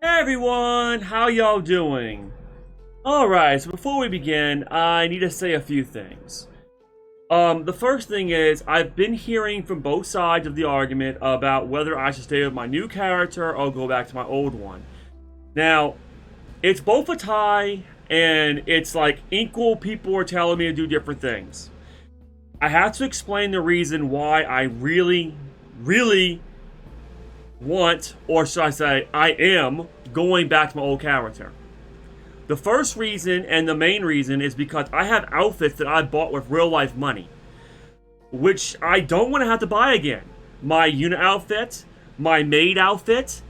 Hey everyone, how y'all doing? Alright, so before we begin, I need to say a few things. The first thing is, I've been hearing from both sides of the argument about whether I should stay with my new character or go back to my old one. Now, it's both a tie, and it's like equal people are telling me to do different things. I have to explain the reason why I really want, or should I say, I am going back to my old character. The first reason and the main reason is because I have outfits that I bought with real life money, which I don't want to have to buy again. My unit outfit, my maid outfit.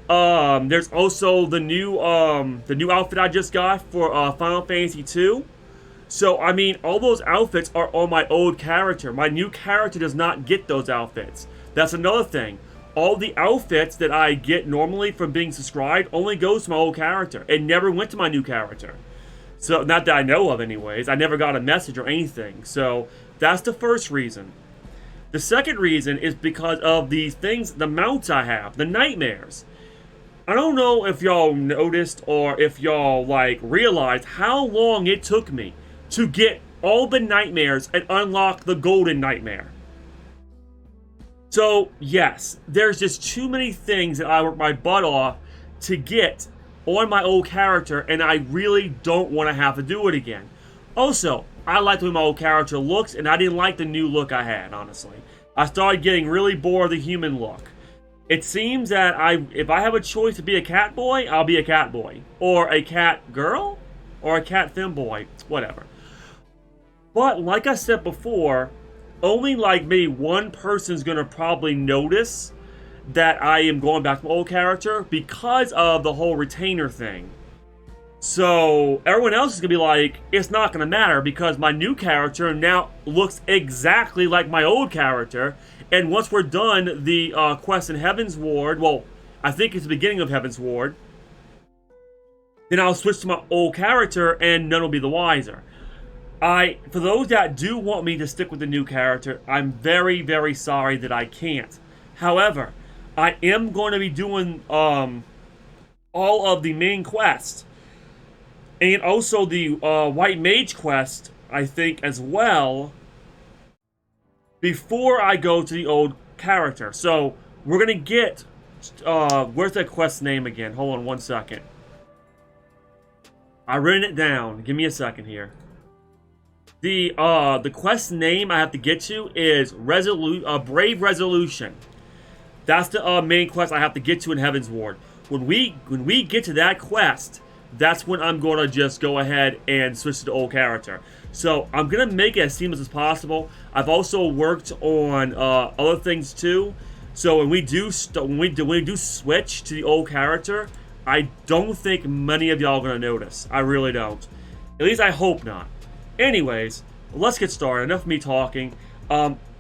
There's also the new outfit I just got for Final Fantasy 2. So I mean, all those outfits are on my old character. My new character does not get those outfits. That's another thing. All the outfits that I get normally from being subscribed only goes to my old character. It never went to my new character. So, not that I know of anyways. I never got a message or anything. So, that's the first reason. The second reason is because of these things, the mounts I have, the nightmares. I don't know if y'all noticed or if y'all, realized how long it took me to get all the nightmares and unlock the golden nightmare. So, yes, there's just too many things that I worked my butt off to get on my old character, and I really don't want to have to do it again. Also, I like the way my old character looks, and I didn't like the new look I had, honestly. I started getting really bored of the human look. It seems that if I have a choice to be a cat boy, I'll be a cat boy. Or a cat girl? Or a cat femboy. Whatever. But, like I said before, only maybe one person's gonna probably notice that I am going back to my old character because of the whole retainer thing. So everyone else is gonna be like, it's not gonna matter because my new character now looks exactly like my old character. And once we're done the quest in Heaven's Ward, well, I think it's the beginning of Heaven's Ward, then I'll switch to my old character and none will be the wiser. For those that do want me to stick with the new character, I'm very, very sorry that I can't. However, I am going to be doing all of the main quests. And also the White Mage quest, I think, as well, before I go to the old character. So, we're going to get... where's that quest name again? Hold on one second. I've written it down. Give me a second here. The quest name I have to get to is Brave Resolution. That's the main quest I have to get to in Heaven's Ward. When we get to that quest, that's when I'm going to just go ahead and switch to the old character. So I'm going to make it as seamless as possible. I've also worked on other things too. So when we do switch to the old character, I don't think many of y'all are going to notice. I really don't. At least I hope not. Anyways, let's get started. Enough of me talking.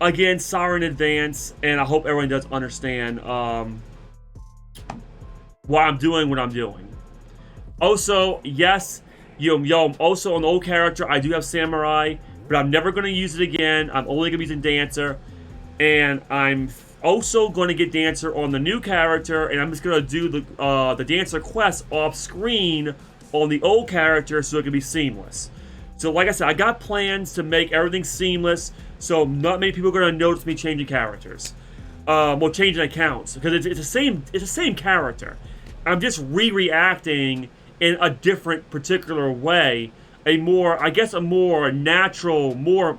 Again, sorry in advance, and I hope everyone does understand why I'm doing what I'm doing. Also, yes, also on the old character, I do have Samurai, but I'm never going to use it again. I'm only going to be using Dancer, and I'm also going to get Dancer on the new character, and I'm just going to do the Dancer quest off screen on the old character so it can be seamless. So like I said, I got plans to make everything seamless, so not many people are going to notice me changing characters. Well, changing accounts, because it's the same character. I'm just reacting in a different particular way, a more natural, more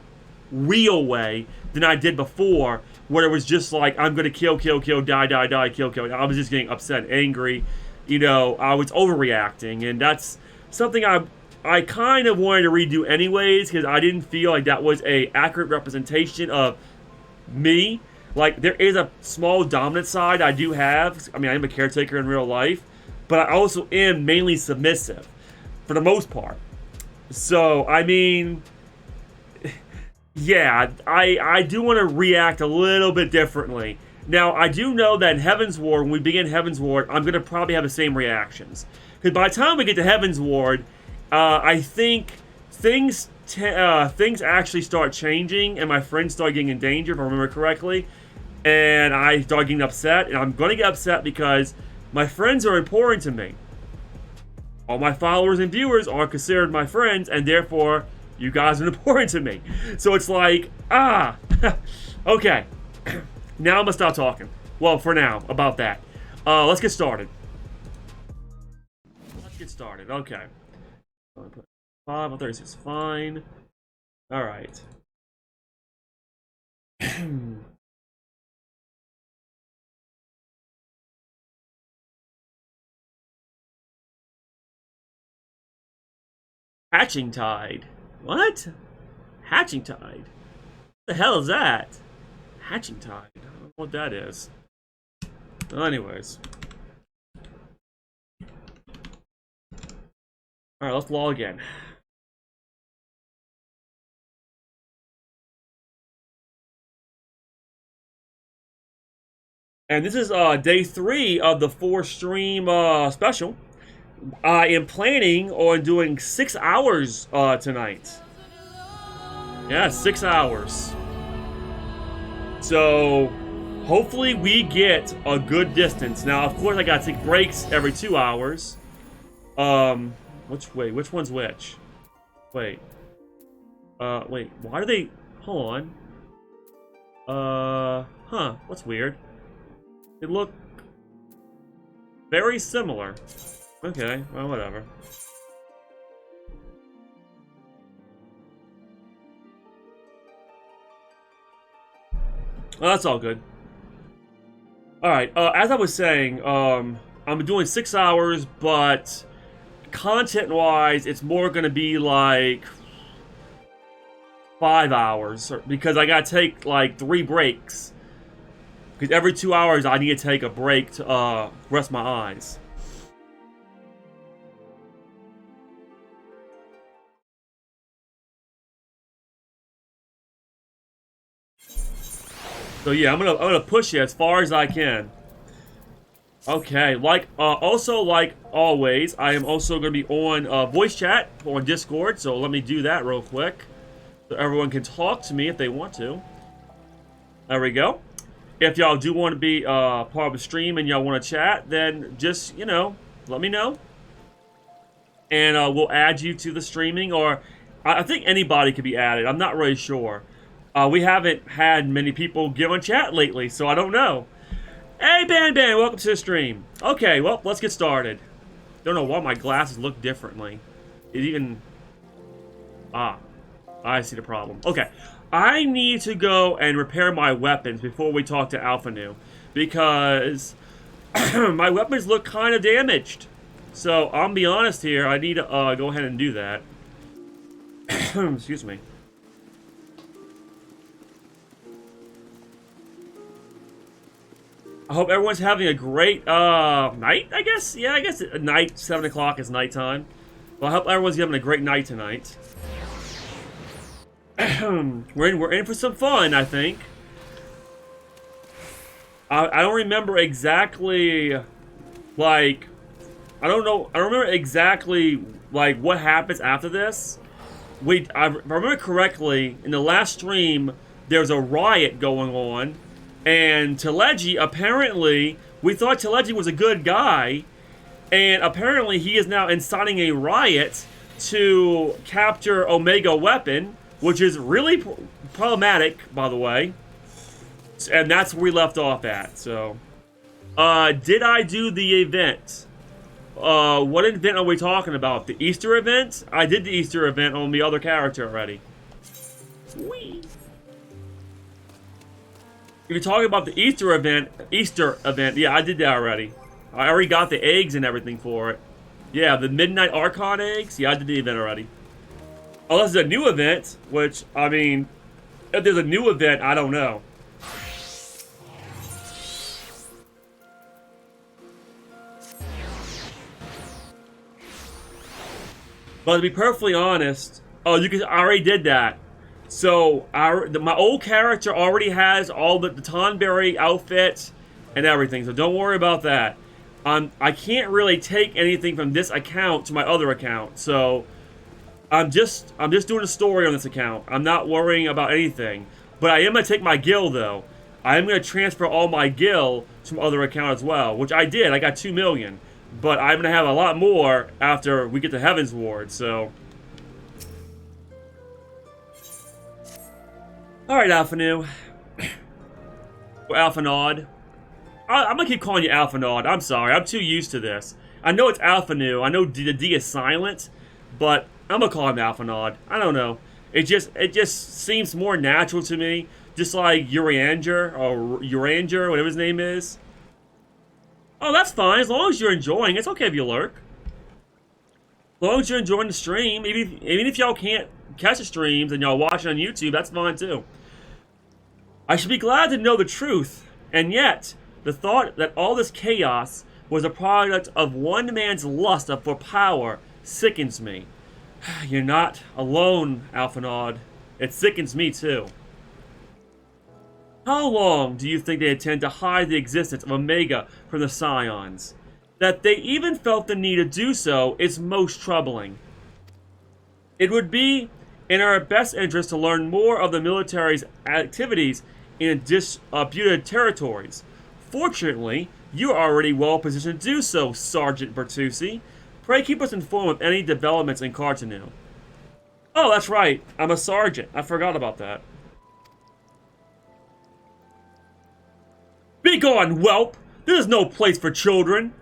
real way than I did before, where it was just like, I'm going to kill, die, kill. I was just getting upset, angry, I was overreacting, and that's something I kind of wanted to redo anyways, because I didn't feel like that was a accurate representation of me. Like, there is a small dominant side I do have. I mean, I am a caretaker in real life, but I also am mainly submissive, for the most part. So, I mean, yeah, I do want to react a little bit differently. Now, I do know that in Heaven's Ward, when we begin Heaven's Ward, I'm going to probably have the same reactions. Because by the time we get to Heaven's Ward, I think things actually start changing, and my friends start getting in danger, if I remember correctly. And I start getting upset, and I'm going to get upset because My friends are important to me. All my followers and viewers are considered my friends, and therefore, you guys are important to me. So it's like, okay. Now I'm gonna stop talking. Well, for now, about that. Let's get started. Okay. 5, 36, fine. Alright. Hatching Tide. What? Hatching Tide? What the hell is that? Hatching Tide. I don't know what that is. Well, anyways. Alright, let's log in. And this is day 3 of the 4-stream special. I am planning on doing 6 hours tonight. Yeah, 6 hours. So, hopefully we get a good distance. Now, of course, I gotta take breaks every 2 hours. Which one's which? Wait, why do they... Hold on. What's weird? They look very similar. Okay, well, whatever. Well, that's all good. Alright, as I was saying, I'm doing 6 hours, but content-wise, it's more gonna be like 5 hours, because I gotta take like 3 breaks. Because every 2 hours, I need to take a break to rest my eyes. So yeah, I'm gonna push it as far as I can. Okay, also like always, I am also gonna be on voice chat on Discord. So let me do that real quick, so everyone can talk to me if they want to. There we go. If y'all do want to be part of the stream and y'all want to chat, then just, let me know. And we'll add you to the streaming, or I think anybody could be added. I'm not really sure. We haven't had many people get on chat lately, so I don't know. Hey, Ban, welcome to the stream. Okay, well, let's get started. Don't know why my glasses look differently. It even... I see the problem. Okay. I need to go and repair my weapons before we talk to Alpha Nu, because my weapons look kind of damaged. So, I'll be honest here, I need to go ahead and do that. Excuse me. I hope everyone's having a great night, I guess? Yeah, I guess night, 7 o'clock is nighttime. Well, I hope everyone's having a great night tonight. We're in for some fun, I think. I don't remember exactly, like, I don't remember exactly, like, what happens after this. If I remember correctly, in the last stream, there's a riot going on, and Teleji, apparently, we thought Teleji was a good guy, and apparently he is now inciting a riot to capture Omega Weapon, which is really problematic, by the way. And that's where we left off at, so. Did I do the event? What event are we talking about? The Easter event? I did the Easter event on the other character already. Whee! If you're talking about the Easter event, yeah, I did that already. I already got the eggs and everything for it. Yeah, the Midnight Archon eggs? Yeah, I did the event already. Unless it's a new event, which, I mean, if there's a new event, I don't know. But to be perfectly honest, I already did that. So, my old character already has all the Tonberry outfit and everything, so don't worry about that. I can't really take anything from this account to my other account, so I'm just doing a story on this account. I'm not worrying about anything. But I am going to take my guild, though. I'm going to transfer all my gil to my other account as well, which I did. I got 2 million. But I'm going to have a lot more after we get to Heaven's Ward, so... Alright, Alphanu. Or Alphanod. I'm going to keep calling you Alphanod. I'm sorry. I'm too used to this. I know it's Alphanu. I know the D is silent. But I'm going to call him Alphanod. I don't know. It just seems more natural to me. Just like Uranger, or Uranger, whatever his name is. Oh, that's fine. As long as you're enjoying, it's okay if you lurk. As long as you're enjoying the stream, even if y'all can't catch the streams and y'all watch it on YouTube, that's fine too. I should be glad to know the truth, and yet, the thought that all this chaos was a product of one man's lust for power sickens me. You're not alone, Alphanod. It sickens me too. How long do you think they intend to hide the existence of Omega from the Scions? That they even felt the need to do so is most troubling. It would be in our best interest to learn more of the military's activities in disputed territories. Fortunately, you are already well positioned to do so, Sergeant Bertucci. Pray keep us informed of any developments in Cartanu. Oh, that's right. I'm a sergeant. I forgot about that. Begone, whelp! This is no place for children!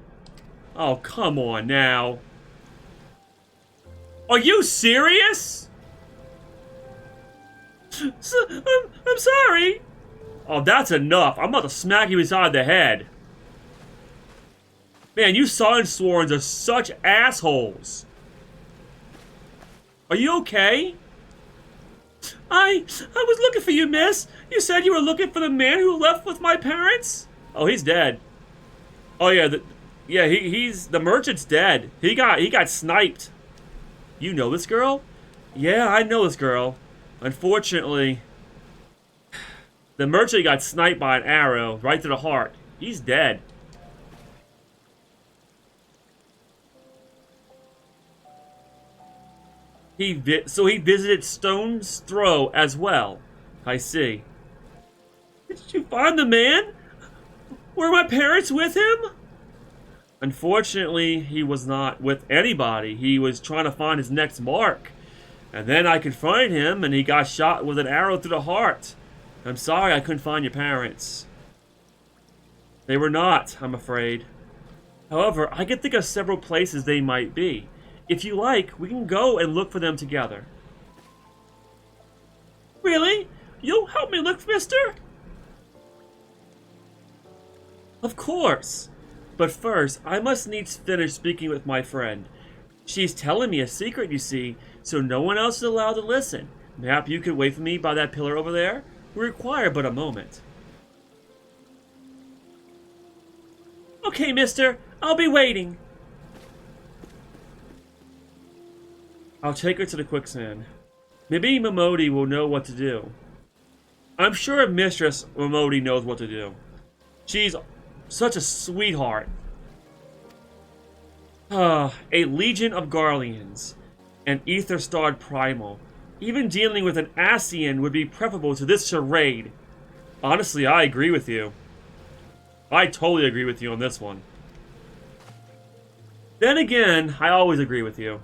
Oh, come on now. Are you serious? I'm sorry. Oh, that's enough. I'm about to smack you inside the head. Man, you Sunsworns are such assholes. Are you okay? I was looking for you, miss. You said you were looking for the man who left with my parents? Oh, he's dead. Oh yeah, he's the merchant's dead. He got sniped. You know this girl? Yeah, I know this girl. Unfortunately, the merchant got sniped by an arrow right to the heart. He's dead. So he visited Stone's Throw as well. I see. Did you find the man? Were my parents with him? Unfortunately, he was not with anybody. He was trying to find his next mark. And then I confronted him, and he got shot with an arrow through the heart. I'm sorry I couldn't find your parents. They were not, I'm afraid. However, I can think of several places they might be. If you like, we can go and look for them together. Really? You'll help me look, mister? Of course. But first, I must needs finish speaking with my friend. She's telling me a secret, you see, so no one else is allowed to listen. Mayhap you could wait for me by that pillar over there? We require but a moment. Okay, mister. I'll be waiting. I'll take her to the quicksand. Maybe Momodi will know what to do. I'm sure Mistress Momodi knows what to do. She's such a sweetheart. A legion of Garleans. An ether-starred primal. Even dealing with an Ascian would be preferable to this charade. Honestly, I agree with you. I totally agree with you on this one. Then again, I always agree with you.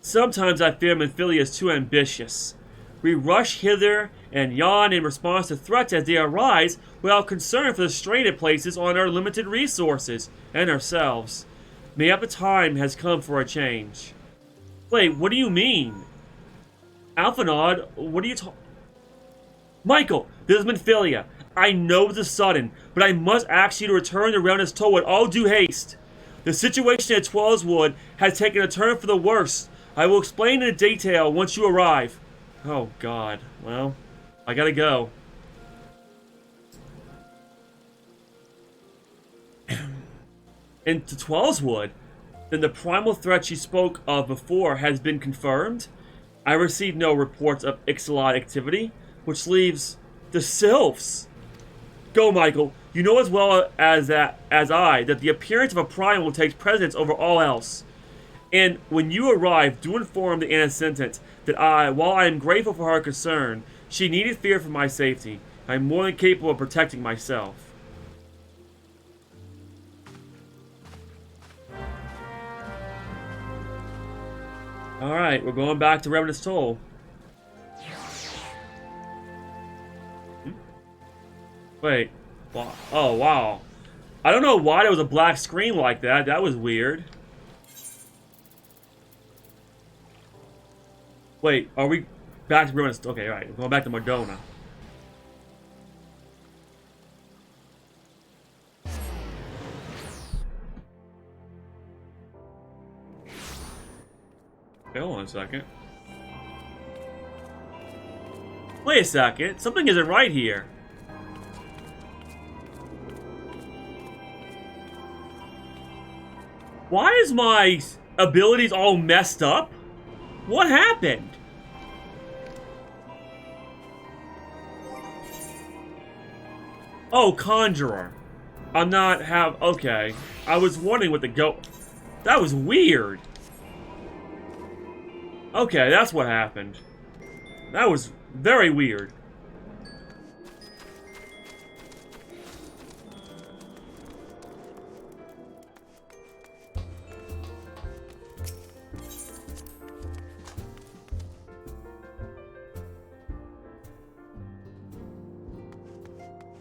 Sometimes I fear Minfilia is too ambitious. We rush hither and yon in response to threats as they arise without concern for the strain it places on our limited resources and ourselves. Mayhap the time has come for a change. Wait, what do you mean? Alphanod, what are you talking? Michael, this is Minfilia. I know this is sudden, but I must ask you to return the realm as told with all due haste. The situation at Twellswood has taken a turn for the worse. I will explain in detail once you arrive. Oh, God. Well, I gotta go. Into Twellswood? Then the primal threat she spoke of before has been confirmed? I received no reports of Ixalan activity, which leaves the Sylphs. Go, Michael. You know as well as I that the appearance of a primal takes precedence over all else. And when you arrive, do inform the Anna Sentient that while I am grateful for her concern, she needed fear for my safety. I'm more than capable of protecting myself. Alright, we're going back to Revenant's Toll. Wait. Oh, wow. I don't know why there was a black screen like that. That was weird. Wait, are we back to Revenant's... Okay, alright. We're going back to Mardona. Okay, hold on a second. Wait a second. Something isn't right here. Why is my abilities all messed up? What happened? Oh, Conjurer. I'm not have... Okay. I was wondering what the go... That was weird. Okay, that's what happened. That was very weird.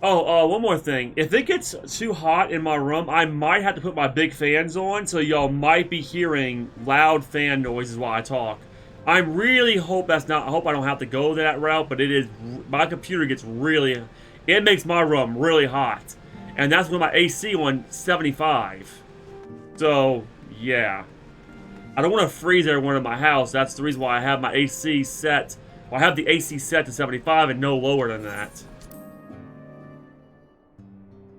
Oh, one more thing. If it gets too hot in my room, I might have to put my big fans on, so y'all might be hearing loud fan noises while I talk. I really hope that's not... I hope I don't have to go that route, but it is... My computer gets really... It makes my room really hot. And that's with my AC on 75. So, yeah. I don't want to freeze everyone in my house. That's the reason why I have my AC set... Well, I have the AC set to 75 and no lower than that.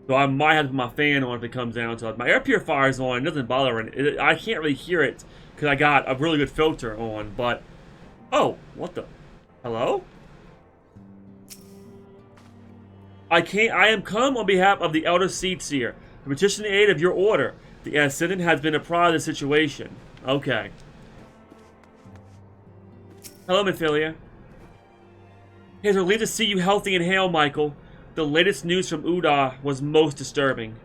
So I might have to put my fan on if it comes down to it. My air purifier's on. It doesn't bother it. I can't really hear it because I got a really good filter on. But, oh, what the? Hello? I am come on behalf of the Elder Seer to petition the aid of your order. The Ascendant has been apprised of the situation. Okay. Hello, Mephilia. It is a relief to see you healthy and hale, Michael. The latest news from Uda was most disturbing.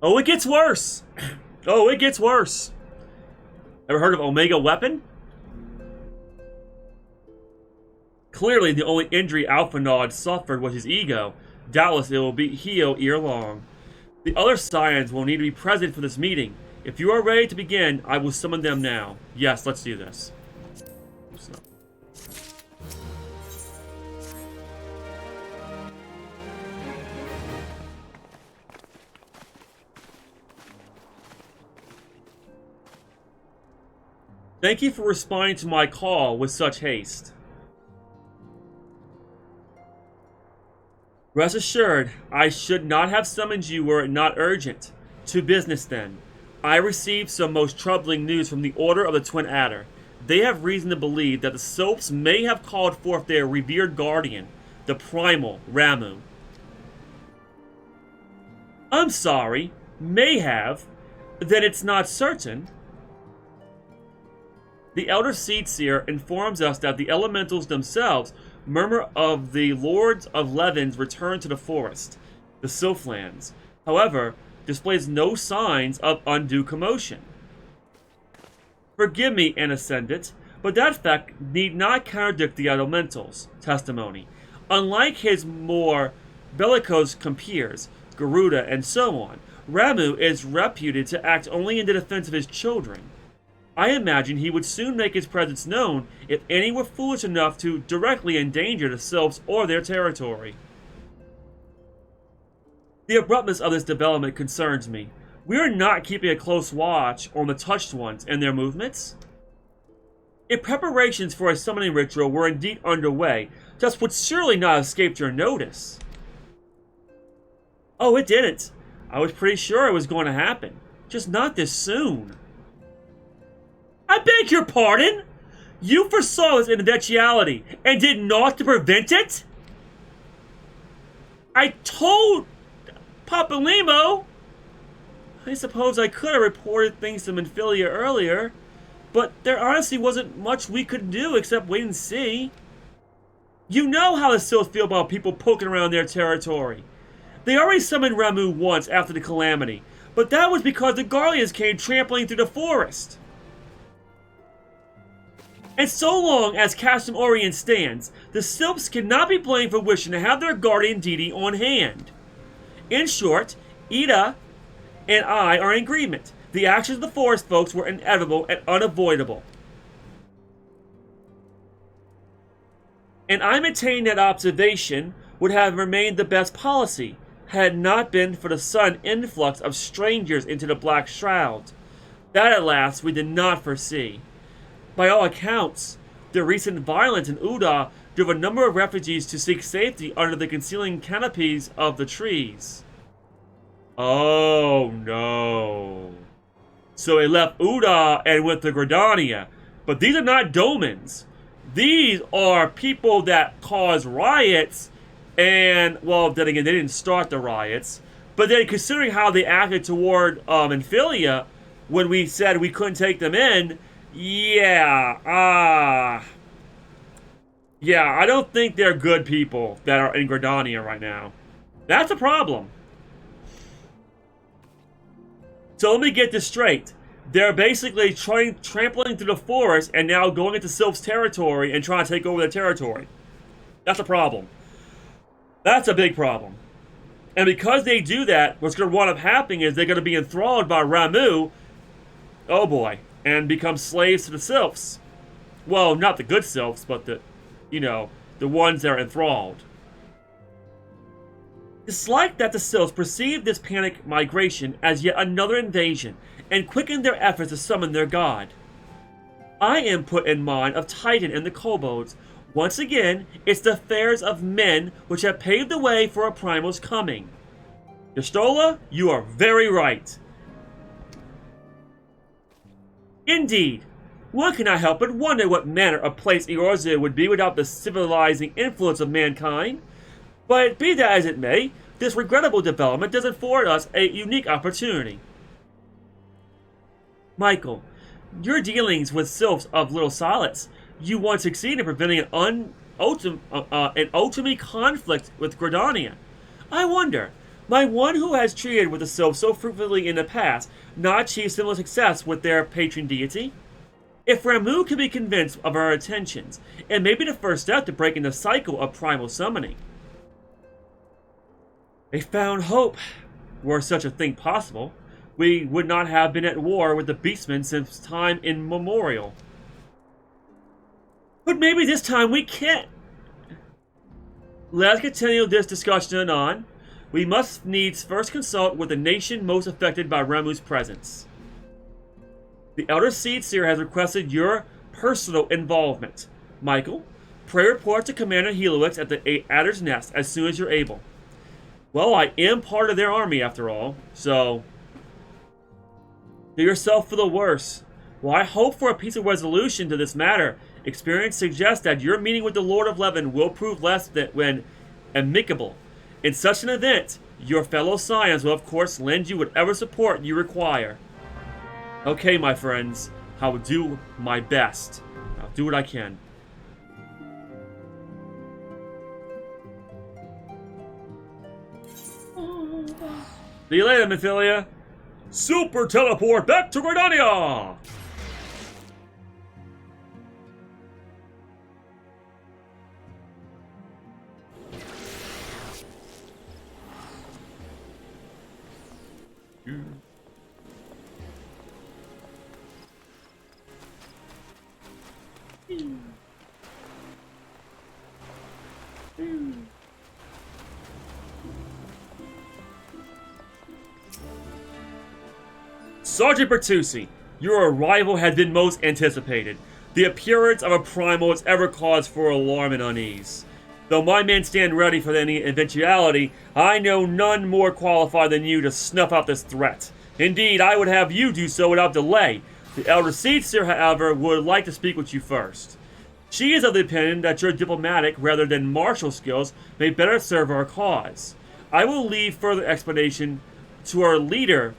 Oh, it gets worse! Oh, it gets worse! Ever heard of Omega Weapon? Clearly, the only injury Alphanod suffered was his ego. Doubtless it will be healed ere long. The other Scions will need to be present for this meeting. If you are ready to begin, I will summon them now. Yes, let's do this. Thank you for responding to my call with such haste. Rest assured, I should not have summoned you were it not urgent. To business then. I received some most troubling news from the Order of the Twin Adder. They have reason to believe that the Soaps may have called forth their revered guardian, the Primal Ramu. I'm sorry, may have, then it's not certain. The Elder Seer informs us that the elementals themselves murmur of the Lords of Levin's return to the forest, the Sylphlands. However, displays no signs of undue commotion. Forgive me, Ascendant, but that fact need not contradict the elementals' testimony. Unlike his more bellicose compeers, Garuda and so on, Ramu is reputed to act only in the defense of his children. I imagine he would soon make his presence known if any were foolish enough to directly endanger the Sylphs or their territory. The abruptness of this development concerns me. We are not keeping a close watch on the Touched Ones and their movements. If preparations for a summoning ritual were indeed underway, this would surely not have escaped your notice. Oh, it didn't. I was pretty sure it was going to happen. Just not this soon. I beg your pardon? You foresaw this eventuality and did naught to prevent it? I told Papalimo. I suppose I could have reported things to Mephilia earlier, but there honestly wasn't much we could do except wait and see. You know how the Sylphs feel about people poking around their territory. They already summoned Ramuh once after the Calamity, but that was because the Guardians came trampling through the forest. And so long as Castum Orient stands, the Sylphs cannot be blamed for wishing to have their guardian deity on hand. In short, Ida and I are in agreement. The actions of the forest folks were inevitable and unavoidable. And I maintain that observation would have remained the best policy, had it not been for the sudden influx of strangers into the Black Shroud. That, at last, we did not foresee. By all accounts, the recent violence in Uda drove a number of refugees to seek safety under the concealing canopies of the trees. Oh no. So they left Uda and went to Gridania. But these are not Domans. These are people that cause riots, and, well, then again, they didn't start the riots. But then, considering how they acted toward Infilia, when we said we couldn't take them in, yeah, I don't think they're good people that are in Gridania right now. That's a problem. So let me get this straight. They're basically trampling through the forest and now going into Sylph's territory and trying to take over their territory. That's a problem. That's a big problem. And because they do that, what's going to wind up happening is they're going to be enthralled by Ramuh, oh boy, and become slaves to the Sylphs. Well, not the good Sylphs, but the ones that are enthralled. It's like that the Sylphs perceive this panic migration as yet another invasion, and quicken their efforts to summon their god. I am put in mind of Titan and the kobolds. Once again, it's the affairs of men which have paved the way for a primal's coming. Yestola, you are very right. Indeed, one cannot help but wonder what manner of place Eorzea would be without the civilizing influence of mankind. But be that as it may, this regrettable development does afford us a unique opportunity. Michael, your dealings with Sylphs of Little Solace, you once succeeded in preventing an ultimate conflict with Gridania. I wonder, my one who has treated with the Sylphs so fruitfully in the past, not achieve similar success with their patron deity? If Ramuh can be convinced of our intentions, it may be the first step to breaking the cycle of primal summoning. A found hope, were such a thing possible. We would not have been at war with the Beastmen since time immemorial. But maybe this time we can't. Let's continue this discussion on. We must needs first consult with the nation most affected by Ramuh's presence. The Elder Seedseer has requested your personal involvement. Michael, pray report to Commander Helix at the Adder's Nest as soon as you're able. Well, I am part of their army after all, so do yourself for the worse. While I hope for a peaceful resolution to this matter, experience suggests that your meeting with the Lord of Levin will prove less than amicable. In such an event, your fellow Scions will of course lend you whatever support you require. Okay, my friends, I will do my best. I'll do what I can. See you later, Mythilia. Super teleport back to Gridania! Sergeant Bertucci, your arrival had been most anticipated. The appearance of a primal has ever cause for alarm and unease. Though my men stand ready for any eventuality, I know none more qualified than you to snuff out this threat. Indeed, I would have you do so without delay. The Elder Seedseer, however, would like to speak with you first. She is of the opinion that your diplomatic rather than martial skills may better serve our cause. I will leave further explanation to our leader,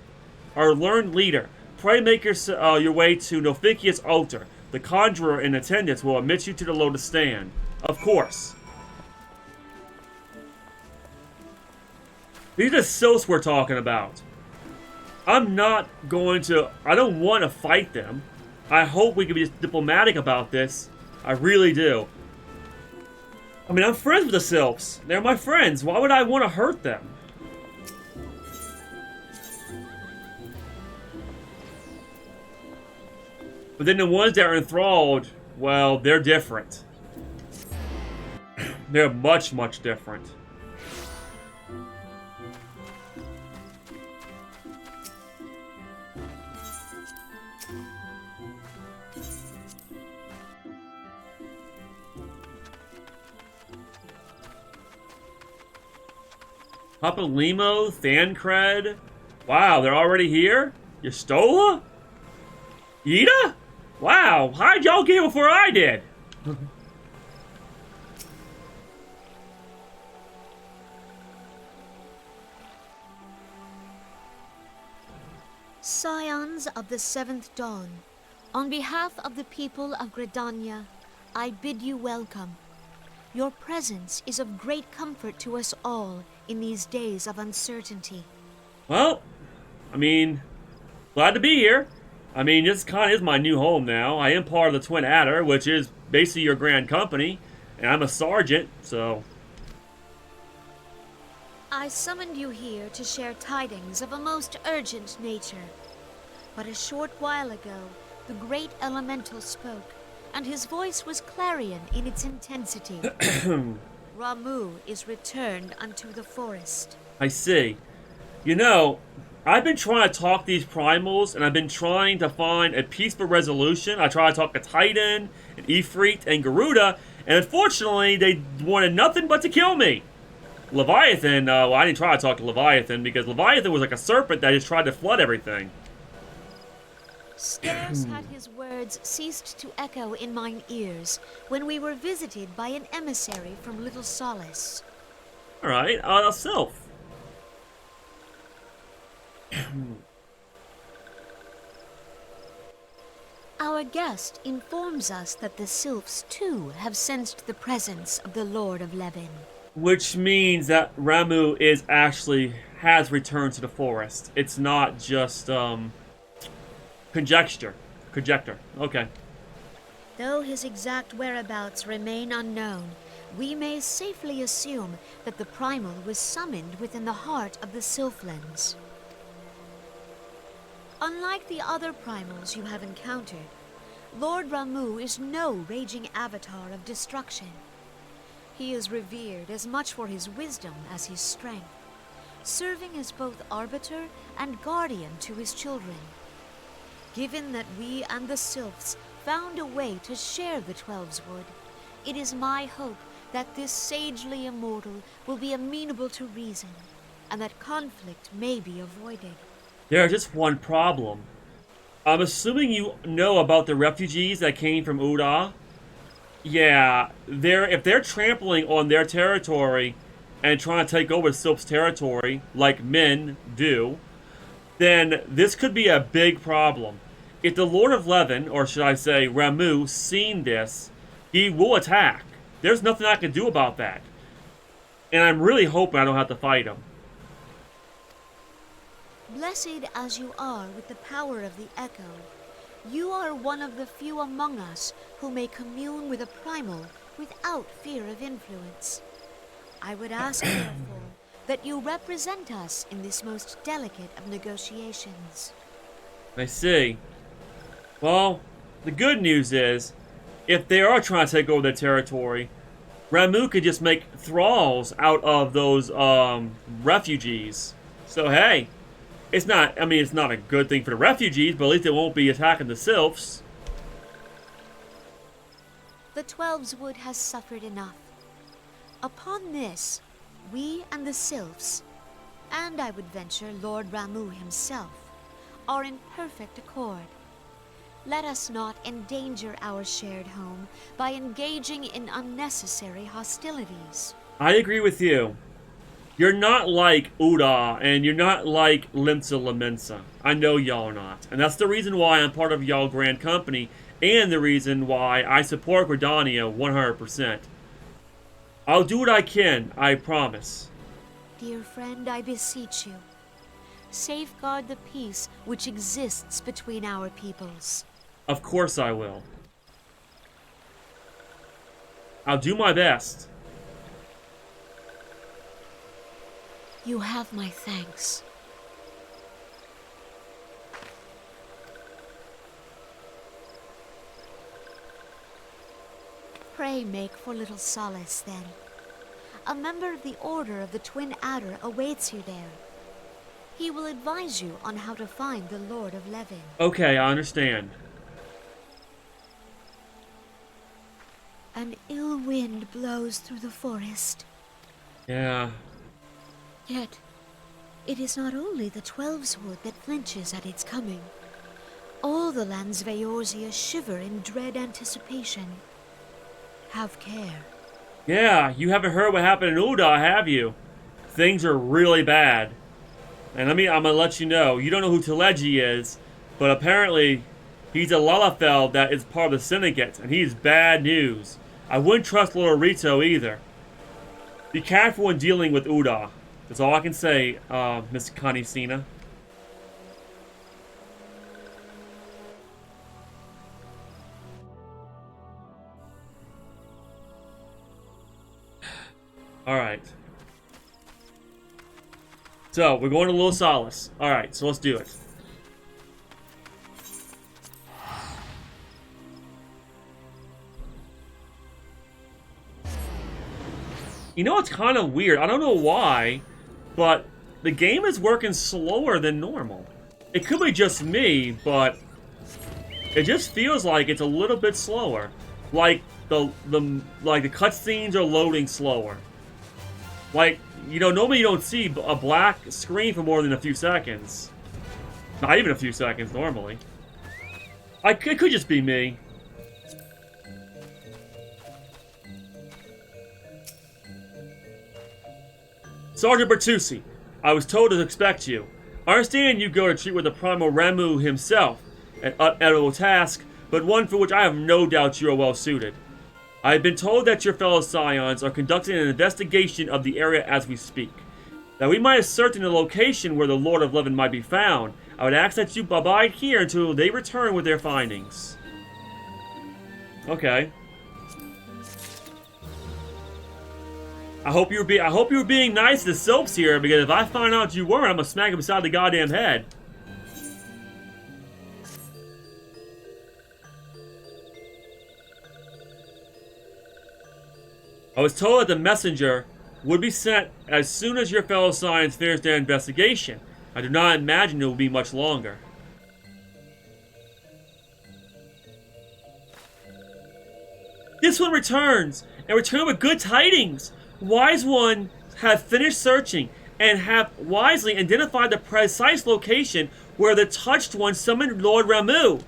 our learned leader. Pray make your way to Noficius' altar. The conjurer in attendance will admit you to the lotus stand. Of course. These are the sylphs we're talking about. I'm not going to... I don't want to fight them. I hope we can be just diplomatic about this. I really do. I mean, I'm friends with the sylphs. They're my friends. Why would I want to hurt them? But then the ones that are enthralled, well, they're different. They're much, much different. Papalimo, Thancred. Wow, they're already here? Yastola? Ida? Wow, how'd y'all get here before I did? Scions of the Seventh Dawn, on behalf of the people of Gridania, I bid you welcome. Your presence is of great comfort to us all in these days of uncertainty. Well, I mean, glad to be here. I mean, this kind of is my new home now. I am part of the Twin Adder, which is basically your grand company, and I'm a sergeant, so... I summoned you here to share tidings of a most urgent nature. But a short while ago, the great elemental spoke, and his voice was clarion in its intensity. Ramuh is returned unto the forest. I see. You know, I've been trying to talk these primals, and I've been trying to find a peaceful resolution. I tried to talk to Titan, and Ifrit, and Garuda, and unfortunately, they wanted nothing but to kill me. Leviathan, well, I didn't try to talk to Leviathan, because Leviathan was like a serpent that just tried to flood everything. Scarce had his words ceased to echo in mine ears when we were visited by an emissary from Little Solace. Alright, Sylph. Our guest informs us that the Sylphs, too, have sensed the presence of the Lord of Levin. Which means that Ramuh has returned to the forest. It's not just, conjecture. Okay. Though his exact whereabouts remain unknown, we may safely assume that the primal was summoned within the heart of the Sylphlands. Unlike the other primals you have encountered, Lord Ramuh is no raging avatar of destruction. He is revered as much for his wisdom as his strength, serving as both arbiter and guardian to his children. Given that we and the Sylphs found a way to share the Twelves Wood, it is my hope that this sagely immortal will be amenable to reason, and that conflict may be avoided. There's just one problem. I'm assuming you know about the refugees that came from Uda. Yeah, if they're trampling on their territory and trying to take over Sylph's territory, like men do, then this could be a big problem. If the Lord of Levin, or should I say Ramuh, seen this, he will attack. There's nothing I can do about that. And I'm really hoping I don't have to fight him. Blessed as you are with the power of the Echo, you are one of the few among us who may commune with a primal without fear of influence. I would ask, therefore, that you represent us in this most delicate of negotiations. I see. Well, the good news is, if they are trying to take over their territory, Ramuh could just make thralls out of those refugees. So hey, it's not a good thing for the refugees, but at least they won't be attacking the Sylphs. The Twelves Wood has suffered enough. Upon this, we and the Sylphs, and I would venture Lord Ramuh himself, are in perfect accord. Let us not endanger our shared home by engaging in unnecessary hostilities. I agree with you. You're not like Uda, and you're not like Limsa Lamensa. I know y'all are not. And that's the reason why I'm part of y'all grand company, and the reason why I support Gridania 100%. I'll do what I can, I promise. Dear friend, I beseech you, safeguard the peace which exists between our peoples. Of course I will. I'll do my best. You have my thanks. Pray make for little solace, then. A member of the Order of the Twin Adder awaits you there. He will advise you on how to find the Lord of Levin. Okay, I understand. An ill wind blows through the forest. Yeah. Yet, it is not only the Twelves Wood that flinches at its coming. All the lands of Eorzea shiver in dread anticipation. Have care. Yeah, you haven't heard what happened in Uda, have you? Things are really bad. And I'm gonna let you know, you don't know who Teleji is, but apparently he's a Lalafell that is part of the Syndicate, and he's bad news. I wouldn't trust little Rito either. Be careful when dealing with Uda. That's all I can say, Miss Kanisina. Alright. So, we're going to Little Solace. Alright, so let's do it. You know, it's kind of weird. I don't know why, but the game is working slower than normal. It could be just me, but it just feels like it's a little bit slower. Like the cutscenes are loading slower. Like, you know, normally you don't see a black screen for more than a few seconds. Not even a few seconds, normally. It could just be me. Sergeant Bertucci, I was told to expect you. I understand you go to treat with the Primal Ramu himself, an unedible task, but one for which I have no doubt you are well suited. I have been told that your fellow Scions are conducting an investigation of the area as we speak. That we might ascertain the location where the Lord of Levin might be found, I would ask that you abide here until they return with their findings. Okay. I hope you were being nice to the Soaps here, because if I find out you weren't, I'm gonna smack him beside the goddamn head. I was told that the messenger would be sent as soon as your fellow Scions finish their investigation. I do not imagine it will be much longer. This one returns, and return with good tidings. Wise One have finished searching, and have wisely identified the precise location where the Touched One summoned Lord Ramu.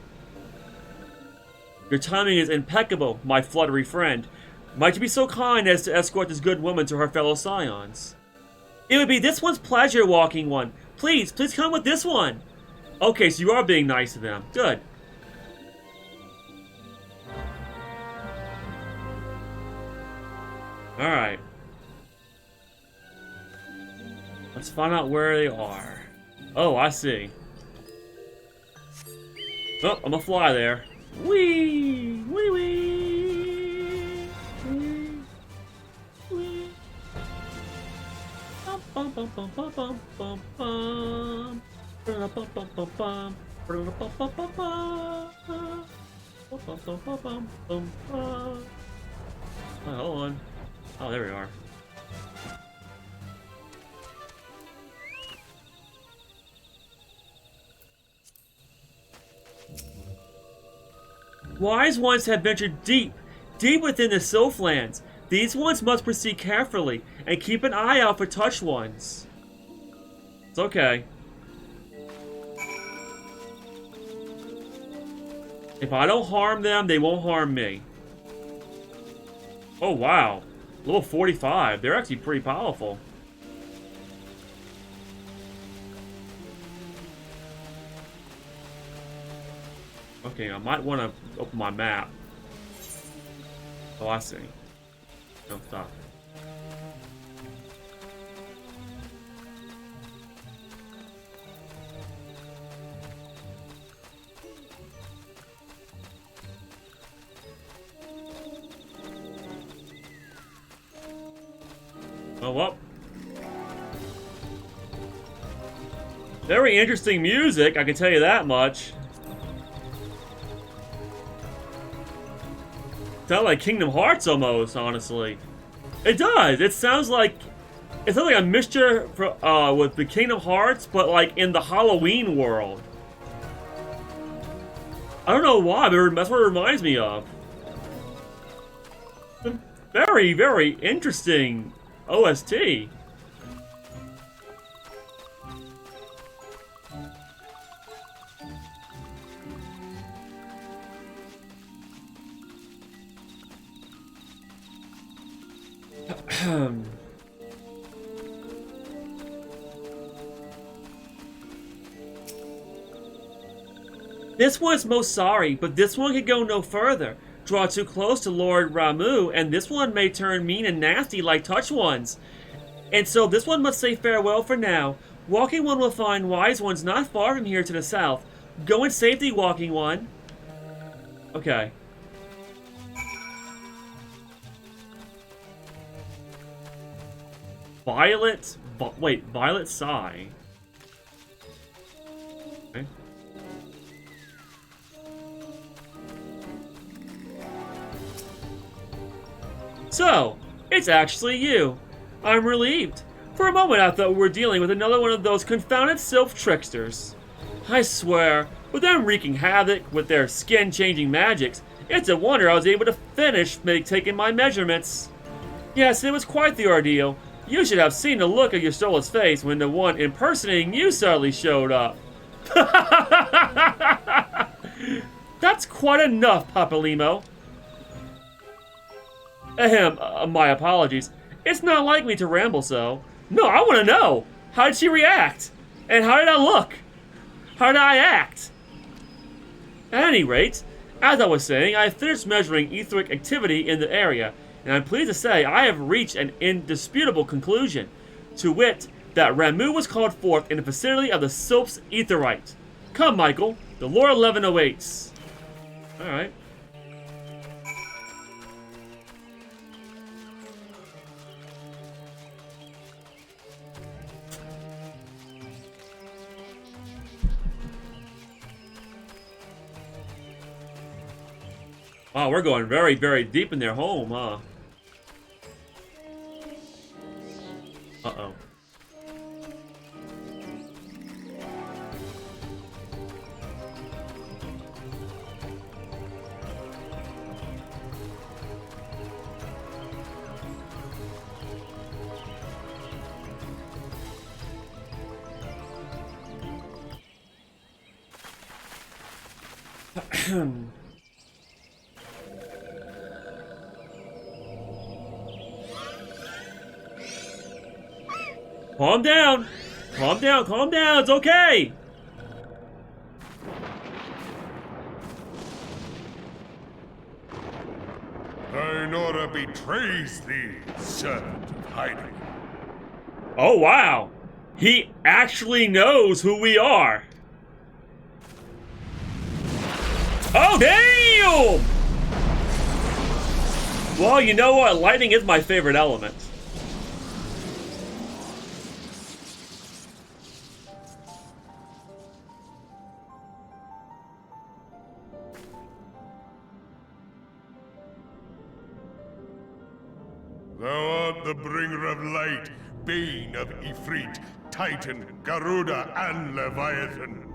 Your timing is impeccable, my fluttery friend. Might you be so kind as to escort this good woman to her fellow Scions? It would be this one's pleasure, Walking One. Please come with this one. Okay, so you are being nice to them. Good. Alright. Let's find out where they are. Oh, I see. Oh, I'm gonna fly there. Whee! Wee wee! Wee! Wee! Bum bum bum bum bum bum bum bum. Bum bum bum bum bum. Bum bum bum bum bum. Bum bum bum bum bum bum bum. Oh, hold on. Oh, there we are. Wise ones have ventured deep within the Sylphlands. These ones must proceed carefully and keep an eye out for touched ones. It's okay. If I don't harm them, they won't harm me. Oh, wow. Level 45. They're actually pretty powerful. Okay, I might want to open my map. Oh, I see. No, stop. Oh, well. Very interesting music, I can tell you that much. Sounds like Kingdom Hearts almost, honestly. It does. It sounds like a mixture with the Kingdom Hearts, but like in the Halloween world. I don't know why, but that's what it reminds me of. Very, very interesting OST. This one's most sorry, but this one could go no further. Draw too close to Lord Ramu, and this one may turn mean and nasty like touch ones. And so this one must say farewell for now. Walking One will find wise ones not far from here to the south. Go in safety, Walking One. Okay. Violet Sigh. Okay. So, it's actually you. I'm relieved. For a moment I thought we were dealing with another one of those confounded sylph tricksters. I swear, with them wreaking havoc with their skin-changing magics, it's a wonder I was able to finish taking my measurements. Yes, it was quite the ordeal. You should have seen the look of your Stola's face when the one impersonating you suddenly showed up. That's quite enough, Papalimo. Ahem, my apologies. It's not like me to ramble so. No, I want to know. How did she react? And how did I look? How did I act? At any rate, as I was saying, I have finished measuring etheric activity in the area, and I'm pleased to say I have reached an indisputable conclusion, to wit, that Ramu was called forth in the vicinity of the Sylph's Aetheryte. Come, Michael, the Lore 11 awaits. Alright. Wow, we're going very, very deep in their home, huh? Uh-oh. Calm down. Calm down, calm down. It's okay. Ainora betrays thee, servant of hiding. Oh, wow. He actually knows who we are. Oh, damn! Well, you know what? Lightning is my favorite element. Thou art the bringer of light, bane of Ifrit, Titan, Garuda, and Leviathan.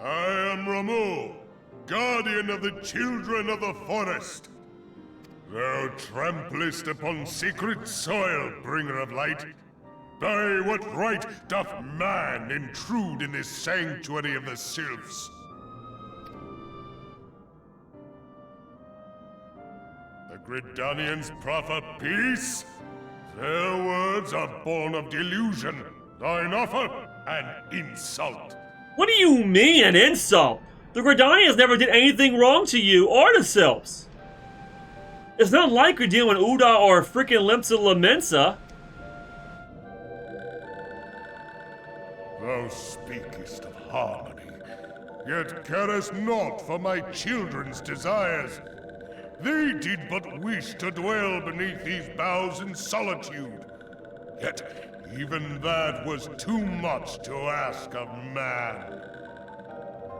I am Ramu, guardian of the children of the forest. Thou tramplest upon sacred soil, bringer of light. By what right doth man intrude in this sanctuary of the sylphs? The Gridanians proffer peace? Their words are born of delusion, thine offer an insult. What do you mean, an insult? The Gridanians never did anything wrong to you or the Sylphs. It's not like you're dealing with Uda or freaking Limsa Lamensa. Thou speakest of harmony, yet carest not for my children's desires. They did but but wish to dwell beneath these boughs in solitude. Yet, even that was too much to ask of man.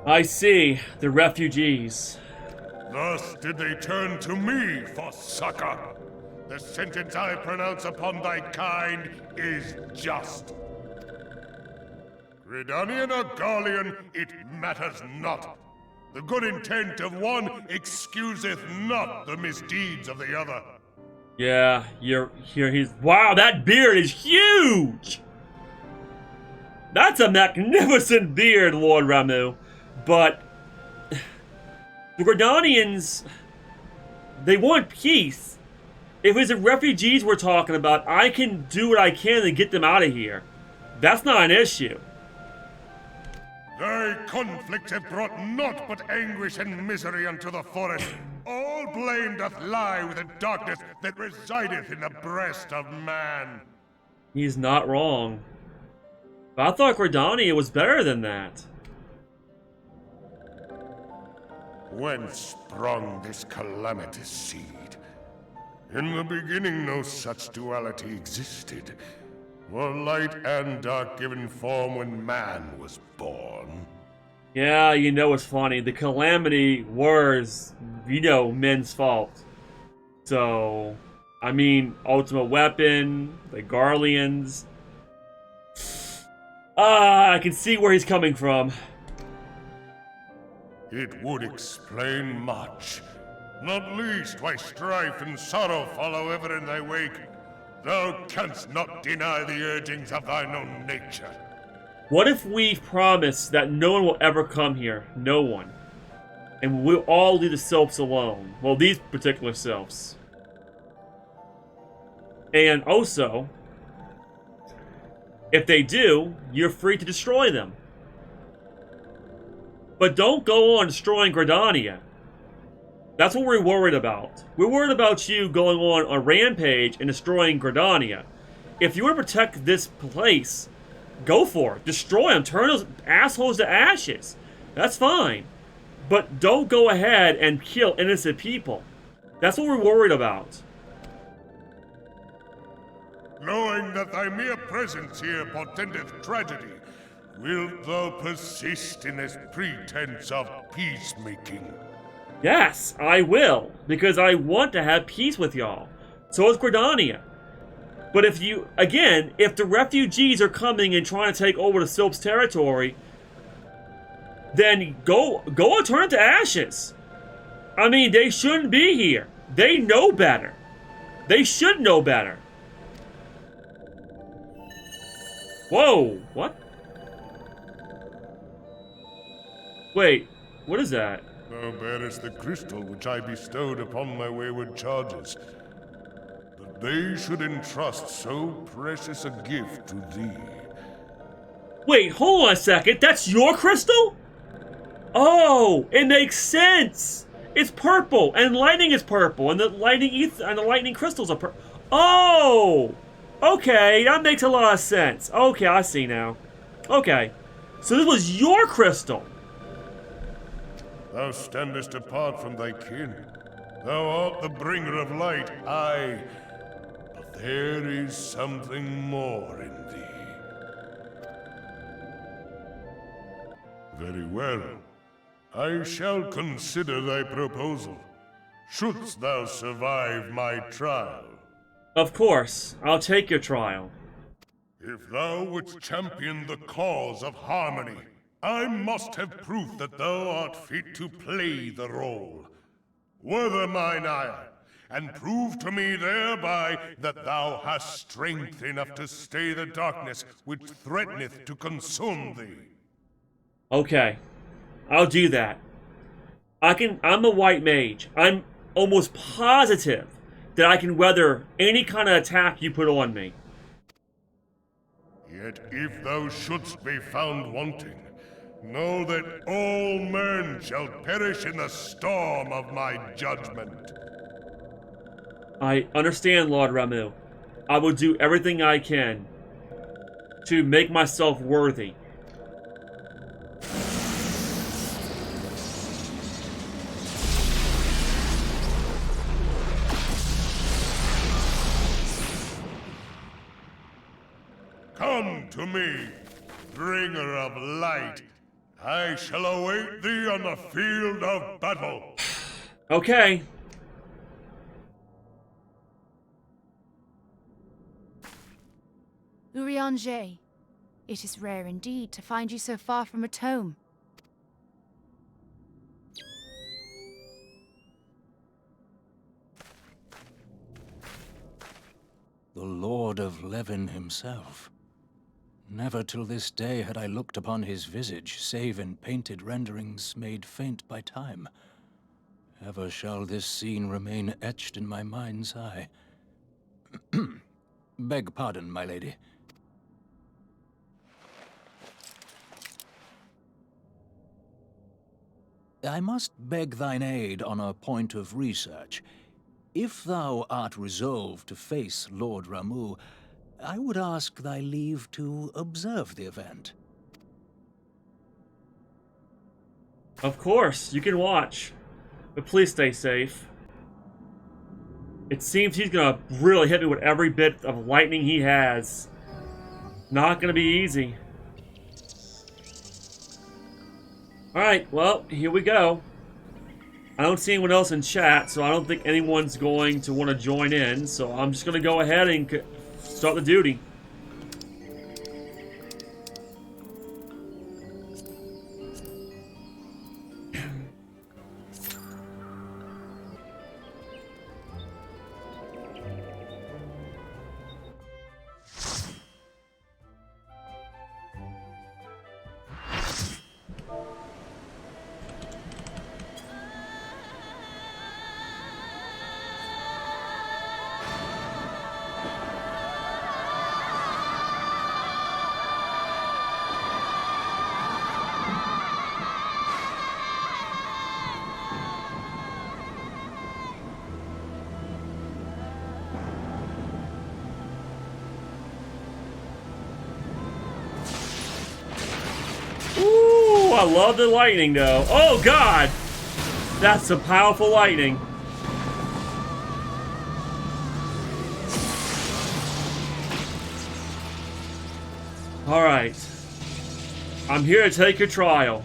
I see. The refugees. Thus did they turn to me for succor. The sentence I pronounce upon thy kind is just. Redanian or Garlean, it matters not. The good intent of one excuseth not the misdeeds of the other. Yeah, you're here. Wow, that beard is huge! That's a magnificent beard, Lord Ramu. But the Gridanians, they want peace. If it's the refugees we're talking about, I can do what I can to get them out of here. That's not an issue. Thy conflicts have brought naught but anguish and misery unto the forest. All blame doth lie with the darkness that resideth in the breast of man. He's not wrong. But I thought Gridania was better than that. Whence sprung this calamitous seed? In the beginning no such duality existed. Were light and dark given form when man was born? Yeah, you know what's funny. The calamity was, men's fault. So, I mean, Ultimate Weapon, the Garleans. I can see where he's coming from. It would explain much. Not least why strife and sorrow follow ever in thy wake. Thou canst not deny the urgings of thine own nature. What if we promise that no one will ever come here? No one. And we'll all leave the sylphs alone. Well, these particular sylphs. And also, if they do, you're free to destroy them. But don't go on destroying Gridania. That's what we're worried about. We're worried about you going on a rampage and destroying Gridania. If you want to protect this place, go for it. Destroy them. Turn those assholes to ashes. That's fine. But don't go ahead and kill innocent people. That's what we're worried about. Knowing that thy mere presence here portendeth tragedy, wilt thou persist in this pretense of peacemaking? Yes, I will, because I want to have peace with y'all. So is Gridania. But if the refugees are coming and trying to take over the Sylph's territory, then go and turn it to ashes. I mean, they shouldn't be here. They know better. They should know better. Whoa, what? Wait, what is that? Thou bearest the crystal which I bestowed upon my wayward charges, that they should entrust so precious a gift to thee. Wait, hold on a second. That's your crystal? Oh, it makes sense. It's purple, and lightning is purple, and the lightning crystals are purple. Oh, okay, that makes a lot of sense. Okay, I see now. Okay, so this was your crystal. Thou standest apart from thy kin. Thou art the bringer of light, aye. But there is something more in thee. Very well. I shall consider thy proposal. Shouldst thou survive my trial. Of course, I'll take your trial. If thou wouldst champion the cause of harmony, I must have proof that thou art fit to play the role. Wither mine ire, and prove to me thereby that thou hast strength enough to stay the darkness which threateneth to consume thee. Okay, I'll do that. I'm a white mage. I'm almost positive that I can weather any kind of attack you put on me. Yet if thou shouldst be found wanting, know that all men shall perish in the storm of my judgment. I understand, Lord Ramu. I will do everything I can to make myself worthy. to me, bringer of light. I shall await thee on the field of battle. Okay. Eorzea, it is rare indeed to find you so far from a tome. The Lord of Levin himself. Never till this day had I looked upon his visage, save in painted renderings made faint by time. Ever shall this scene remain etched in my mind's eye. Beg pardon, my lady. I must beg thine aid on a point of research. If thou art resolved to face Lord Ramuh, I would ask thy leave to observe the event. Of course, you can watch. But please stay safe. It seems he's gonna really hit me with every bit of lightning he has. Not gonna be easy. Alright, well, here we go. I don't see anyone else in chat, so I don't think anyone's going to want to join in, so I'm just gonna go ahead and start the duty. I love the lightning, though. Oh, God! That's some powerful lightning. Alright. I'm here to take your trial.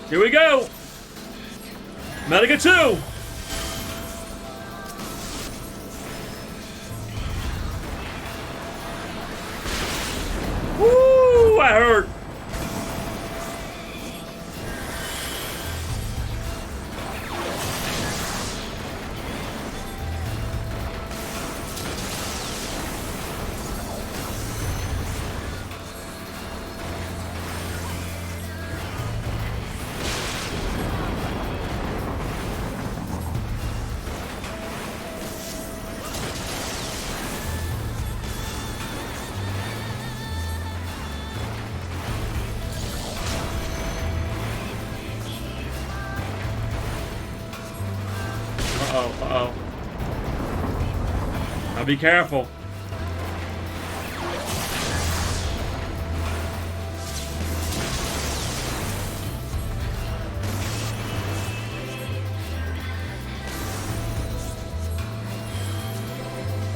Here we go! Medica 2! Woo! That hurt! Uh-oh. Now be careful.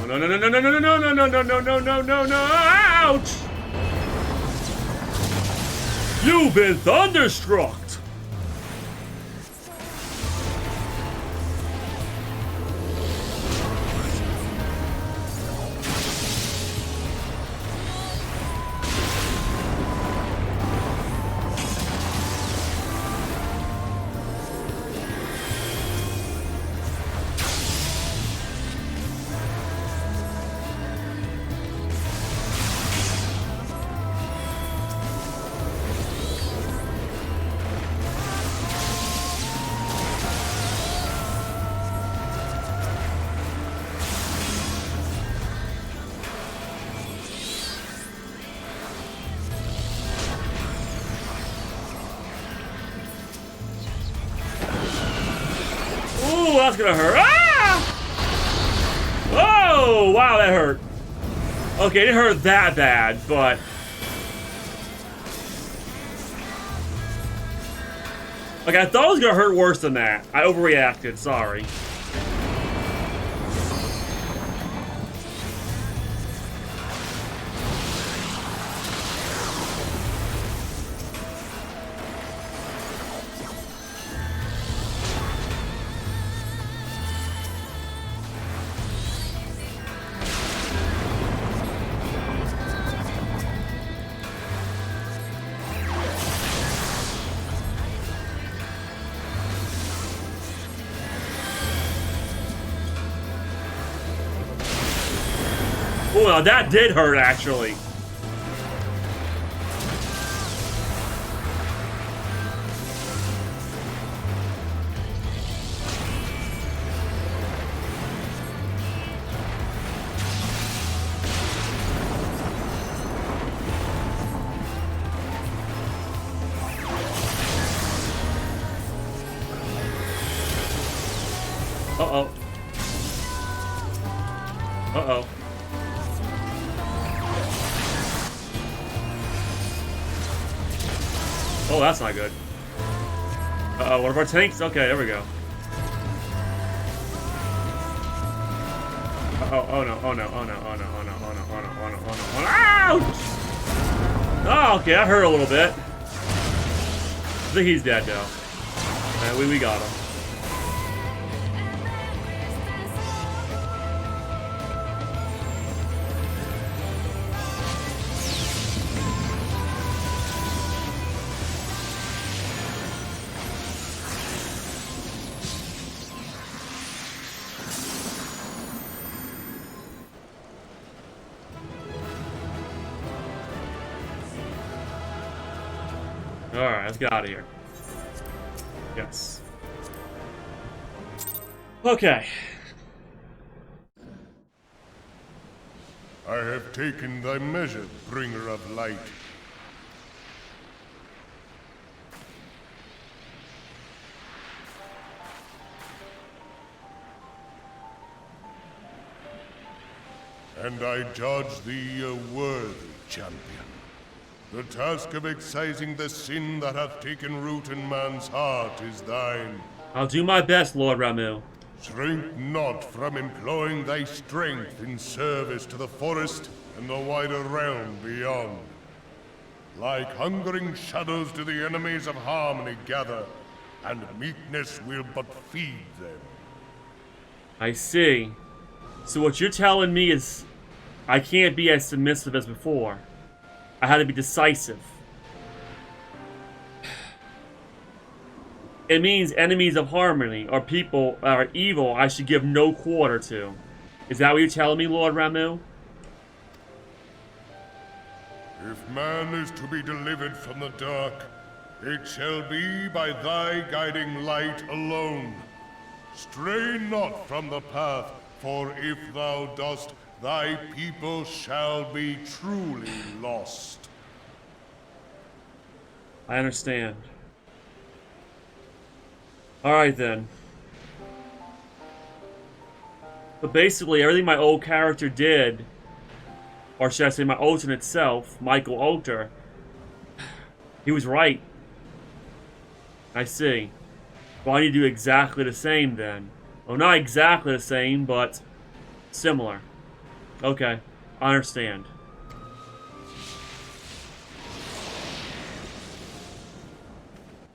Oh, no, no, no, no, no, no, no, no, no, no, no, no, no, no, no, ouch! You've been thunderstruck! Ooh, that's gonna hurt. Ah! Oh, wow, that hurt. Okay, it didn't hurt that bad, but... Like, I thought it was gonna hurt worse than that. I overreacted, sorry. Oh, now that did hurt, actually. Uh-oh. Uh-oh. Oh, that's not good. Uh-oh, one of our tanks? Okay, there we go. Uh-oh, oh no, oh no, oh no, oh no, oh no, oh no, oh no, oh no, oh no, oh no, ouch! Oh, okay, that hurt a little bit. I think he's dead, though. We got him. Alright, let's get out of here. Yes. Okay. I have taken thy measure, bringer of light. And I judge thee a worthy champion. The task of excising the sin that hath taken root in man's heart is thine. I'll do my best, Lord Ramu. Shrink not from employing thy strength in service to the forest and the wider realm beyond. Like hungering shadows do the enemies of harmony gather, and meekness will but feed them. I see. So what you're telling me is I can't be as submissive as before. I had to be decisive. It means enemies of harmony or people are evil I should give no quarter to. Is that what you're telling me, Lord Ramu? If man is to be delivered from the dark, it shall be by thy guiding light alone. Stray not from the path, for if thou dost, thy people shall be truly lost. I understand. Alright then. But basically, everything my old character did, or should I say my alternate self, Michael Alter, he was right. I see. Well, I need to do exactly the same then. Well, not exactly the same, but similar. Okay, I understand.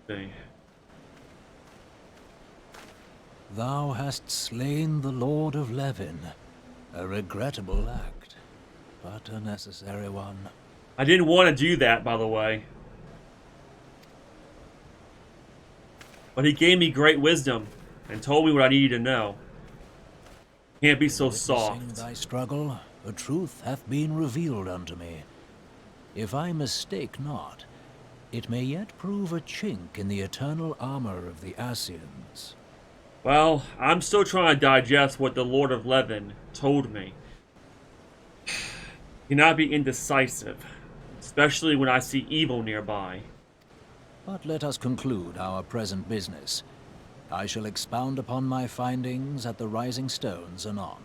See. Thou hast slain the Lord of Levin. A regrettable act, but a necessary one. I didn't want to do that, by the way. But he gave me great wisdom and told me what I needed to know. Can't be so soft. Witnessing thy struggle, a truth hath been revealed unto me. If I mistake not, it may yet prove a chink in the eternal armor of the Asians. Well, I'm still trying to digest what the Lord of Levin told me. Cannot be indecisive, especially when I see evil nearby. But let us conclude our present business. I shall expound upon my findings at the Rising Stones anon.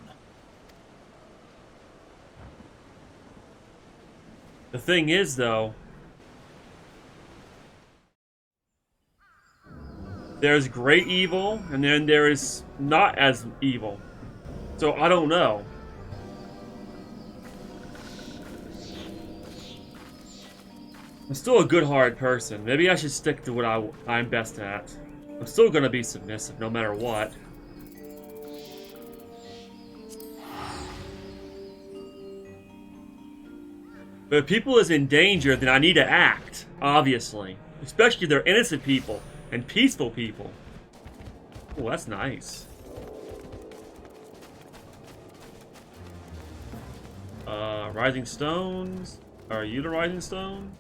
The thing is, though, There's great evil, and then there is not as evil. So I don't know. I'm still a good-hearted person. Maybe I should stick to what I'm best at. I'm still gonna be submissive no matter what. But if people is in danger, then I need to act, obviously. Especially if they're innocent people and peaceful people. Oh, that's nice. Rising Stones. Are you the Rising Stone?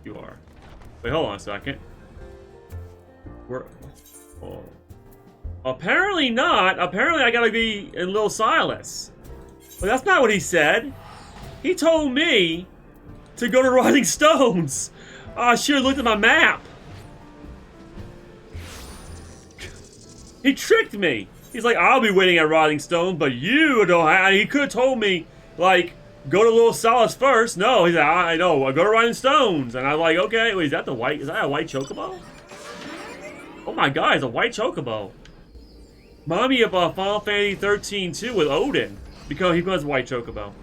You are. Wait, hold on a second. We're... Oh. Apparently not. Apparently I gotta be in Lil Silas. But that's not what he said. He told me to go to Rising Stones. Oh, I should have looked at my map. He tricked me. He's like, I'll be waiting at Rising Stone, but you don't have... He could have told me, like, go to Lil Silas first. No, he's like, I know, I'll go to Rising Stones. And I'm like, okay, wait, is that a white chocobo? Oh my god, it's a white chocobo. Remind me of Final Fantasy 13 2 with Odin. Because he becomes a white chocobo.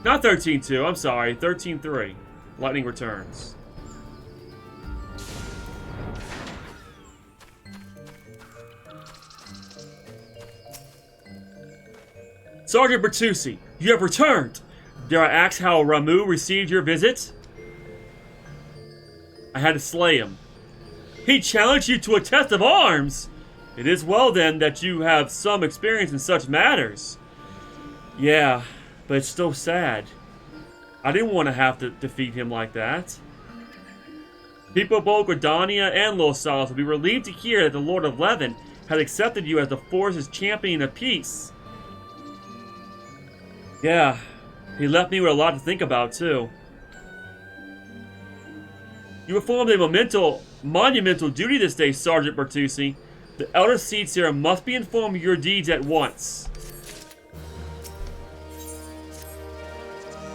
Not 13-2, I'm sorry. 13-3. Lightning Returns. Sergeant Bertucci, you have returned! Dare I ask how Ramuh received your visit? I had to slay him. He challenged you to a test of arms! It is well then that you have some experience in such matters. Yeah, but it's still sad. I didn't want to have to defeat him like that. People of both Gridania and Lil Silas will be relieved to hear that the Lord of Levin has accepted you as the Force's champion of peace. Yeah, he left me with a lot to think about, too. You performed a monumental duty this day, Sergeant Bertucci. The Elder Seedseer must be informed of your deeds at once.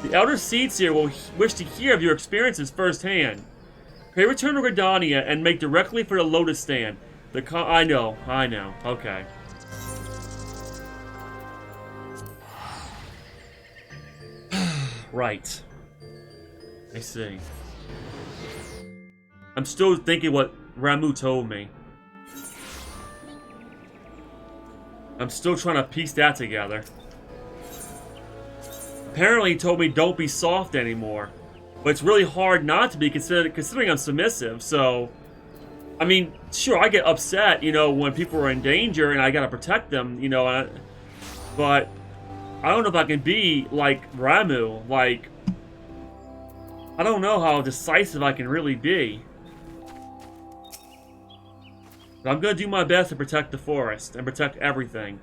The Elder Seedseer will wish to hear of your experiences firsthand. Pray return to Gridania and make directly for the Lotus Stand. I know. Okay. Right. I see. I'm still thinking what Ramuh told me. I'm still trying to piece that together. Apparently he told me don't be soft anymore. But it's really hard not to be considering I'm submissive, so... I mean, sure, I get upset, you know, when people are in danger and I gotta protect them, you know, but... I don't know if I can be like Ramuh, like... I don't know how decisive I can really be. But I'm gonna do my best to protect the forest and protect everything.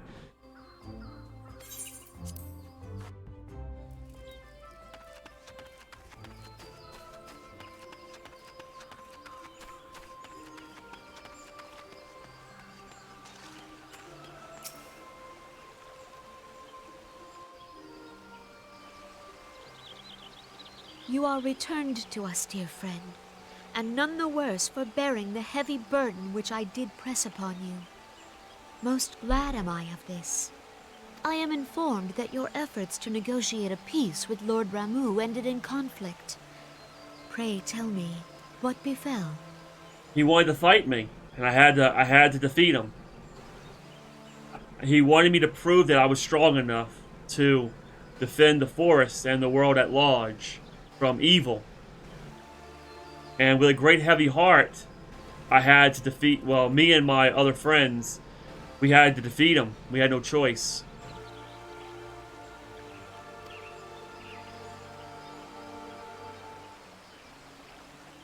You are returned to us, dear friend, and none the worse for bearing the heavy burden which I did press upon you. Most glad am I of this. I am informed that your efforts to negotiate a peace with Lord Ramuh ended in conflict. Pray tell me, what befell? He wanted to fight me, and I had to defeat him. He wanted me to prove that I was strong enough to defend the forest and the world at large from evil. And with a great heavy heart, I had to defeat, well, me and my other friends, we had to defeat him. We had no choice.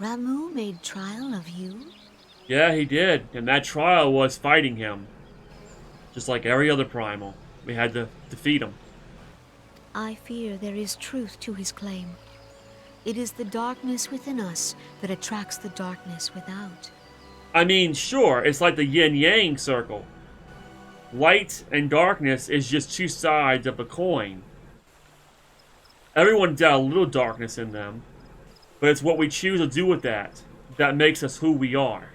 Ramuh made trial of you? Yeah, he did. And that trial was fighting him. Just like every other primal. We had to defeat him. I fear there is truth to his claim. It is the darkness within us that attracts the darkness without. I mean, sure, it's like the yin-yang circle. Light and darkness is just two sides of a coin. Everyone's got a little darkness in them. But it's what we choose to do with that that makes us who we are.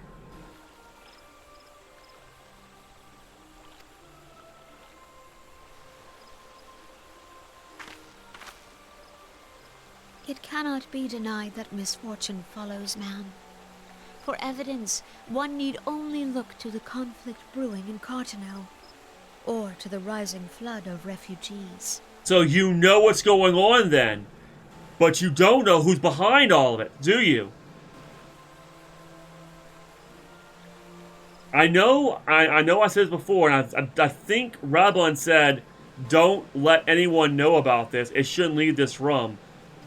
It cannot be denied that misfortune follows man. For evidence, one need only look to the conflict brewing in Cartano, or to the rising flood of refugees. So you know what's going on then, but you don't know who's behind all of it, do you? I know I said this before, and I think Reborn said, don't let anyone know about this. It shouldn't leave this room.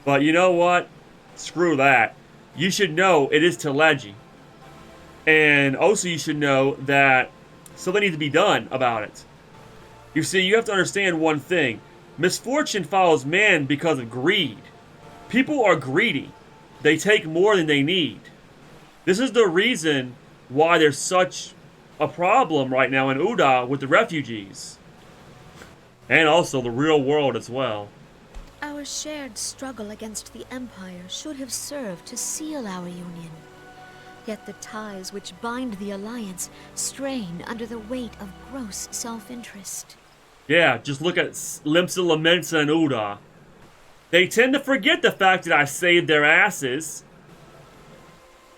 But you know what? Screw that. You should know it is Teleji. And also you should know that something needs to be done about it. You see, you have to understand one thing. Misfortune follows man because of greed. People are greedy. They take more than they need. This is the reason why there's such a problem right now in Uda with the refugees. And also the real world as well. Our shared struggle against the Empire should have served to seal our union. Yet the ties which bind the Alliance strain under the weight of gross self-interest. Yeah, just look at Limsa, Lamensa, and Uda. They tend to forget the fact that I saved their asses.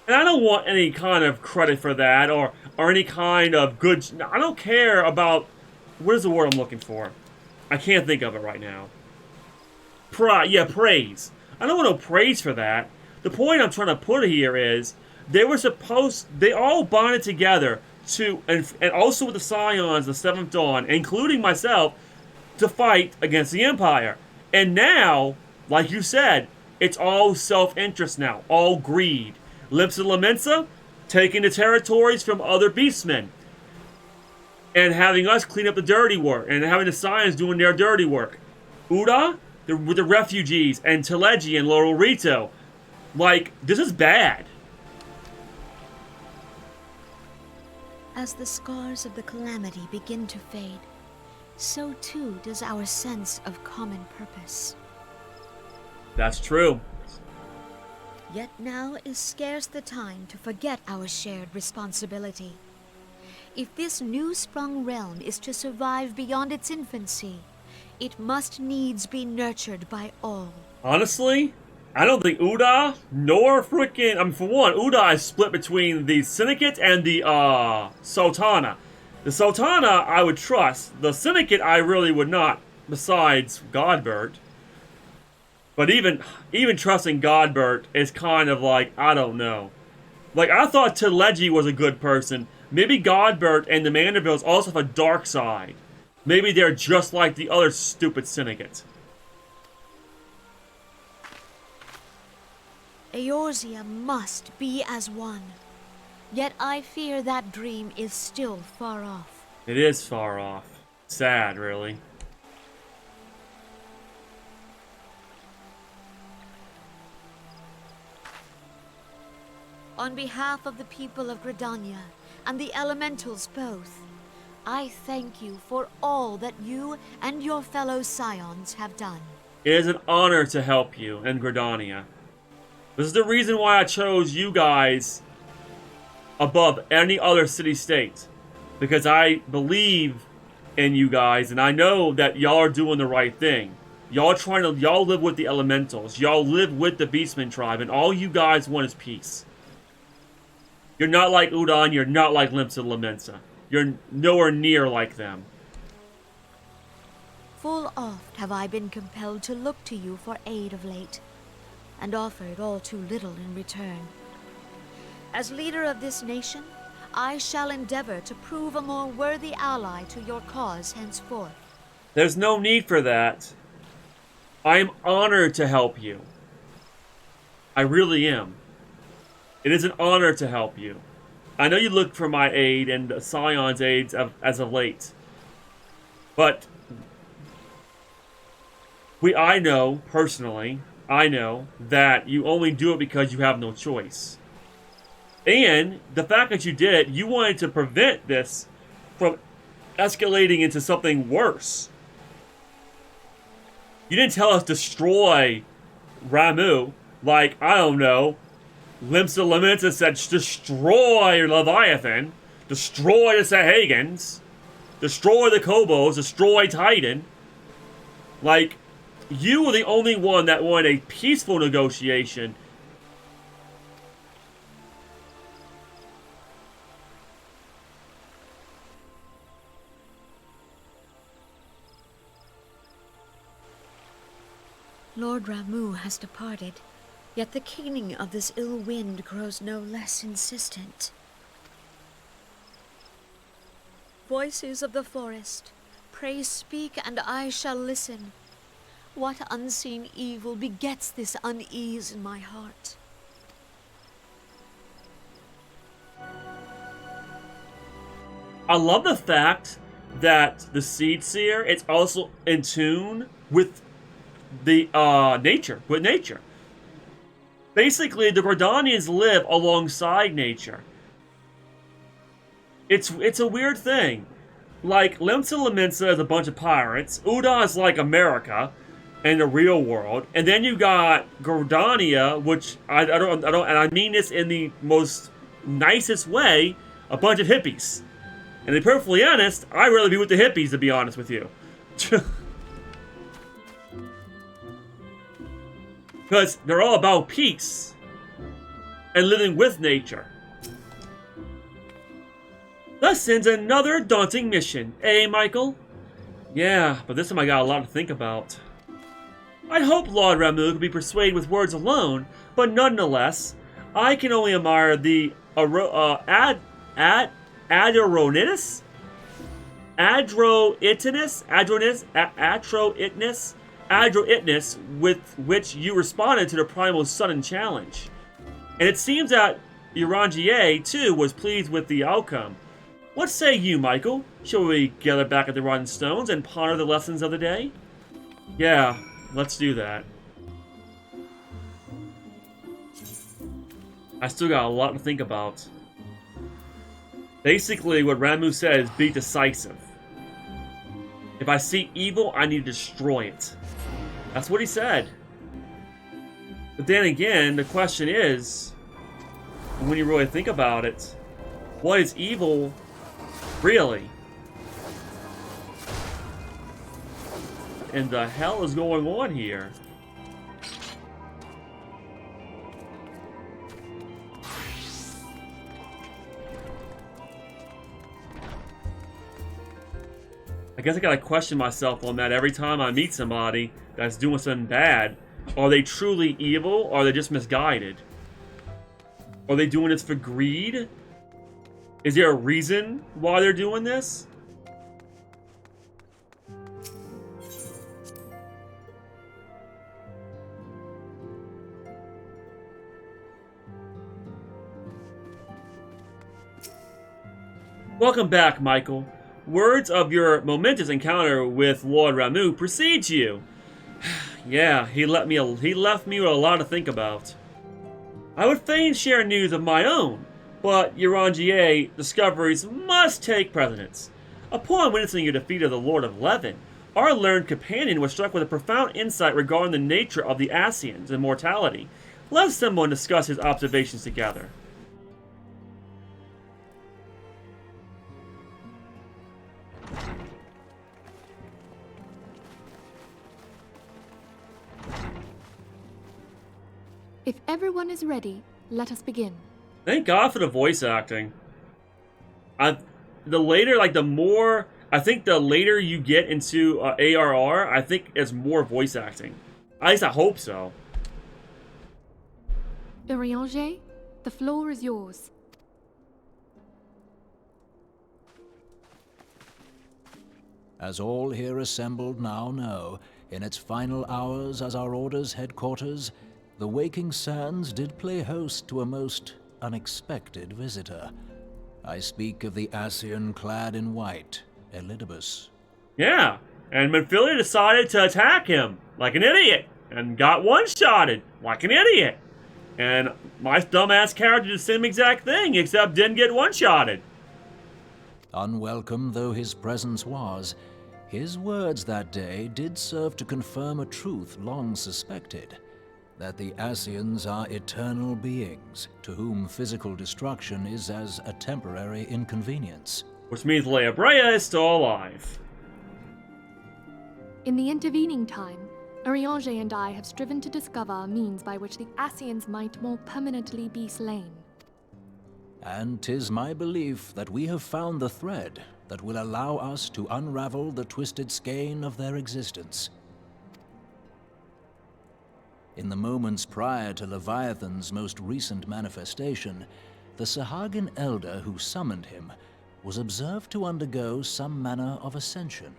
And I don't want any kind of credit for that, or any kind of good... I don't care about... What is the word I'm looking for? I can't think of it right now. Praise. I don't want no praise for that. The point I'm trying to put here is, they all bonded together to, and also with the Scions, the Seventh Dawn, including myself, to fight against the Empire. And now, like you said, it's all self-interest now, all greed. Limsa Lamensa taking the territories from other beastmen, and having us clean up the dirty work, and having the Scions doing their dirty work. Uda, with the refugees, and Teleji and Laurel Rito. Like, this is bad. As the scars of the calamity begin to fade, so too does our sense of common purpose. That's true. Yet now is scarce the time to forget our shared responsibility. If this new-sprung realm is to survive beyond its infancy, it must needs be nurtured by all. Honestly, I don't think Uda, nor frickin'... I mean, for one, Uda is split between the Syndicate and the, Sultana. The Sultana, I would trust. The Syndicate, I really would not, besides Godbert. But even trusting Godbert is kind of like, I don't know. Like, I thought Teleji was a good person. Maybe Godbert and the Mandervilles also have a dark side. Maybe they're just like the other stupid Syndicate. Eorzea must be as one. Yet I fear that dream is still far off. It is far off. Sad, really. On behalf of the people of Gridania and the Elementals both, I thank you for all that you and your fellow Scions have done. It is an honor to help you in Gridania. This is the reason why I chose you guys above any other city-state. Because I believe in you guys, and I know that y'all are doing the right thing. Y'all live with the Elementals. Y'all live with the Beastman tribe, and all you guys want is peace. You're not like Udon, you're not like Limsa Lamensa. You're nowhere near like them. Full oft have I been compelled to look to you for aid of late, and offered all too little in return. As leader of this nation, I shall endeavor to prove a more worthy ally to your cause henceforth. There's no need for that. I am honored to help you. I really am. It is an honor to help you. I know you look for my aid and the Scion's aids as of late. But I know, personally, I know that you only do it because you have no choice. And the fact that you did it, you wanted to prevent this from escalating into something worse. You didn't tell us destroy Ramu. Like, I don't know, Limsa Lamentus said, destroy Leviathan, destroy the Sahagins, destroy the Kobos, destroy Titan. Like, you were the only one that wanted a peaceful negotiation. Lord Ramu has departed, yet the keening of this ill wind grows no less insistent. Voices of the forest, pray speak and I shall listen. What unseen evil begets this unease in my heart? I love the fact that the Seed Seer, it's also in tune with the nature. Basically, the Gordanians live alongside nature. It's a weird thing. Like, Limsa Lominsa is a bunch of pirates. Uda is like America in the real world. And then you got Gordania, which I don't, and I mean this in the most nicest way, a bunch of hippies. And to be perfectly honest, I'd rather be with the hippies, to be honest with you. Because they're all about peace and living with nature. Thus ends another daunting mission, eh, Michael? Yeah, but this time I got a lot to think about. I'd hope Lord Ramu could be persuaded with words alone, but nonetheless, I can only admire the Adronitis? Adroitness with which you responded to the Primal Sudden Challenge. And it seems that Eorzea, too, was pleased with the outcome. What say you, Michael? Shall we gather back at the Rotten Stones and ponder the lessons of the day? Yeah, let's do that. I still got a lot to think about. Basically, what Ramu said is be decisive. If I see evil, I need to destroy it. That's what he said. But then again, the question is, when you really think about it, what is evil really? And the hell is going on here? I guess I gotta question myself on that every time I meet somebody that's doing something bad. Are they truly evil, or are they just misguided? Are they doing this for greed? Is there a reason why they're doing this? Welcome back, Michael. Words of your momentous encounter with Lord Ramu precede you. Yeah, he left me with a lot to think about. I would fain share news of my own, but Eorzea discoveries must take precedence. Upon witnessing your defeat of the Lord of Levin, our learned companion was struck with a profound insight regarding the nature of the Ascians and mortality. Let someone discuss his observations together. If everyone is ready, let us begin. Thank God for the voice acting. The later you get into ARR, I think it's more voice acting. At least I hope so. Eorzea, the floor is yours. As all here assembled now know, in its final hours as our Order's headquarters, the Waking Sands did play host to a most unexpected visitor. I speak of the Ascian clad in white, Elidibus. Yeah, and Manphilia decided to attack him like an idiot, and got one-shotted like an idiot. And my dumbass character did the same exact thing, except didn't get one-shotted. Unwelcome though his presence was, his words that day did serve to confirm a truth long suspected. that the Ascians are eternal beings, to whom physical destruction is as a temporary inconvenience. Which means Eorzea is still alive. In the intervening time, Eorzea and I have striven to discover a means by which the Ascians might more permanently be slain. And 'tis my belief that we have found the thread that will allow us to unravel the twisted skein of their existence. In the moments prior to Leviathan's most recent manifestation, the Sahagin elder who summoned him was observed to undergo some manner of ascension.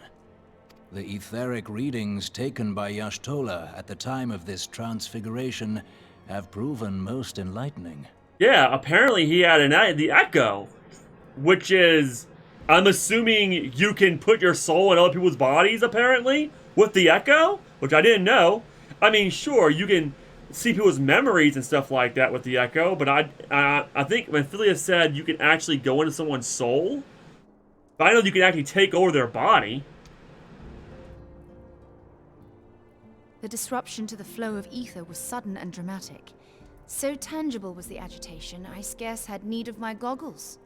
The etheric readings taken by Y'shtola at the time of this transfiguration have proven most enlightening. Yeah, apparently he had the Echo, which is, I'm assuming you can put your soul in other people's bodies, apparently, with the Echo, which I didn't know. I mean, sure, you can see people's memories and stuff like that with the Echo, but I think when Phileas said you can actually go into someone's soul, but I know you can actually take over their body. The disruption to the flow of ether was sudden and dramatic. So tangible was the agitation, I scarce had need of my goggles.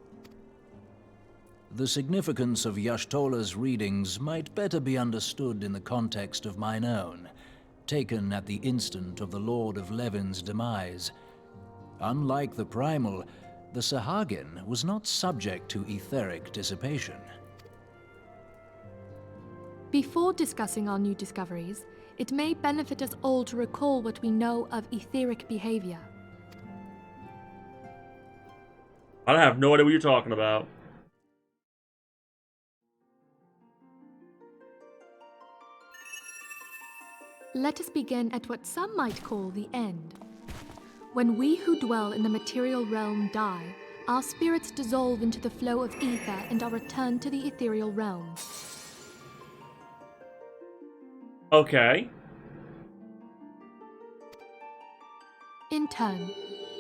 The significance of Y'shtola's readings might better be understood in the context of mine own, taken at the instant of the Lord of Levin's demise. Unlike the Primal, the Sahagin was not subject to etheric dissipation. Before discussing our new discoveries, it may benefit us all to recall what we know of etheric behavior. I have no idea what you're talking about. Let us begin at what some might call the end. When we who dwell in the material realm die, our spirits dissolve into the flow of ether and are returned to the ethereal realm. Okay. In turn,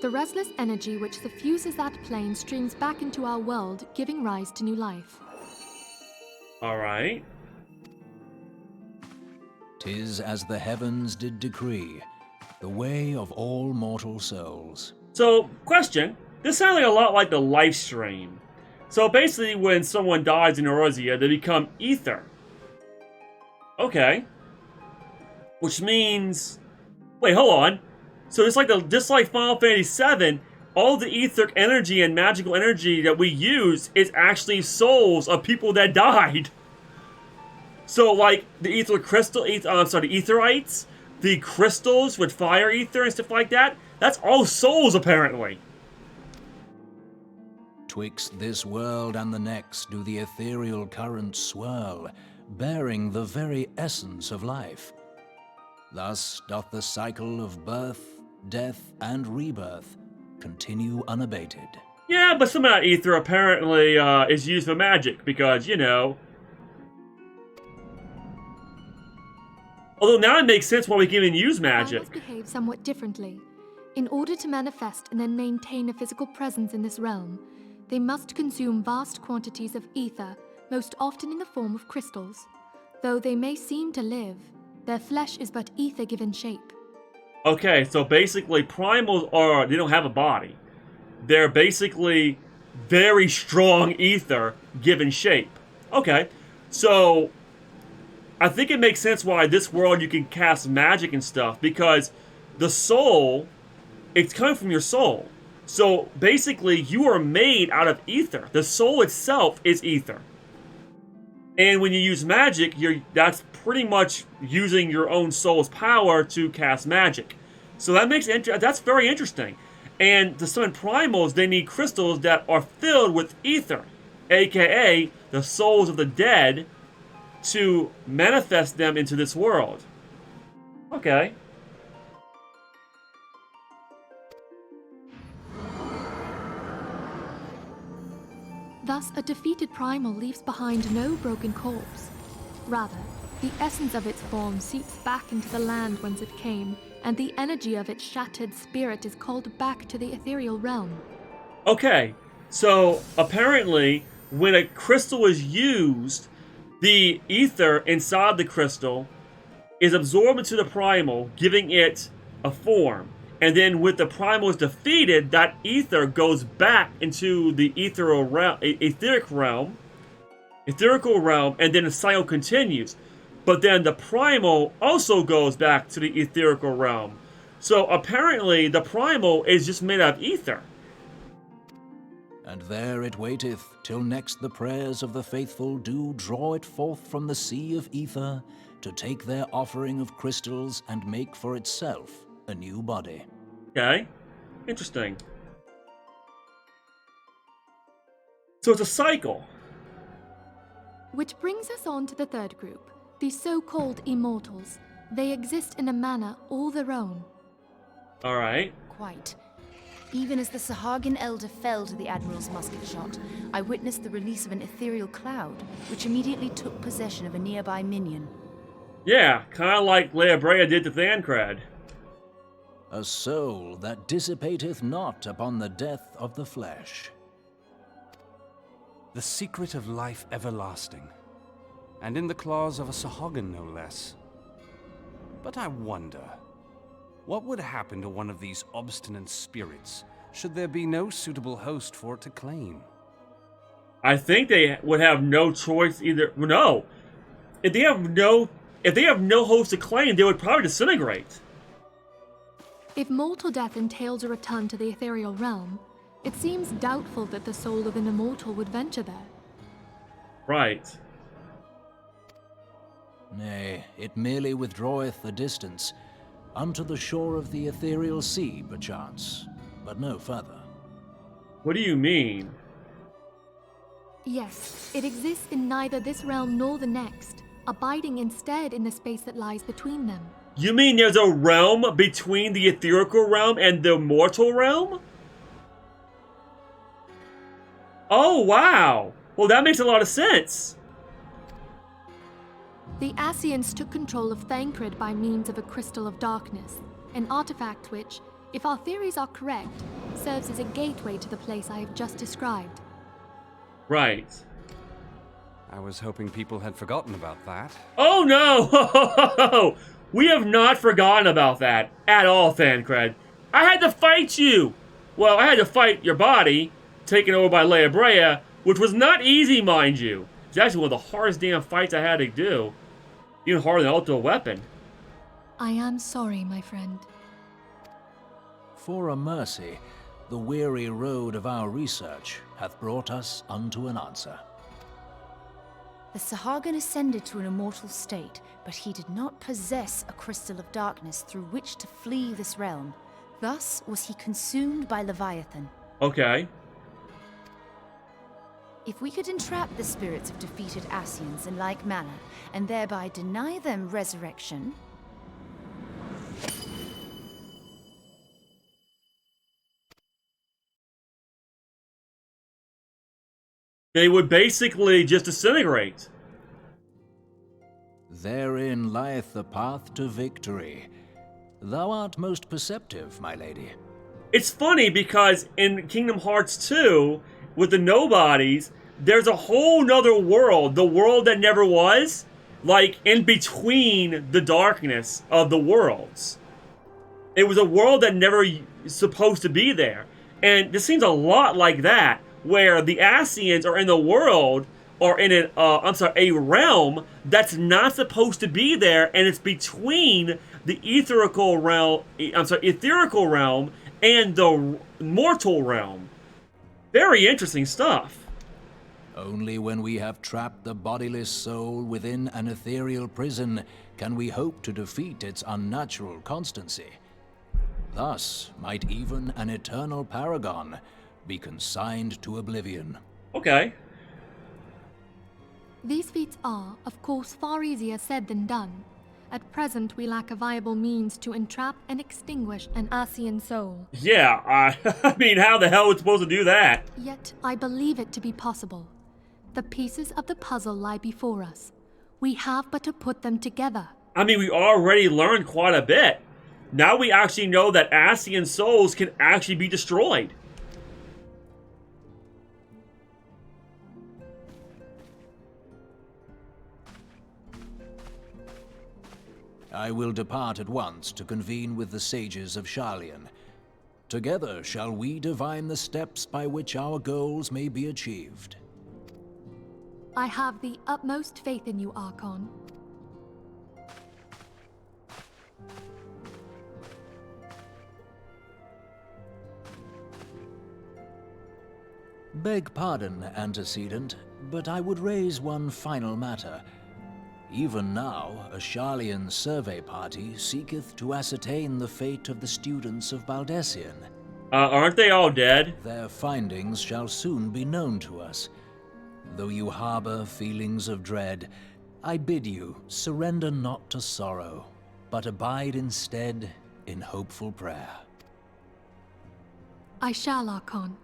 the restless energy which suffuses that plane streams back into our world, giving rise to new life. Alright. 'Tis as the heavens did decree, the way of all mortal souls. So, question. This sounds like a lot like the life stream. So basically when someone dies in Eorzea, they become ether. Okay. Which means... Wait, hold on. So just like Final Fantasy VII, all the etheric energy and magical energy that we use is actually souls of people that died. So like the ether crystal, the etherites, the crystals with fire ether and stuff like that, that's all souls apparently. Twixt this world and the next do the ethereal currents swirl, bearing the very essence of life. Thus doth the cycle of birth, death, and rebirth continue unabated. Yeah, but some of that ether apparently is used for magic because, you know... Although now it makes sense why we can even use magic. Animals behave somewhat differently. In order to manifest and then maintain a physical presence in this realm, they must consume vast quantities of ether, most often in the form of crystals. Though they may seem to live, their flesh is but ether given shape. Okay, so basically primals they don't have a body. They're basically very strong ether given shape. Okay, so I think it makes sense why this world you can cast magic and stuff, because the soul, it's coming from your soul. So basically you are made out of ether. The soul itself is ether. And when you use magic, that's pretty much using your own soul's power to cast magic. So that's very interesting. And to summon primals, they need crystals that are filled with ether, aka the souls of the dead, to manifest them into this world. Okay. Thus, a defeated primal leaves behind no broken corpse. Rather, the essence of its form seeps back into the land whence it came, and the energy of its shattered spirit is called back to the ethereal realm. Okay, so apparently, when a crystal is used, the ether inside the crystal is absorbed into the primal, giving it a form. And then with the primals defeated, that ether goes back into the ethereal realm, etherical realm, and then the cycle continues. But then the primal also goes back to the etherical realm. So apparently the primal is just made out of ether. And there it waiteth, till next the prayers of the faithful do draw it forth from the sea of ether, to take their offering of crystals and make for itself a new body. Okay, interesting. So it's a cycle. Which brings us on to the third group, the so-called immortals. They exist in a manner all their own. Alright. Quite. Even as the Sahagin elder fell to the Admiral's musket shot, I witnessed the release of an ethereal cloud, which immediately took possession of a nearby minion. Yeah, kind of like Eorzea did to Thancred. A soul that dissipateth not upon the death of the flesh. The secret of life everlasting, and in the claws of a Sahagin no less. But I wonder, what would happen to one of these obstinate spirits should there be no suitable host for it to claim? I think they would have no choice either. No, if they have no host to claim, they would probably disintegrate. If mortal death entails a return to the ethereal realm, it seems doubtful that the soul of an immortal would venture there. Right. Nay, it merely withdraweth a distance, unto the shore of the ethereal sea, perchance, but no further. What do you mean? Yes, it exists in neither this realm nor the next, abiding instead in the space that lies between them. You mean there's a realm between the etherical realm and the mortal realm? Oh, wow. Well, that makes a lot of sense. The Ascians took control of Thancred by means of a crystal of darkness, an artifact which, if our theories are correct, serves as a gateway to the place I have just described. Right. I was hoping people had forgotten about that. Oh, no! We have not forgotten about that at all, Thancred. I had to fight you! Well, I had to fight your body, taken over by Eorzea, which was not easy, mind you. It's actually one of the hardest damn fights I had to do. Even harder than Ultra Weapon. I am sorry, my friend. For a mercy, the weary road of our research hath brought us unto an answer. The Sahagin ascended to an immortal state, but he did not possess a crystal of darkness through which to flee this realm. Thus was he consumed by Leviathan. Okay. If we could entrap the spirits of defeated Ascians in like manner, and thereby deny them resurrection... They would basically just disintegrate. Therein lieth the path to victory. Thou art most perceptive, my lady. It's funny because in Kingdom Hearts 2, with the nobodies, there's a whole nother world, the world that never was, like in between the darkness of the worlds. It was a world that never supposed to be there. And this seems a lot like that, where the Ascians are in the world, or in an, a realm that's not supposed to be there, and it's between the etherical realm, etherical realm and the mortal realm. Very interesting stuff. Only when we have trapped the bodiless soul within an ethereal prison can we hope to defeat its unnatural constancy. Thus might even an eternal paragon be consigned to oblivion. Okay. These feats are, of course, far easier said than done. At present, we lack a viable means to entrap and extinguish an Ascian soul. Yeah, I mean, how the hell are we supposed to do that? Yet, I believe it to be possible. The pieces of the puzzle lie before us. We have but to put them together. I mean, we already learned quite a bit. Now we actually know that Ascian souls can actually be destroyed. I will depart at once to convene with the sages of Sharlayan. Together shall we divine the steps by which our goals may be achieved. I have the utmost faith in you, Archon. Beg pardon, antecedent, but I would raise one final matter. Even now, a Sharlayan survey party seeketh to ascertain the fate of the students of Baldessian. Aren't they all dead? Their findings shall soon be known to us. Though you harbor feelings of dread, I bid you surrender not to sorrow, but abide instead in hopeful prayer. I shall, Archon.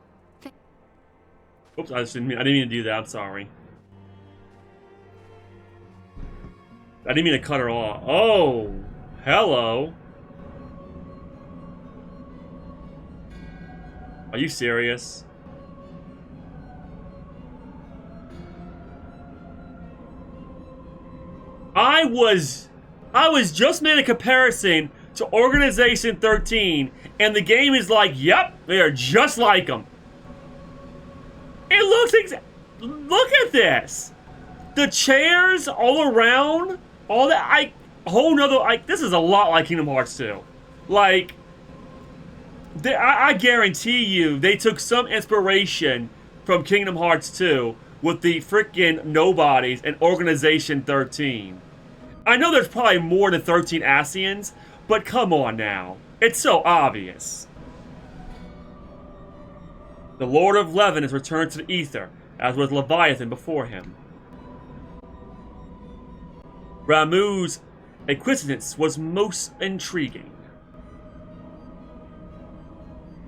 Oops, I didn't mean to do that. I'm sorry. I didn't mean to cut her off. Oh, hello. Are you serious? I was just made a comparison to Organization 13, and the game is like, yep, they are just like them. It looks look at this. The chairs all around, all that, whole nother, this is a lot like Kingdom Hearts 2. Like, I guarantee you, they took some inspiration from Kingdom Hearts 2 with the freaking nobodies and Organization 13. I know there's probably more than 13 Ascians, but come on now. It's so obvious. The Lord of Levin has returned to the Ether, as was Leviathan before him. Ramuh's acquaintance was most intriguing.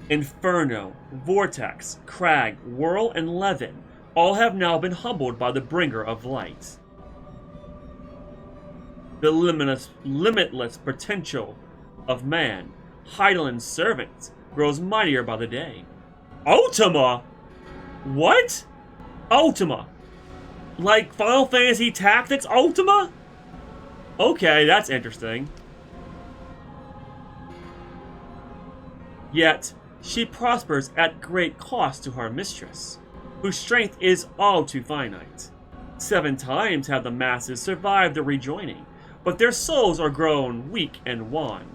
Inferno, Vortex, Crag, Whirl, and Levin all have now been humbled by the Bringer of Light. The limitless potential of man, Heidelin's servant, grows mightier by the day. Ultima? What? Ultima? Like Final Fantasy Tactics Ultima? Okay, that's interesting. Yet, she prospers at great cost to her mistress, whose strength is all too finite. 7 times have the masses survived the rejoining, but their souls are grown weak and wan.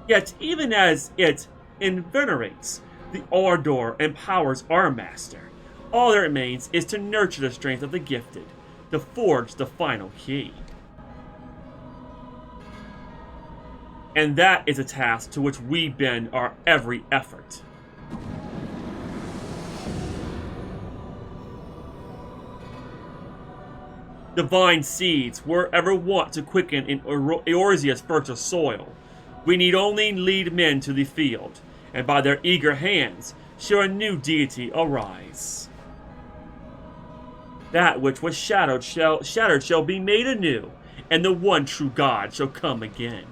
Yet, even as it invenerates the ardor and powers our master, all that remains is to nurture the strength of the gifted, to forge the final key. And that is a task to which we bend our every effort. Divine seeds were ever wont to quicken in Eorzea's fertile soil. We need only lead men to the field, and by their eager hands shall a new deity arise. That which was shattered shall be made anew, and the one true God shall come again.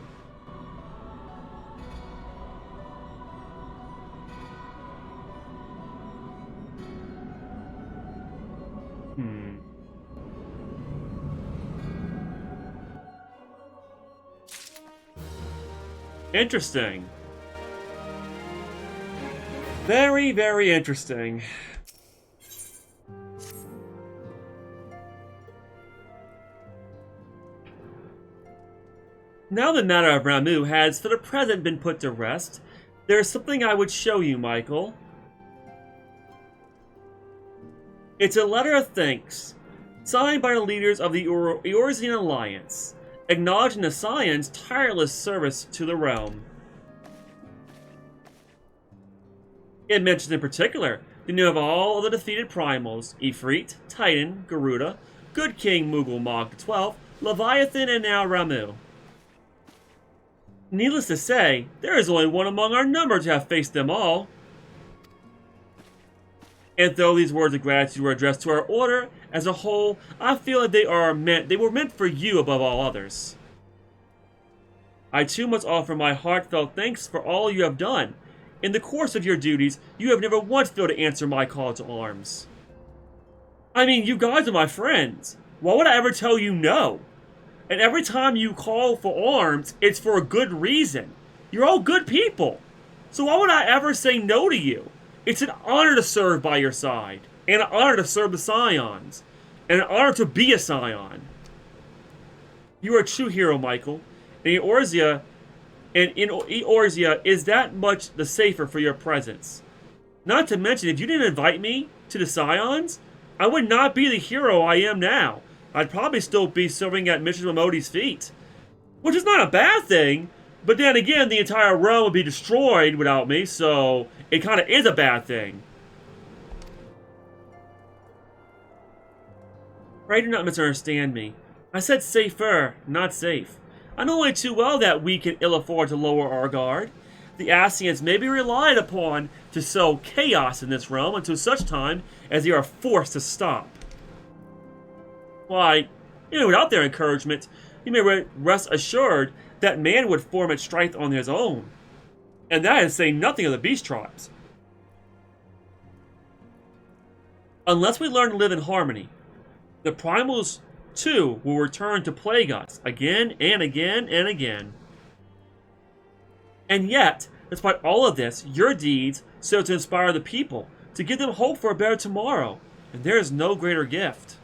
Interesting. Very, very interesting. Now the matter of Ramuh has for the present been put to rest, there is something I would show you, Michael. It's a letter of thanks, signed by the leaders of the Eorzean Alliance, acknowledging the Scion's tireless service to the realm. It mentions in particular the name of all of the defeated primals, Ifrit, Titan, Garuda, Good King Moogle Mog 12, Leviathan, and now Ramuh. Needless to say, there is only one among our number to have faced them all. And though these words of gratitude were addressed to our order as a whole, I feel that they were meant for you above all others. I too must offer my heartfelt thanks for all you have done. In the course of your duties, you have never once failed to answer my call to arms. I mean, you guys are my friends. Why would I ever tell you no? And every time you call for arms, it's for a good reason. You're all good people. So why would I ever say no to you? It's an honor to serve by your side, and an honor to serve the Scions, and an honor to be a Scion. You are a true hero, Michael. And Eorzea is that much the safer for your presence. Not to mention, if you didn't invite me to the Scions, I would not be the hero I am now. I'd probably still be serving at Mistress Momodi's feet. Which is not a bad thing, but then again, the entire realm would be destroyed without me, so it kind of is a bad thing. Pray do not misunderstand me. I said safer, not safe. I know only too well that we can ill afford to lower our guard. The Ascians may be relied upon to sow chaos in this realm until such time as they are forced to stop. Why, without their encouragement, you may rest assured that man would form its strength on his own. And that is saying nothing of the beast tribes. Unless we learn to live in harmony, the primals too will return to plague us again and again and again. And yet, despite all of this, your deeds serve to inspire the people, to give them hope for a better tomorrow. And there is no greater gift.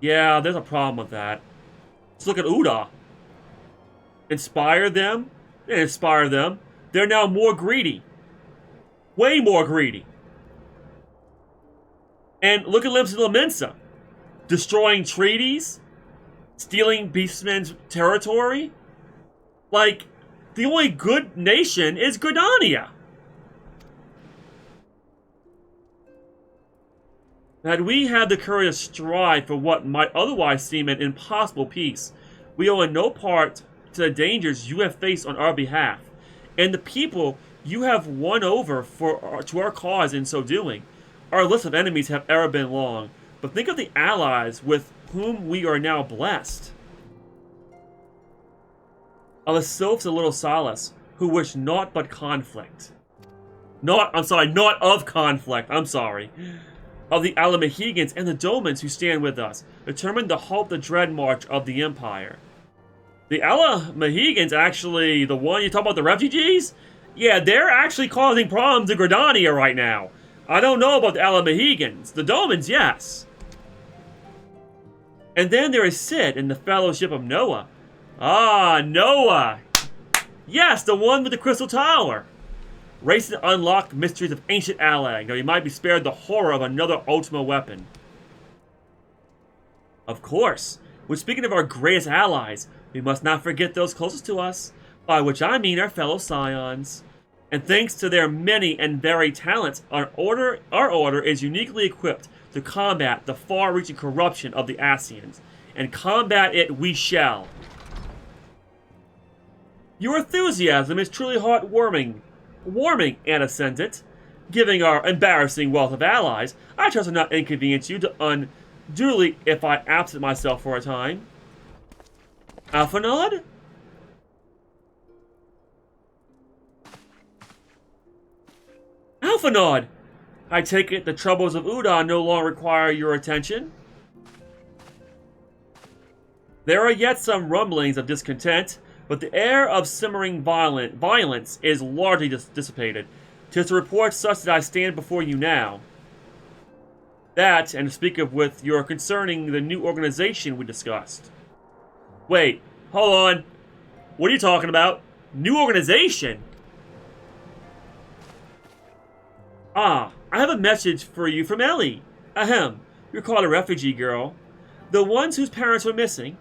Yeah, there's a problem with that. Let's look at Uda. Inspire them? They inspire them. They're now more greedy. Way more greedy. And look at Limsa Lemensa. Destroying treaties? Stealing Beastmen's territory? Like, the only good nation is Gridania. Had we had the courage to strive for what might otherwise seem an impossible peace, we owe in no part to the dangers you have faced on our behalf, and the people you have won over to our cause in so doing. Our list of enemies have ever been long, but think of the allies with whom we are now blessed. Of the sylphs a little solace, who wish naught but conflict. Not of conflict, I'm sorry. Of the Alamahegans and the Domans who stand with us, determined to halt the dread march of the Empire. The Alamahegans actually, the one you talk about, the refugees? Yeah, they're actually causing problems in Gridania right now. I don't know about the Alamahegans. The Domans, yes. And then there is Sid in the Fellowship of Noah. Ah, Noah! Yes, the one with the Crystal Tower. Race to unlock mysteries of ancient Allag, though he might be spared the horror of another Ultima weapon. Of course, when speaking of our greatest allies, we must not forget those closest to us, by which I mean our fellow Scions. And thanks to their many and varied talents, our order is uniquely equipped to combat the far-reaching corruption of the Ascians, and combat it we shall. Your enthusiasm is truly heartwarming, and ascendant. Given our embarrassing wealth of allies, I trust will not inconvenience you to unduly if I absent myself for a time. Alphanod? Alphanod! I take it the troubles of Udon no longer require your attention? There are yet some rumblings of discontent, but the air of simmering violence is largely dissipated. 'Tis to report such that I stand before you now. That, and to speak of with you concerning the new organization we discussed. Wait, hold on. What are you talking about? New organization? Ah, I have a message for you from Ellie. Ahem, you're called a refugee girl. The ones whose parents were missing,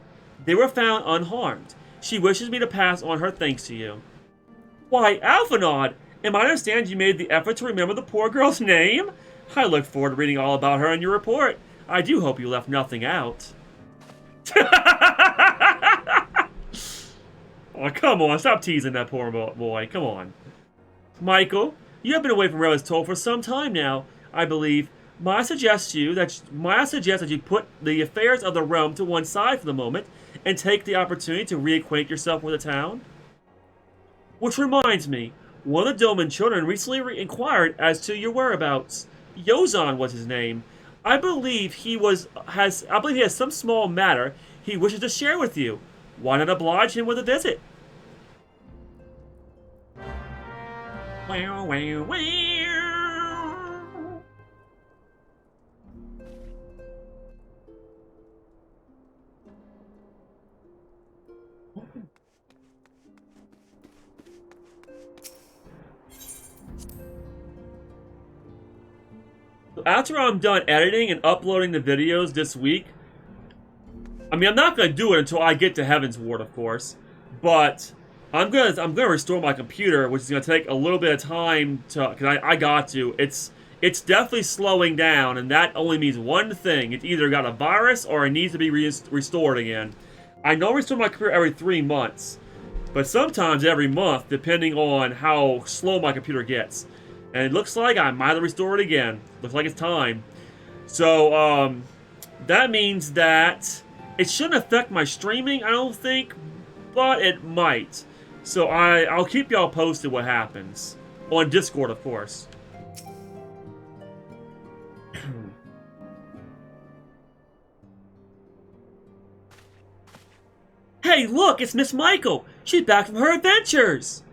they were found unharmed. She wishes me to pass on her thanks to you. Why, Alphanod, am I to understand you made the effort to remember the poor girl's name? I look forward to reading all about her in your report. I do hope you left nothing out. Oh, come on, stop teasing that poor boy. Come on. Michael, you have been away from Reva's Toll for some time now, I believe. Might I suggest that you put the affairs of the realm to one side for the moment and take the opportunity to reacquaint yourself with the town? Which reminds me, one of the Doman children recently inquired as to your whereabouts. Yozan was his name. I believe he has some small matter he wishes to share with you. why not oblige him with a visit? Wow, wow, wow. After I'm done editing and uploading the videos this week, I mean, I'm not gonna do it until I get to Heaven's Ward, of course, but I'm gonna restore my computer, which is gonna take a little bit of time to, cause I got to. It's definitely slowing down, and that only means one thing: it's either got a virus or it needs to be restored again. I know I restore my computer every 3 months, but sometimes every month, depending on how slow my computer gets. And it looks like I might have restored it again. Looks like it's time. So, that means that it shouldn't affect my streaming, I don't think, but it might. So I'll keep y'all posted what happens. On Discord, of course. Hey, look, it's Miss Michael. She's back from her adventures.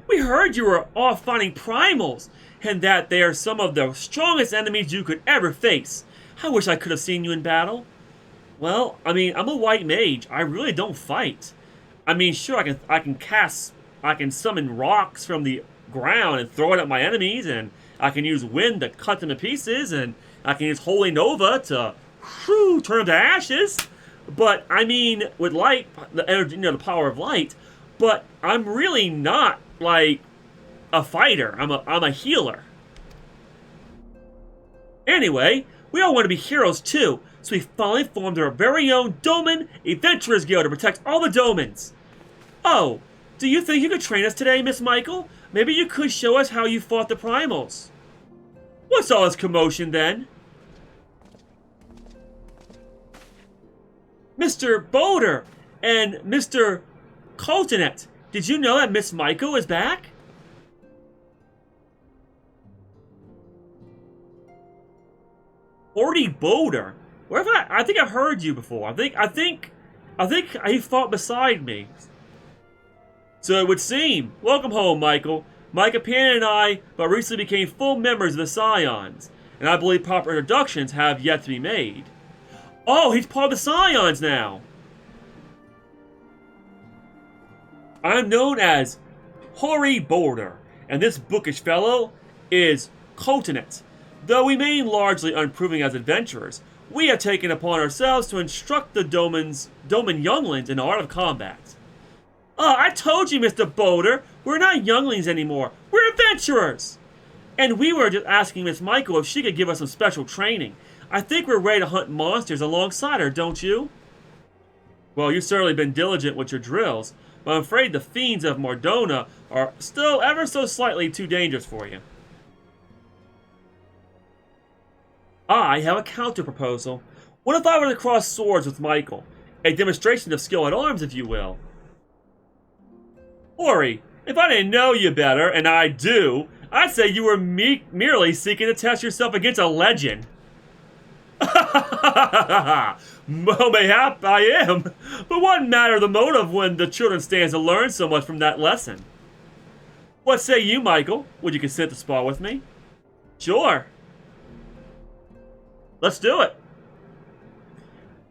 We heard you were off finding primals, and that they are some of the strongest enemies you could ever face. I wish I could have seen you in battle. Well, I mean, I'm a white mage. I really don't fight. I mean, sure, I can summon rocks from the ground and throw it at my enemies, and I can use wind to cut them to pieces, and I can use Holy Nova to turn them to ashes. But I mean, with light, the energy, the power of light. But I'm really not like a fighter. I'm a healer. Anyway, we all want to be heroes too, so we finally formed our very own Doman Adventurers Guild to protect all the Domans. Oh, do you think you could train us today, Miss Michael? Maybe you could show us how you fought the primals. What's all this commotion then? Mr. Boulder and Mr. Coltonet, did you know that Miss Michael is back? Horty Boulder? Where have I think I've heard you before. I think he fought beside me. So it would seem. Welcome home, Michael. My companion and I but recently became full members of the Scions, and I believe proper introductions have yet to be made. Oh, he's part of the Scions now. I'm known as Horty Boulder, and this bookish fellow is Coltonet. Though we remain largely unproving as adventurers, we have taken upon ourselves to instruct the Doman younglings in the art of combat. I told you, Mr. Boulder, we're not younglings anymore. We're adventurers! And we were just asking Miss Michael if she could give us some special training. I think we're ready to hunt monsters alongside her, don't you? Well, you've certainly been diligent with your drills, but I'm afraid the fiends of Mordona are still ever so slightly too dangerous for you. I have a counter-proposal. What if I were to cross swords with Michael? A demonstration of skill at arms, if you will. Ori, if I didn't know you better, and I do, I'd say you were merely seeking to test yourself against a legend. Well, mayhap I am, but what matter the motive when the children stands to learn so much from that lesson? What say you, Michael? Would you consent to spar with me? Sure. Let's do it.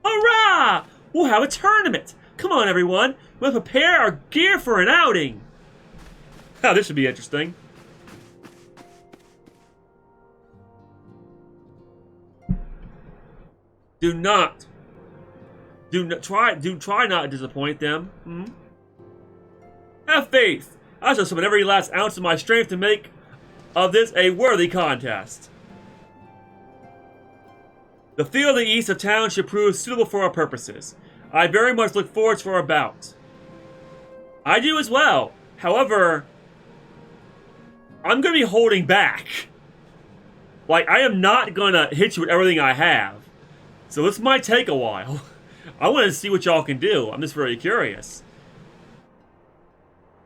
Hurrah! We'll have a tournament. Come on, everyone. We'll prepare our gear for an outing. Oh, this should be interesting. Try not to disappoint them. Have faith. I shall summon every last ounce of my strength to make of this a worthy contest. The field to the east of town should prove suitable for our purposes. I very much look forward to our bout. I do as well. However, I'm going to be holding back. Like, I am not going to hit you with everything I have. So this might take a while. I want to see what y'all can do. I'm just very curious.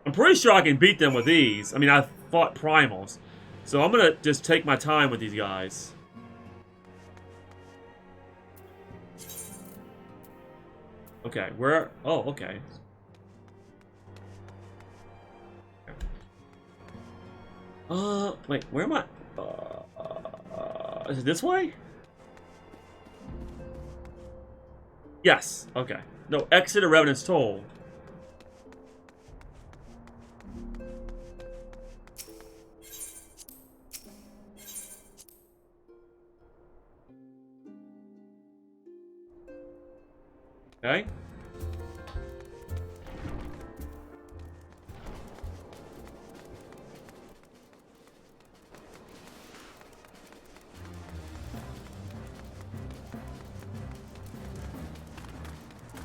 I'm pretty sure I can beat them with ease. I mean, I've fought primals. So I'm going to just take my time with these guys. Okay, where... Oh, okay. Wait, where am I? Is it this way? Yes, okay. No, exit a Revenant's Toll. Okay.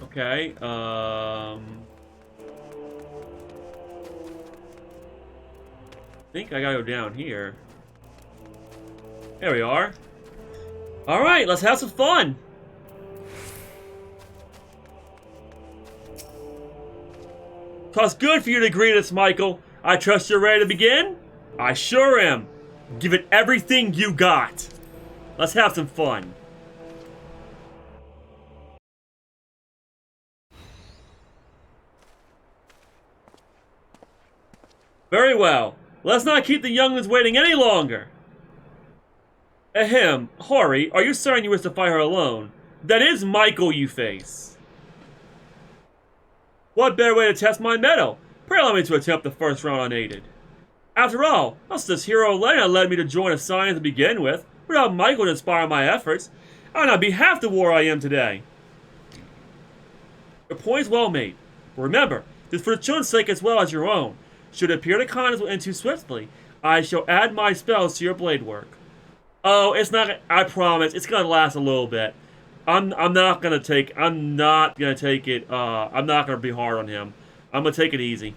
Okay, I think I gotta go down here. There we are. Alright, let's have some fun! Twas good for you to greet us, Michael. I trust you're ready to begin? I sure am. Give it everything you got. Let's have some fun. Very well. Let's not keep the younglings waiting any longer. Ahem, Hori, are you certain you wish to fight her alone? That is Michael you face. What better way to test my mettle? Pray allow me to attempt the first round unaided. After all, us this hero Elena led me to join a science to begin with. Without Michael to inspire my efforts, I would not be half the warrior I am today. Your point is well made. But remember, this is for the children's sake as well as your own. Should it appear the contest will end too swiftly, I shall add my spells to your blade work. Oh, it's not. I promise, it's gonna last a little bit. I'm not gonna take it. I'm not gonna be hard on him. I'm gonna take it easy.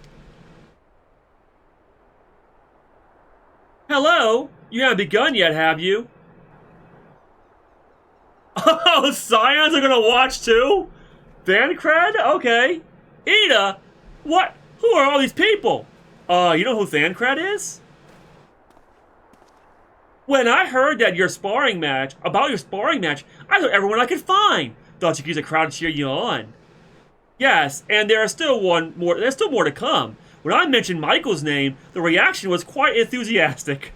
Hello, you haven't begun yet, have you? Oh, Scions are gonna watch too? Thancred? Okay. Ida? What? Who are all these people? You know who Thancred is? When I heard about your sparring match, I told everyone I could find. Thought you could use a crowd to cheer you on. Yes, and there's still more to come. When I mentioned Michael's name, the reaction was quite enthusiastic.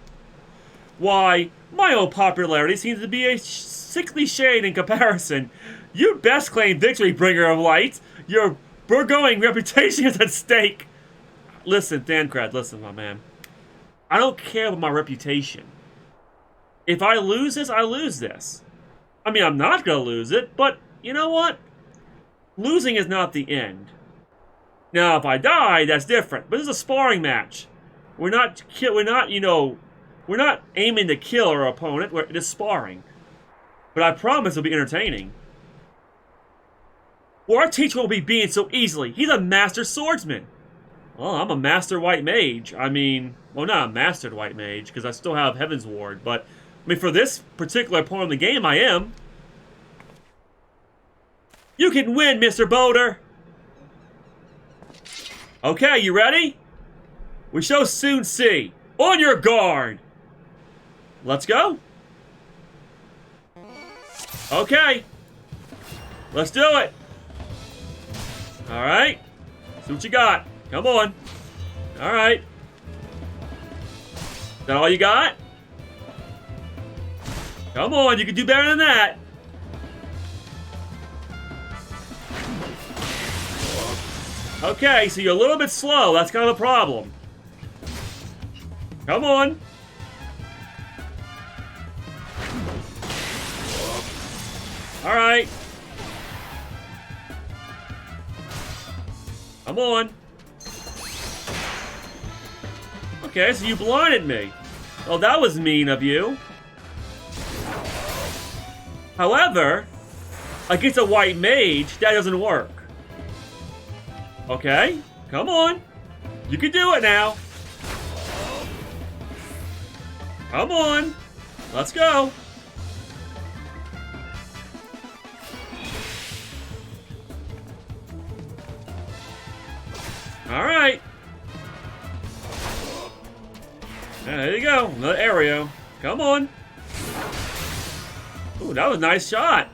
Why, my own popularity seems to be a sickly shade in comparison. You'd best claim victory, bringer of light. Your burgoying reputation is at stake. Listen, Thancred, listen, my man. I don't care about my reputation. If I lose this, I lose this. I mean, I'm not gonna lose it, but you know what? Losing is not the end. Now, if I die, that's different. But this is a sparring match. We're not aiming to kill our opponent. We're just sparring. But I promise it'll be entertaining. Well, our teacher won't be beaten so easily. He's a master swordsman. Well, I'm a master white mage. I mean, well, not a mastered white mage, because I still have Heaven's Ward. But, I mean, for this particular point in the game, I am. You can win, Mr. Boulder. Okay, you ready? We shall soon see. On your guard. Let's go. Okay. Let's do it. All right. See what you got. Come on. All right. Is that all you got? Come on, you can do better than that. Okay, so you're a little bit slow. That's kind of a problem. Come on. All right. Come on. Okay, so you blinded me. Oh, that was mean of you. However, against a white mage, that doesn't work. Okay, come on. You can do it now. Come on. Let's go. All right. There you go. Another aerial. Come on. Ooh, that was a nice shot.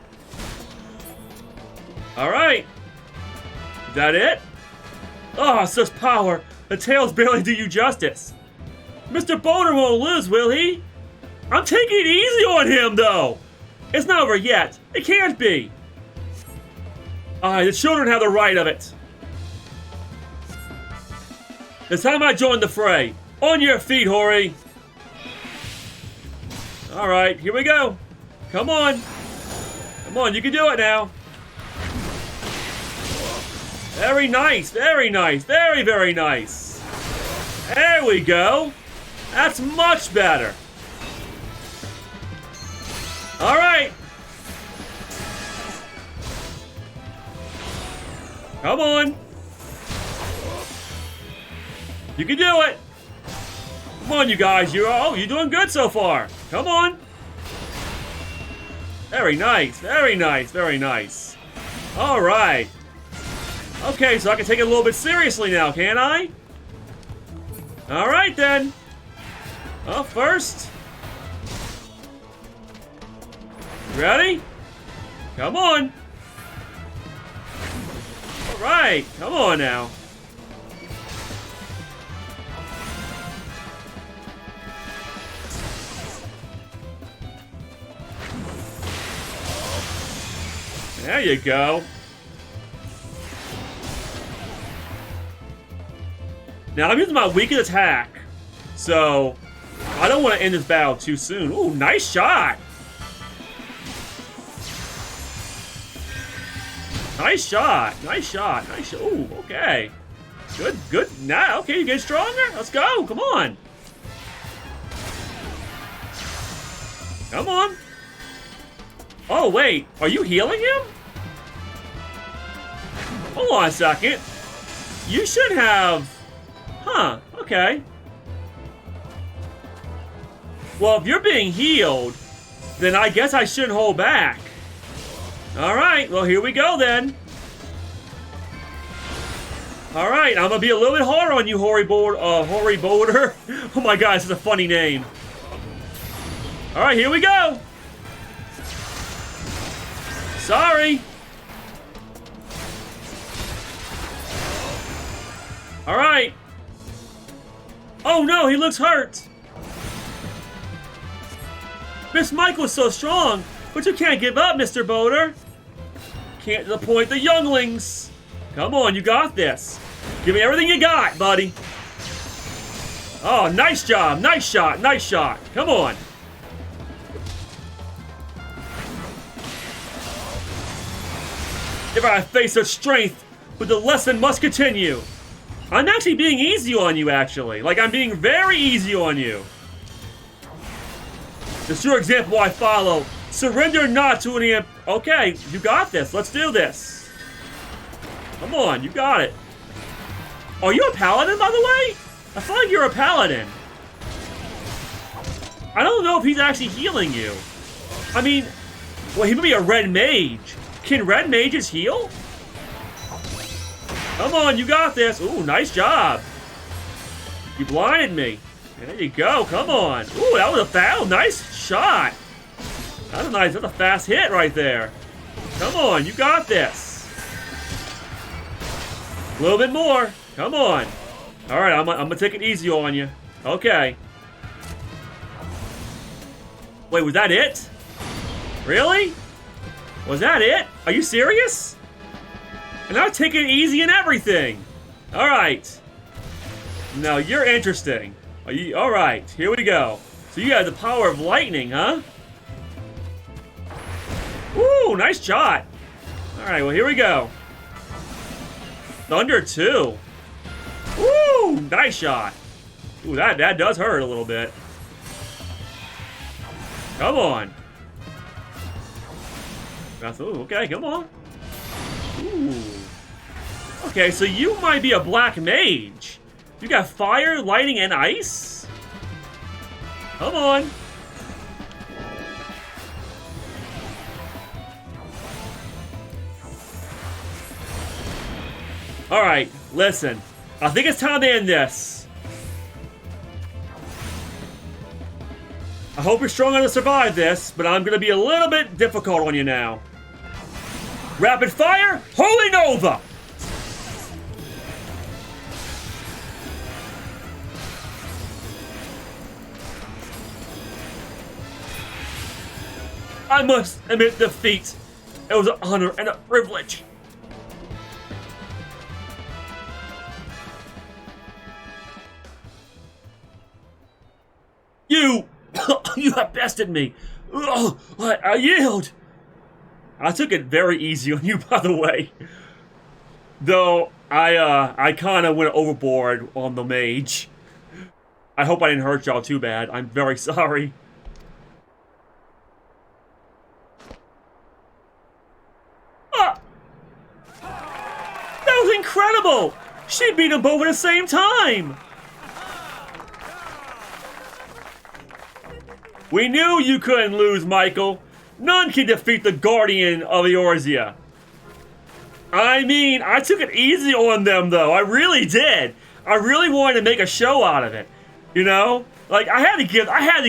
All right. Is that it? Oh, such power. The tails barely do you justice. Mr. Boner won't lose, will he? I'm taking it easy on him, though. It's not over yet. It can't be. The children have the right of it. It's time I joined the fray. On your feet, Hori. Alright, here we go. Come on. Come on, you can do it now. Very nice, very nice, very, very nice. There we go. That's much better. Alright. Come on. You can do it. Come on, you guys. You're doing good so far. Come on. Very nice, very nice, very nice. Alright. Okay, so I can take it a little bit seriously now, can't I? Alright then. Well, first. Ready? Come on. Alright, come on now. There you go. Now, I'm using my weakest attack, so I don't want to end this battle too soon. Ooh, nice shot. Nice shot. Nice shot. Nice shot. Ooh, okay. Good, good. Now, okay, you get stronger? Let's go. Come on. Come on. Oh, wait. Are you healing him? Hold on a second. You should have... Huh, okay. Well, if you're being healed, then I guess I shouldn't hold back. Alright, well, here we go then. Alright, I'm gonna be a little bit harder on you, Hori Boulder. Oh my god, this is a funny name. Alright, here we go. Sorry. Alright. Oh no, he looks hurt. Miss Michael's so strong, but you can't give up, Mr. Boulder. Can't disappoint the younglings. Come on, you got this. Give me everything you got, buddy. Oh, nice job. Nice shot. Nice shot. Come on. If I face such strength, but the lesson must continue. I'm actually being easy on you, actually. Like, I'm being very easy on you. It's your example I follow. Surrender not to any... Okay, you got this. Let's do this. Come on, you got it. Are you a paladin, by the way? I feel like you're a paladin. I don't know if he's actually healing you. I mean, well, he could be a red mage. Can red mages heal? Come on, you got this. Ooh, nice job. You blinded me. There you go. Come on. Ooh, that was a foul. Nice shot. That's a fast hit right there. Come on, you got this. A little bit more. Come on. All right, I'm gonna take it easy on you. Okay. Wait, was that it? Really? Was that it? Are you serious? And I'm taking it easy and everything. All right. Now you're interesting. Are you all right? Here we go. So you have the power of lightning, huh? Ooh, nice shot. All right, well here we go. Thunder 2. Ooh, nice shot. Ooh, that does hurt a little bit. Come on. Ooh, okay, come on. Ooh. Okay, so you might be a black mage. You got fire, lightning, and ice? Come on. Alright, listen. I think it's time to end this. I hope you're strong enough to survive this, but I'm gonna be a little bit difficult on you now. Rapid fire, Holy Nova! I must admit defeat. It was an honor and a privilege. You have bested me. Ugh, I yield. I took it very easy on you, by the way. Though I kind of went overboard on the mage. I hope I didn't hurt y'all too bad. I'm very sorry. Ah! That was incredible! She beat them both at the same time! We knew you couldn't lose, Michael. None can defeat the Guardian of Eorzea. I mean, I took it easy on them, though. I really did. I really wanted to make a show out of it. You know, like I had to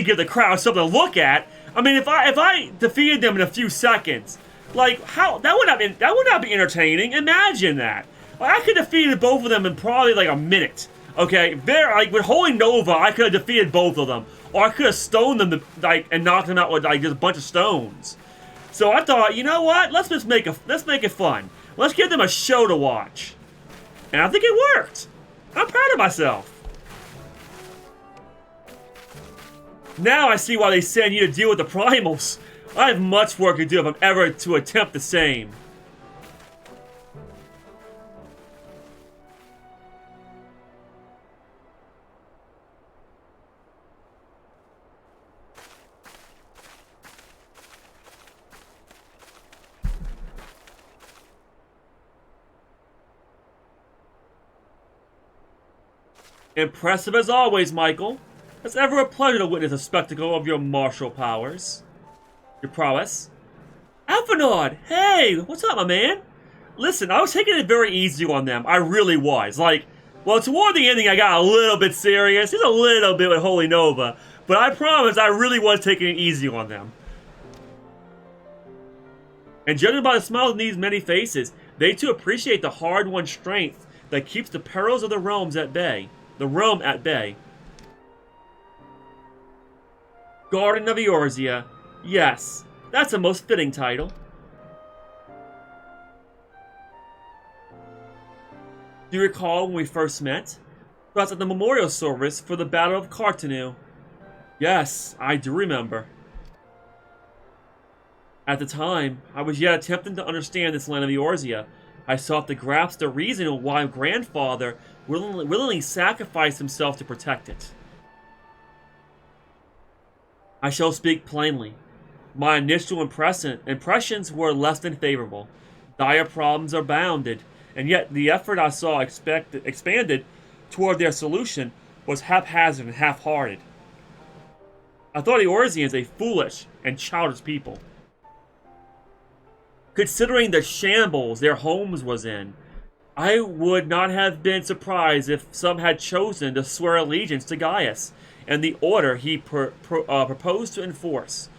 give the crowd something to look at. I mean, if I defeated them in a few seconds, like that would not be entertaining. Imagine that. Like, I could have defeated both of them in probably like a minute. Okay, like with Holy Nova, I could have defeated both of them, or I could have stoned them and knocked them out with like just a bunch of stones. So I thought, you know what? Let's make it fun. Let's give them a show to watch, and I think it worked. I'm proud of myself. Now I see why they send you to deal with the primals. I have much work to do if I'm ever to attempt the same. Impressive as always, Michael. It's ever a pleasure to witness a spectacle of your martial powers. Your prowess. Alphinaud! Hey! What's up, my man? Listen, I was taking it very easy on them. I really was. Like, well, toward the ending, I got a little bit serious. Just a little bit with Holy Nova. But I promise, I really was taking it easy on them. And judging by the smiles in these many faces, they too appreciate the hard-won strength that keeps the perils of the realm at bay. Guardian of Eorzea. Yes, that's a most fitting title. Do you recall when we first met? It was at the memorial service for the Battle of Cartanu. Yes, I do remember. At the time, I was yet attempting to understand this land of Eorzea. I sought to grasp the reason why my grandfather willingly sacrificed himself to protect it. I shall speak plainly. My initial impressions were less than favorable. Dire problems abounded, and yet the effort I saw expanded toward their solution was haphazard and half-hearted. I thought the Eorzeans a foolish and childish people. Considering the shambles their homes was in, I would not have been surprised if some had chosen to swear allegiance to Gaius and the order he proposed to enforce.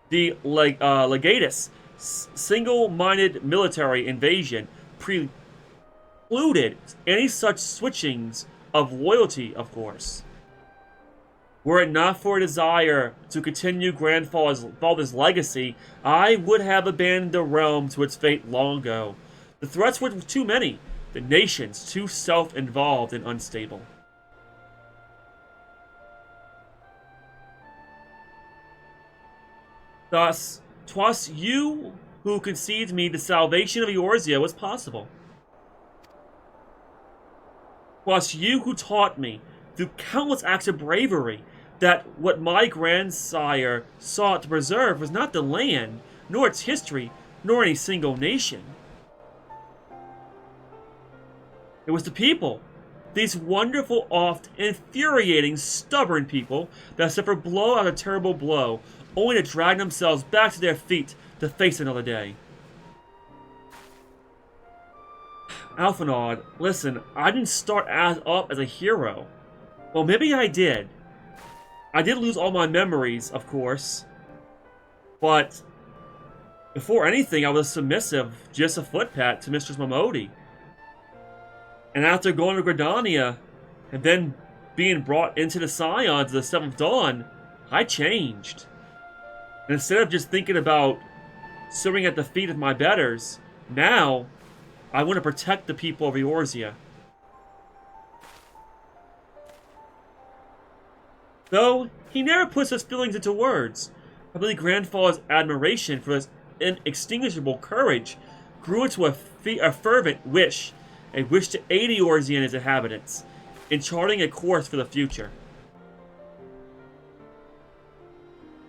The legatus' single-minded military invasion precluded any such switchings of loyalty, of course. Were it not for a desire to continue grandfather's legacy, I would have abandoned the realm to its fate long ago. The threats were too many, the nations too self-involved and unstable. Thus, 'twas you who conceived me the salvation of Eorzea was possible. 'Twas you who taught me, through countless acts of bravery, that what my grandsire sought to preserve was not the land, nor its history, nor any single nation. It was the people, these wonderful, oft infuriating, stubborn people that suffer blow after terrible blow, only to drag themselves back to their feet to face another day. Alphinaud, listen, I didn't start up as a hero. Well, maybe I did. I did lose all my memories, of course. But before anything, I was submissive, just a footpat to Mistress Momodi. And after going to Gridania, and then being brought into the Scions of the Seventh Dawn, I changed. And instead of just thinking about serving at the feet of my betters, now I want to protect the people of Eorzea. Though he never puts his feelings into words, I believe Grandfather's admiration for his inextinguishable courage grew into a fervent wish, a wish to aid Eorzea and its inhabitants in charting a course for the future.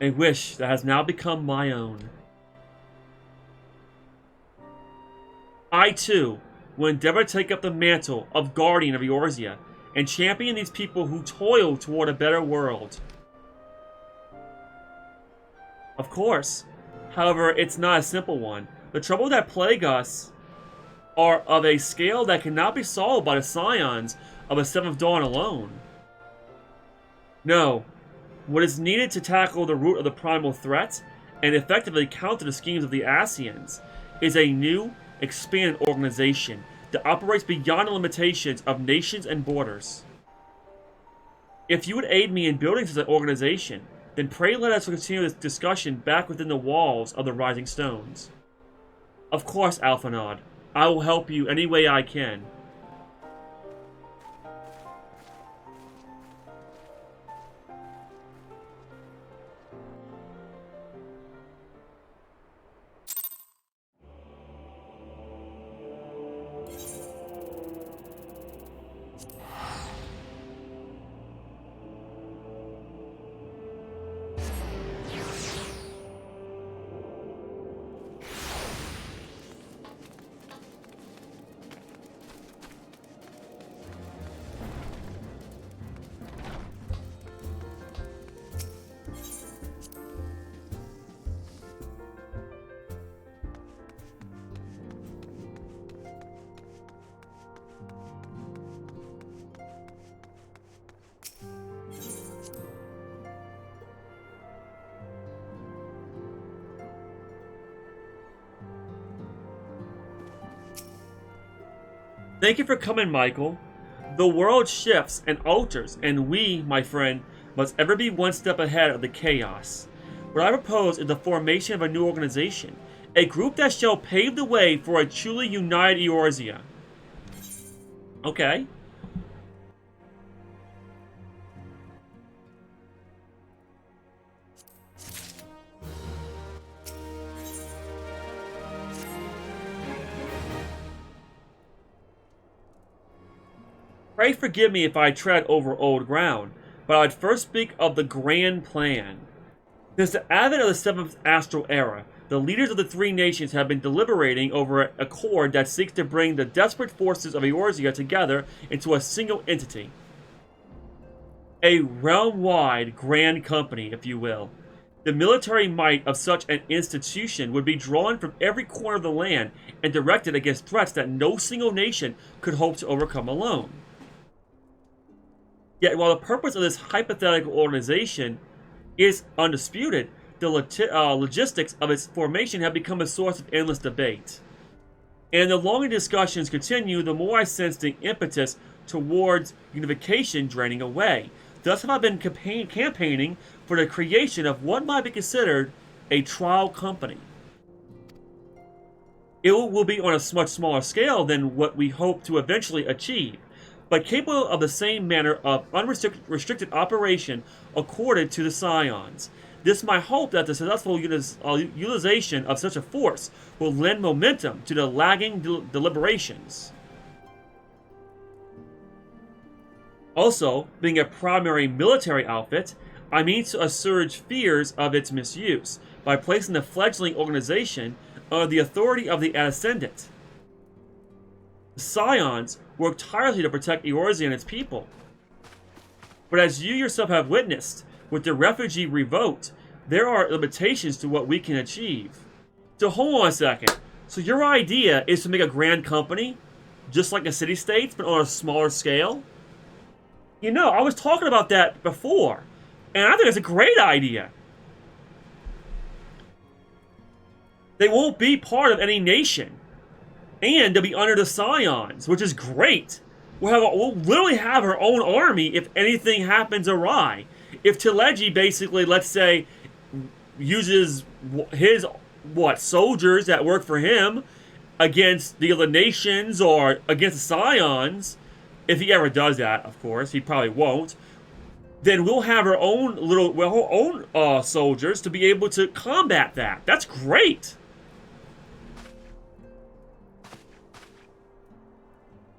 A wish that has now become my own. I, too, will endeavor to take up the mantle of guardian of Eorzea and champion these people who toil toward a better world. Of course, however, it's not a simple one. The trouble that plague us are of a scale that cannot be solved by the scions of a Seventh Dawn alone. No, what is needed to tackle the root of the primal threat and effectively counter the schemes of the Ascians is a new, expanded organization that operates beyond the limitations of nations and borders. If you would aid me in building such an organization, then pray let us continue this discussion back within the walls of the Rising Stones. Of course, Alphanod, I will help you any way I can. Thank you for coming, Michael. The world shifts and alters, and we, my friend, must ever be one step ahead of the chaos. What I propose is the formation of a new organization, a group that shall pave the way for a truly united Eorzea. Okay. Pray forgive me if I tread over old ground, but I'd first speak of the grand plan. Since the advent of the 7th Astral Era, the leaders of the three nations have been deliberating over an accord that seeks to bring the desperate forces of Eorzea together into a single entity. A realm-wide grand company, if you will. The military might of such an institution would be drawn from every corner of the land and directed against threats that no single nation could hope to overcome alone. Yet while the purpose of this hypothetical organization is undisputed, the logistics of its formation have become a source of endless debate. And the longer discussions continue, the more I sense the impetus towards unification draining away. Thus have I been campaigning for the creation of what might be considered a trial company. It will be on a much smaller scale than what we hope to eventually achieve, but capable of the same manner of unrestricted operation accorded to the Scions. This my hope that the successful utilization of such a force will lend momentum to the lagging deliberations. Also, being a primary military outfit, I mean to assuage fears of its misuse by placing the fledgling organization under the authority of the Ascendant. The Scions work tirelessly to protect Eorzea and its people. But as you yourself have witnessed, with the refugee revolt, there are limitations to what we can achieve. So hold on a second. So your idea is to make a grand company, just like the city-states, but on a smaller scale? You know, I was talking about that before, and I think it's a great idea. They won't be part of any nation. And they'll be under the Scions, which is great. We'll literally have our own army if anything happens awry. If Teleji basically, let's say, uses his soldiers that work for him against the other nations or against the Scions, if he ever does that, of course, he probably won't, then we'll have our own soldiers to be able to combat that. That's great.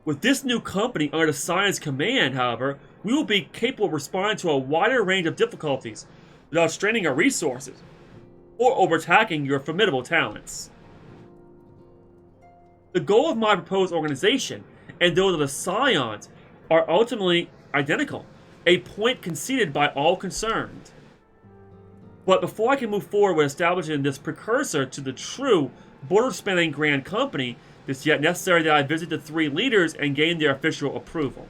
With this new company under the Science Command, however, we will be capable of responding to a wider range of difficulties without straining our resources or overtaxing your formidable talents. The goal of my proposed organization and those of the Scions are ultimately identical, a point conceded by all concerned. But before I can move forward with establishing this precursor to the true border-spanning Grand Company, it's yet necessary that I visit the 3 leaders and gain their official approval.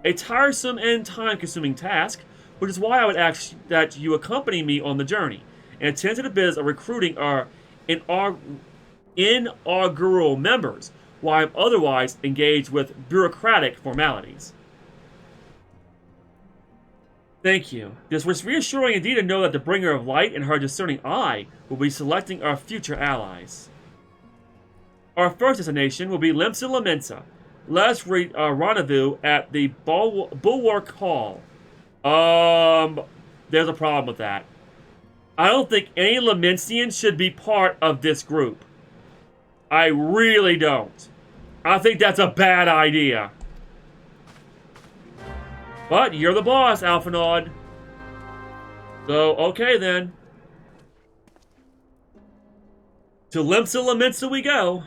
A tiresome and time-consuming task, which is why I would ask that you accompany me on the journey and attend to the biz of recruiting our inaugural members, while I'm otherwise engaged with bureaucratic formalities. Thank you. This was reassuring indeed to know that the Bringer of Light and her discerning eye will be selecting our future allies. Our first destination will be Limsa Lamensa. Let us rendezvous at the Bulwark Hall. There's a problem with that. I don't think any Lamensians should be part of this group. I really don't. I think that's a bad idea. But you're the boss, Alphinaud. So, okay then. To Limsa Lamensa we go.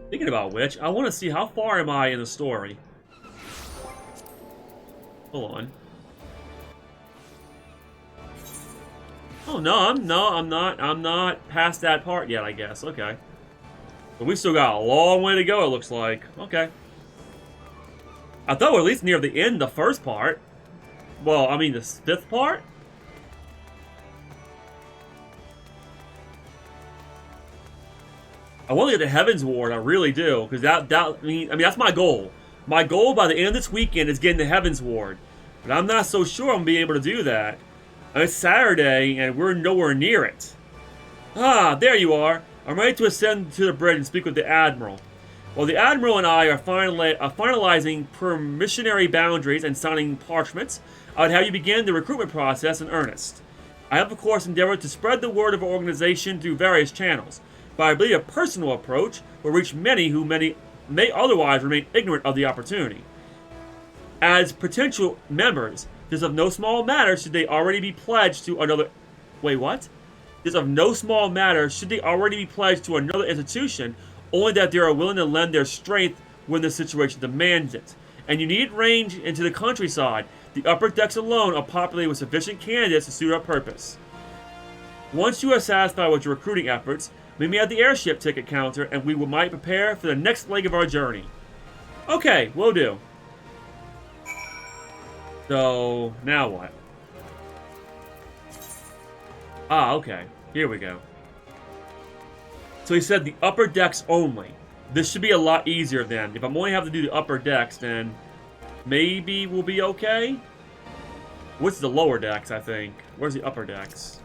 Thinking about which, I want to see how far am I in the story. Hold on. Oh I'm not past that part yet, I guess. Okay. But we still got a long way to go, it looks like. Okay. I thought we're at least near the end of the first part. Well, I mean the 5th part? I want to get the Heaven's Ward, I really do, because I mean that's my goal. My goal by the end of this weekend is getting the Heaven's Ward, but I'm not so sure I'm gonna be able to do that. It's Saturday and we're nowhere near it. Ah, there you are. I'm ready to ascend to the bridge and speak with the Admiral. While the Admiral and I are finalizing permissionary boundaries and signing parchments, I would have you begin the recruitment process in earnest. I have, of course, endeavored to spread the word of our organization through various channels, but I believe a personal approach will reach many who may otherwise remain ignorant of the opportunity. As potential members, it is of no small matter should they already be pledged to another... Wait, what? It is of no small matter should they already be pledged to another institution, only that they are willing to lend their strength when the situation demands it. And you need range into the countryside. The upper decks alone are populated with sufficient candidates to suit our purpose. Once you are satisfied with your recruiting efforts, meet me at the airship ticket counter and we might prepare for the next leg of our journey. Okay, will do. So, now what? Ah, okay. Here we go. So he said the upper decks only. This should be a lot easier then. If I'm only having to do the upper decks, then maybe we'll be okay? What's the lower decks, I think? Where's the upper decks?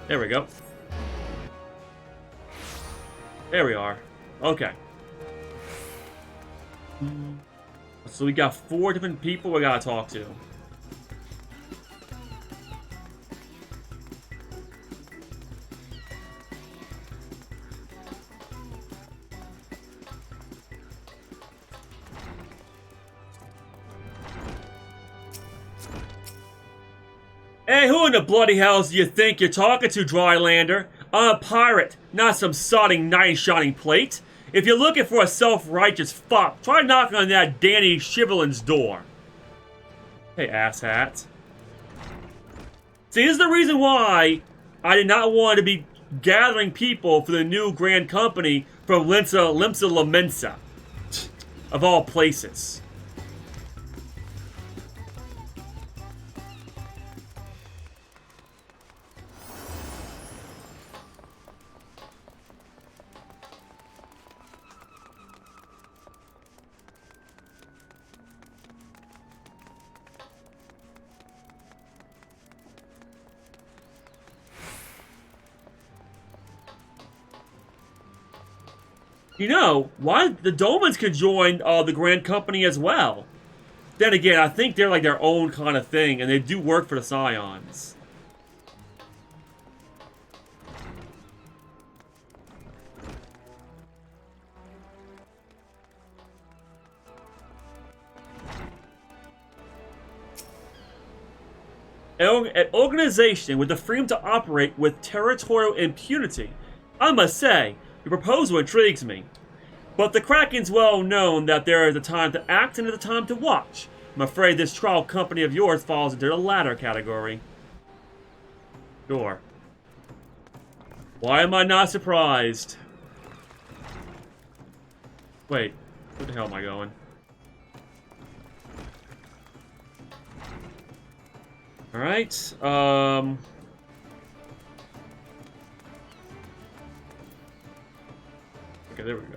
There we go. There we are. Okay. So we got 4 different people we gotta talk to. Hey, who in the bloody hells do you think you're talking to, Drylander? I'm a pirate, not some sodding knight in shining plate. If you're looking for a self-righteous fop, try knocking on that Danny Shivelin's door. Hey, asshat. See, this is the reason why I did not want to be gathering people for the new Grand Company from Limsa Lamensa. Of all places. You know, why the Dolmens could join the Grand Company as well. Then again, I think they're like their own kind of thing, and they do work for the Scions. An organization with the freedom to operate with territorial impunity. I must say, your proposal intrigues me. But the Kraken's well known that there is a time to act and a time to watch. I'm afraid this trial company of yours falls into the latter category. Sure. Why am I not surprised? Wait, where the hell am I going? Alright, okay, there we go.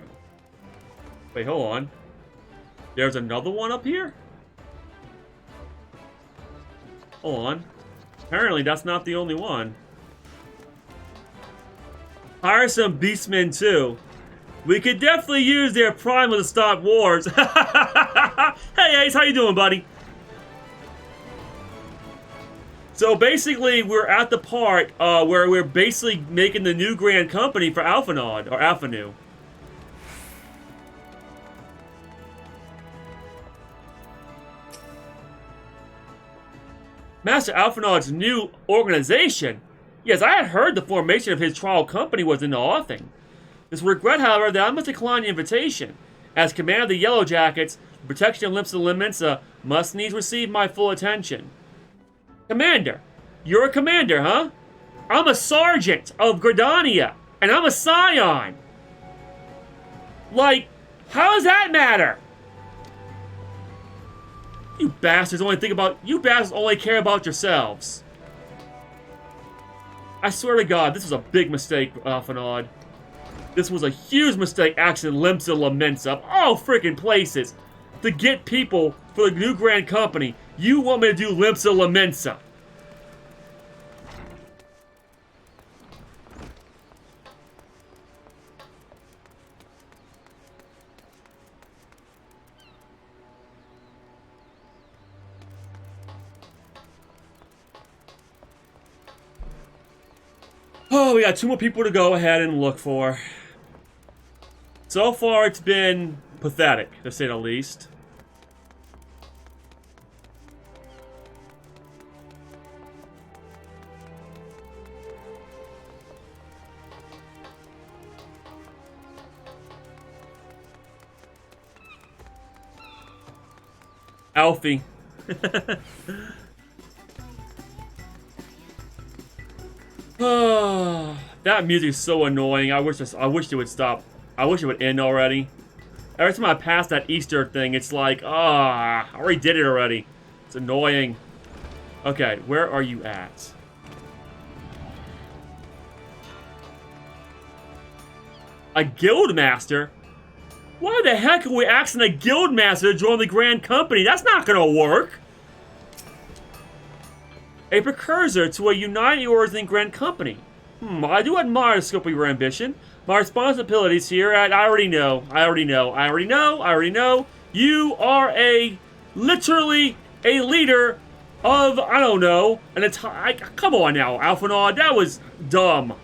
Wait, hold on. There's another one up here? Hold on. Apparently that's not the only one. Hire some beastmen too. We could definitely use their primal to stop wars. Hey Ace, how you doing, buddy? So basically, we're at the part where we're basically making the new Grand Company for Alphanod, or Alphanu. Master Alphanod's new organization? Yes, I had heard the formation of his trial company was in the offing. It's with regret, however, that I must decline the invitation. As commander of the Yellow Jackets, the protection of Limps of Limensa must needs receive my full attention. Commander, you're a commander, huh? I'm a sergeant of Gridania, and I'm a scion. Like, how does that matter? You bastards only care about yourselves. I swear to God, this was a big mistake, Alphanod. This was a huge mistake axing Limps of Laments up all freaking places to get people for the new Grand Company. You want me to do Limps of Lamensa. Oh, we got 2 more people to go ahead and look for. So far, it's been pathetic, to say the least. Alfie. That music's so annoying. I wish it would stop. I wish it would end already. Every time I pass that Easter thing, it's like, I already did it already. It's annoying. Okay, where are you at? A guild master? Why the heck are we asking a guild master to join the Grand Company? That's not gonna work. A precursor to a united Eorzea Grand Company. I do admire the scope of your ambition. My responsibilities here, I already know. You are literally a leader of, I don't know, come on now, Alphanod, that was dumb.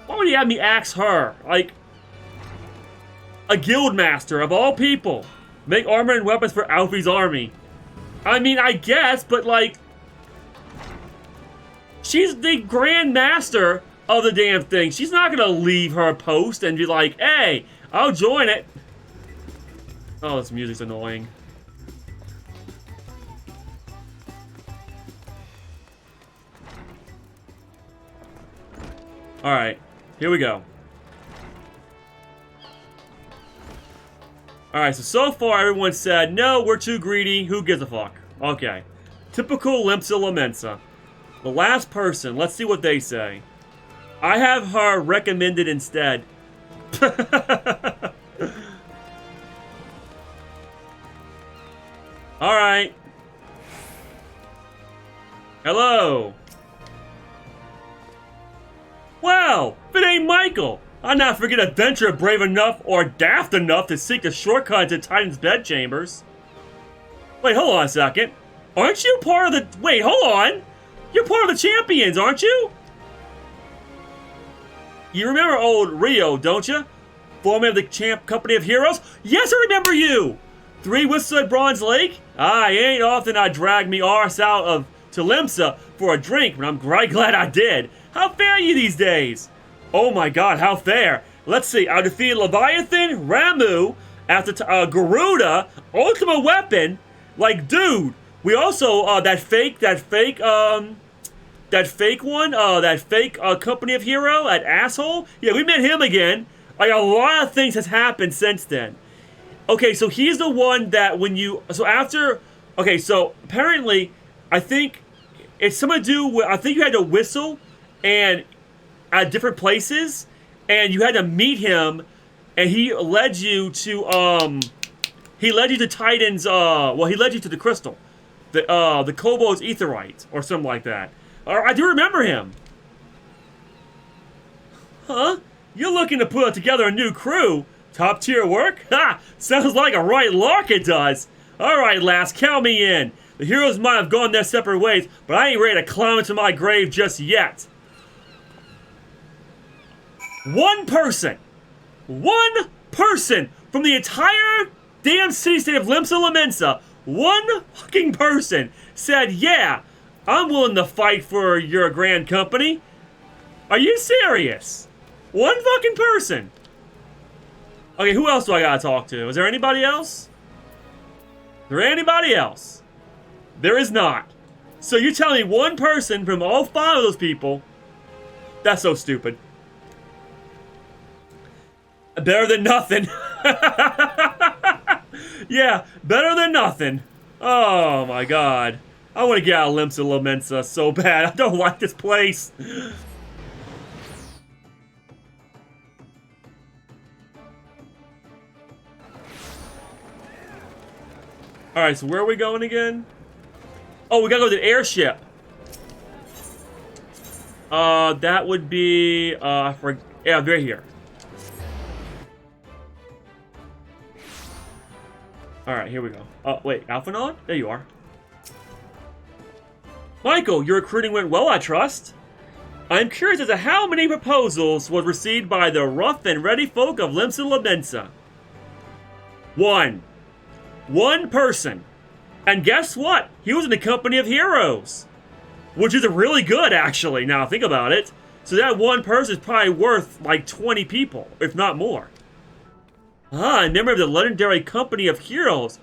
Why would you have me ask her? Like, a guild master of all people. Make armor and weapons for Alfie's army. I mean, I guess, but like, she's the Grand Master of the damn thing. She's not gonna leave her post and be like, hey, I'll join it. Oh, this music's annoying. Alright, here we go. Alright, so far everyone said, no, we're too greedy, who gives a fuck? Okay. Typical Limps of Lamensa. The last person, let's see what they say. I have her recommended instead. Alright. Hello. Wow, if it ain't Michael. I'll not forget adventurer brave enough or daft enough to seek the shortcut to Titan's bedchambers. Wait, hold on a second. Aren't you part of the... Wait, hold on. You're part of the champions, aren't you? You remember old Rio, don't you? Foreman of the Champ Company of Heroes? Yes, I remember you! 3 Whistler at Bronze Lake? It ain't often I drag me arse out of Limsa for a drink, but I'm right glad I did. How fair are you these days? Oh my god, how fair. Let's see, I defeated Leviathan, Ramu, after Garuda, Ultimate Weapon. Like, dude, we also, that fake Company of Hero, that asshole. Yeah, we met him again. Like, a lot of things has happened since then. Okay, so he's the one that when you, so after, okay, so apparently, I think it's something to do with, I think you had to whistle and at different places, and you had to meet him, and he led you to Titan's, well, he led you to the crystal. The Kobold's Aetherite, or something like that. I do remember him. Huh? You're looking to put together a new crew? Top tier work? Ha! Sounds like a right lark it does. Alright, lass, count me in. The heroes might have gone their separate ways, but I ain't ready to climb into my grave just yet. One person from the entire damn city-state of Limsa Lominsa, one fucking person said, yeah, I'm willing to fight for your grand company. Are you serious? One fucking person. Okay, who else do I gotta talk to? Is there anybody else? Is there anybody else? There is not. So you tell me one person from all 5 of those people? That's so stupid. Better than nothing. Yeah, better than nothing. Oh my god. I want to get out of Limsa Lominsa so bad. I don't like this place. Alright, so where are we going again? Oh, we gotta go to the airship. That would be, yeah, right here. Alright, here we go. Oh, wait, Alphanon? There you are. Michael, your recruiting went well, I trust. I'm curious as to how many proposals was received by the rough and ready folk of Limsa Lominsa. 1. One person. And guess what? He was in the Company of Heroes. Which is really good, actually, now think about it. So that one person is probably worth like 20 people, if not more. A member of the legendary Company of Heroes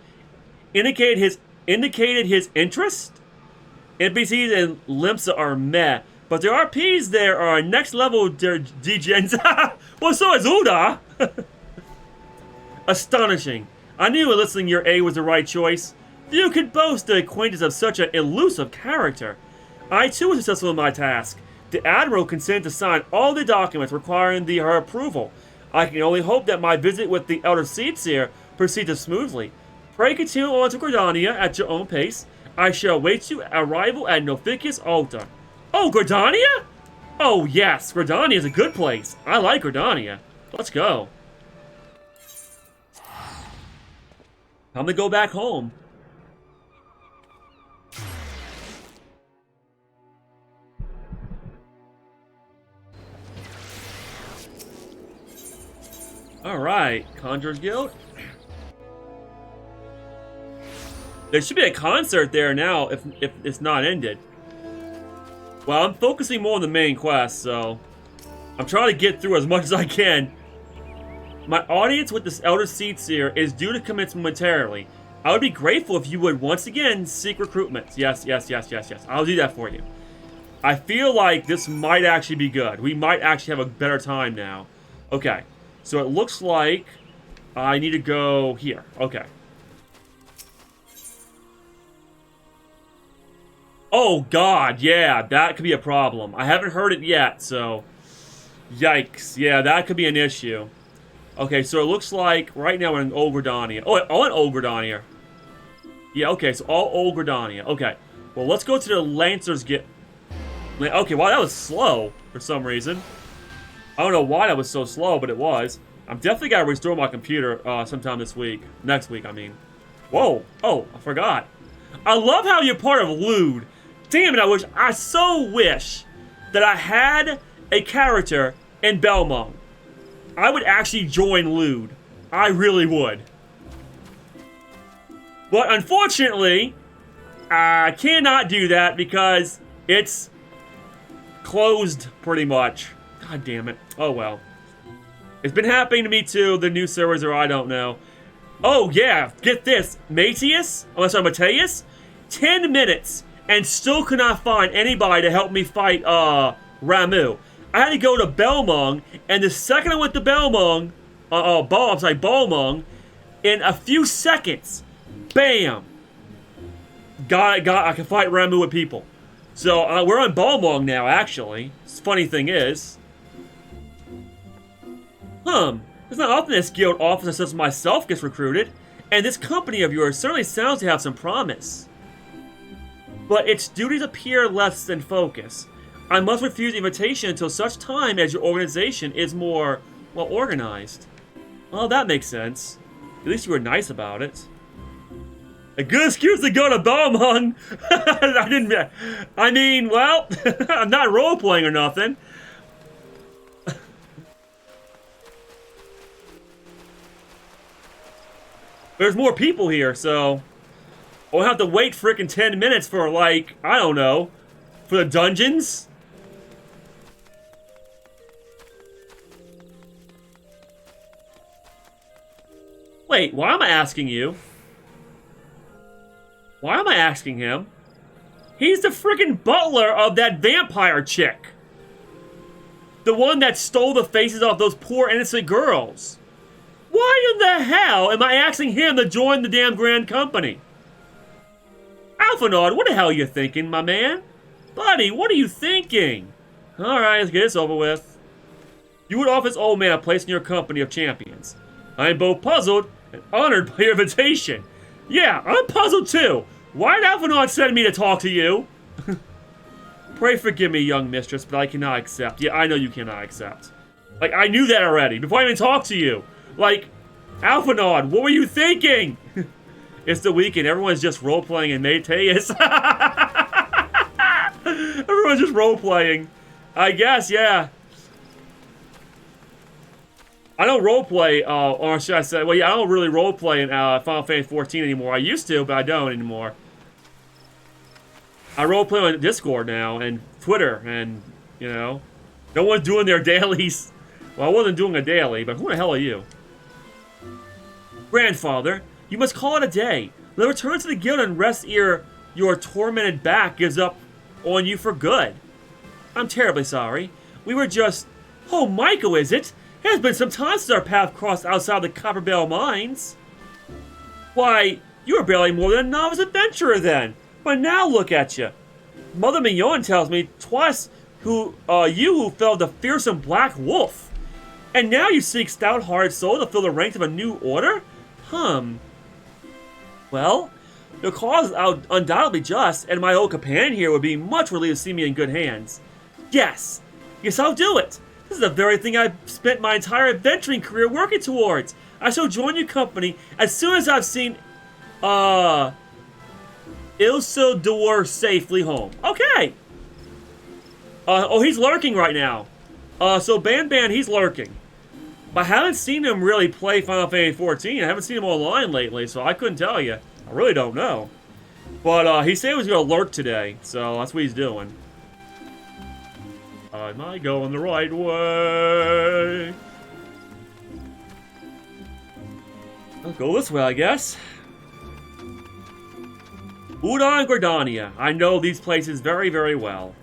indicated his interest? NPCs in Limsa are meh, but the RPs there are next level degens. Well, so is Uda! Astonishing. I knew enlisting your aid was the right choice. Few could boast the acquaintance of such an elusive character. I too was successful in my task. The Admiral consented to sign all the documents requiring her approval. I can only hope that my visit with the Elder Seedseer proceeds smoothly. Pray continue on to Gordania at your own pace. I shall await you arrival at Noficus Alta. Oh, Gordania? Oh yes, Gordania is a good place. I like Gordania. Let's go. Time to go back home. Alright, Conjurer's Guild. There should be a concert there now if it's not ended. Well, I'm focusing more on the main quest, so I'm trying to get through as much as I can. My audience with this Elder Seedseer is due to commence momentarily. I would be grateful if you would once again seek recruitment. Yes. I'll do that for you. I feel like this might actually be good. We might actually have a better time now. Okay, so it looks like I need to go here. Okay. Oh god, yeah, that could be a problem. I haven't heard it yet, so yikes. Yeah, that could be an issue. Okay, so it looks like right now we're in Old Gridania. Oh, all in Old Gridania. Yeah, okay, so all Old Gridania. Okay, well, let's go to the Lancers Okay, wow, that was slow for some reason. I don't know why that was so slow, but it was. I'm definitely gotta restore my computer sometime this week. Next week, I mean. Whoa. Oh, I forgot. I love how you're part of Lude. Damn it, I so wish that I had a character in Belmont. I would actually join Lude. I really would. But unfortunately, I cannot do that because it's closed pretty much. God damn it. Oh well. It's been happening to me too. The new servers are, I don't know. Oh yeah, get this. Mateus? 10 minutes and still could not find anybody to help me fight Ramu. I had to go to Belmont, and the second I went to Belmont, Balmung, in a few seconds, bam, I can fight Ramu with people. So we're on Balmung now, actually. Funny thing is, it's not often this guild officer such as myself gets recruited, and this company of yours certainly sounds to have some promise. But its duties appear less than focus. I must refuse the invitation until such time as your organization is more, well, organized. Well, that makes sense. At least you were nice about it. A good excuse to go to Balmung. I mean, well, I'm not role-playing or nothing. There's more people here, so I'll have to wait frickin' 10 minutes for, like, I don't know, for the dungeons? Wait, why am I asking you? Why am I asking him? He's the frickin' butler of that vampire chick. The one that stole the faces off those poor innocent girls. Why in the hell am I asking him to join the damn Grand Company? Alphinaud, what the hell are you thinking, my man? Buddy, what are you thinking? Alright, let's get this over with. You would offer this old man a place in your company of champions. I am both puzzled and honored by your invitation. Yeah, I'm puzzled too. Why did Alphinaud send me to talk to you? Pray forgive me, young mistress, but I cannot accept. Yeah, I know you cannot accept. Like, I knew that already before I even talked to you. Like, Alphinaud, what were you thinking? It's the weekend. Everyone's just role-playing in Mateus. Everyone's just role-playing. I guess, yeah. I don't roleplay, or should I say, well, yeah, I don't really roleplay in Final Fantasy 14 anymore. I used to, but I don't anymore. I roleplay on Discord now, and Twitter, and, you know, no one's doing their dailies. Well, I wasn't doing a daily, but who the hell are you? Grandfather, you must call it a day. Let return to the guild and rest ere your tormented back gives up on you for good. I'm terribly sorry. We were just... Oh, Michael, is it? It has been some time since our path crossed outside the Copperbell mines. Why, you were barely more than a novice adventurer then. But now look at you. Mother Mignon tells me twice you who felled the fearsome Black Wolf. And now you seek stout-hearted soul to fill the ranks of a new order? Well, your cause is undoubtedly just, and my old companion here would be much relieved to see me in good hands. Yes, I'll do it. This is the very thing I've spent my entire adventuring career working towards. I shall join your company as soon as I've seen, Isildur safely home. Okay. Oh, he's lurking right now. So Ban, he's lurking. But I haven't seen him really play Final Fantasy 14. I haven't seen him online lately, so I couldn't tell you. I really don't know. But he said he was going to lurk today, so that's what he's doing. Am I going the right way? I'll go this way, I guess. Udon and Gordania. I know these places very, very well.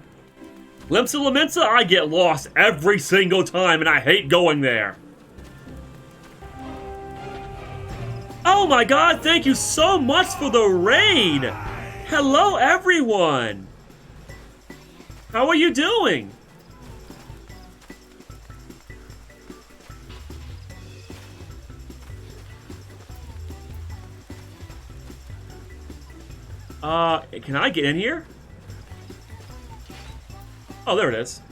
Limsa Laminsa, I get lost every single time, and I hate going there. Oh my god, thank you so much for the raid! Hello, everyone! How are you doing? Can I get in here? Oh, there it is.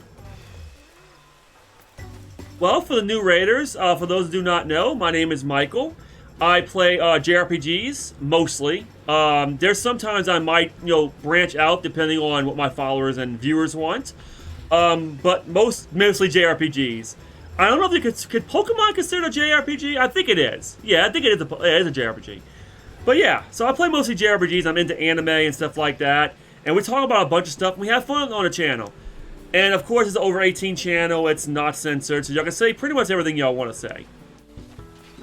Well, for the new raiders, for those who do not know, my name is Michael. I play JRPGs mostly. There's sometimes I might, branch out depending on what my followers and viewers want. But mostly JRPGs. I don't know if you could Pokemon consider a JRPG? I think it is. Yeah, I think it is a JRPG. But yeah, so I play mostly JRPGs. I'm into anime and stuff like that. And we talk about a bunch of stuff and we have fun on the channel. And of course, it's an over 18 channel. It's not censored, so y'all can say pretty much everything y'all want to say.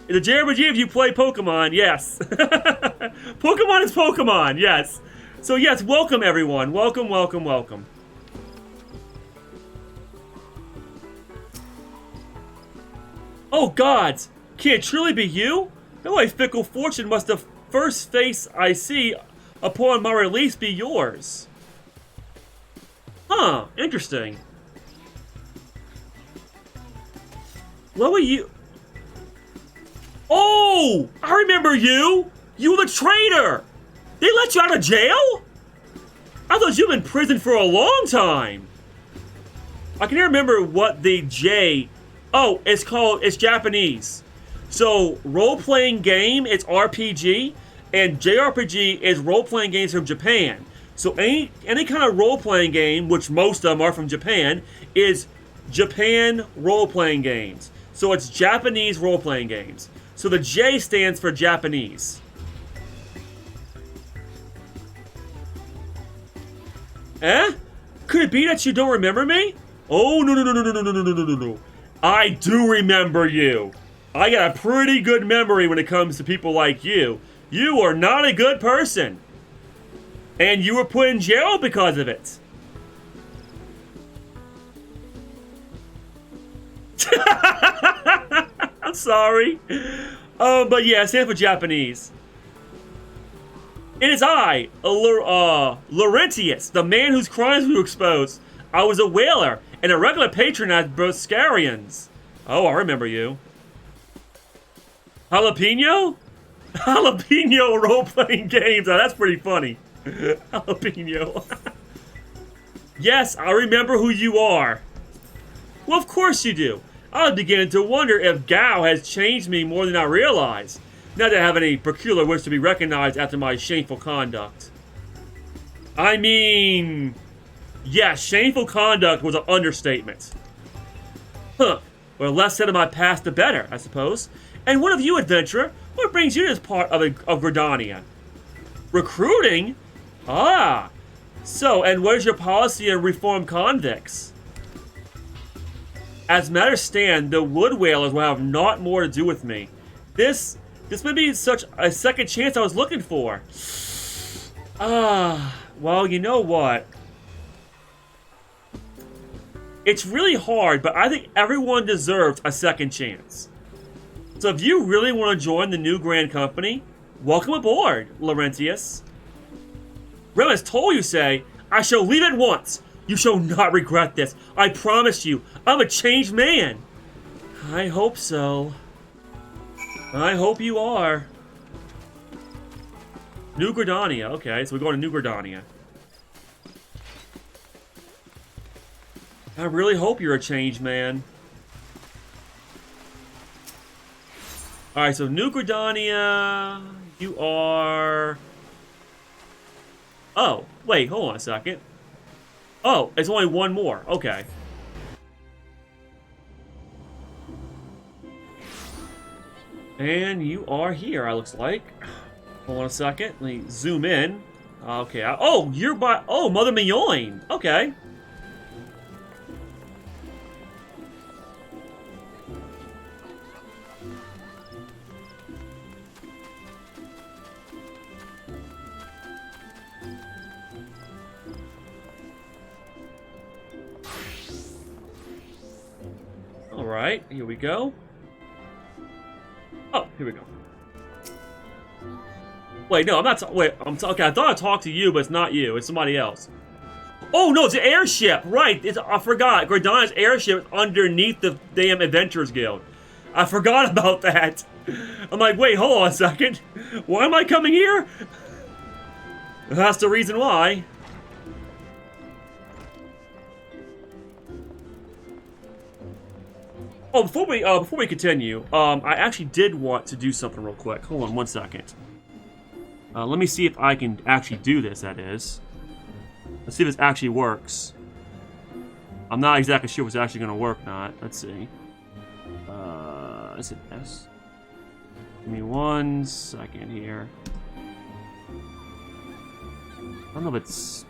In a JRPG, if you play Pokemon, yes. Pokemon is Pokemon, yes. So yes, welcome everyone. Welcome, welcome, welcome. Oh gods, can it truly be you? No way, fickle fortune must the first face I see upon my release be yours. Huh, interesting. What were you? Oh, I remember you. You were the traitor. They let you out of jail? I thought you were in prison for a long time. I can remember what the J... Oh, it's Japanese. So, role-playing game, it's RPG, and JRPG is role-playing games from Japan. So any kind of role-playing game, which most of them are from Japan, is Japan role-playing games. So it's Japanese role-playing games. So the J stands for Japanese. Eh? Could it be that you don't remember me? Oh, no. I do remember you. I got a pretty good memory when it comes to people like you. You are not a good person. And you were put in jail because of it. I'm sorry. But yeah, it stands for Japanese. It is I, Laurentius, the man whose crimes we exposed. I was a whaler and a regular patron at Boscarians. Oh, I remember you. Jalapeno? Jalapeno role-playing games. Oh, that's pretty funny. Jalapeno. Yes, I remember who you are. Well, of course you do. I was beginning to wonder if Gao has changed me more than I realized. Not that I have any peculiar wish to be recognized after my shameful conduct. I mean... yes, shameful conduct was an understatement. Huh. Well, less said of my past, the better, I suppose. And what of you, adventurer? What brings you to this part of Gridania? Recruiting? Ah. So, and what is your policy on reformed convicts? As matters stand, the wood whalers will have naught more to do with me. This may be such a second chance I was looking for. Well, you know what? It's really hard, but I think everyone deserves a second chance. So if you really want to join the new Grand Company, welcome aboard, Laurentius. Remus told you, say, I shall leave at once. You shall not regret this. I promise you, I'm a changed man. I hope so. I hope you are. New Gridania. Okay, so we're going to New Gridania. I really hope you're a changed man. Alright, so New Gridania, you are... Oh, wait, hold on a second. Oh, it's only one more. Okay. And you are here, it looks like. Hold on a second. Let me zoom in. Okay. Oh, you're by... Oh, Mother Mignon. Okay. Alright, here we go. Oh, here we go. Wait, no, I'm not. Okay, I thought I talked to you, but it's not you. It's somebody else. Oh no, it's an airship. Right? I forgot. Gridania's airship is underneath the damn Adventurers Guild. I forgot about that. I'm like, wait, hold on a second. Why am I coming here? That's the reason why. Oh, before we continue, I actually did want to do something real quick. Hold on 1 second. Let me see if I can actually do this. That is, let's see if this actually works. I'm not exactly sure if it's actually going to work or not. Let's see. Is it S? Give me 1 second here. I don't know if it's...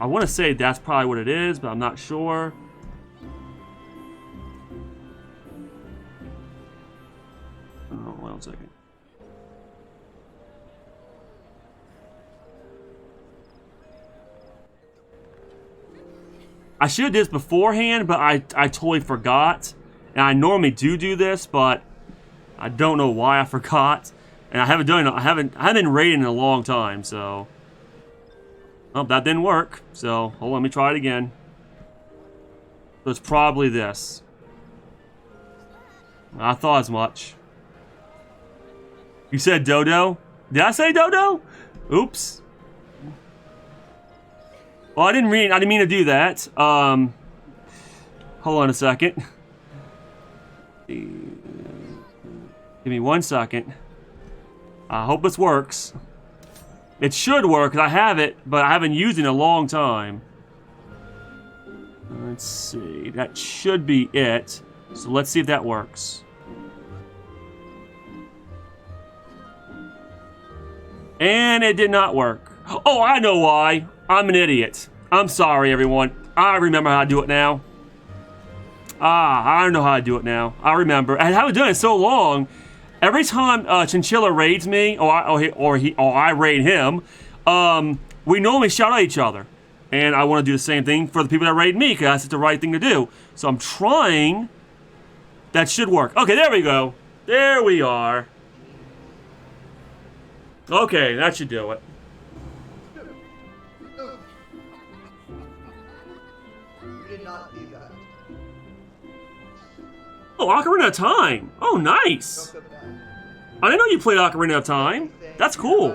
I want to say that's probably what it is, but I'm not sure. Oh, 1 second. I should have did this beforehand, but I totally forgot. And I normally do this, but I don't know why I forgot. And I haven't done it. I haven't been raiding in a long time, so. Oh, that didn't work. So hold on, let me try it again. So it's probably this. I thought as much. You said dodo? Did I say dodo? Oops. Well, I didn't mean to do that. Hold on a second. Give me 1 second. I hope this works. It should work, because I have it, but I haven't used it in a long time. Let's see. That should be it. So let's see if that works. And it did not work. Oh, I know why. I'm an idiot. I'm sorry, everyone. I remember how to do it now. I know how to do it now. I remember. I haven't done it in so long. Every time Chinchilla raids me, or I raid him, we normally shout at each other. And I want to do the same thing for the people that raid me, because that's the right thing to do. So I'm trying. That should work. Okay, there we go. There we are. Okay, that should do it. Oh, Ocarina of Time. Oh, nice. I didn't know you played Ocarina of Time. That's cool.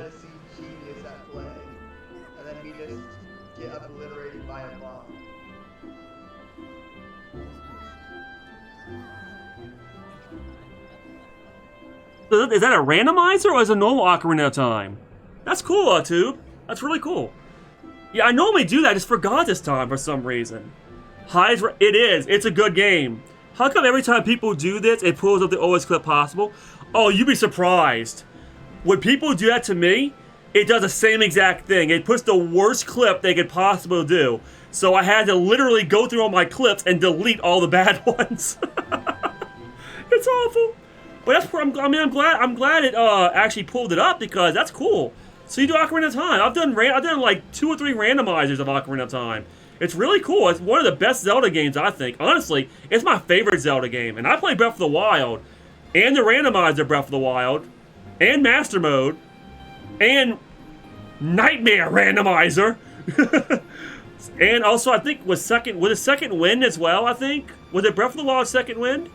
Is that a randomizer or is it a normal Ocarina of Time? That's cool, Tube. That's really cool. Yeah, I normally do that. I just forgot this time for some reason. It is. It's a good game. How come every time people do this, it pulls up the oldest clip possible? Oh, you'd be surprised. When people do that to me, it does the same exact thing. It puts the worst clip they could possibly do. So I had to literally go through all my clips and delete all the bad ones. It's awful. But that's, I'm glad it actually pulled it up, because that's cool. So you do Ocarina of Time. I've done like 2 or 3 randomizers of Ocarina of Time. It's really cool. It's one of the best Zelda games, I think. Honestly, it's my favorite Zelda game. And I play Breath of the Wild, and the randomizer Breath of the Wild, and Master Mode, and Nightmare Randomizer. And also, I think was it Second Wind as well, I think? Was it Breath of the Wild Second Wind?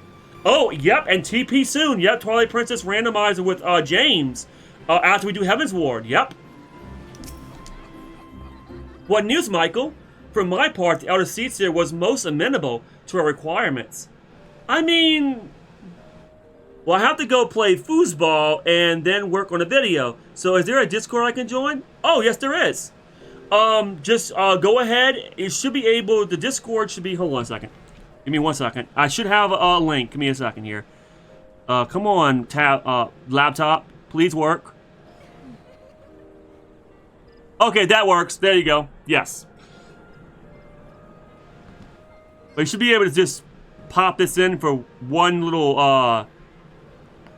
Oh, yep, and TP soon. Yep, Twilight Princess Randomizer with James after we do Heaven's Ward. Yep. What news, Michael? For my part, the Elder Seatsier was most amenable to our requirements. I mean... Well, I have to go play foosball and then work on a video. So is there a Discord I can join? Oh, yes, there is. Just go ahead. It should be able... The Discord should be... Hold on a second. Give me 1 second. I should have a link. Give me a second here. Come on, laptop. Please work. Okay, that works. There you go. Yes. But you should be able to just pop this in for one little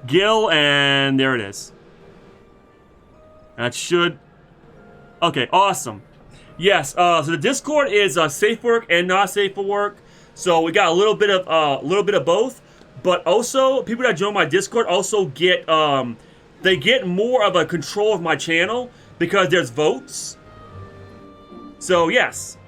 gill, and there it is. That should... Okay, awesome. Yes, so the Discord is safe for work and not safe for work. So we got a little bit of both. But also, people that join my Discord also get they get more of a control of my channel because there's votes. So yes.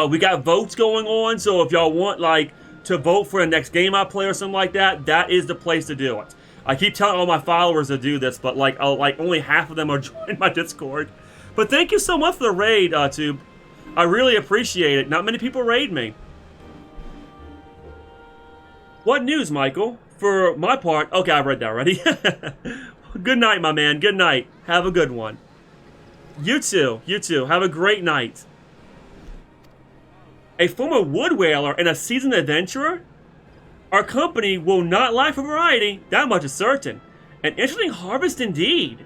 We got votes going on, so if y'all want like to vote for the next game I play or something like that, that is the place to do it. I keep telling all my followers to do this, but like only half of them are joining my Discord. But thank you so much for the raid, Tube. I really appreciate it. Not many people raid me. What news, Michael? For my part, okay, I read that already. Good night, my man. Good night. Have a good one. You too. You too. Have a great night. A former wood whaler and a seasoned adventurer? Our company will not lack for variety, that much is certain. An interesting harvest indeed.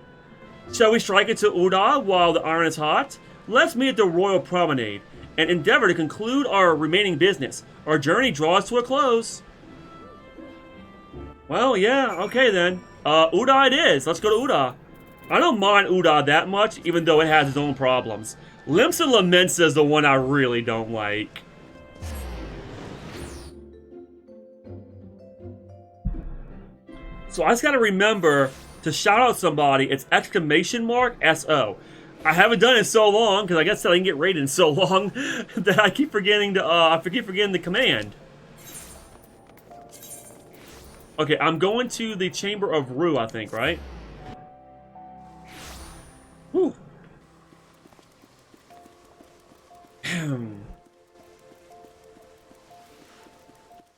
Shall we strike into Uda while the iron is hot? Let's meet at the Royal Promenade and endeavor to conclude our remaining business. Our journey draws to a close. Well, yeah, okay then. Uda it is. Let's go to Uda. I don't mind Uda that much, even though it has its own problems. Limps and Laments is the one I really don't like. So I just gotta remember to shout out somebody. It's exclamation mark SO. I haven't done it in so long because I guess I didn't get rated in so long that I keep forgetting to forgetting the command. Okay, I'm going to the Chamber of Rue, I think, right? Whew.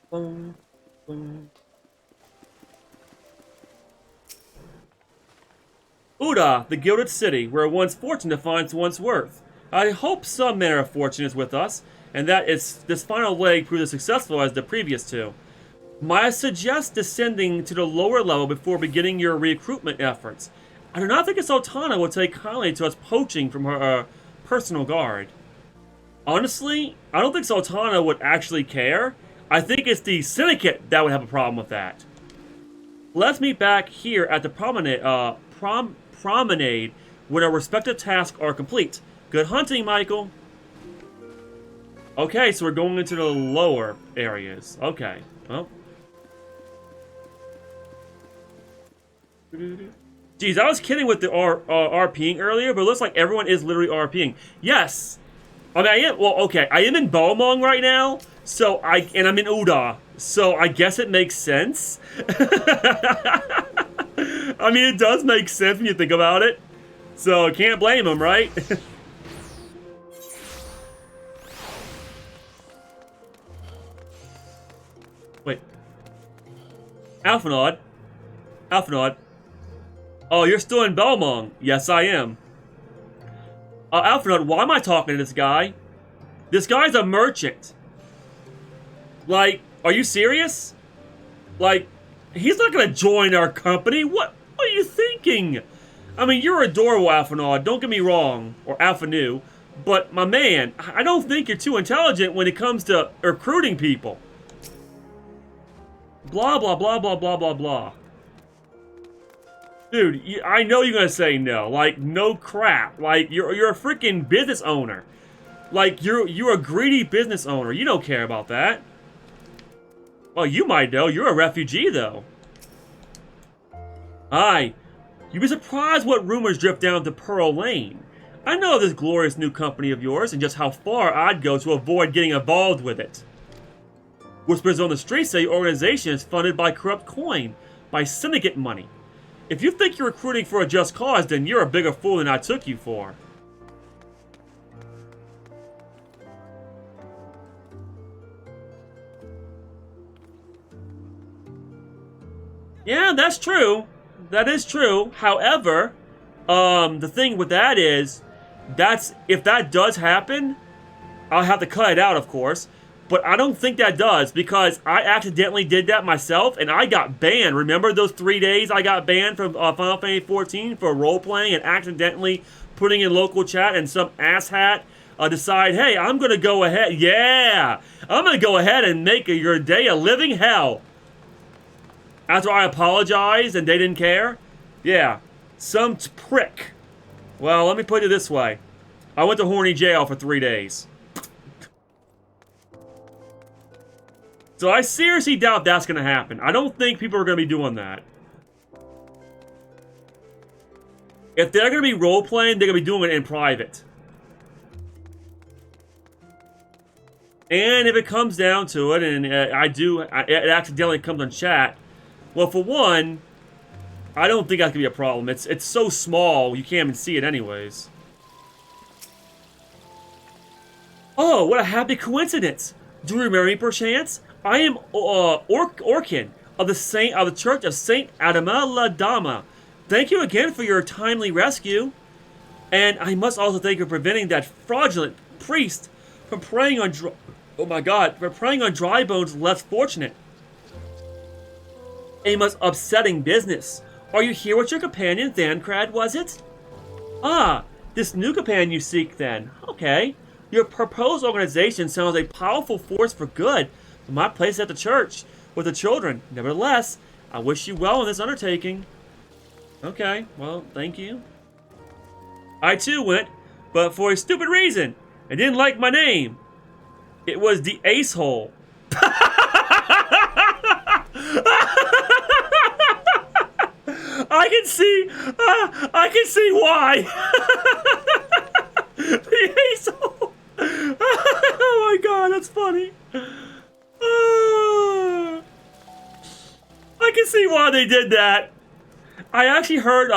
Boom, boom. Uda, the Gilded City, where one's fortune defines one's worth. I hope some manner of fortune is with us, and that this final leg proves as successful as the previous two. Might I suggest descending to the lower level before beginning your recruitment efforts? I do not think a Sultana would take kindly to us poaching from her personal guard. Honestly, I don't think Sultana would actually care. I think it's the Syndicate that would have a problem with that. Let's meet back here at the promenade when our respective tasks are complete. Good hunting, Michael. Okay, so we're going into the lower areas. Okay, well. Geez, I was kidding with the RPing earlier, but it looks like everyone is literally RPing. Yes! I mean, I am in Balmong right now, and I'm in Uda, so I guess it makes sense. I mean, it does make sense when you think about it. So, can't blame him, right? Wait. Alphanod. Alphanod. Oh, you're still in Belmong. Yes, I am. Alphanod, why am I talking to this guy? This guy's a merchant. Like, are you serious? Like, he's not gonna join our company. What are you thinking? I mean, you're adorable, Alphanod, don't get me wrong. Or Alphanu. But, my man, I don't think you're too intelligent when it comes to recruiting people. Blah, blah, blah, blah, blah, blah, blah. Dude, I know you're gonna say no. Like, no crap. Like, you're a freaking business owner. Like, you're a greedy business owner. You don't care about that. Well, you might though. You're a refugee though. Aye. You'd be surprised what rumors drift down to Pearl Lane. I know this glorious new company of yours and just how far I'd go to avoid getting involved with it. Whispers on the streets say your organization is funded by corrupt coin, by syndicate money. If you think you're recruiting for a just cause, then you're a bigger fool than I took you for. Yeah, that's true. That is true. However, the thing with that is, if that does happen, I'll have to cut it out, of course. But I don't think that does, because I accidentally did that myself, and I got banned. Remember those 3 days I got banned from Final Fantasy XIV for role-playing and accidentally putting in local chat, and some asshat decide, hey, I'm going to go ahead. Yeah! I'm going to go ahead and make your day a living hell. After I apologized and they didn't care? Yeah. Some prick. Well, let me put it this way. I went to horny jail for 3 days. So I seriously doubt that's going to happen. I don't think people are going to be doing that. If they're going to be role-playing, they're going to be doing it in private. And if it comes down to it, and it accidentally comes on chat, well, for one, I don't think that's going to be a problem. It's so small, you can't even see it anyways. Oh, what a happy coincidence. Do you remember me, perchance? I am Orkin of the Church of Saint Adama Dama. Thank you again for your timely rescue, and I must also thank you for preventing that fraudulent priest from preying on dry bones less fortunate. A most upsetting business. Are you here with your companion, Thancred, was it? Ah, this new companion you seek then. Okay. Your proposed organization sounds a powerful force for good, but my place at the church with the children. Nevertheless, I wish you well in this undertaking. Okay, well, thank you. I too went, but for a stupid reason. I didn't like my name. It was the Ace Hole. I can see why. The Ace Hole. Oh my god, that's funny. I can see why they did that. I actually heard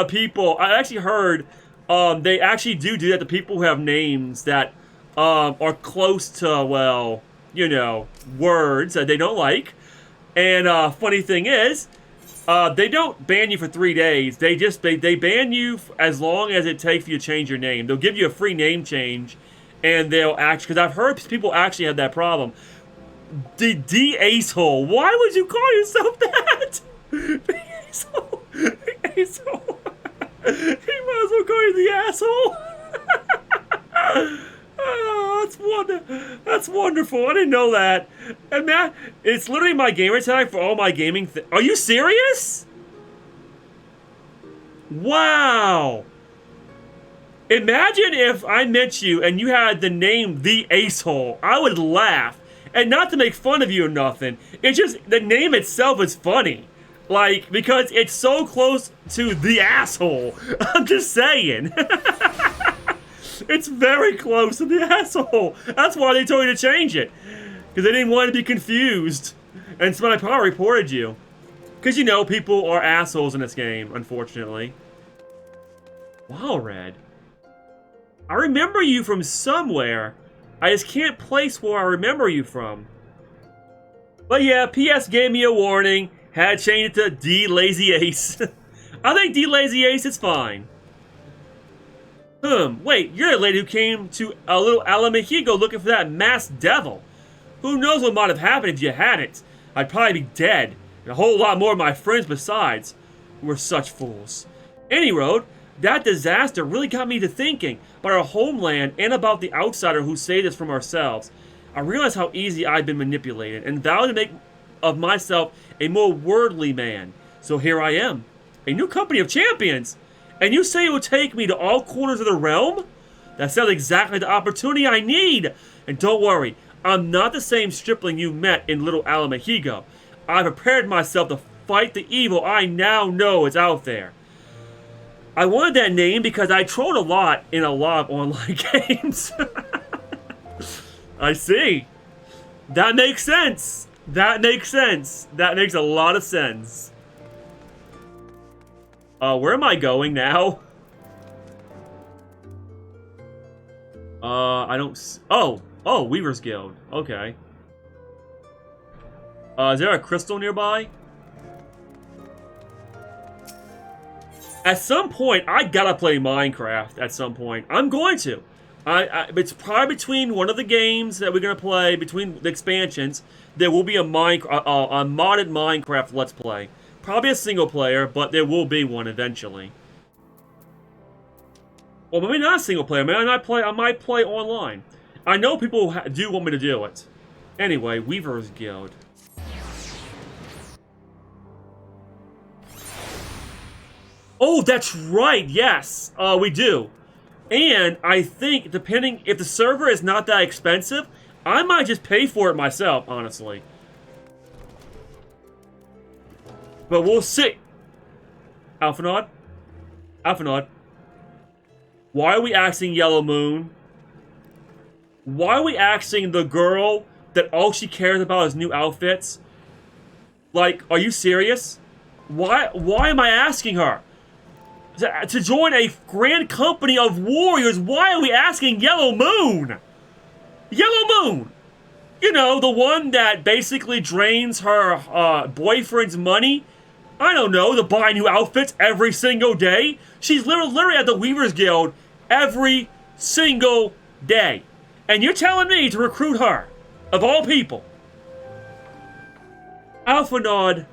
they actually do that to people who have names that are close to, well, you know, words that they don't like. And funny thing is, they don't ban you for 3 days. They ban you as long as it takes for you to change your name. They'll give you a free name change, and they'll actually, because I've heard people actually have that problem. The D-Ace-hole. Why would you call yourself that? The Ace-hole. The Ace-hole. He might as well call you the asshole. Oh, that's wonderful. I didn't know that. And that, it's literally my gamer tag for all my gaming Are you serious? Wow. Imagine if I met you and you had the name The Ace-hole. I would laugh. And not to make fun of you or nothing. It's just, the name itself is funny. Like, because it's so close to the asshole. I'm just saying. It's very close to the asshole. That's why they told you to change it. Because they didn't want to be confused. And somebody probably reported you. Because, you know, people are assholes in this game, unfortunately. Wow, Red. I remember you from somewhere. I just can't place where I remember you from. But yeah, PS gave me a warning. Had to change it to D Lazy Ace. I think D Lazy Ace is fine. Wait, you're the lady who came to a little Alamahigo looking for that masked devil. Who knows what might have happened if you hadn't? I'd probably be dead. And a whole lot more of my friends besides. We're such fools. Anyway, that disaster really got me to thinking about our homeland and about the outsider who saved us from ourselves. I realized how easy I'd been manipulated and vowed to make of myself a more worldly man. So here I am, a new company of champions. And you say it would take me to all corners of the realm? That sounds exactly the opportunity I need. And don't worry, I'm not the same stripling you met in Little Alamahigo. I prepared myself to fight the evil I now know is out there. I wanted that name because I trolled a lot in a lot of online games. I see. That makes sense. That makes sense. That makes a lot of sense. Where am I going now? I don't... Oh, Weaver's Guild. Okay. Is there a crystal nearby? At some point, I gotta play Minecraft at some point. I'm going to. It's probably between one of the games that we're gonna play, between the expansions, there will be a modded Minecraft Let's Play. Probably a single player, but there will be one eventually. Or maybe not a single player. Maybe I might play online. I know people do want me to do it. Anyway, Weaver's Guild. Oh, that's right. Yes, we do. And I think, depending if the server is not that expensive, I might just pay for it myself, honestly. But we'll see. Alphanod? Alphanod. Why are we asking Yellow Moon? Why are we asking the girl that all she cares about is new outfits? Like, are you serious? Why am I asking her? To join a grand company of warriors, why are we asking Yellow Moon? Yellow Moon! You know, the one that basically drains her boyfriend's money. I don't know, to buy new outfits every single day. She's literally at the Weavers Guild every single day. And you're telling me to recruit her, of all people. Alphanod,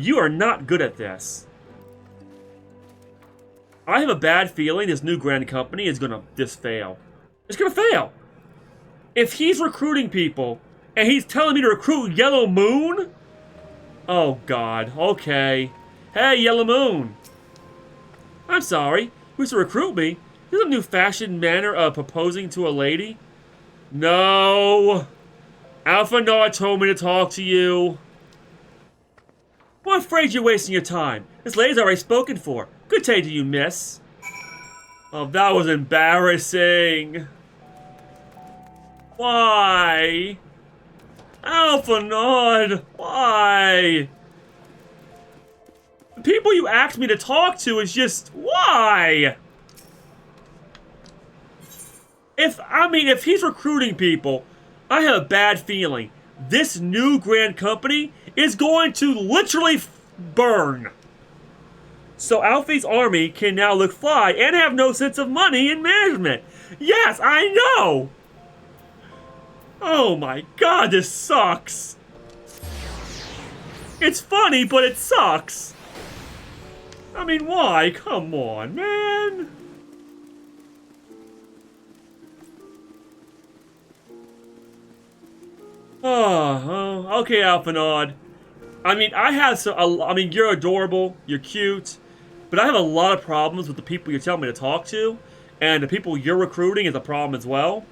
you are not good at this. I have a bad feeling this new Grand Company is gonna just fail. It's gonna fail. If he's recruiting people, and he's telling me to recruit Yellow Moon? Oh God, okay. Hey, Yellow Moon. I'm sorry, who's to recruit me? Is this a new fashioned manner of proposing to a lady? No. Alphanod told me to talk to you. Well, I'm afraid you're wasting your time. This lady's already spoken for. Good day to you, miss. Oh, that was embarrassing. Why? Alphanod, why? The people you asked me to talk to is just, why? If he's recruiting people, I have a bad feeling this new Grand Company is going to literally burn. So Alfie's army can now look fly and have no sense of money and management. Yes, I know! Oh my God, this sucks. It's funny, but it sucks. I mean, why? Come on, man. Oh, okay, Alphanod. I mean, you're adorable, you're cute, but I have a lot of problems with the people you're telling me to talk to, and the people you're recruiting is a problem as well.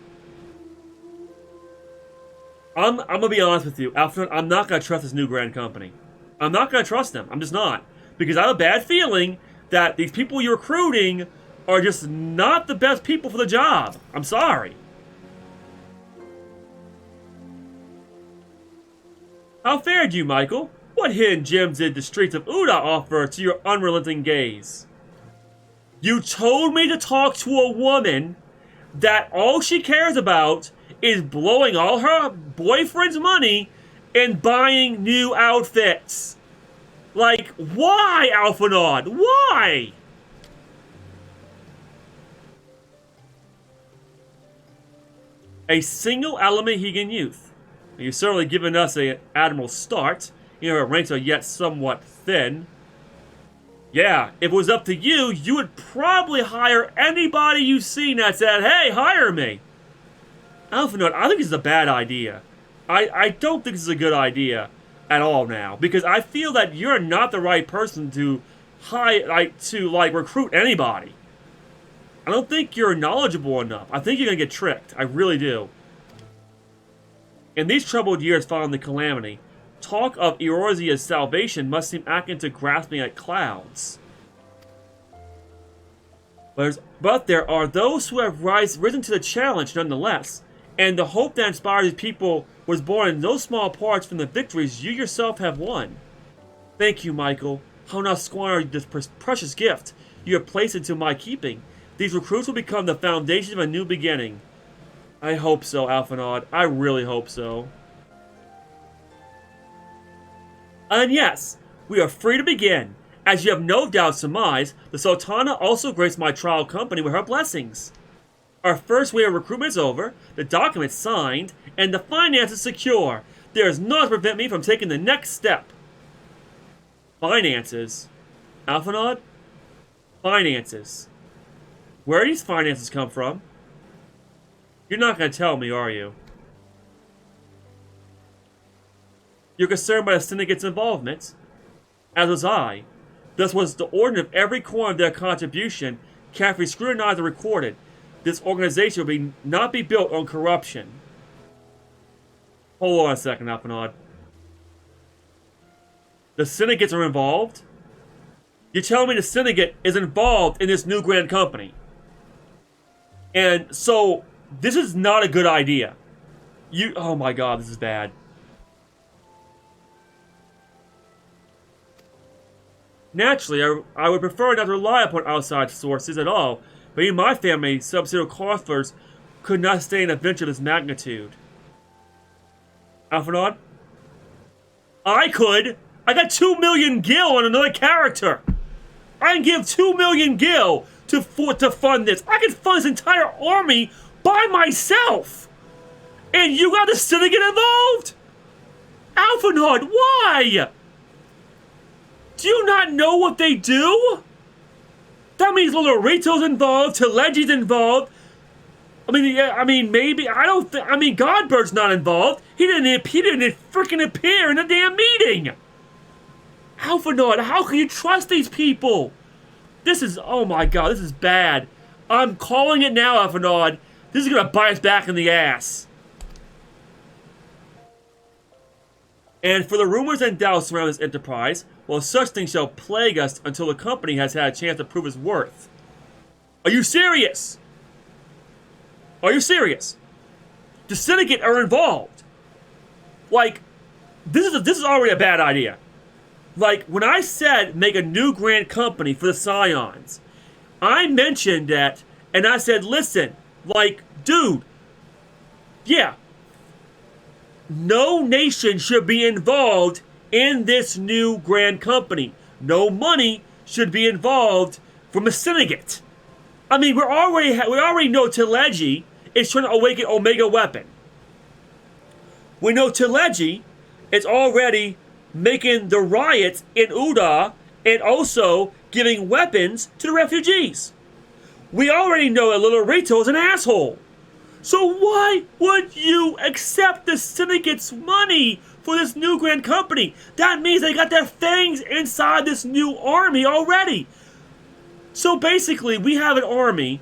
I'm gonna be honest with you, Alphanod, I'm not gonna trust this new Grand Company. I'm not gonna trust them. I'm just not. Because I have a bad feeling that these people you're recruiting are just not the best people for the job. I'm sorry. How fared you, Michael? What hidden gems did the streets of Uda offer to your unrelenting gaze? You told me to talk to a woman that all she cares about is blowing all her boyfriend's money and buying new outfits. Like, why, Alphanod? Why? A single Alamahegan youth. You've certainly given us an admirable start. You know, our ranks are yet somewhat thin. Yeah, if it was up to you, you would probably hire anybody you've seen that said, hey, hire me. Alphanod, I think this is a bad idea. I don't think this is a good idea at all now, because I feel that you're not the right person to recruit anybody. I don't think you're knowledgeable enough. I think you're gonna get tricked. I really do. In these troubled years following the calamity, talk of Eorzea's salvation must seem akin to grasping at clouds. But there are those who have risen to the challenge nonetheless, and the hope that inspires these people was born in no small parts from the victories you yourself have won. Thank you, Michael. How not squander this precious gift you have placed into my keeping. These recruits will become the foundation of a new beginning. I hope so, Alphanod. I really hope so. And yes, we are free to begin. As you have no doubt surmised, the Sultana also graced my trial company with her blessings. Our first wave of recruitment is over, the documents signed, and the finances secure. There is nothing to prevent me from taking the next step. Finances. Alphanod? Finances. Where do these finances come from? You're not going to tell me, are you? You're concerned by the syndicate's involvement? As was I. Thus was the ordinance of every corner of their contribution carefully scrutinized and recorded. This organization will not be built on corruption. Hold on a second, Alphanod. The syndicates are involved? You're telling me the syndicate is involved in this new Grand Company? And so, this is not a good idea. Oh my God, this is bad. Naturally, I would prefer not to rely upon outside sources at all, but even my family, subsidiary coffers, could not sustain a venture of this magnitude. Alphanod? I could. I got 2 million gil on another character. I can give 2 million gil to fund this. I can fund this entire army by myself. And you got the syndicate involved? Alphanod, why? Do you not know what they do? That means Lorito's involved, Telegi's involved. Maybe, Godbird's not involved. He didn't freaking appear in the damn meeting. Alphanod, how can you trust these people? This is, oh my god, this is bad. I'm calling it now, Alphanod. This is gonna bite us back in the ass. And for the rumors and doubts surrounding this enterprise, well, such things shall plague us until the company has had a chance to prove its worth. Are you serious? Are you serious? The syndicate are involved. Like, this is already a bad idea. Like, when I said make a new grand company for the Scions, I mentioned that, and I said, listen, like, dude, yeah, no nation should be involved in this new grand company. No money should be involved from a syndicate. I mean, we already know Telegi is trying to awaken Omega Weapon. We know Telegi is already making the riots in Uda and also giving weapons to the refugees. We already know that Little Rito is an asshole. So why would you accept the syndicate's money for this new grand company? That means they got their fangs inside this new army already. So basically, we have an army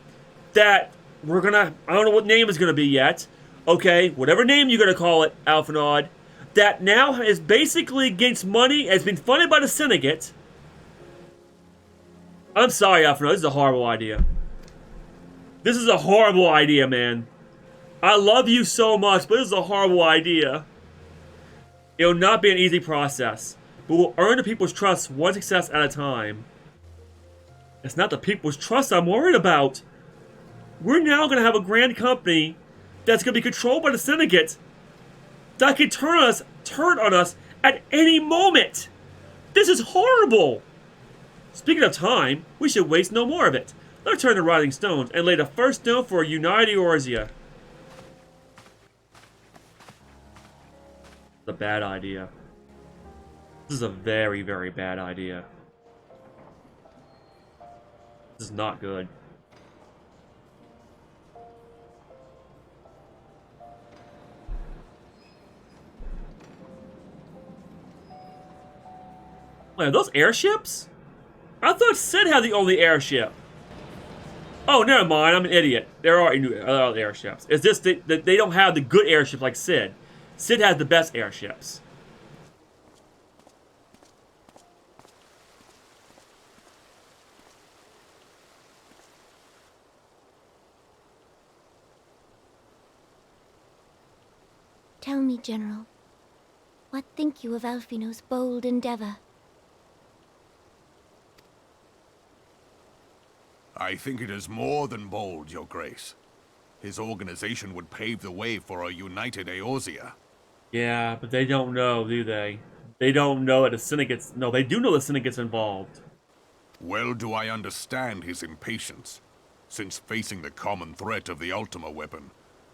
that I don't know what name it's gonna be yet. Okay, whatever name you're gonna call it, Alphanod, that now is basically against money, has been funded by the syndicate. I'm sorry, Alphanod, this is a horrible idea. This is a horrible idea, man. I love you so much, but this is a horrible idea. It will not be an easy process, but we'll earn the people's trust one success at a time. It's not the people's trust I'm worried about. We're now going to have a grand company that's going to be controlled by the syndicate that can turn on us at any moment. This is horrible. Speaking of time, we should waste no more of it. Let's turn to Rising Stones and lay the first stone for a united Eorzea. It's a bad idea. This is a very, very bad idea. This is not good. Wait, are those airships? I thought Sid had the only airship. Oh, never mind. I'm an idiot. There are other airships. It's just that they don't have the good airships like Sid. Sid has the best airships. Tell me, General, what think you of Alphino's bold endeavor? I think it is more than bold, Your Grace. His organization would pave the way for a united Eorzea. Yeah, but they don't know, do they? They don't know that the syndicate's... No, they do know the syndicate's involved. Well do I understand his impatience. Since facing the common threat of the Ultima weapon,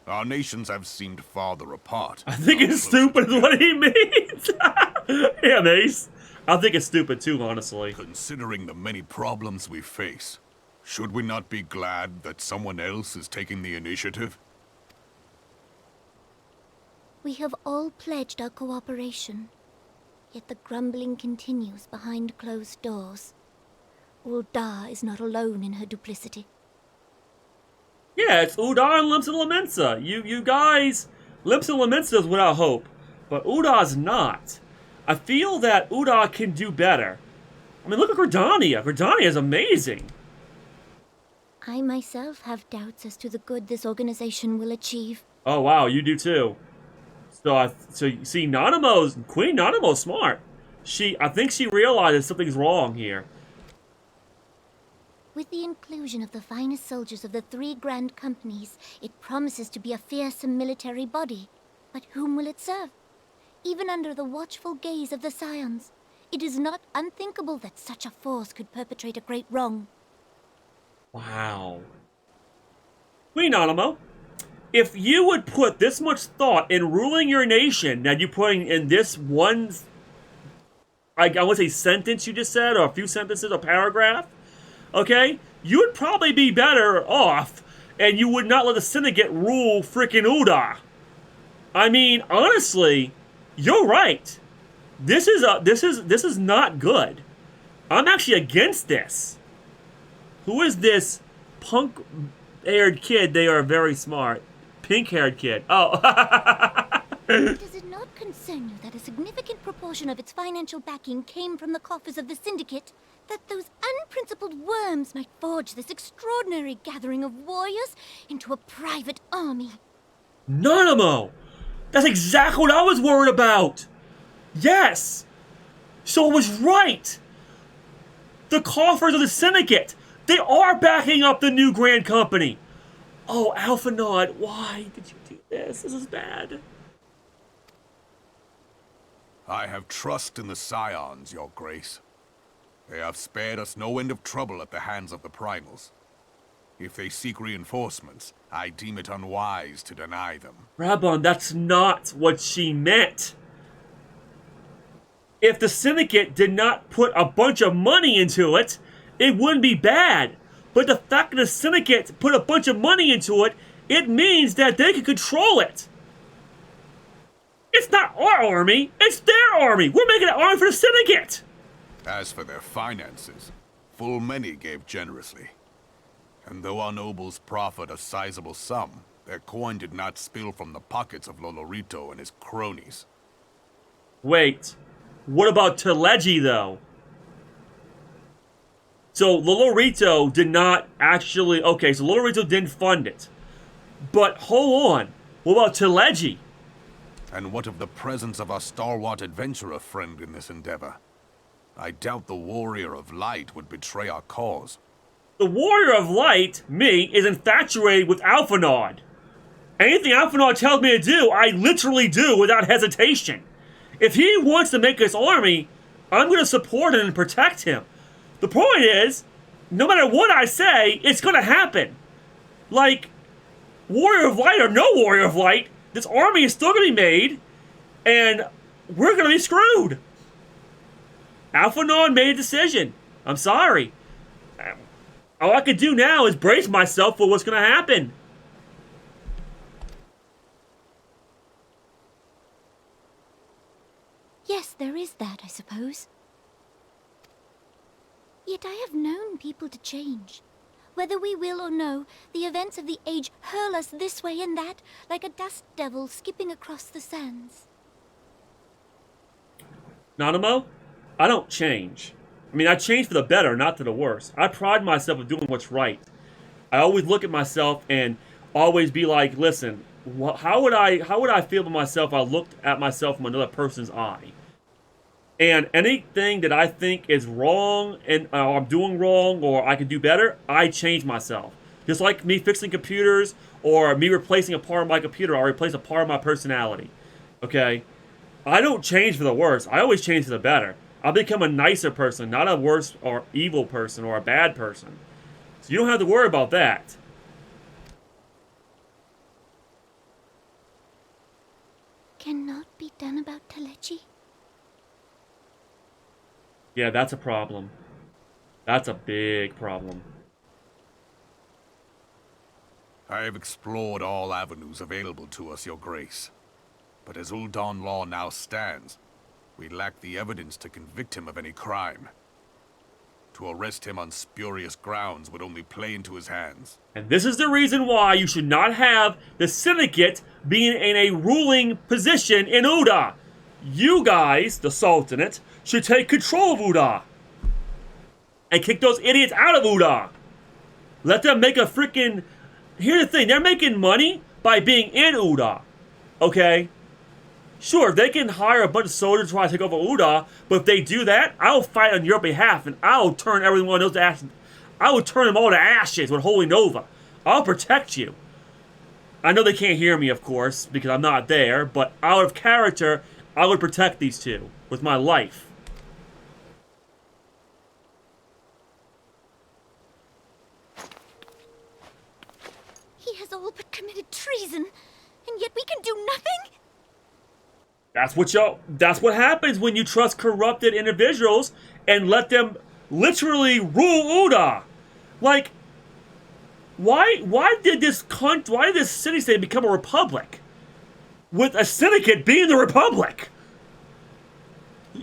our nations have seemed farther apart. I think it's stupid is what he means. Yeah, Mace. I think it's stupid too, honestly. Considering the many problems we face, should we not be glad that someone else is taking the initiative? We have all pledged our cooperation, yet the grumbling continues behind closed doors. Ul'dah is not alone in her duplicity. Yeah, it's Ul'dah and Limsa Lamensa. You guys, Limsa Lamensa is without hope, but Ul'dah's not. I feel that Ul'dah can do better. I mean, look at Gridania. Gridania is amazing. I myself have doubts as to the good this organization will achieve. Oh wow, you do too. So you see, Queen Nanamo's smart. I think she realizes something's wrong here. With the inclusion of the finest soldiers of the 3 grand companies, it promises to be a fearsome military body. But whom will it serve? even under the watchful gaze of the Scions. It is not unthinkable that such a force could perpetrate a great wrong. Wow. Queen Animo, if you would put this much thought in ruling your nation that you're putting in this one, I would say sentence you just said, or a few sentences or paragraph, okay, you would probably be better off, and you would not let the Syndicate rule freaking Uda. I mean, honestly, you're right. This is not good. I'm actually against this. Who is this punk-haired kid? They are very smart. Pink-haired kid. Oh. Does it not concern you that a significant proportion of its financial backing came from the coffers of the Syndicate? That those unprincipled worms might forge this extraordinary gathering of warriors into a private army? Nanamo! That's exactly what I was worried about! Yes! So it was right! The coffers of the Syndicate! They are backing up the new Grand Company! Oh, Alphanod, why did you do this? This is bad. I have trust in the Scions, Your Grace. They have spared us no end of trouble at the hands of the Primals. If they seek reinforcements, I deem it unwise to deny them. Rabon, that's not what she meant. If the Syndicate did not put a bunch of money into it, it wouldn't be bad. But the fact that the Syndicate put a bunch of money into it, it means that they can control it. It's not our army, it's their army. We're making an army for the Syndicate. As for their finances, full many gave generously. And though our nobles proffered a sizable sum, their coin did not spill from the pockets of Lolorito and his cronies. Wait, what about Teleji, though? So Lolorito did not actually... Okay, so Lolorito didn't fund it. But hold on, what about Teleji? And what of the presence of our stalwart adventurer friend in this endeavor? I doubt the Warrior of Light would betray our cause. The Warrior of Light, me, is infatuated with Alphanod. Anything Alphanod tells me to do, I literally do without hesitation. If he wants to make his army, I'm going to support him and protect him. The point is, no matter what I say, it's going to happen. Like, Warrior of Light or no Warrior of Light, this army is still going to be made, and we're going to be screwed. Alphanod made a decision. I'm sorry. All I could do now is brace myself for what's going to happen. Yes, there is that, I suppose. Yet I have known people to change. Whether we will or no, the events of the age hurl us this way and that, like a dust devil skipping across the sands. Nanamo, I don't change. I mean, I change for the better, not for the worse. I pride myself in doing what's right. I always look at myself and always be like, listen, how would I feel about myself if I looked at myself from another person's eye? And anything that I think is wrong and I'm doing wrong or I can do better, I change myself. Just like me fixing computers or me replacing a part of my computer, I replace a part of my personality. Okay? I don't change for the worse. I always change for the better. I become a nicer person, not a worse or evil person or a bad person. So you don't have to worry about that. Cannot be done about Telechi? Yeah, that's a problem. That's a big problem. I have explored all avenues available to us, Your Grace. But as Ul'Dan law now stands, we lack the evidence to convict him of any crime. To arrest him on spurious grounds would only play into his hands. And this is the reason why you should not have the Syndicate being in a ruling position in Uda. You guys, the Sultanate, should take control of Uda. And kick those idiots out of Uda. Let them make a freaking... Here's the thing, they're making money by being in Uda. Okay? Sure, they can hire a bunch of soldiers to try to take over Uda, but if they do that, I'll fight on your behalf, and I'll turn everyone else to ashes. I will turn them all to ashes with Holy Nova. I'll protect you. I know they can't hear me, of course, because I'm not there, but out of character, I would protect these two with my life. He has all but committed treason, and yet we can do nothing? That's what happens when you trust corrupted individuals and let them literally rule Uda. Like, why did this city-state become a republic? With a syndicate being the republic?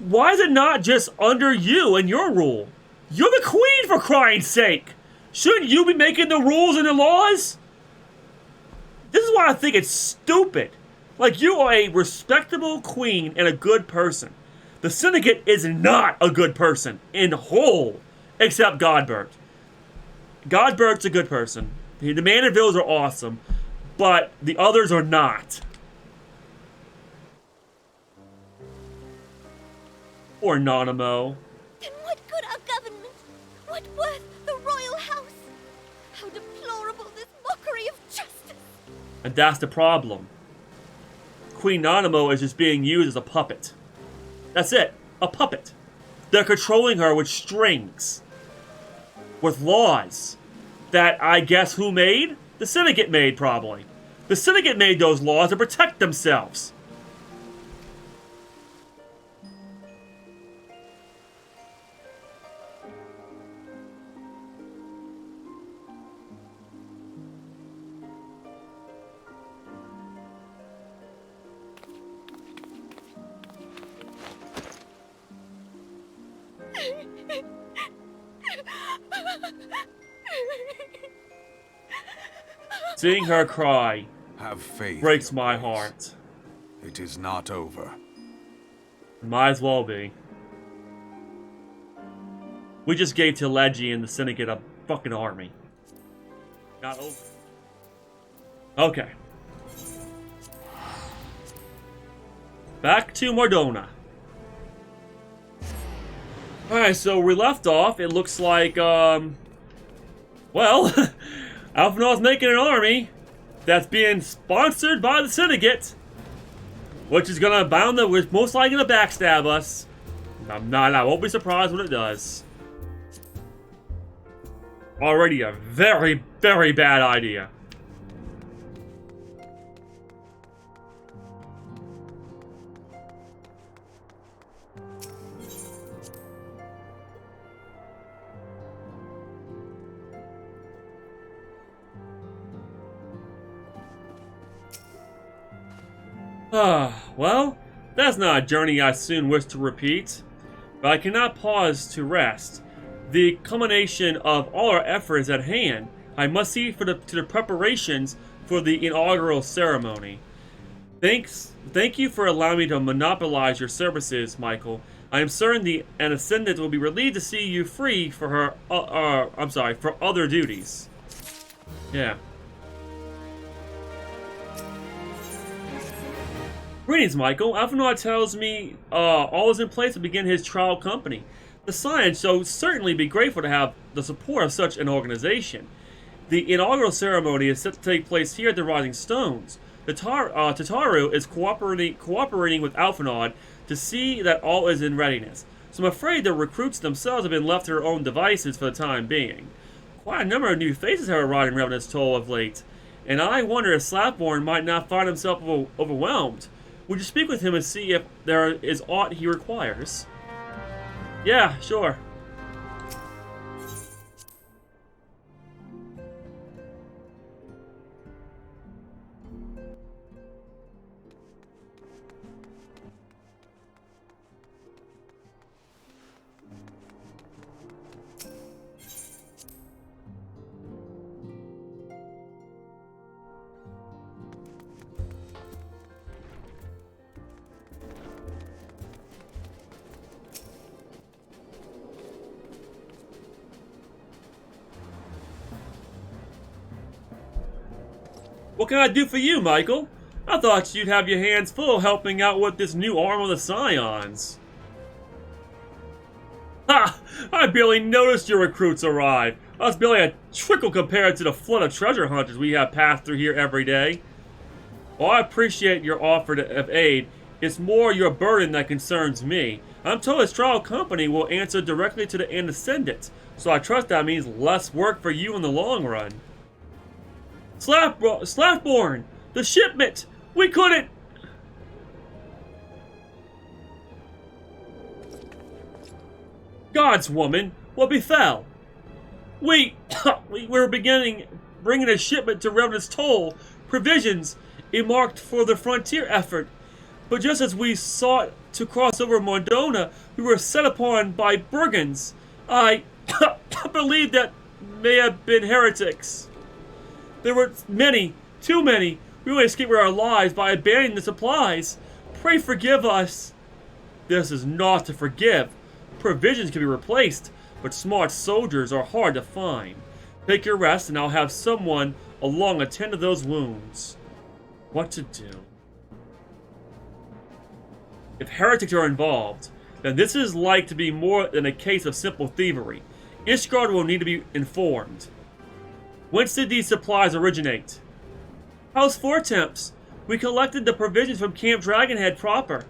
Why is it not just under you and your rule? You're the queen, for crying sake! Shouldn't you be making the rules and the laws? This is why I think it's stupid. Like, you are a respectable queen and a good person. The syndicate is not a good person in whole, except Godbert. Godbert's a good person. The Mandervilles are awesome, but the others are not. Or Nanamo. Then what good our government? What worth the royal house? How deplorable this mockery of justice! And that's the problem. Queen Nanamo is just being used as a puppet. That's it. A puppet. They're controlling her with strings. With laws. That I guess who made? The Syndicate made, probably. The Syndicate made those laws to protect themselves. Seeing her cry Have faith. breaks my heart. It is not over. Might as well be. We just gave Teleji and the Syndicate a fucking army. Not over. Okay. Back to Mordona. Alright, so we left off. It looks like, well, Alphanar's making an army that's being sponsored by the Syndicate, which is which most likely gonna backstab us. I won't be surprised when it does. Already a very, very bad idea. Well, that's not a journey I soon wish to repeat, but I cannot pause to rest. The culmination of all our efforts at hand, I must see to the preparations for the inaugural ceremony. Thank you for allowing me to monopolize your services, Michael. I am certain an Ascendant will be relieved to see you free for for other duties. Yeah. Greetings, Michael. Alphanar tells me all is in place to begin his trial company. The science shall certainly be grateful to have the support of such an organization. The inaugural ceremony is set to take place here at the Rising Stones. Tataru is cooperating with Alphanar to see that all is in readiness. So I'm afraid the recruits themselves have been left to their own devices for the time being. Quite a number of new faces have arrived in Revenant's Toll of late, and I wonder if Slapborn might not find himself overwhelmed. Would you speak with him and see if there is aught he requires? Yeah, sure. What can I do for you, Michael? I thought you'd have your hands full helping out with this new arm of the Scions. Ha! I barely noticed your recruits arrive. That's barely a trickle compared to the flood of treasure hunters we have passed through here every day. Well, I appreciate your offer of aid, It's more your burden that concerns me. I'm told his trial company will answer directly to the Ascendant, so I trust that means less work for you in the long run. Slapborn! The shipment! We couldn't... Gods, woman, what befell? We were bringing a shipment to Revenant's Toll, provisions earmarked for the frontier effort. But just as we sought to cross over Mondona, we were set upon by brigands. I believe that may have been heretics. There were many, too many. We only escaped with our lives by abandoning the supplies. Pray forgive us. This is not to forgive. Provisions can be replaced, but smart soldiers are hard to find. Take your rest, and I'll have someone along attend to those wounds. What to do? If heretics are involved, then this is like to be more than a case of simple thievery. Ishgard will need to be informed. Whence did these supplies originate? House Fortemps. We collected the provisions from Camp Dragonhead proper.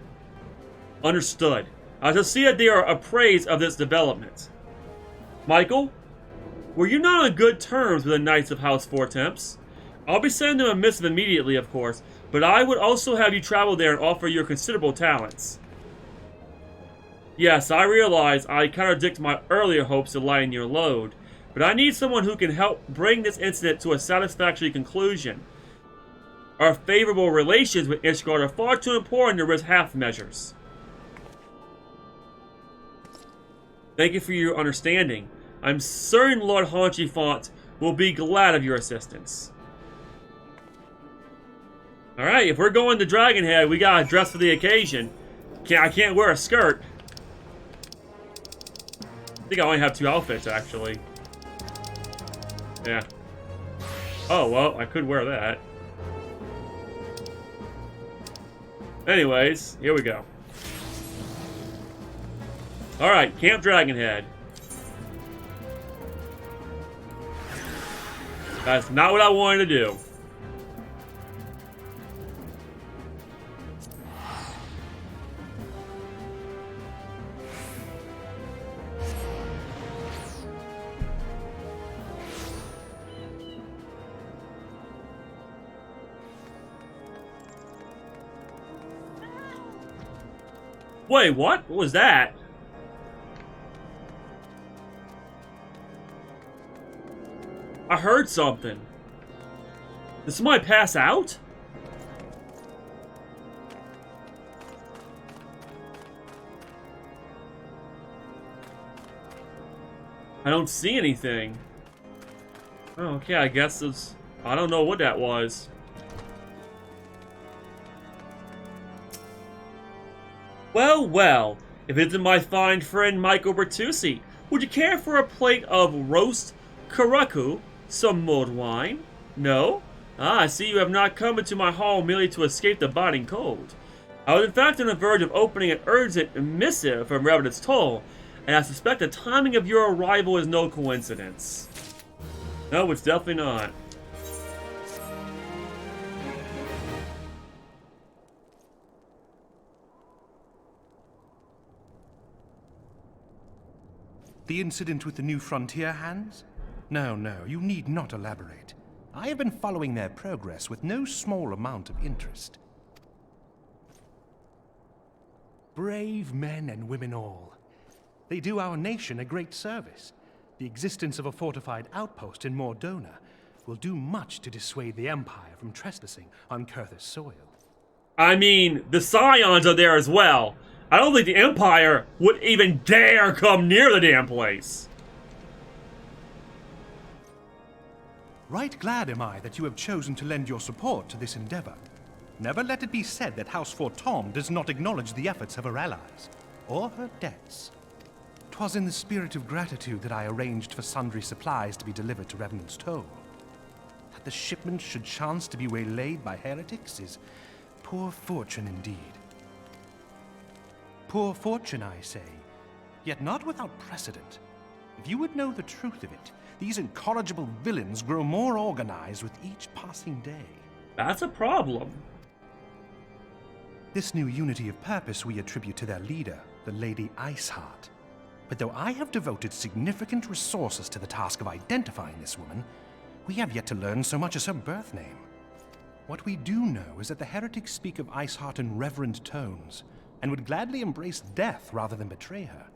Understood. I shall see that they are appraised of this development. Michael, were you not on good terms with the Knights of House Fortemps? I'll be sending them a missive immediately, of course, but I would also have you travel there and offer your considerable talents. Yes, I realize I contradict my earlier hopes to lighten your load, but I need someone who can help bring this incident to a satisfactory conclusion. Our favorable relations with Ishgard are far too important to risk half measures. Thank you for your understanding. I'm certain Lord Haunchifont will be glad of your assistance. Alright, if we're going to Dragonhead, we gotta dress for the occasion. I can't wear a skirt. I think I only have 2 outfits, actually. Yeah. Oh, well, I could wear that. Anyways, here we go. Alright, Camp Dragonhead. That's not what I wanted to do. Wait, what? What was that? I heard something. Did somebody pass out? I don't see anything. Oh, okay, I guess it's... I don't know what that was. Well, well, if it isn't my fine friend Michael Bertucci, would you care for a plate of roast karaku, some mulled wine? No? Ah, I see you have not come into my hall merely to escape the biting cold. I was in fact on the verge of opening an urgent missive from Revenant's Toll, and I suspect the timing of your arrival is no coincidence. No, it's definitely not. The incident with the new frontier hands? No, no, you need not elaborate. I have been following their progress with no small amount of interest. Brave men and women all. They do our nation a great service. The existence of a fortified outpost in Mordona will do much to dissuade the Empire from trespassing on Kurthus soil. I mean, the Scions are there as well. I don't think the Empire would even dare come near the damn place. Right glad am I that you have chosen to lend your support to this endeavor. Never let it be said that House Fortemps does not acknowledge the efforts of her allies, or her debts. 'Twas in the spirit of gratitude that I arranged for sundry supplies to be delivered to Revenant's Toll. That the shipment should chance to be waylaid by heretics is poor fortune indeed. Poor fortune, I say, yet not without precedent. If you would know the truth of it, these incorrigible villains grow more organized with each passing day. That's a problem. This new unity of purpose we attribute to their leader, the Lady Iceheart. But though I have devoted significant resources to the task of identifying this woman, we have yet to learn so much as her birth name. What we do know is that the heretics speak of Iceheart in reverent tones, and would gladly embrace death rather than betray her.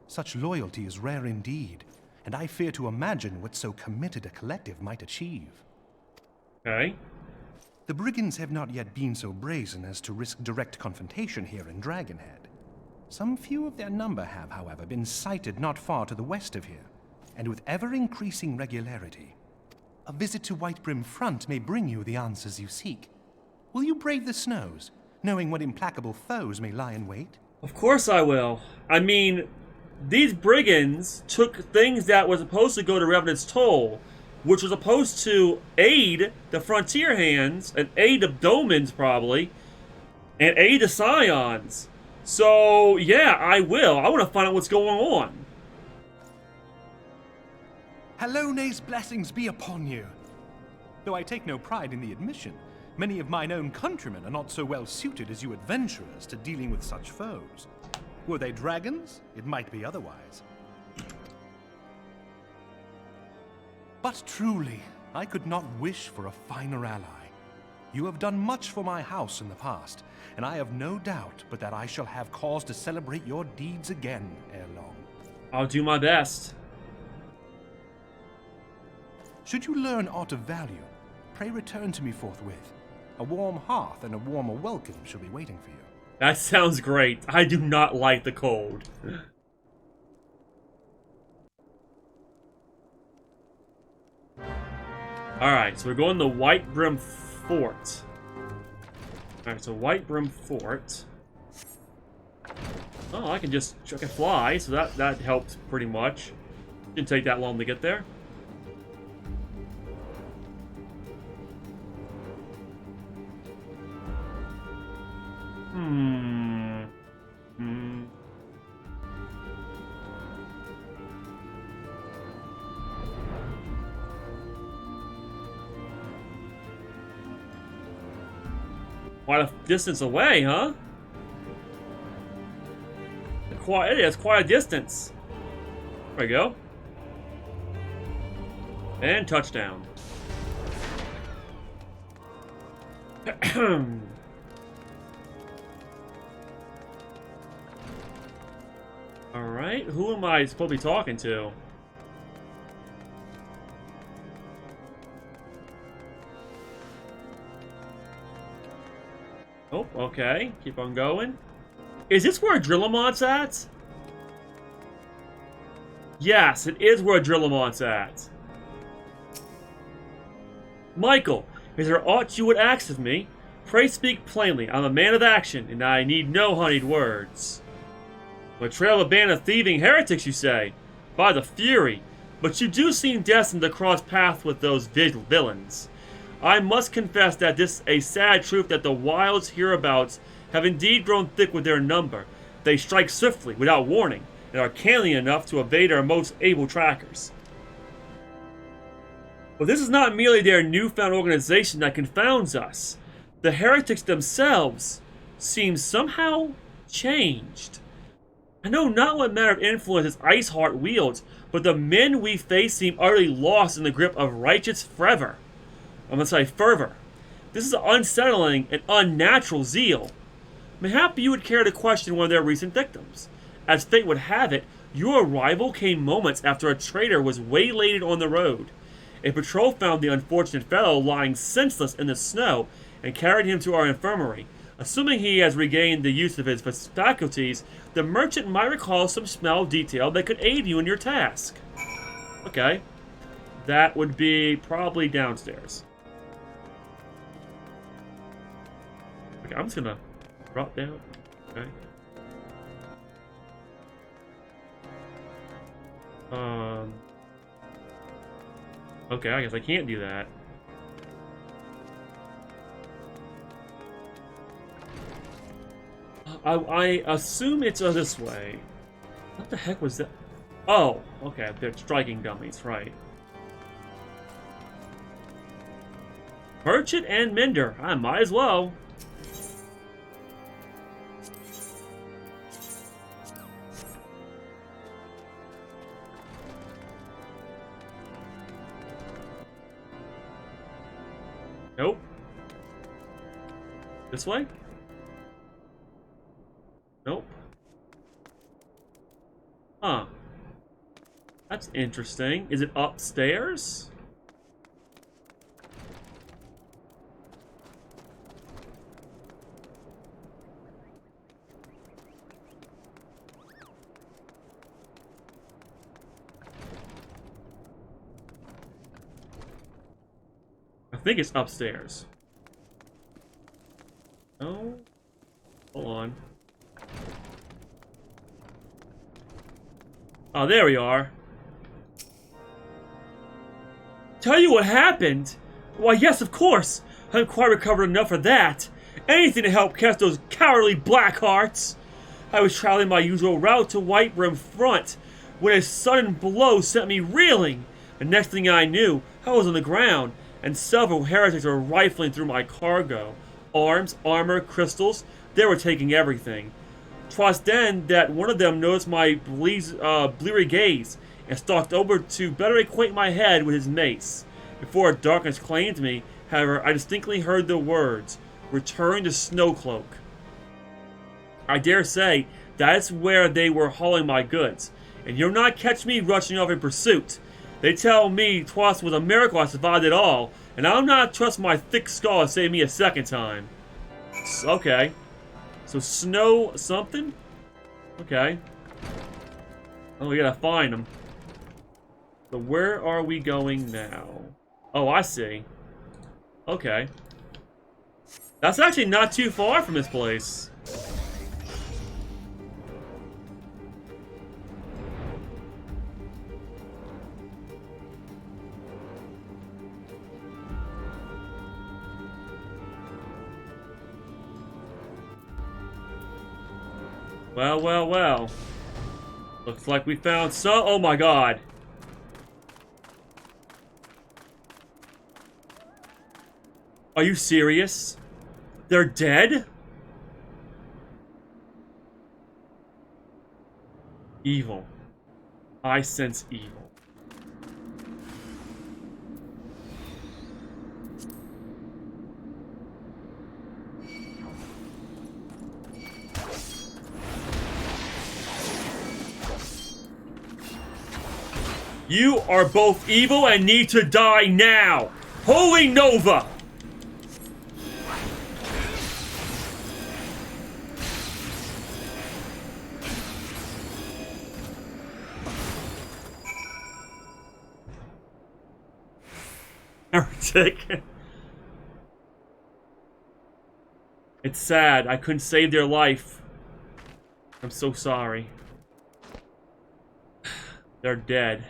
Such loyalty is rare indeed, and I fear to imagine what so committed a collective might achieve. Okay. The brigands have not yet been so brazen as to risk direct confrontation here in Dragonhead. Some few of their number have, however, been sighted not far to the west of here, and with ever-increasing regularity. A visit to Whitebrim Front may bring you the answers you seek. Will you brave the snows, knowing what implacable foes may lie in wait? Of course I will. I mean, these brigands took things that were supposed to go to Revenant's Toll, which was supposed to aid the Frontier Hands, and aid the Domans probably, and aid the Scions. So, yeah, I will. I want to find out what's going on. Halone's blessings be upon you. Though I take no pride in the admission, many of mine own countrymen are not so well suited as you adventurers to dealing with such foes. Were they dragons, it might be otherwise. But truly, I could not wish for a finer ally. You have done much for my house in the past, and I have no doubt but that I shall have cause to celebrate your deeds again ere long. I'll do my best. Should you learn aught of value, pray return to me forthwith. A warm hearth and a warmer welcome shall be waiting for you. That sounds great. I do not like the cold. Alright, so we're going to Whitebrim Fort. Alright, so Whitebrim Fort. Oh, I can fly, so that helped pretty much. Didn't take that long to get there. Quite a distance away, huh? It is quite a distance. There we go. And touchdown. Alright, who am I supposed to be talking to? Oh, okay. Keep on going. Is this where Drillamont's at? Yes, it is where Drillamont's at. Michael, is there aught you would ask of me? Pray speak plainly. I'm a man of action, and I need no honeyed words. A trail of a band of thieving heretics, you say? By the Fury. But you do seem destined to cross paths with those villains. I must confess that this is a sad truth that the wilds hereabouts have indeed grown thick with their number. They strike swiftly, without warning, and are canny enough to evade our most able trackers. But this is not merely their newfound organization that confounds us. The heretics themselves seem somehow changed. I know not what manner of influence this Iceheart wields, but the men we face seem utterly lost in the grip of righteous fervor. Fervor. This is unsettling and unnatural zeal. Mayhap you would care to question one of their recent victims. As fate would have it, your arrival came moments after a traitor was waylaid on the road. A patrol found the unfortunate fellow lying senseless in the snow and carried him to our infirmary. Assuming he has regained the use of his faculties, the merchant might recall some small detail that could aid you in your task. Okay. That would be probably downstairs. Okay, I'm just gonna drop down. Okay. Okay, I guess I can't do that. I assume it's this way. What the heck was that? Oh, okay, they're striking dummies, right. Merchant and Mender, I might as well. Nope. This way? Nope. Huh. That's interesting. Is it upstairs? I think it's upstairs. Oh. Hold on. Oh, there we are. Tell you what happened? Why, yes, of course. I haven't quite recovered enough for that. Anything to help catch those cowardly Blackhearts. I was traveling my usual route to White Rim Front when a sudden blow sent me reeling. The next thing I knew, I was on the ground, and several heretics were rifling through my cargo. Arms, armor, crystals, they were taking everything. 'Twas then that one of them noticed my bleary gaze and stalked over to better acquaint my head with his mace. Before darkness claimed me, however, I distinctly heard the words, "Return to Snowcloak." I dare say that's where they were hauling my goods, and you'll not catch me rushing off in pursuit. They tell me 'twas was a miracle I survived it all, and I'll not trust my thick skull to save me a second time. Okay. So snow something? Okay. Oh, we gotta find them. So where are we going now? Oh, I see. Okay. That's actually not too far from this place. Well, well, well. Looks like we found some. Oh my god. Are you serious? They're dead? Evil. I sense evil. You are both evil and need to die now! Holy Nova! Heretic. It's sad. I couldn't save their life. I'm so sorry. They're dead.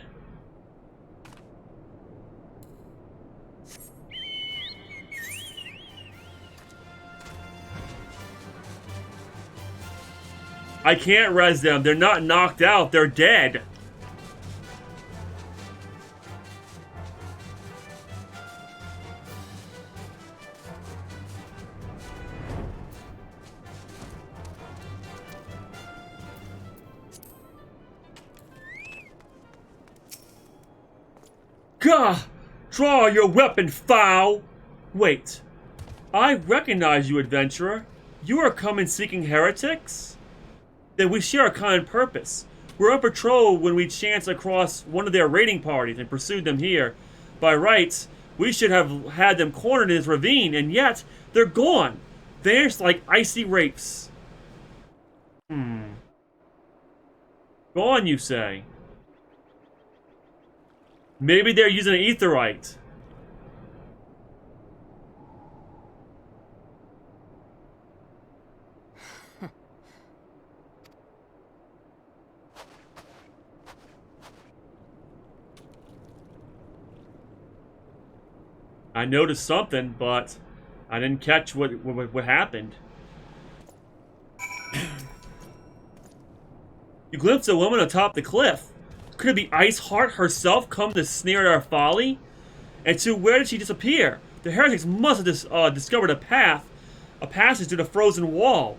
I can't res them. They're not knocked out. They're dead. Gah! Draw your weapon, foul! Wait. I recognize you, adventurer. You are coming seeking heretics? Then we share a common purpose. We're on patrol when we chance across one of their raiding parties and pursued them here. By rights, we should have had them cornered in this ravine, and yet they're gone. Vanished like icy wraiths. Gone, you say? Maybe they're using an aetherite. I noticed something, but I didn't catch what happened. You glimpsed a woman atop the cliff. Could it be Iceheart herself come to sneer at our folly? And to where did she disappear? The heretics must have discovered a passage to the frozen wall.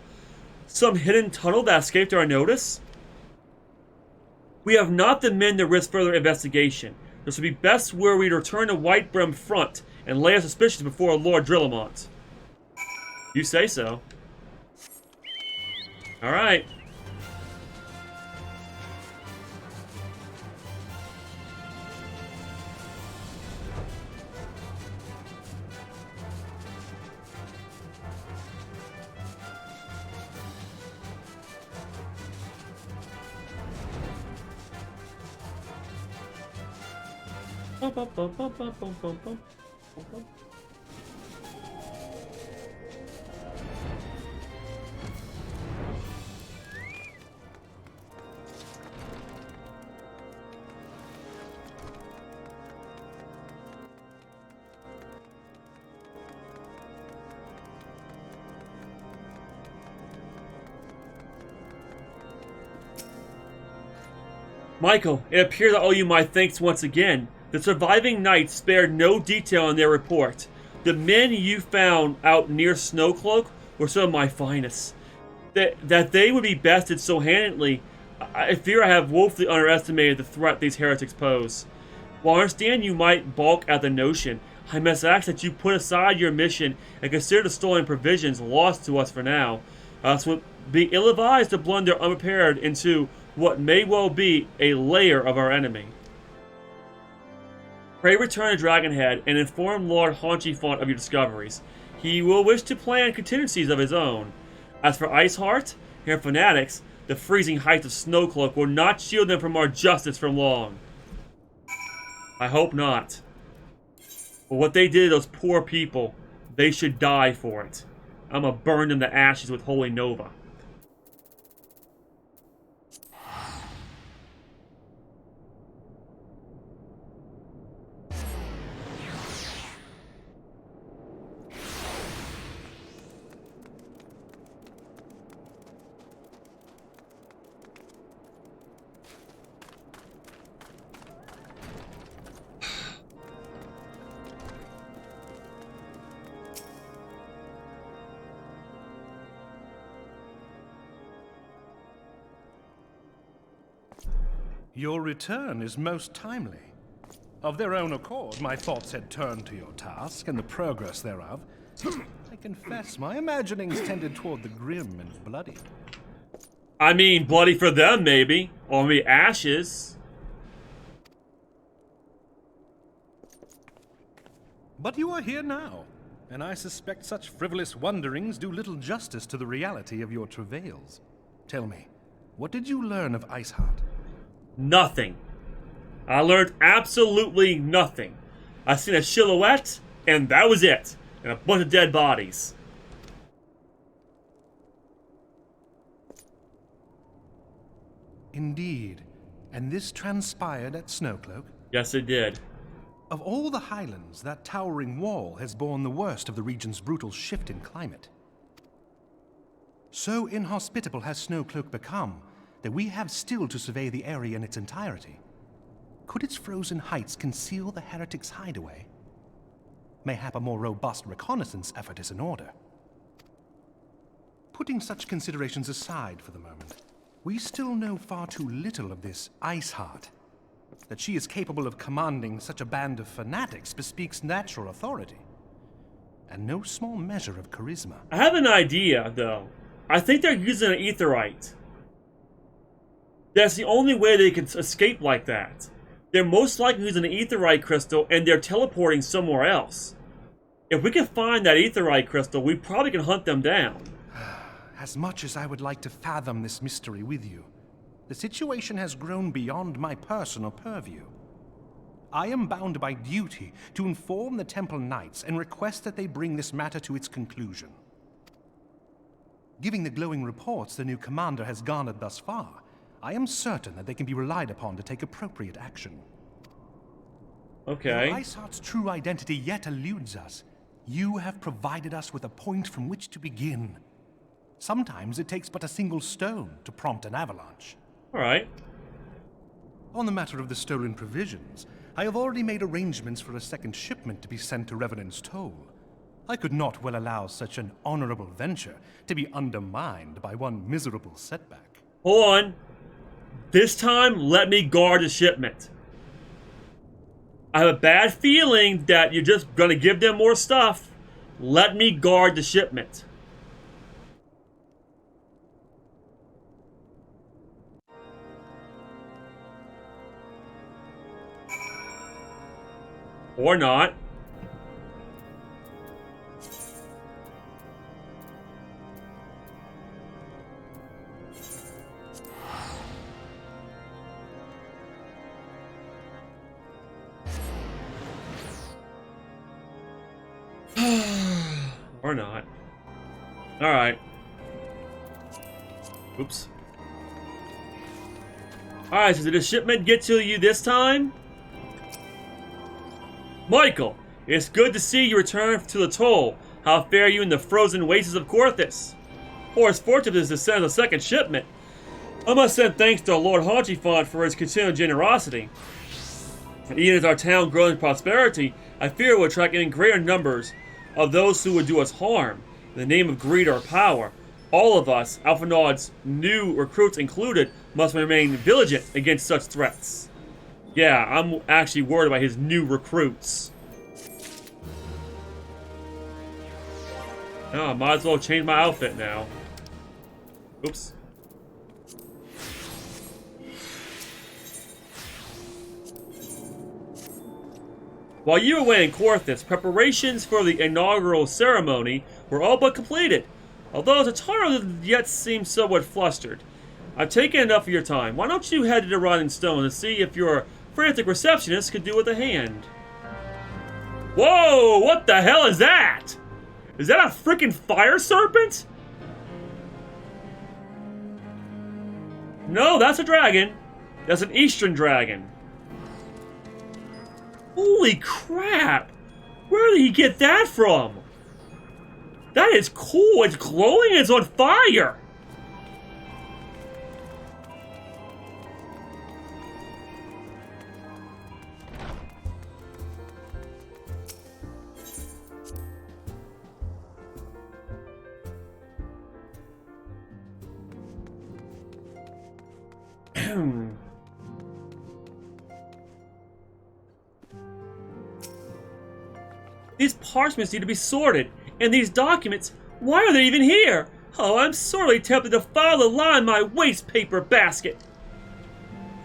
Some hidden tunnel that escaped our notice? We have not the men to risk further investigation. This would be best were we to return to Whitebrim front and lay our suspicions before Lord Drillamont. You say so. Alright. Michael, it appears I owe you my thanks once again. The surviving knights spared no detail in their report. The men you found out near Snowcloak were some of my finest. That they would be bested so handily, I fear I have woefully underestimated the threat these heretics pose. While I understand you might balk at the notion, I must ask that you put aside your mission and consider the stolen provisions lost to us for now. It would be ill-advised to blunder unprepared into what may well be a lair of our enemy. Pray return to Dragonhead and inform Lord Haunchifont of your discoveries. He will wish to plan contingencies of his own. As for Iceheart and her fanatics, the freezing heights of Snowcloak will not shield them from our justice for long. I hope not. But what they did to those poor people, they should die for it. I'm gonna burn them to ashes with Holy Nova. Your return is most timely. Of their own accord, my thoughts had turned to your task and the progress thereof. I confess, my imaginings tended toward the grim and bloody. I mean, bloody for them, maybe. Or maybe ashes. But you are here now, and I suspect such frivolous wonderings do little justice to the reality of your travails. Tell me, what did you learn of Iceheart? Nothing. I learned absolutely nothing. I seen a silhouette, and that was it. And a bunch of dead bodies. Indeed. And this transpired at Snowcloak? Yes, it did. Of all the highlands, that towering wall has borne the worst of the region's brutal shift in climate. So inhospitable has Snowcloak become that we have still to survey the area in its entirety. Could its frozen heights conceal the heretics' hideaway? Mayhap a more robust reconnaissance effort is in order. Putting such considerations aside for the moment, we still know far too little of this Iceheart. That she is capable of commanding such a band of fanatics bespeaks natural authority, and no small measure of charisma. I have an idea, though. I think they're using an aetherite. That's the only way they can escape like that. They're most likely using an aetherite crystal, and they're teleporting somewhere else. If we can find that aetherite crystal, we probably can hunt them down. As much as I would like to fathom this mystery with you, the situation has grown beyond my personal purview. I am bound by duty to inform the Temple Knights and request that they bring this matter to its conclusion. Given the glowing reports the new commander has garnered thus far, I am certain that they can be relied upon to take appropriate action. Okay. Though Iceheart's true identity yet eludes us, you have provided us with a point from which to begin. Sometimes it takes but a single stone to prompt an avalanche. Alright. On the matter of the stolen provisions, I have already made arrangements for a second shipment to be sent to Revenant's Toll. I could not well allow such an honorable venture to be undermined by one miserable setback. Hold on. This time, let me guard the shipment. I have a bad feeling that you're just gonna give them more stuff. Let me guard the shipment. Or not. Or not. Alright. Oops. Alright, so did the shipment get to you this time? Michael, it's good to see you return to the toll. How fare you in the frozen wastes of Corthus? Or it's fortunate to send a second shipment. I must send thanks to Lord Haunchifont for his continued generosity. Even as our town grows in prosperity, I fear it will attract even greater numbers of those who would do us harm, in the name of greed or power. All of us, Alphinaud's new recruits included, must remain vigilant against such threats. Yeah, I'm actually worried about his new recruits. Oh, I might as well change my outfit now. Oops. While you were away in Corthus, preparations for the inaugural ceremony were all but completed. Although Totaro yet seems somewhat flustered. I've taken enough of your time. Why don't you head to the Rotting Stone and see if your frantic receptionist could do with a hand? Whoa! What the hell is that? Is that a freaking fire serpent? No, that's a dragon. That's an Eastern dragon. Holy crap! Where did he get that from? That is cool. It's glowing. It's on fire. These parchments need to be sorted, and these documents, why are they even here? Oh, I'm sorely tempted to file the lie in my waste paper basket.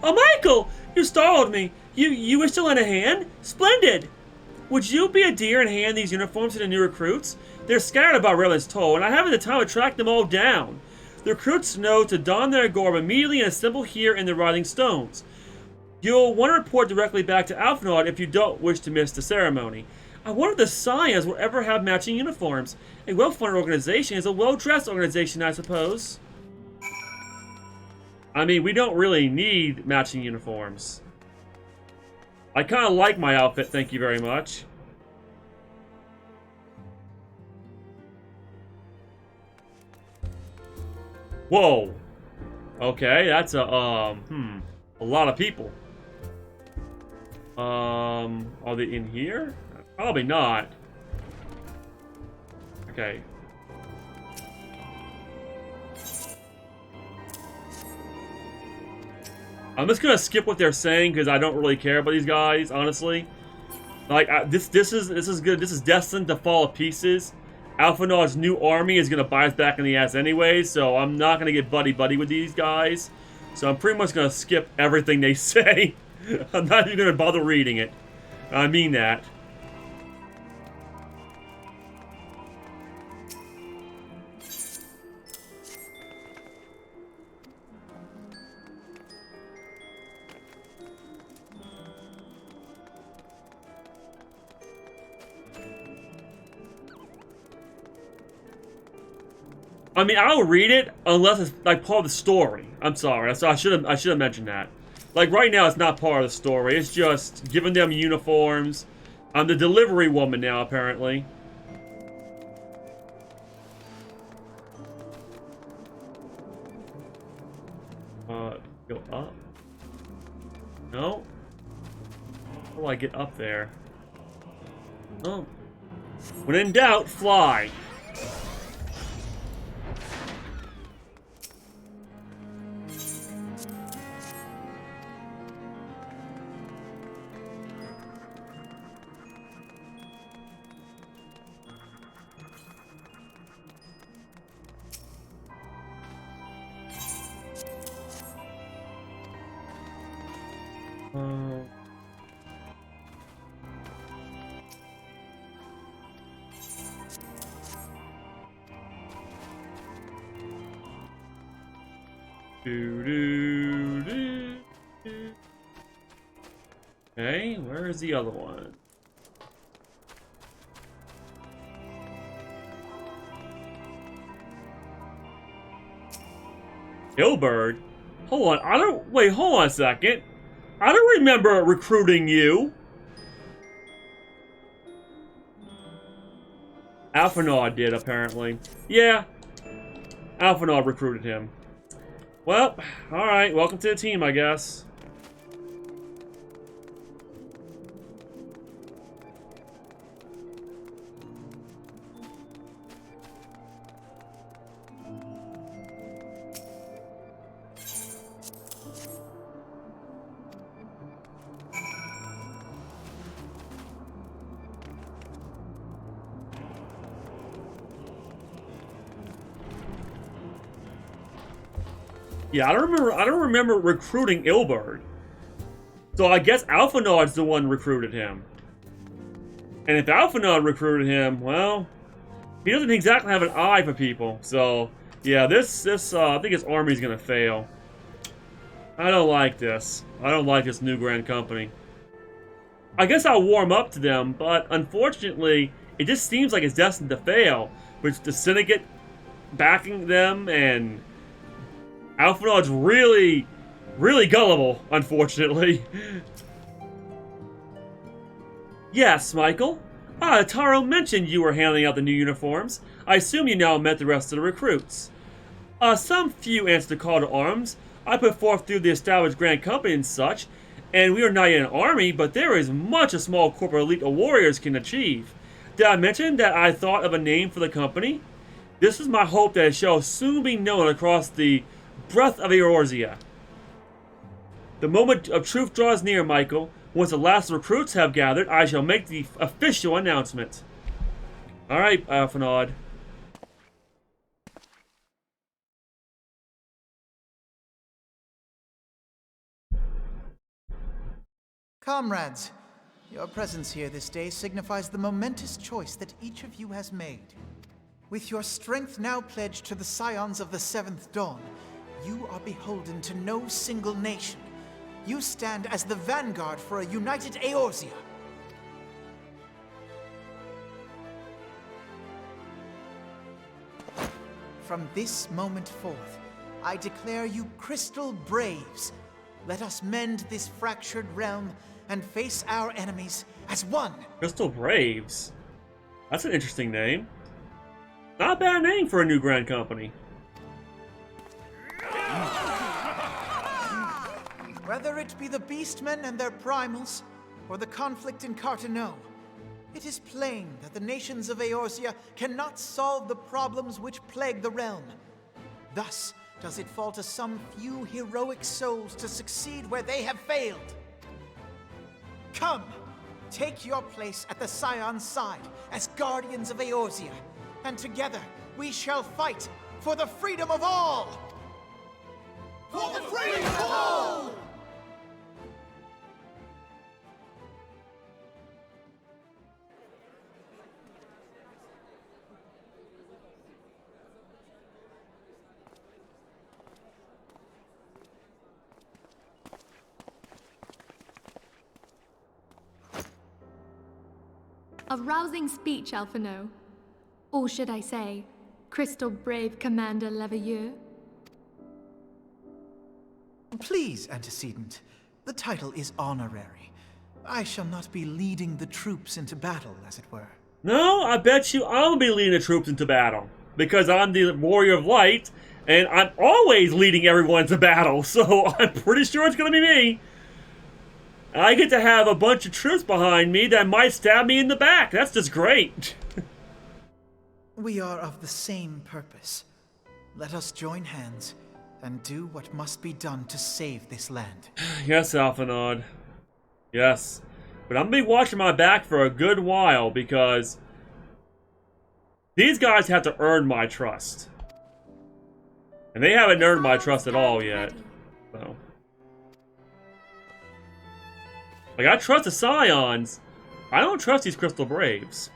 Oh, Michael, you startled me. You wish to lend a hand? Splendid. Would you be a dear and hand these uniforms to the new recruits? They're scattered about Redland's Toll, and I haven't the time to track them all down. The recruits know to don their garb immediately and assemble here in the Rotting Stones. You'll want to report directly back to Alphinaud if you don't wish to miss the ceremony. I wonder if the Scions will ever have matching uniforms. A well-funded organization is a well-dressed organization, I suppose. I mean, we don't really need matching uniforms. I kind of like my outfit, thank you very much. Whoa. Okay, that's a lot of people. Are they in here? Probably not. Okay. I'm just gonna skip what they're saying because I don't really care about these guys, honestly. Like this is good. This is destined to fall to pieces. Alphinaud's new army is gonna bite us back in the ass anyway, so I'm not gonna get buddy with these guys. So I'm pretty much gonna skip everything they say. I'm not even gonna bother reading it. I mean that. I mean, I'll read it unless it's like part of the story. I'm sorry, I should have mentioned that. Like right now, it's not part of the story. It's just giving them uniforms. I'm the delivery woman now, apparently. Go up. No. How do I get up there? Oh. When in doubt, fly. Okay, where is the other one? Gilbert? Hold on, wait, hold on a second. I don't remember recruiting you. Alphinaud did, apparently. Yeah, Alphinaud recruited him. Well, alright, welcome to the team, I guess. Yeah, I don't remember recruiting Ilberd. So I guess Alphinaud's the one who recruited him. And if Alphinaud recruited him, well, he doesn't exactly have an eye for people. So yeah, this I think his army's gonna fail. I don't like this. I don't like this new Grand Company. I guess I'll warm up to them, but unfortunately, it just seems like it's destined to fail. With the Syndicate backing them, and Alphinaud's really, really gullible, unfortunately. Yes, Michael. Taro mentioned you were handing out the new uniforms. I assume you now met the rest of the recruits. Some few answered the call to arms. I put forth through the established Grand Company and such, and we are not yet an army, but there is much a small corporate elite of warriors can achieve. Did I mention that I thought of a name for the company? This is my hope that it shall soon be known across the breadth of Eorzea. The moment of truth draws near, Michael. Once the last recruits have gathered, I shall make the official announcement. Alright, Alphinaud. Comrades, your presence here this day signifies the momentous choice that each of you has made. With your strength now pledged to the Scions of the Seventh Dawn, you are beholden to no single nation. You stand as the vanguard for a united Eorzea. From this moment forth, I declare you Crystal Braves. Let us mend this fractured realm and face our enemies as one. Crystal Braves? That's an interesting name. Not a bad name for a new Grand Company. Whether it be the Beastmen and their primals, or the conflict in Carteneau, it is plain that the nations of Eorzea cannot solve the problems which plague the realm. Thus does it fall to some few heroic souls to succeed where they have failed. Come, take your place at the Scion's side as guardians of Eorzea, and together we shall fight for the freedom of all! For the freedom of all! A rousing speech, Alphinaud. Or should I say, Crystal Brave Commander Leveilleur? Please, Antecedent. The title is honorary. I shall not be leading the troops into battle, as it were. No, I bet you I'll be leading the troops into battle. Because I'm the Warrior of Light, and I'm always leading everyone into battle, so I'm pretty sure it's gonna be me. I get to have a bunch of troops behind me that might stab me in the back. That's just great. We are of the same purpose. Let us join hands and do what must be done to save this land. Yes, Alphinaud. Yes. But I'm gonna be watching my back for a good while because these guys have to earn my trust. And they haven't earned my trust at all yet. So. Like, I trust the Scions. I don't trust these Crystal Braves.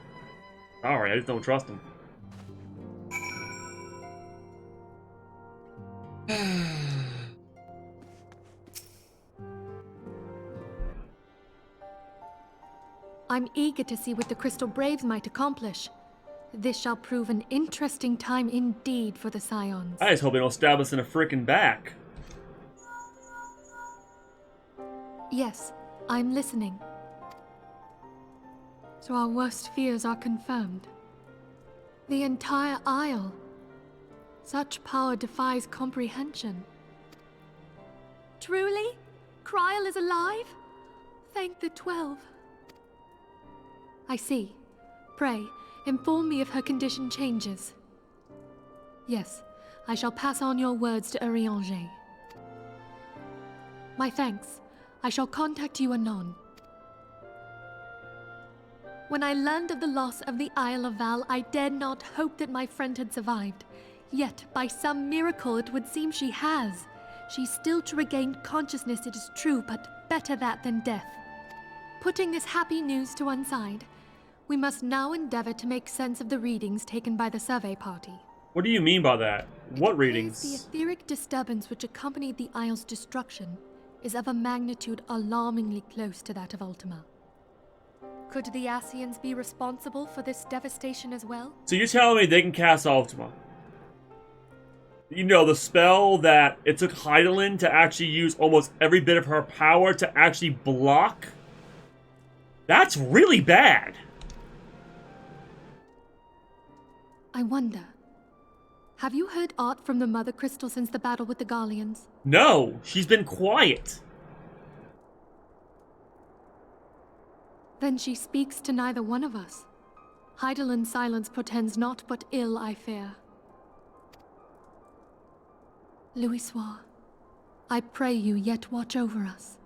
Sorry, I just don't trust them. I'm eager to see what the Crystal Braves might accomplish. This shall prove an interesting time indeed for the Scions. I just hope they don't stab us in the frickin' back. Yes, I'm listening. So our worst fears are confirmed. The entire Isle. Such power defies comprehension. Truly? Kryl is alive? Thank the 12. I see. Pray, inform me if her condition changes. Yes, I shall pass on your words to Eorzea. My thanks. I shall contact you anon. When I learned of the loss of the Isle of Val, I dared not hope that my friend had survived. Yet, by some miracle, it would seem she has. She's still to regain consciousness, it is true, but better that than death. Putting this happy news to one side, we must now endeavor to make sense of the readings taken by the survey party. What do you mean by that? What The readings? etheric disturbance which accompanied the Isle's destruction is of a magnitude alarmingly close to that of Ultima. Could the Ascians be responsible for this devastation as well? So you're telling me they can cast Ultima? You know, the spell that it took Heidelin to actually use almost every bit of her power to actually block? That's really bad. I wonder. Have you heard aught from the Mother Crystal since the battle with the Garleans? No, she's been quiet. Then she speaks to neither one of us. Heidelin's silence portends naught but ill, I fear. Louisoix, I pray you yet watch over us.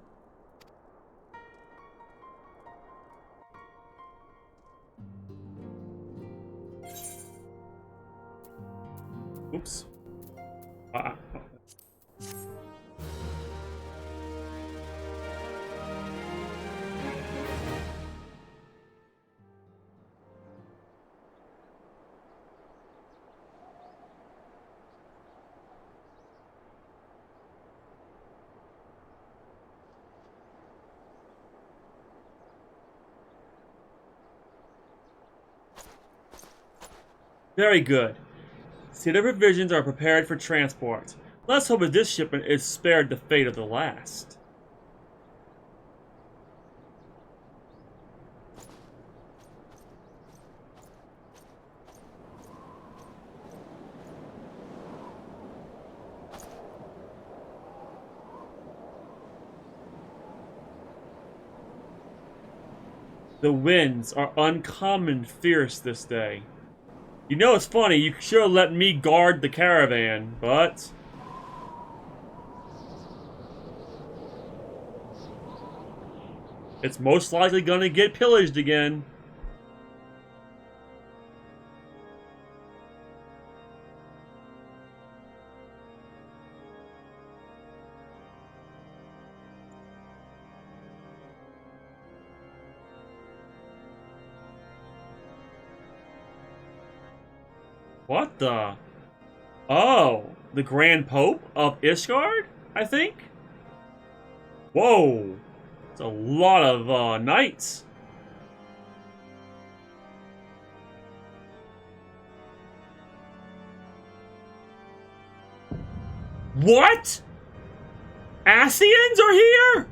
Oops. Very good. See, the provisions are prepared for transport. Let's hope that this shipment is spared the fate of the last. The winds are uncommon fierce this day. You know, it's funny, you should have let me guard the caravan, but... it's most likely gonna get pillaged again. What the? Oh, the Grand Pope of Ishgard, I think? Whoa, it's a lot of knights. What? Ascians are here?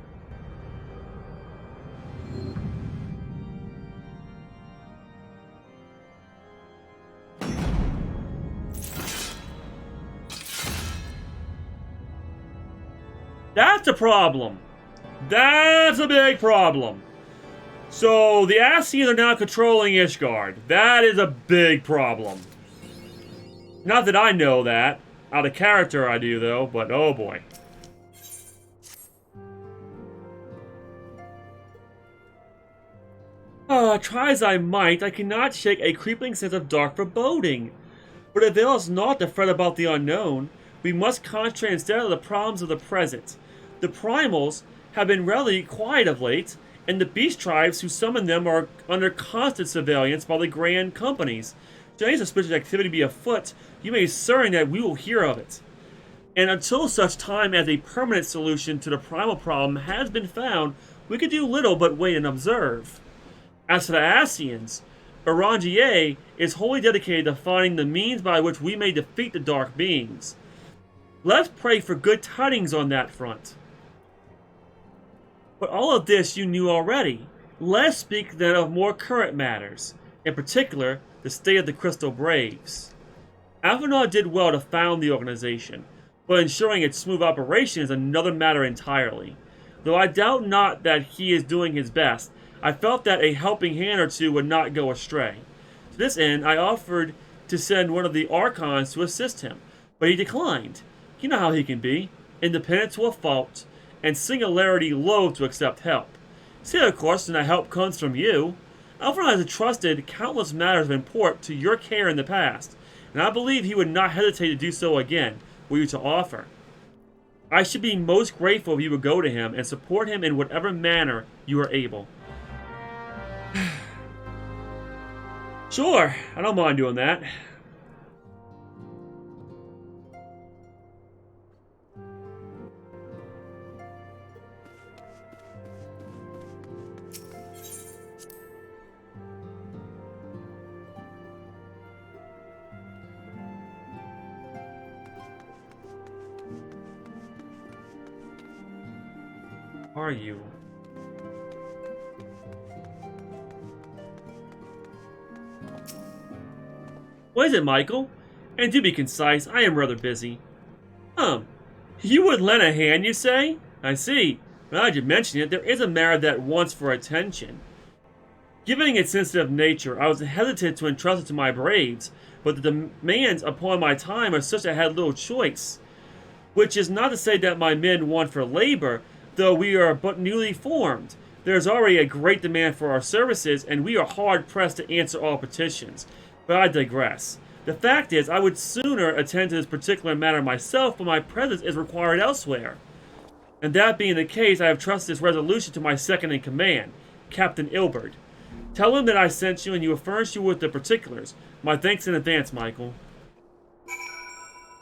That's a problem. That's a big problem. So the Ascians are now controlling Ishgard. That is a big problem. Not that I know that. Out of character I do though, but oh boy. Try as I might, I cannot shake a creeping sense of dark foreboding. But it avails not to fret about the unknown. We must concentrate instead on the problems of the present. The primals have been relatively quiet of late, and the beast tribes who summon them are under constant surveillance by the grand companies. Should any suspicious activity be afoot, you may be certain that we will hear of it. And until such time as a permanent solution to the primal problem has been found, we can do little but wait and observe. As for the Ascians, Eorzea is wholly dedicated to finding the means by which we may defeat the dark beings. Let's pray for good tidings on that front. But all of this you knew already. Let's speak then of more current matters, in particular, the state of the Crystal Braves. Avenard did well to found the organization, but ensuring its smooth operation is another matter entirely. Though I doubt not that he is doing his best, I felt that a helping hand or two would not go astray. To this end, I offered to send one of the Archons to assist him, but he declined. You know how he can be, independent to a fault, and singularity loath to accept help. See, of course, and that help comes from you. Alfred has entrusted countless matters of import to your care in the past, and I believe he would not hesitate to do so again, were you to offer. I should be most grateful if you would go to him and support him in whatever manner you are able. Sure, I don't mind doing that. Are you? What is it, Michael? And do be concise, I am rather busy. You would lend a hand, you say? I see. Now that you mention it, there is a matter that wants for attention. Given its sensitive nature, I was hesitant to entrust it to my braves, but the demands upon my time are such that I had little choice. Which is not to say that my men want for labor, though we are but newly formed. There is already a great demand for our services, and we are hard-pressed to answer all petitions. But I digress. The fact is, I would sooner attend to this particular matter myself, but my presence is required elsewhere. And that being the case, I have trusted this resolution to my second-in-command, Captain Ilbert. Tell him that I sent you, and he will furnish you with the particulars. My thanks in advance, Michael.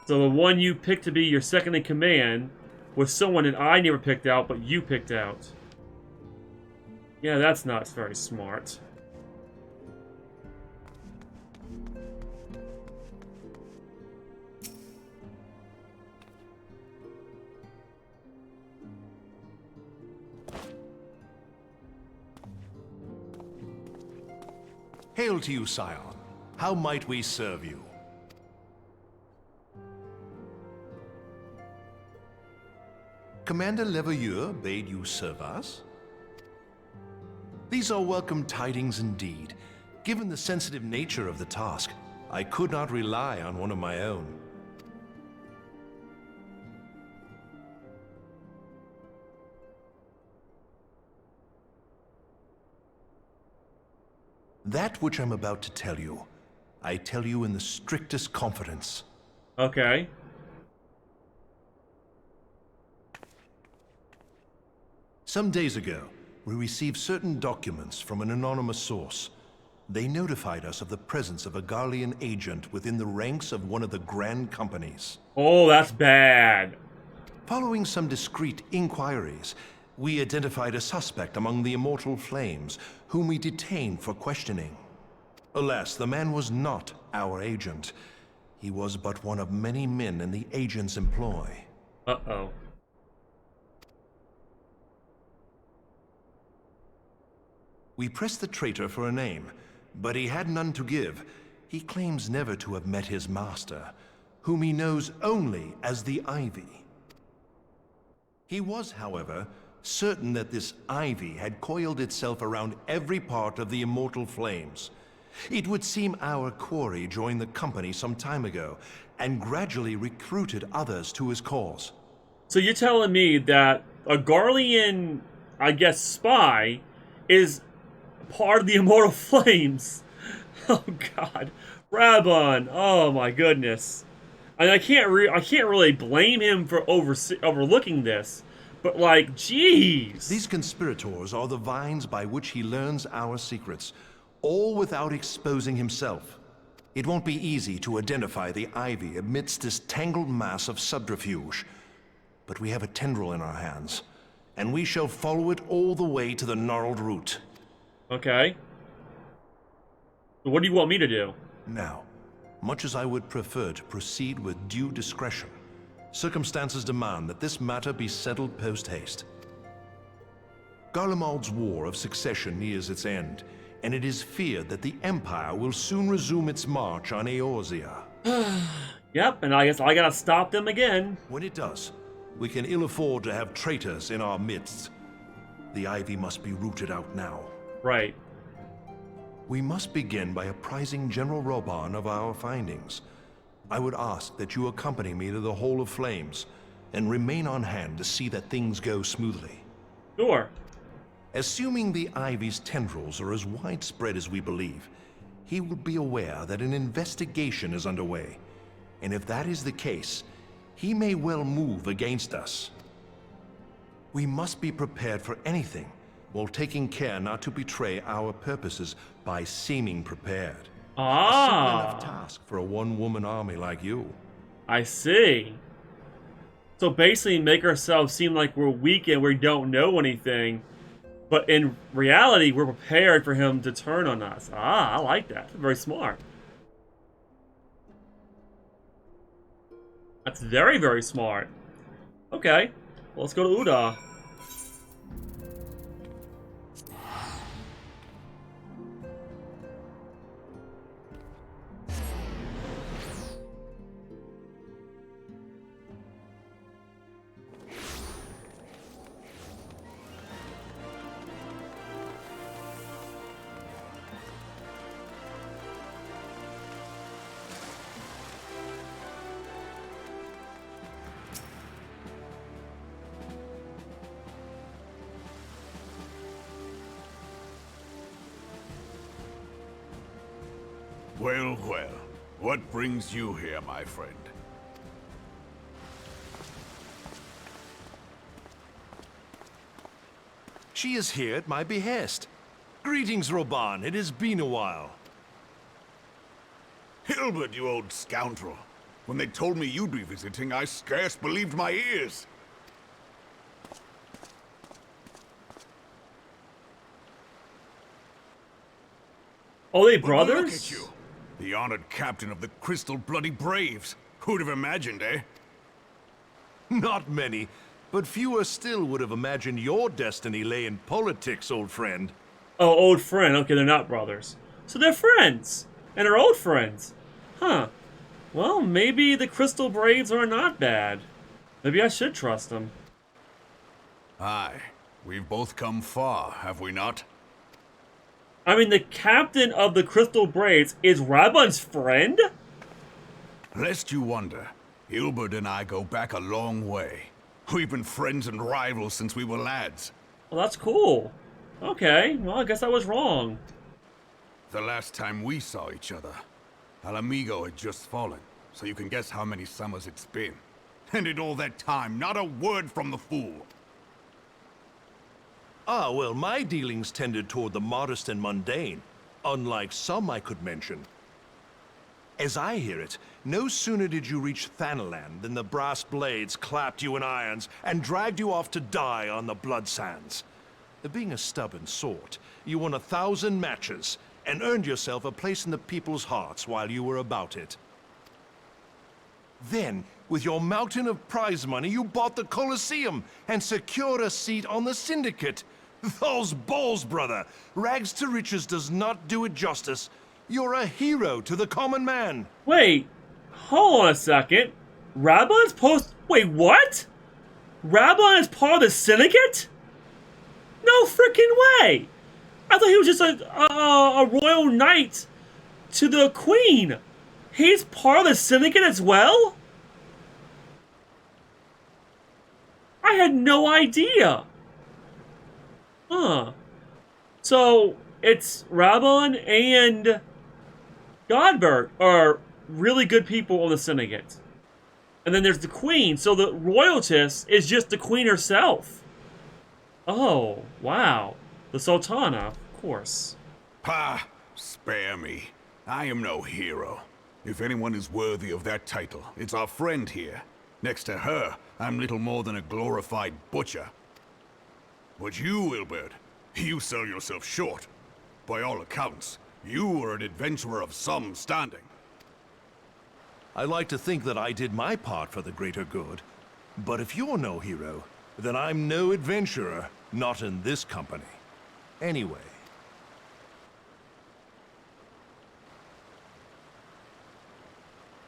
So the one you picked to be your second-in-command was someone that I never picked out, but you picked out. Yeah, that's not very smart. Hail to you, sire. How might we serve you? Commander Leveilleur bade you serve us? These are welcome tidings indeed. Given the sensitive nature of the task, I could not rely on one of my own. That which I'm about to tell you, I tell you in the strictest confidence. Okay. Some days ago, we received certain documents from an anonymous source. They notified us of the presence of a Garlean agent within the ranks of one of the grand companies. Oh, that's bad. Following some discreet inquiries, we identified a suspect among the Immortal Flames, whom we detained for questioning. Alas, the man was not our agent. He was but one of many men in the agent's employ. Uh-oh. We pressed the traitor for a name, but he had none to give. He claims never to have met his master, whom he knows only as the Ivy. He was, however, certain that this ivy had coiled itself around every part of the Immortal Flames. It would seem our quarry joined the company some time ago, and gradually recruited others to his cause. So you're telling me that a Garlean, I guess, spy is part of the Immortal Flames? Oh God, Reborn! Oh my goodness! I can't really blame him for overlooking this. But, like, jeez. These conspirators are the vines by which he learns our secrets, all without exposing himself. It won't be easy to identify the ivy amidst this tangled mass of subterfuge. But we have a tendril in our hands, and we shall follow it all the way to the gnarled root. Okay. What do you want me to do? Now, much as I would prefer to proceed with due discretion, circumstances demand that this matter be settled post-haste. Garlemald's War of Succession nears its end, and it is feared that the Empire will soon resume its march on Eorzea. Yep, and I guess I gotta stop them again. When it does, we can ill afford to have traitors in our midst. The ivy must be rooted out now. Right. We must begin by apprising General Reborn of our findings. I would ask that you accompany me to the Hall of Flames, and remain on hand to see that things go smoothly. Sure. Assuming the ivy's tendrils are as widespread as we believe, he will be aware that an investigation is underway, and if that is the case, he may well move against us. We must be prepared for anything, while taking care not to betray our purposes by seeming prepared. A simple enough task for a one-woman army like you. I see. So basically make ourselves seem like we're weak and we don't know anything, but in reality, we're prepared for him to turn on us. I like that. Very smart. That's very, very smart. Okay, well, let's go to Uda. Well, well. What brings you here, my friend? She is here at my behest. Greetings, Reborn. It has been a while. Hilbert, you old scoundrel. When they told me you'd be visiting, I scarce believed my ears. Oh, they But brothers? look at you. The honored captain of the Crystal Bloody Braves. Who'd have imagined, eh? Not many, but fewer still would have imagined your destiny lay in politics, old friend. Oh, old friend. Okay, they're not brothers. So they're friends. And they're old friends. Huh. Well, maybe the Crystal Braves are not bad. Maybe I should trust them. Aye. We've both come far, have we not? I mean, the captain of the Crystal Braves is Rabban's friend? Lest you wonder, Hilbert and I go back a long way. We've been friends and rivals since we were lads. Well, that's cool. Okay, well, I guess I was wrong. The last time we saw each other, Alamigo had just fallen, so you can guess how many summers it's been. And in all that time, not a word from the fool. Ah, well, my dealings tended toward the modest and mundane, unlike some I could mention. As I hear it, no sooner did you reach Thanaland than the brass blades clapped you in irons and dragged you off to die on the blood sands. Being a stubborn sort, you won 1,000 matches and earned yourself a place in the people's hearts while you were about it. Then, with your mountain of prize money, you bought the Colosseum and secured a seat on the Syndicate. Those balls, brother! Rags to riches does not do it justice. You're a hero to the common man. Wait, hold on a second. Rabban's post... Wait, what? Rabban is part of the Syndicate? No freaking way! I thought he was just a royal knight to the Queen. He's part of the Syndicate as well? I had no idea. Huh. So, it's Rabban and Godbert are really good people on the Syndicate. And then there's the queen. So the royaltess is just the queen herself. Oh, wow. The Sultana, of course. Pah! Spare me. I am no hero. If anyone is worthy of that title, it's our friend here. Next to her, I'm little more than a glorified butcher. But you, Wilbert, you sell yourself short. By all accounts, you are an adventurer of some standing. I like to think that I did my part for the greater good. But if you're no hero, then I'm no adventurer, not in this company. Anyway.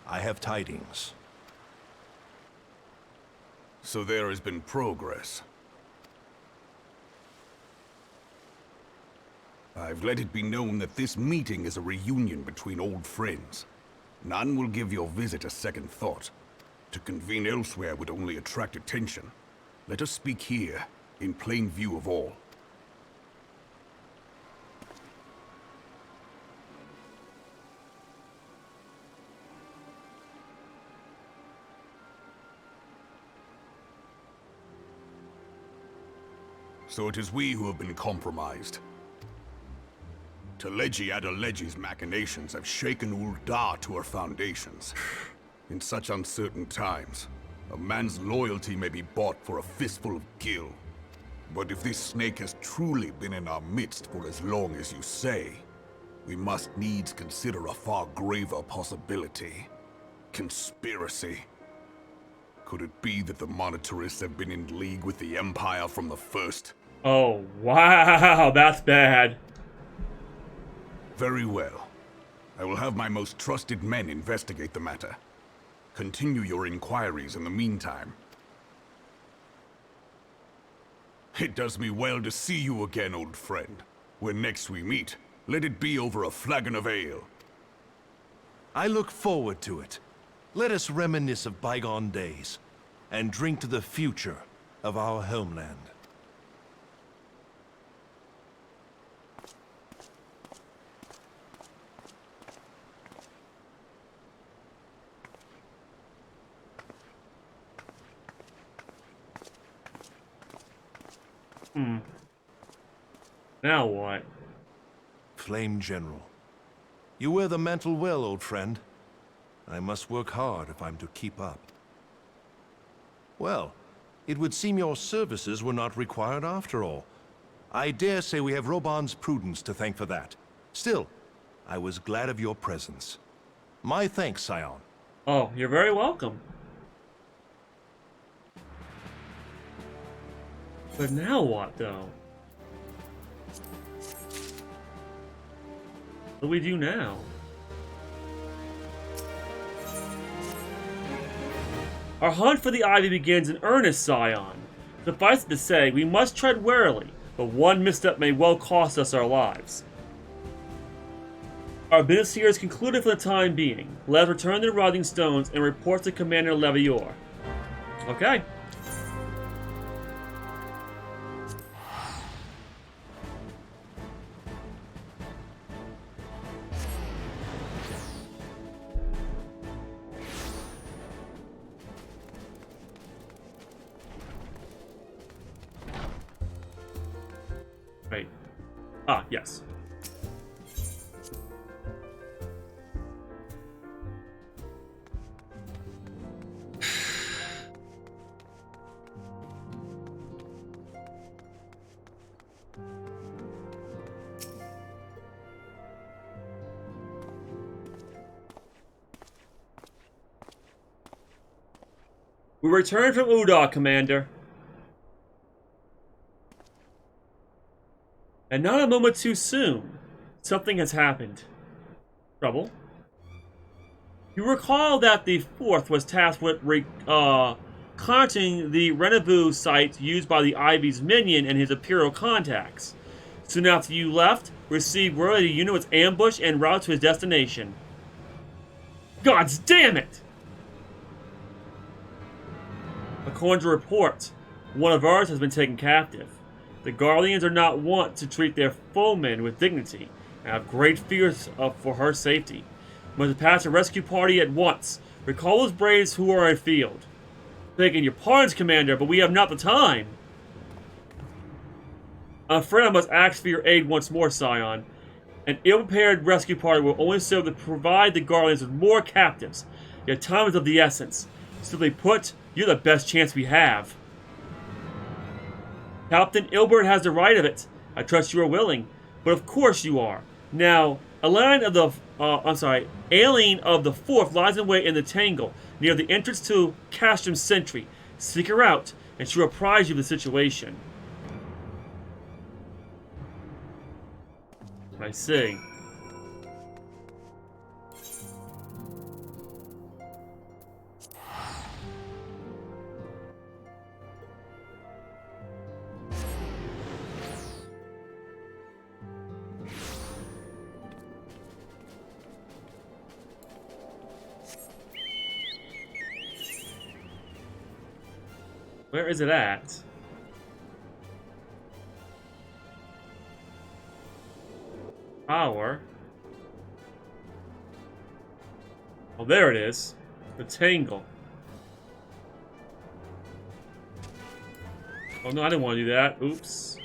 I have tidings. So there has been progress. I've let it be known that this meeting is a reunion between old friends. None will give your visit a second thought. To convene elsewhere would only attract attention. Let us speak here, in plain view of all. So it is we who have been compromised. Teleji Adeleji's machinations have shaken Ul'dah to her foundations. In such uncertain times, a man's loyalty may be bought for a fistful of gil. But if this snake has truly been in our midst for as long as you say, we must needs consider a far graver possibility. Conspiracy. Could it be that the monetarists have been in league with the Empire from the first? Oh, wow, that's bad. Very well. I will have my most trusted men investigate the matter. Continue your inquiries in the meantime. It does me well to see you again, old friend. When next we meet, let it be over a flagon of ale. I look forward to it. Let us reminisce of bygone days, and drink to the future of our homeland. Now what? Flame General. You wear the mantle well, old friend. I must work hard if I'm to keep up. Well, it would seem your services were not required after all. I dare say we have Roban's prudence to thank for that. Still, I was glad of your presence. My thanks, Scion. Oh, you're very welcome. But now what, though? What do we do now? Our hunt for the Ivy begins in earnest, Scion. Suffice it to say, we must tread warily, but one misstep may well cost us our lives. Our business here is concluded for the time being. Let us return to the Rotting Stones and report to Commander Levior. Okay. Right. Ah, yes. We return from Ul'dah, Commander. And not a moment too soon. Something has happened. Trouble? You recall that the 4th was tasked with contacting the rendezvous site used by the Ivy's minion and his Imperial contacts. Soon after you left, received word that the unit was ambushed en route to his destination. Gods damn it! According to report, one of ours has been taken captive. The Guardians are not wont to treat their foemen with dignity, and have great fears for her safety. We must dispatch a rescue party at once. Recall those braves who are afield. Begging your pardons, Commander, but we have not the time. I'm afraid I must ask for your aid once more, Scion. An ill-prepared rescue party will only serve to provide the Guardians with more captives. Yet time is of the essence. Simply put, you're the best chance we have. Captain Ilbert has the right of it. I trust you are willing. But of course you are. Now, Alien of the 4th lies in wait in the Tangle, near the entrance to Castrum Sentry. Seek her out, and she will apprise you of the situation. I see. Where is it at? Power. Oh, there it is. The Tangle. Oh no, I didn't want to do that. Oops.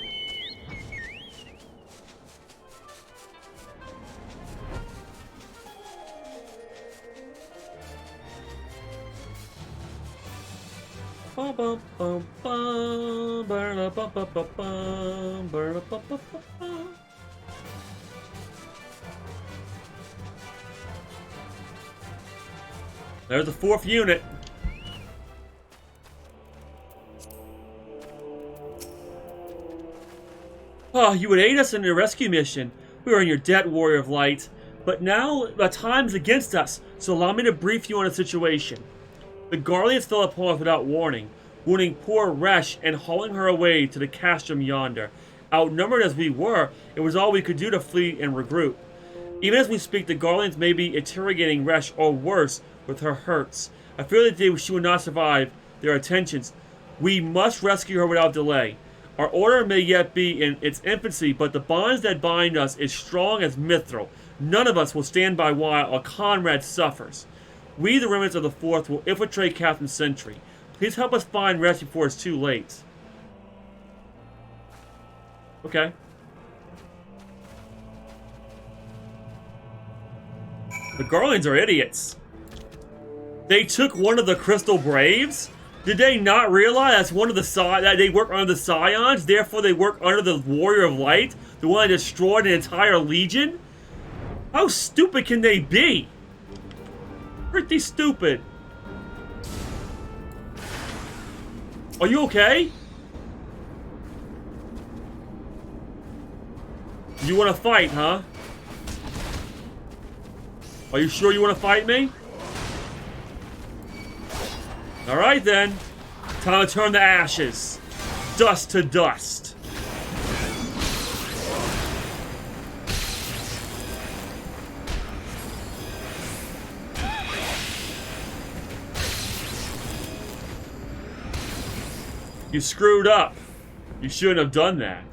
Bum bum bum bum, burn up bum bum bum bum, burn up bum bum bum bum. There's the 4th unit. Oh, you would aid us in your rescue mission. We are in your debt, Warrior of Light. But now the time's against us, so allow me to brief you on the situation. The Guardians fell upon us without warning, wounding poor Resh and hauling her away to the castrum yonder. Outnumbered as we were, it was all we could do to flee and regroup. Even as we speak, the Guardians may be interrogating Resh, or worse, with her hurts. I fear that she will not survive their attentions. We must rescue her without delay. Our order may yet be in its infancy, but the bonds that bind us is strong as mithril. None of us will stand by while a comrade suffers. We, the remnants of the 4th, will infiltrate Castrum Sentry. Please help us find Resh before it's too late. Okay. The Guardians are idiots. They took one of the Crystal Braves? Did they not realize that's one of the that they work under the Scions, therefore they work under the Warrior of Light, the one that destroyed an entire legion? How stupid can they be? Pretty stupid. Are you okay? You want to fight, huh? Are you sure you want to fight me? Alright then. Time to turn to ashes. Dust to dust. You screwed up. You shouldn't have done that.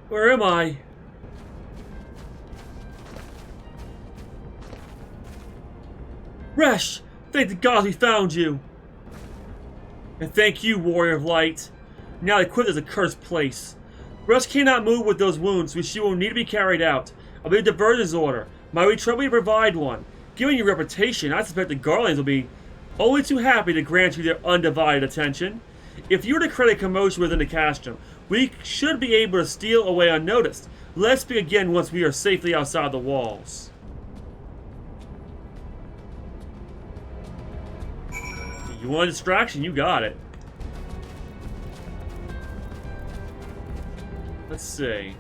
Where am I? Resh! Thank the gods we found you! And thank you, Warrior of Light. Now equipped as a cursed place. Resh cannot move with those wounds, which she will need to be carried out. I'll be a divergence order. Might we trouble you to provide one? Given your reputation, I suspect the Guardians will be only too happy to grant you their undivided attention. If you were to create a commotion within the castrum, we should be able to steal away unnoticed. Let's speak again once we are safely outside the walls. You want a distraction? You got it. Let's see.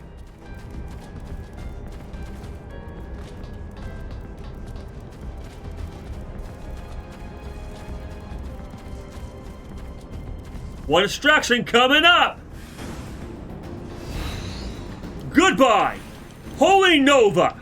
One distraction coming up! Goodbye! Holy Nova!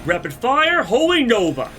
Rapid fire, Holy Nova.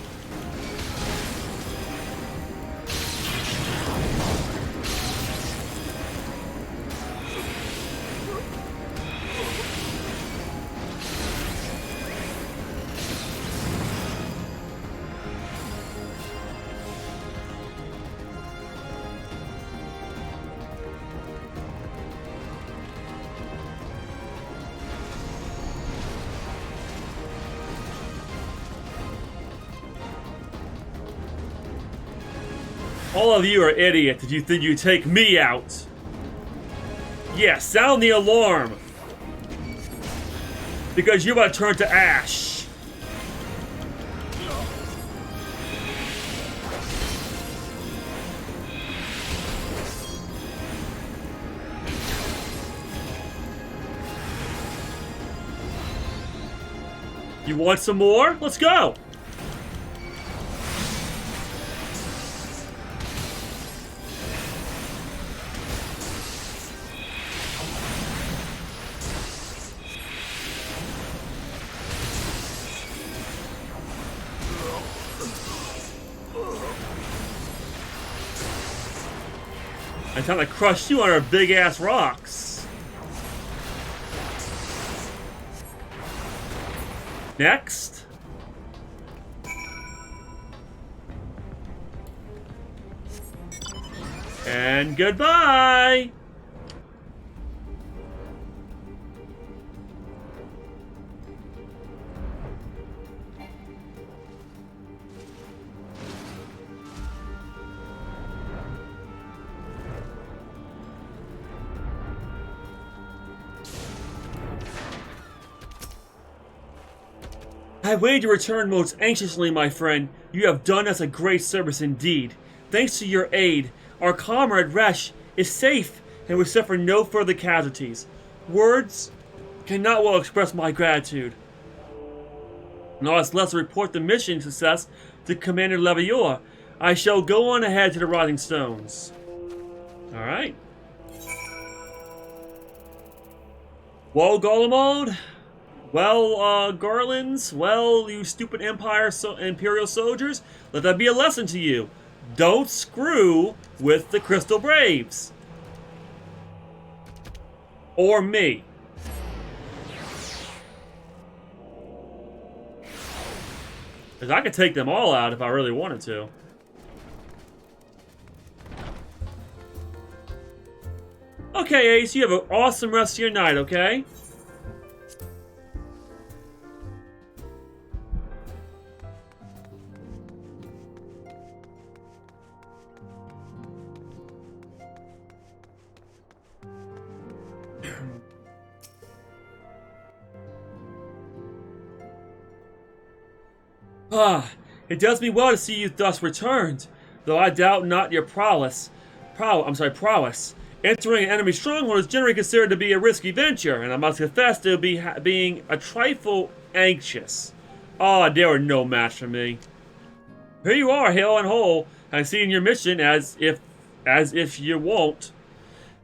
All of you are idiots if you think you take me out. Yeah, sound the alarm. Because you're about to turn to ash. You want some more? Let's go. And time to crush you on our big ass rocks. Next. And goodbye. I waited your return most anxiously, my friend. You have done us a great service indeed. Thanks to your aid, our comrade Resh is safe and we suffer no further casualties. Words cannot well express my gratitude. Now let's report the mission success to Commander Levior. I shall go on ahead to the Rotting Stones. Alright. Well, Golemon. Well, Garlands, well, you stupid Imperial soldiers, let that be a lesson to you. Don't screw with the Crystal Braves. Or me. Because I could take them all out if I really wanted to. Okay, Ace, you have an awesome rest of your night, okay? It does me well to see you thus returned, though I doubt not your prowess. Entering an enemy stronghold is generally considered to be a risky venture, and I must confess to being a trifle anxious. They were no match for me. Here you are, hale and whole, and seeing your mission as if you won't.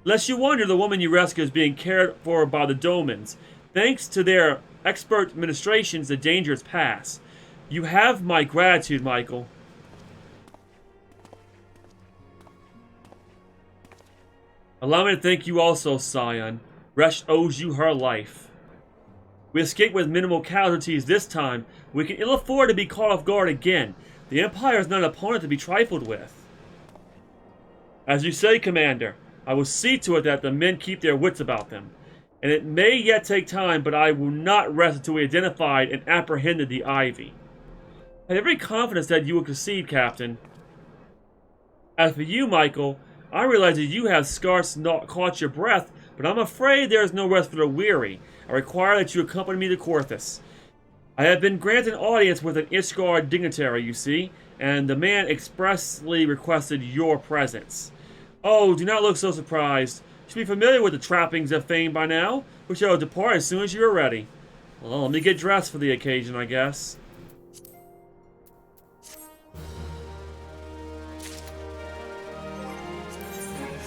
Lest you wonder, the woman you rescue is being cared for by the Domans. Thanks to their expert administrations, the danger is past. You have my gratitude, Michael. Allow me to thank you also, Scion. Resh owes you her life. We escaped with minimal casualties this time. We can ill afford to be caught off guard again. The Empire is not an opponent to be trifled with. As you say, Commander, I will see to it that the men keep their wits about them. And it may yet take time, but I will not rest until we identified and apprehended the Ivy. I have every confidence that you will succeed, Captain. As for you, Michael, I realize that you have scarce not caught your breath, but I'm afraid there is no rest for the weary. I require that you accompany me to Corthus. I have been granted audience with an Ishgard dignitary, you see, and the man expressly requested your presence. Oh, do not look so surprised. You should be familiar with the trappings of fame by now. We shall depart as soon as you are ready. Well, let me get dressed for the occasion, I guess.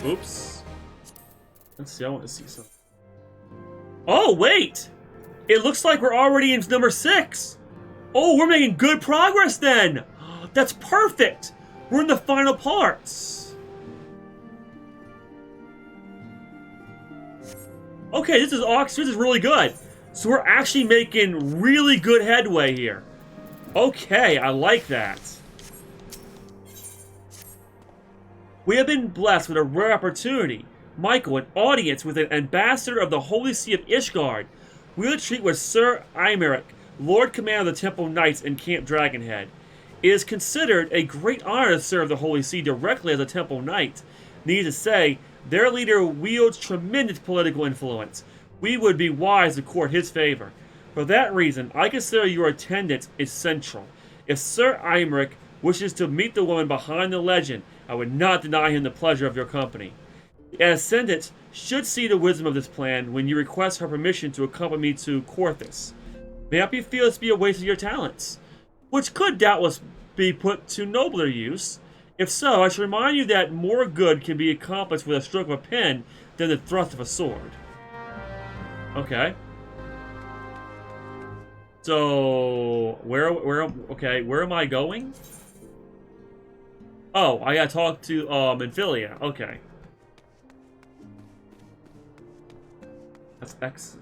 Oops. Let's see, I want to see something. Oh, wait! It looks like we're already in number 6! Oh, we're making good progress then! That's perfect! We're in the final parts! Okay, this is really good. So we're actually making really good headway here. Okay, I like that. We have been blessed with a rare opportunity. Michael, an audience with an ambassador of the Holy See of Ishgard. We will treat with Sir Imeric, Lord Commander of the Temple Knights in Camp Dragonhead. It is considered a great honor to serve the Holy See directly as a Temple Knight. Needless to say, their leader wields tremendous political influence. We would be wise to court his favor. For that reason, I consider your attendance essential. If Sir Imeric wishes to meet the woman behind the legend, I would not deny him the pleasure of your company. The Ascendant should see the wisdom of this plan when you request her permission to accompany me to Corthus. May not be feel this to be a waste of your talents, which could doubtless be put to nobler use. If so, I should remind you that more good can be accomplished with a stroke of a pen than the thrust of a sword. Okay. So where am I going? Oh, I gotta talk to Amphilia. Okay. That's X.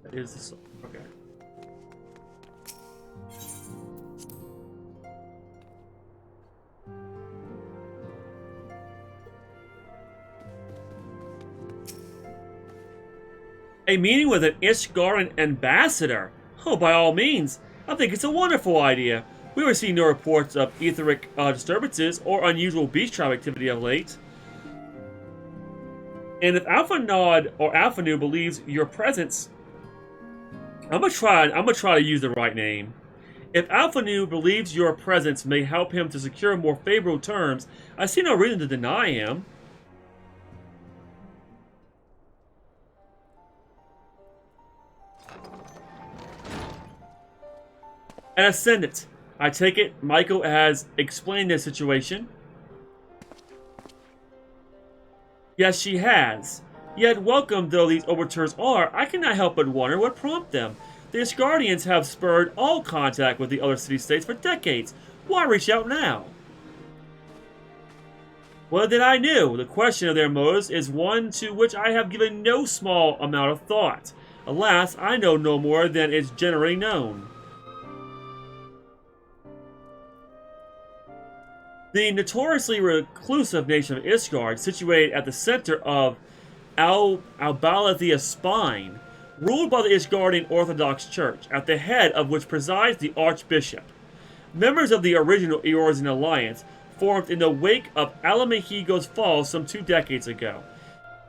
That is the okay. A meeting with an Ishgard ambassador? Oh, by all means. I think it's a wonderful idea. We were seeing no reports of etheric disturbances or unusual beast tribe activity of late. And if Alphanod or Alphanu believes your presence, I'm gonna try to use the right name. If Alphanu believes your presence may help him to secure more favorable terms, I see no reason to deny him. An Ascendant. I take it Michael has explained the situation. Yes, she has. Yet, welcome though these overtures are, I cannot help but wonder what prompted them. The Asgardians have spurred all contact with the other city-states for decades. Why reach out now? Well, then I knew. The question of their motives is one to which I have given no small amount of thought. Alas, I know no more than is generally known. The notoriously reclusive nation of Ishgard, situated at the center of Albalathea Spine, ruled by the Ishgardian Orthodox Church, at the head of which presides the Archbishop. Members of the original Eorzean alliance formed in the wake of Alamehigo's fall some 2 decades ago.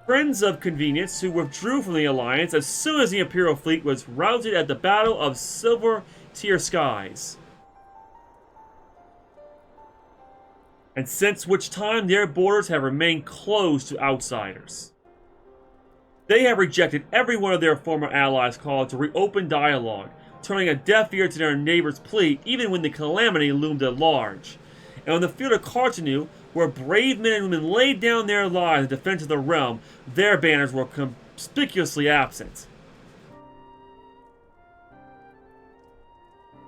Friends of convenience who withdrew from the alliance as soon as the Imperial fleet was routed at the Battle of Silver Tier Skies. And since which time their borders have remained closed to outsiders. They have rejected every one of their former allies' call to reopen dialogue, turning a deaf ear to their neighbors' plea even when the calamity loomed at large. And on the field of Cartanu, where brave men and women laid down their lives in defense of the realm, their banners were conspicuously absent.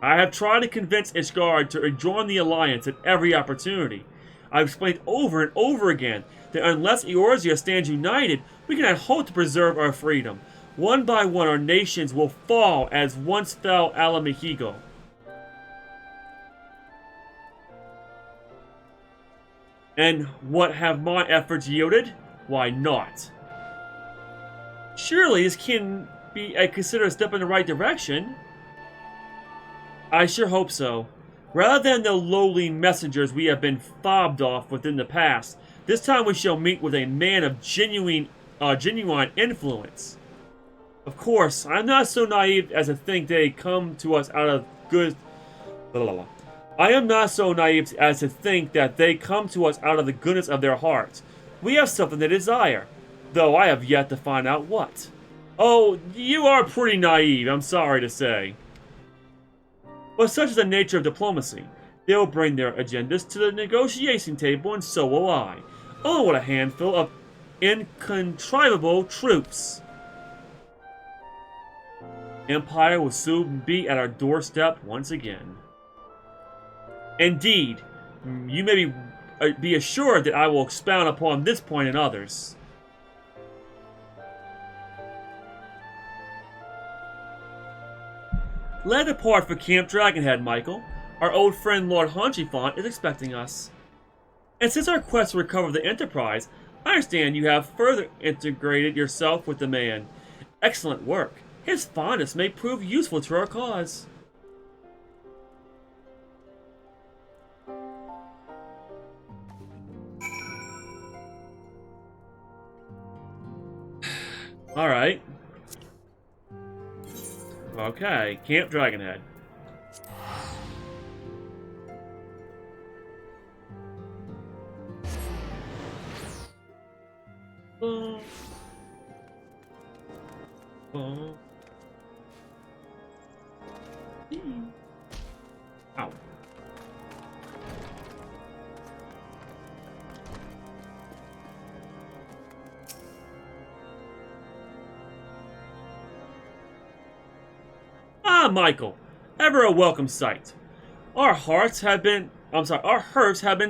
I have tried to convince Ishgard to rejoin the alliance at every opportunity. I've explained over and over again that unless Eorzea stands united, we cannot hope to preserve our freedom. One by one, our nations will fall as once fell Alamehigo. And what have my efforts yielded? Why not? Surely this can be considered a step in the right direction. I sure hope so. Rather than the lowly messengers we have been fobbed off within the past, this time we shall meet with a man of genuine influence. Of course, I'm not so naive as to think they come to us out of good... I am not so naive as to think that they come to us out of the goodness of their hearts. We have something they desire, though I have yet to find out what. Oh, you are pretty naive, I'm sorry to say. But such is the nature of diplomacy. They will bring their agendas to the negotiation table, and so will I. Oh, what a handful of incontrivable troops. Empire will soon be at our doorstep once again. Indeed, you may be assured that I will expound upon this point and others. Let depart for Camp Dragonhead, Michael. Our old friend Lord Honchifont is expecting us. And since our quest to recover the Enterprise, I understand you have further integrated yourself with the man. Excellent work. His fondness may prove useful to our cause. Alright. Okay, Camp Dragonhead. Boom. Boom. Ow. Ah, Michael, ever a welcome sight. Our hearths have been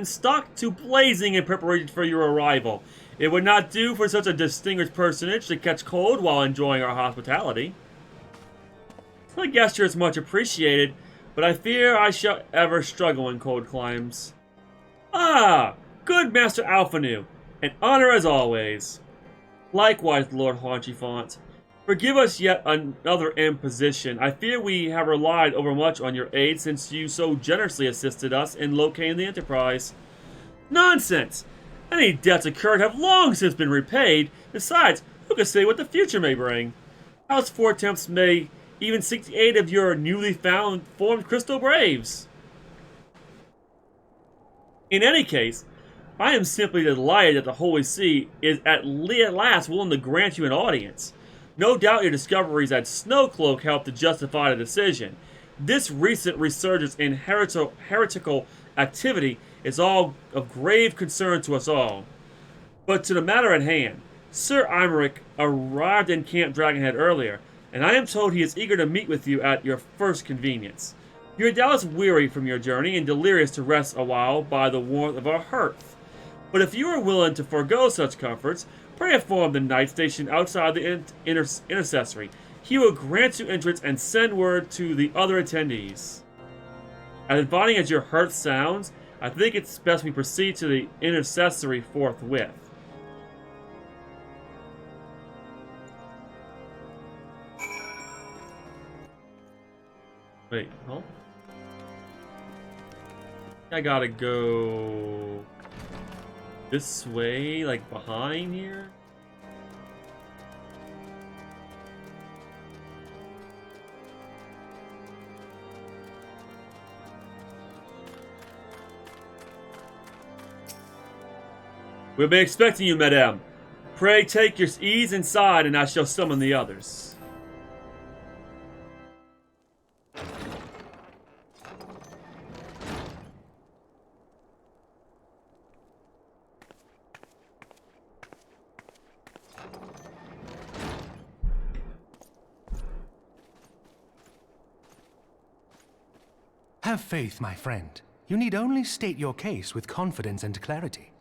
stocked to blazing in preparation for your arrival. It would not do for such a distinguished personage to catch cold while enjoying our hospitality. The gesture is much appreciated, but I fear I shall ever struggle in cold climes. Ah, good Master Alphanu, an honor as always. Likewise, Lord Honchifont. Forgive us yet another imposition. I fear we have relied overmuch on your aid since you so generously assisted us in locating the Enterprise. Nonsense! Any debts incurred have long since been repaid. Besides, who can say what the future may bring? House Four Temps may even seek the aid of your newly formed Crystal Braves. In any case, I am simply delighted that the Holy See is at last willing to grant you an audience. No doubt your discoveries at Snowcloak helped to justify the decision. This recent resurgence in heretical activity is all of grave concern to us all. But to the matter at hand, Sir Imeric arrived in Camp Dragonhead earlier, and I am told he is eager to meet with you at your first convenience. You are doubtless weary from your journey and delirious to rest a while by the warmth of our hearth. But if you are willing to forego such comforts, pray inform the knight stationed outside the intercessory. He will grant you entrance and send word to the other attendees. As inviting as your hearth sounds, I think it's best we proceed to the intercessory forthwith. Wait, hold. I gotta go this way, like behind here? We've been expecting you, madame. Pray take your ease inside, and I shall summon the others. Have faith, my friend. You need only state your case with confidence and clarity.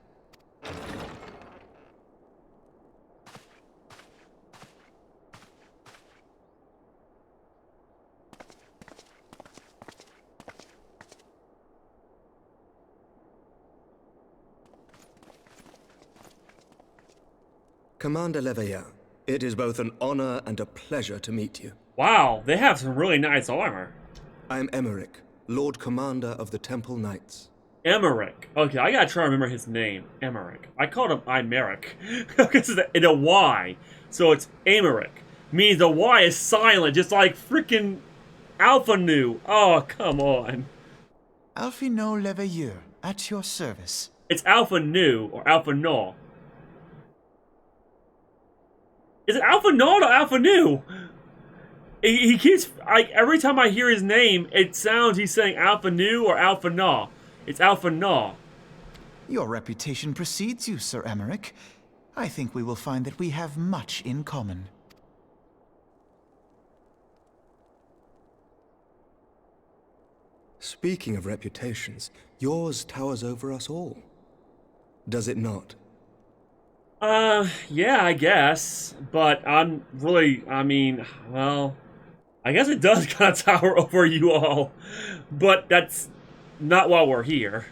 Commander Leveilleur, it is both an honor and a pleasure to meet you. Wow, they have some really nice armor. I am Emeric, Lord Commander of the Temple Knights. Emeric. Okay, I gotta try to remember his name. Emeric. I called him Imeric. Because it's a Y. So it's Emeric. Means the Y is silent, just like freaking Alpha Nu. Oh, come on. Alphino Leveilleur, at your service. It's Alpha Nu or Alpha No. Is it Alpha No or Alpha Nu? He keeps, every time I hear his name, it sounds he's saying Alpha Nu or Alpha Na. It's Alpha Na. Your reputation precedes you, Sir Emeric. I think we will find that we have much in common. Speaking of reputations, yours towers over us all. Does it not? Yeah, I guess. But I'm really, I mean, well, I guess it does kind of tower over you all. But that's not why we're here.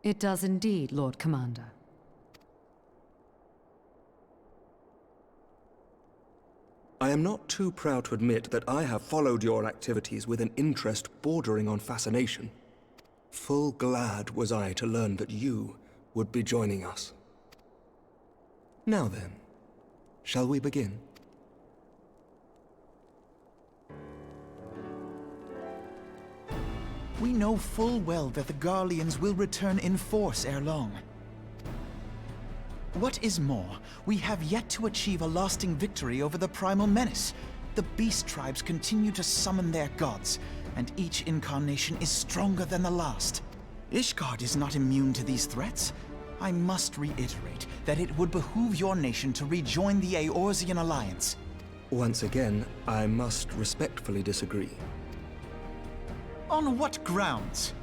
It does indeed, Lord Commander. I am not too proud to admit that I have followed your activities with an interest bordering on fascination. Full glad was I to learn that you would be joining us. Now then, shall we begin? We know full well that the Garleans will return in force ere long. What is more, we have yet to achieve a lasting victory over the primal menace. The beast tribes continue to summon their gods, and each incarnation is stronger than the last. Ishgard is not immune to these threats. I must reiterate that it would behoove your nation to rejoin the Eorzean alliance. Once again, I must respectfully disagree. On what grounds?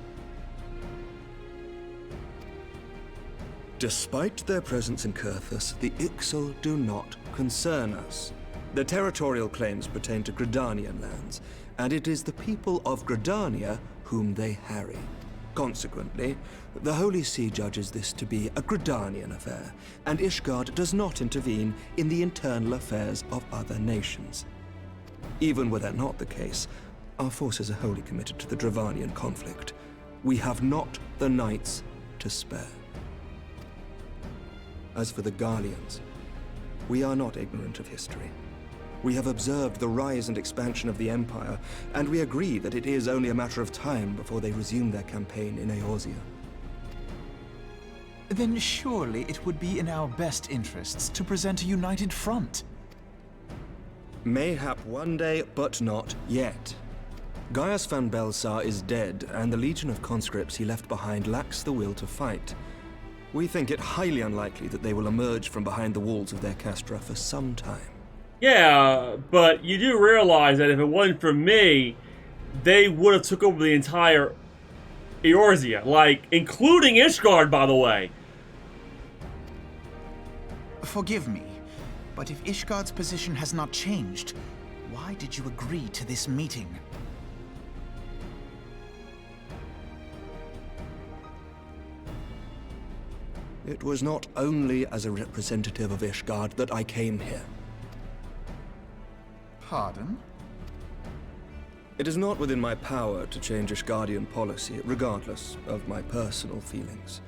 Despite their presence in Kurthus, the Ixal do not concern us. Their territorial claims pertain to Gridanian lands, and it is the people of Gridania whom they harry. Consequently, the Holy See judges this to be a Gridanian affair, and Ishgard does not intervene in the internal affairs of other nations. Even were that not the case, our forces are wholly committed to the Dravanian conflict. We have not the knights to spare. As for the Garleans, we are not ignorant of history. We have observed the rise and expansion of the Empire, and we agree that it is only a matter of time before they resume their campaign in Eorzea. Then surely it would be in our best interests to present a united front. Mayhap one day, but not yet. Gaius van Belsar is dead, and the legion of conscripts he left behind lacks the will to fight. We think it highly unlikely that they will emerge from behind the walls of their castra for some time. Yeah, but you do realize that if it wasn't for me, they would have took over the entire Eorzea, like, including Ishgard, by the way. Forgive me, but if Ishgard's position has not changed, why did you agree to this meeting? It was not only as a representative of Ishgard that I came here. Pardon? It is not within my power to change Ishgardian policy, regardless of my personal feelings.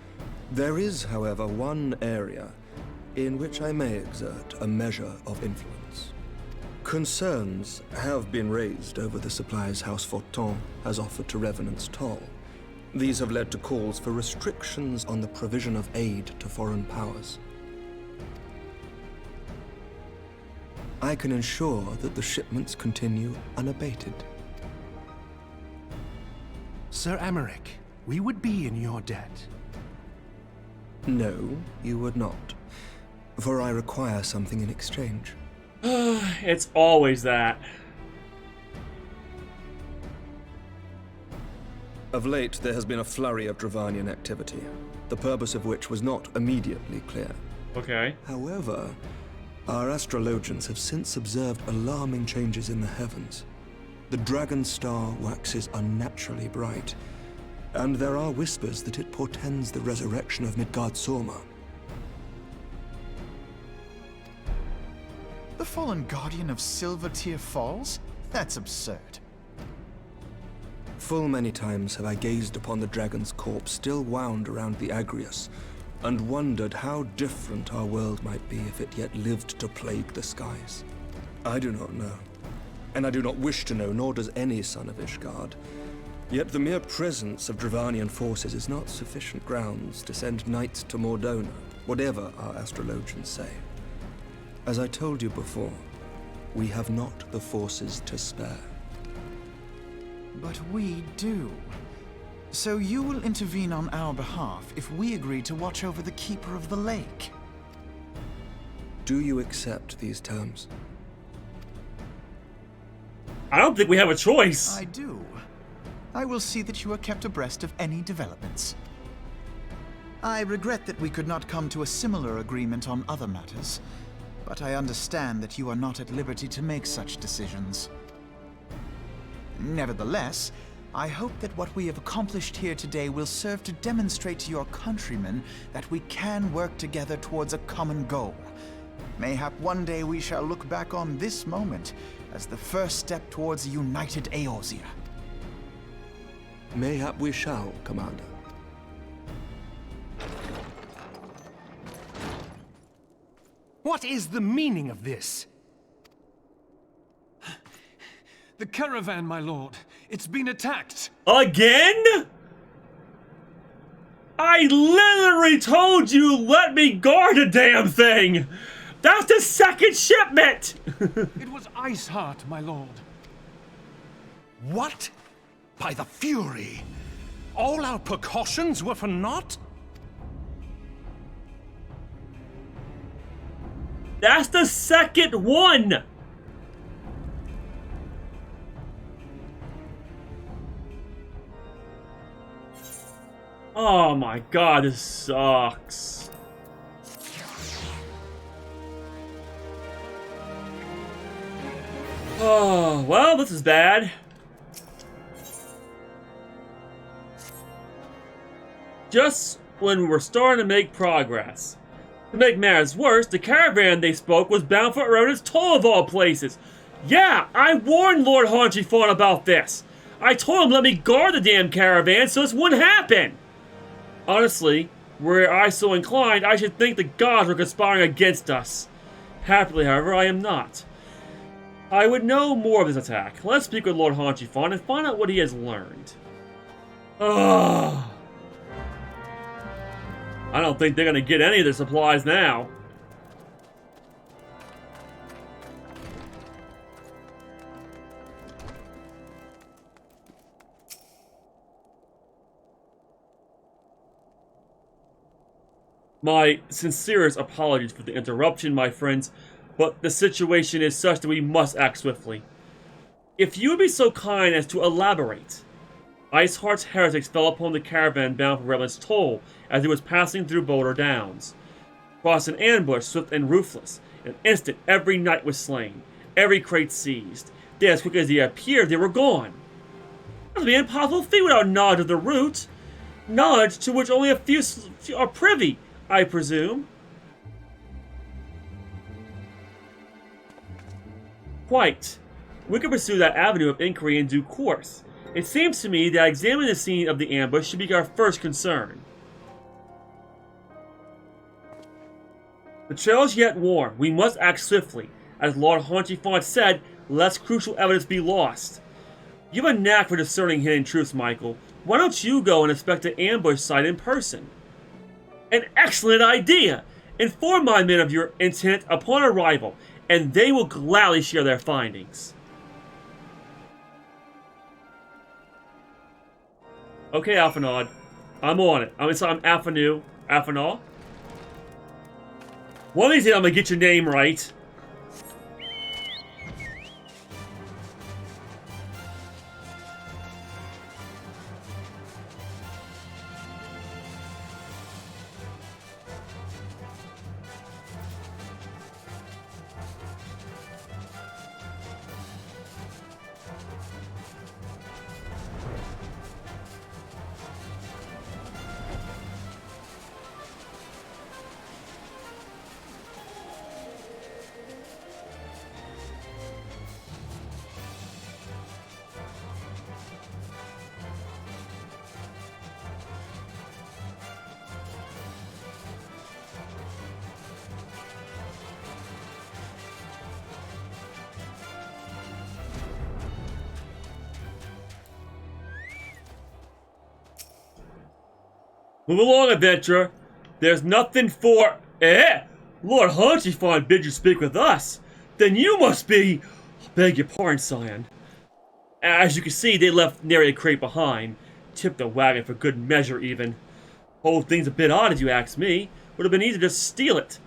There is, however, one area in which I may exert a measure of influence. Concerns have been raised over the supplies House Fortin has offered to Revenant's Toll. These have led to calls for restrictions on the provision of aid to foreign powers. I can ensure that the shipments continue unabated. Sir Amaric, we would be in your debt. No, you would not. For I require something in exchange. It's always that. Of late, there has been a flurry of Dravanian activity, the purpose of which was not immediately clear. Okay. However, our astrologians have since observed alarming changes in the heavens. The dragon star waxes unnaturally bright, and there are whispers that it portends the resurrection of Midgard-Sorma. The fallen guardian of Silvertear Falls? That's absurd. Full many times have I gazed upon the dragon's corpse still wound around the Agrius, and wondered how different our world might be if it yet lived to plague the skies. I do not know, and I do not wish to know, nor does any son of Ishgard. Yet the mere presence of Dravanian forces is not sufficient grounds to send knights to Mordona, whatever our astrologians say. As I told you before, we have not the forces to spare. But we do. So you will intervene on our behalf if we agree to watch over the Keeper of the Lake. Do you accept these terms? I don't think we have a choice. I do. I will see that you are kept abreast of any developments. I regret that we could not come to a similar agreement on other matters, but I understand that you are not at liberty to make such decisions. Nevertheless, I hope that what we have accomplished here today will serve to demonstrate to your countrymen that we can work together towards a common goal. Mayhap one day we shall look back on this moment as the first step towards a united Eorzea. Mayhap we shall, Commander. What is the meaning of this? The caravan, my lord. It's been attacked. Again? I literally told you let me guard the damn thing! That's the second shipment! It was Iceheart, my lord. What? By the Fury! All our precautions were for naught? That's the second one! Oh my god, this sucks. Oh, well, this is bad. Just when we're starting to make progress. To make matters worse, the caravan they spoke was bound for Erona's Toll of all places. Yeah, I warned Lord Haunchifon about this. I told him let me guard the damn caravan so this wouldn't happen. Honestly, were I so inclined, I should think the gods were conspiring against us. Happily, however, I am not. I would know more of this attack. Let's speak with Lord Haunchifon and find out what he has learned. Ugh. I don't think they're gonna get any of their supplies now. My sincerest apologies for the interruption, my friends, but the situation is such that we must act swiftly. If you would be so kind as to elaborate. Iceheart's heretics fell upon the caravan bound for Revenant's Toll as it was passing through Boulder Downs. Across an ambush, swift and ruthless, in an instant every knight was slain, every crate seized. Then as quick as they appeared, they were gone. That would be an impossible feat without knowledge of the route. Knowledge to which only a few are privy, I presume. Quite. We could pursue that avenue of inquiry in due course. It seems to me that examining the scene of the ambush should be our first concern. The trail is yet warm. We must act swiftly. As Lord Haunchifon said, lest crucial evidence be lost. You have a knack for discerning hidden truths, Michael. Why don't you go and inspect the ambush site in person? An excellent idea! Inform my men of your intent upon arrival, and they will gladly share their findings. Okay, Alphanod. I'm on it. I'm Alphanau. One of these days I'm gonna get your name right. Move along, adventurer. There's nothing for... Lord Haunchifon bid you speak with us. Then you must be... Beg your pardon, Scion. As you can see, they left nary a crate behind. Tipped the wagon for good measure, even. Whole thing's a bit odd, as you ask me. Would have been easy to steal it.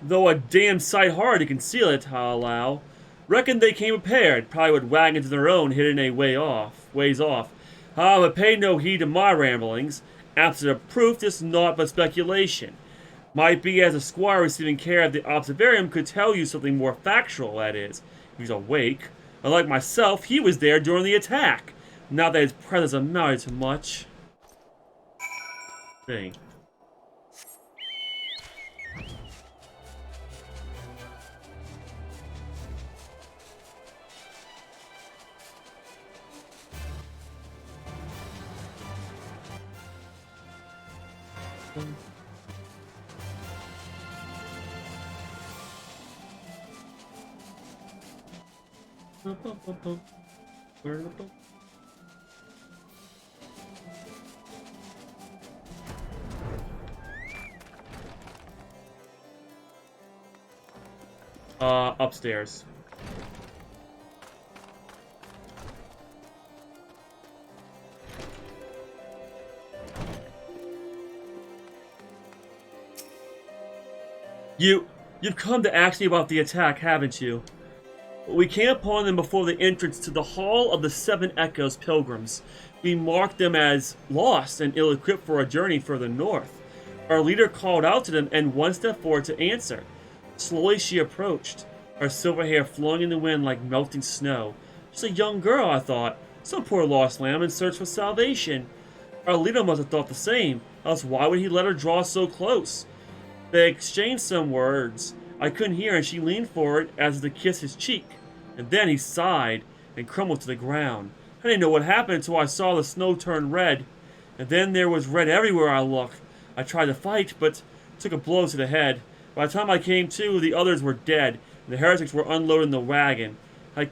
Though a damn sight hard to conceal it, I'll allow. Reckon they came prepared, probably with wagons of their own hidden a ways off. However, pay no heed to my ramblings. Absent of proof, this is naught but speculation. Might be as a squire receiving care of the observarium could tell you something more factual, that is, if he's awake. Unlike myself, he was there during the attack. Not that his presence amounted to much. Thing. Upstairs. You've come to ask me about the attack, haven't you? We came upon them before the entrance to the Hall of the Seven Echoes Pilgrims. We marked them as lost and ill-equipped for a journey further north. Our leader called out to them and one stepped forward to answer. Slowly she approached, her silver hair flowing in the wind like melting snow. Just a young girl, I thought. Some poor lost lamb in search for salvation. Our leader must have thought the same, else why would he let her draw so close? They exchanged some words. I couldn't hear, and she leaned forward as if to kiss his cheek. And then he sighed and crumbled to the ground. I didn't know what happened until I saw the snow turn red. And then there was red everywhere I looked. I tried to fight, but took a blow to the head. By the time I came to, the others were dead, and the heretics were unloading the wagon. I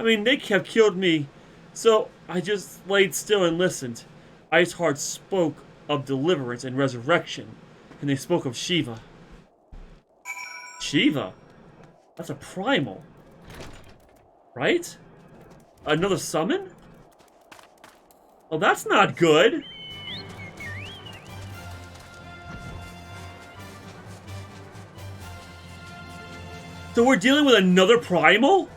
mean, they kept killing me. So I just laid still and listened. Iceheart spoke of deliverance and resurrection, and they spoke of Shiva. Shiva? That's a primal. Right? Another summon? Well, that's not good. So we're dealing with another primal?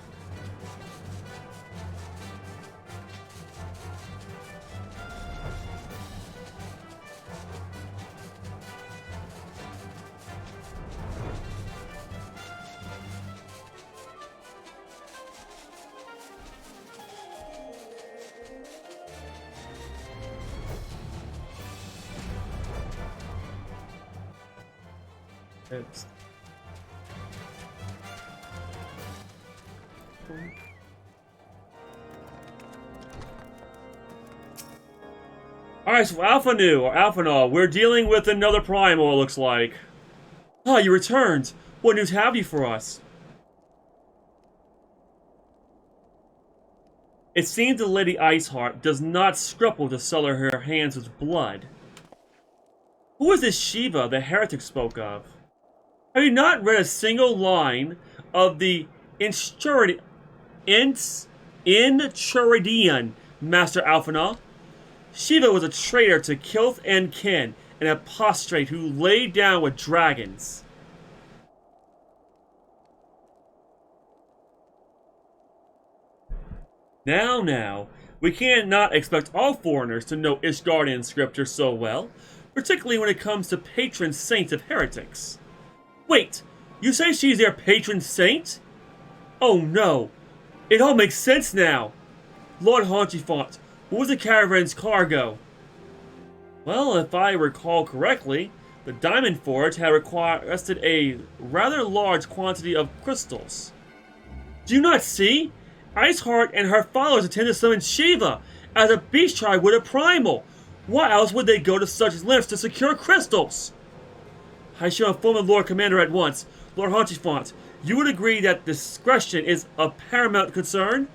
It's... Alright, so Alphanol, we're dealing with another primal, it looks like. Ah, you returned. What news have you for us? It seems the Lady Iceheart does not scruple to sully her hands with blood. Who is this Shiva the heretic spoke of? Have you not read a single line of the Enchiridion, Master Alphanol? Shiva was a traitor to Kilth and kin, an apostate who laid down with dragons. Now, we cannot expect all foreigners to know Ishgardian scripture so well, particularly when it comes to patron saints of heretics. Wait, you say she's their patron saint? Oh no, it all makes sense now. Lord Haunchifont, what was the caravan's cargo? Well, if I recall correctly, the Diamond Forge had requested a rather large quantity of crystals. Do you not see? Iceheart and her followers intend to summon Shiva as a beast tribe with a primal. Why else would they go to such lengths to secure crystals? I shall inform the Lord Commander at once. Lord Haunchifont, you would agree that discretion is of paramount concern?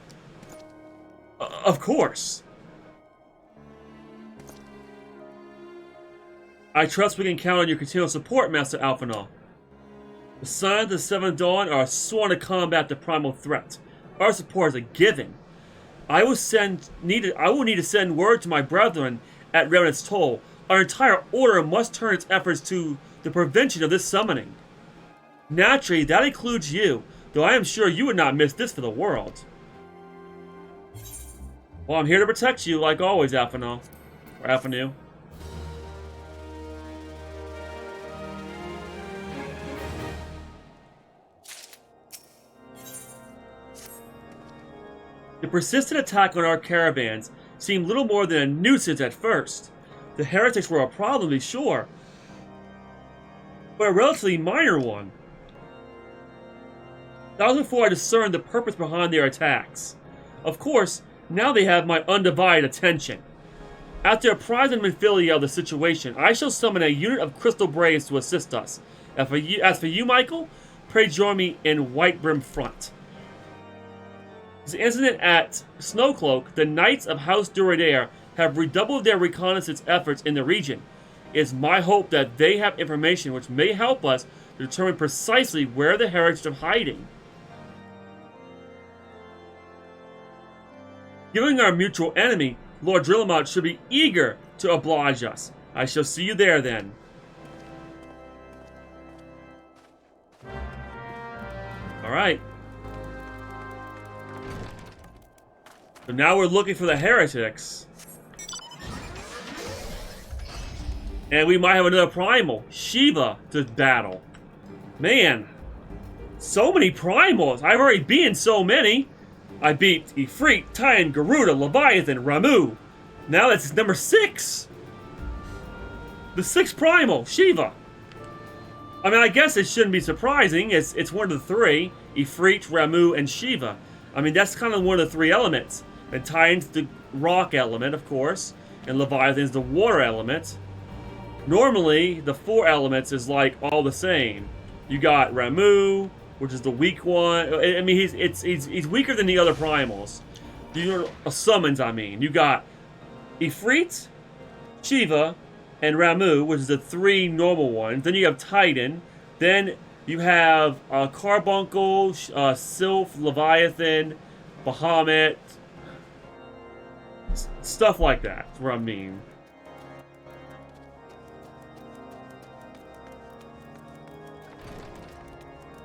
Of course. I trust we can count on your continual support, Master Alphanol. The Sons of the Seventh Dawn are sworn to combat the primal threat. Our support is a given. I will need to send word to my brethren at Revenant's Toll. Our entire order must turn its efforts to the prevention of this summoning. Naturally, that includes you, though I am sure you would not miss this for the world. Well, I'm here to protect you, like always, Alphanu. Or Alphanu. The persistent attack on our caravans seemed little more than a nuisance at first. The heretics were a problem, to be sure, but a relatively minor one. That was before I discerned the purpose behind their attacks. Of course, now they have my undivided attention. After apprising Minfilia of the situation, I shall summon a unit of crystal braves to assist us. As for you, Michael, pray join me in White Brim Front. This incident at Snowcloak, the Knights of House Durader have redoubled their reconnaissance efforts in the region. It is my hope that they have information which may help us to determine precisely where the heretics are hiding. Given our mutual enemy, Lord Drillamont should be eager to oblige us. I shall see you there then. Alright. So now we're looking for the heretics. And we might have another primal, Shiva, to battle. Man, so many primals. I've already beaten so many. I beat Ifrit, Titan, Garuda, Leviathan, Ramu. Now that's number 6. The 6th primal, Shiva. I mean, I guess it shouldn't be surprising. It's one of the 3, Ifrit, Ramu, and Shiva. I mean, that's kind of one of the 3 elements. And Titan's the rock element, of course, and Leviathan's the water element. Normally, the 4 elements is like all the same. You got Ramu, which is the weak one. I mean, he's weaker than the other primals. The summons, I mean. You got Ifrit, Shiva, and Ramu, which is the 3 normal ones. Then you have Titan. Then you have Carbuncle, Sylph, Leviathan, Bahamut. Stuff like that, that's what I mean.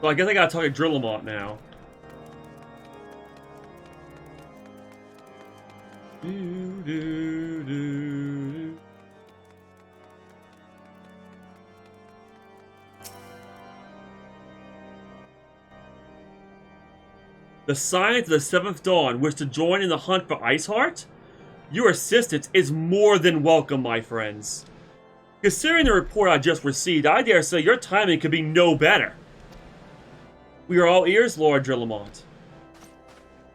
So I guess I gotta talk to Drillamont now. The Science of the 7th Dawn wish to join in the hunt for Iceheart? Your assistance is more than welcome, my friends. Considering the report I just received, I dare say your timing could be no better. We are all ears, Lord Drillamont.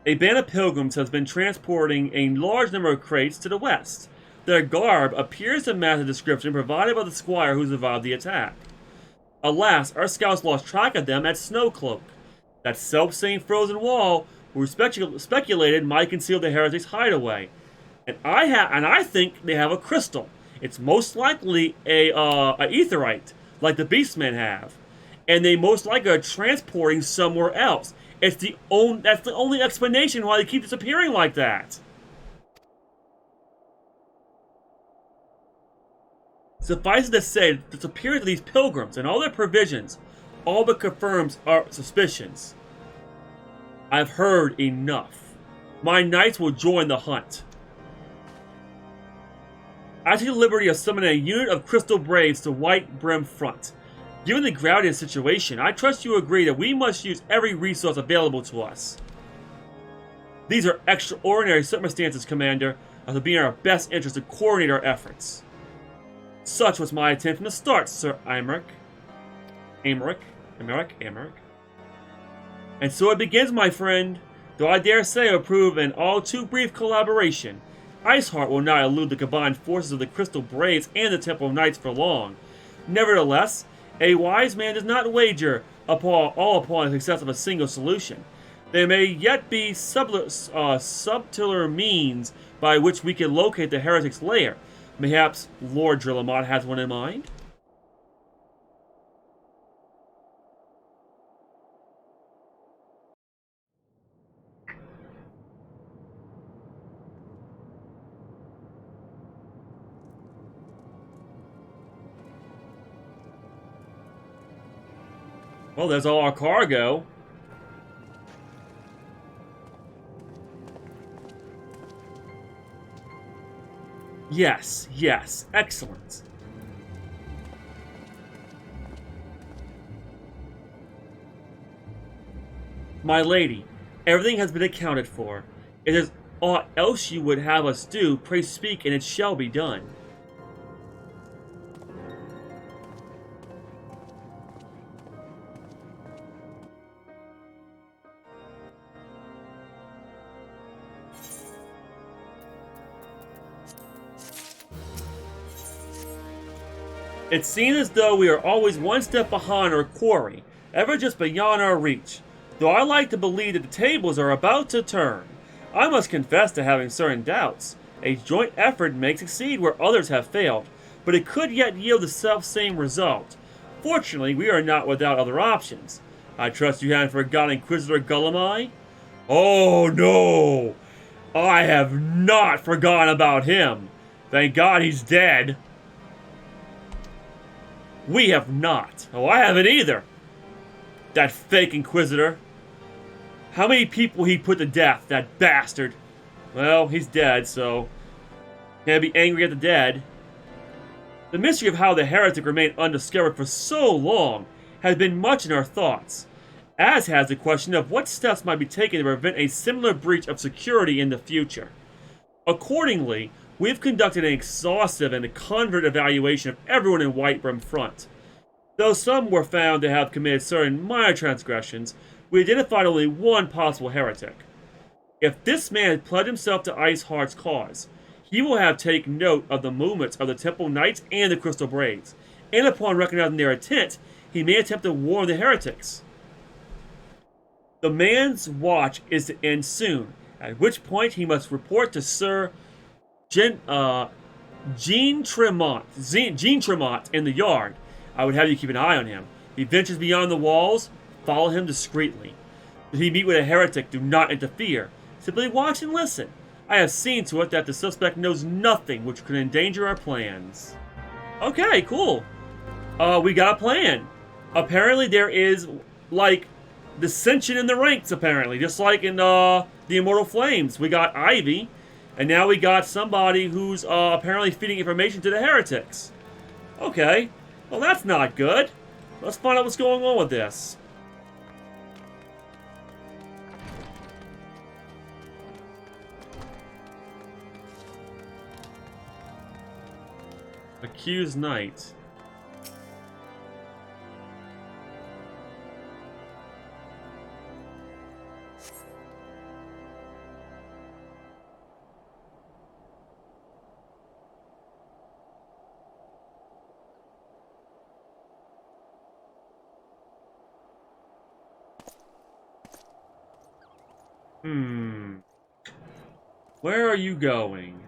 A band of pilgrims has been transporting a large number of crates to the west. Their garb appears to match the description provided by the squire who survived the attack. Alas, our scouts lost track of them at Snowcloak. That self-same frozen wall we speculated might conceal the heretics' hideaway. And I think they have a crystal. It's most likely a aetherite, like the Beastmen have. And they most likely are transporting somewhere else. That's the only explanation why they keep disappearing like that. Suffice it to say, the disappearance of these pilgrims and all their provisions all but confirms our suspicions. I've heard enough. My knights will join the hunt. I take the liberty of summoning a unit of Crystal Braves to White Brim Front. Given the gravity of the situation, I trust you agree that we must use every resource available to us. These are extraordinary circumstances, Commander, and it will be in our best interest to coordinate our efforts. Such was my intent from the start, Sir Aymeric. And so it begins, my friend. Though I dare say I approve an all too brief collaboration, Iceheart will not elude the combined forces of the Crystal Braves and the Temple of Knights for long. Nevertheless, a wise man does not wager all upon the success of a single solution. There may yet be subtler means by which we can locate the heretic's lair. Perhaps Lord Drillamont has one in mind? Well, there's all our cargo. Yes, yes, excellent. My lady, everything has been accounted for. If there's aught else you would have us do, pray speak, and it shall be done. It seems as though we are always one step behind our quarry, ever just beyond our reach. Though I like to believe that the tables are about to turn, I must confess to having certain doubts. A joint effort may succeed where others have failed, but it could yet yield the self-same result. Fortunately, we are not without other options. I trust you haven't forgotten Inquisitor Gullumai? Oh no! I have not forgotten about him. Thank God he's dead. We have not. Oh, I haven't either. That fake Inquisitor. How many people he put to death, that bastard? Well, he's dead, so can't be angry at the dead. The mystery of how the heretic remained undiscovered for so long has been much in our thoughts, as has the question of what steps might be taken to prevent a similar breach of security in the future. Accordingly, we have conducted an exhaustive and convert evaluation of everyone in Whiterun Front. Though some were found to have committed certain minor transgressions, we identified only one possible heretic. If this man had pledged himself to Iceheart's cause, he will have taken note of the movements of the Temple Knights and the Crystal Braids, and upon recognizing their intent, he may attempt to warn the heretics. The man's watch is to end soon, at which point he must report to Sir Jean Tremont in the yard. I would have you keep an eye on him. If he ventures beyond the walls, follow him discreetly. If he meet with a heretic, do not interfere. Simply watch and listen. I have seen to it that the suspect knows nothing which could endanger our plans. Okay, cool. We got a plan. Apparently there is, like, dissension in the ranks, apparently. Just like in, the Immortal Flames. We got Ivy, and now we got somebody who's, apparently feeding information to the heretics. Okay. Well, that's not good. Let's find out what's going on with this. Accused Knight. Where are you going?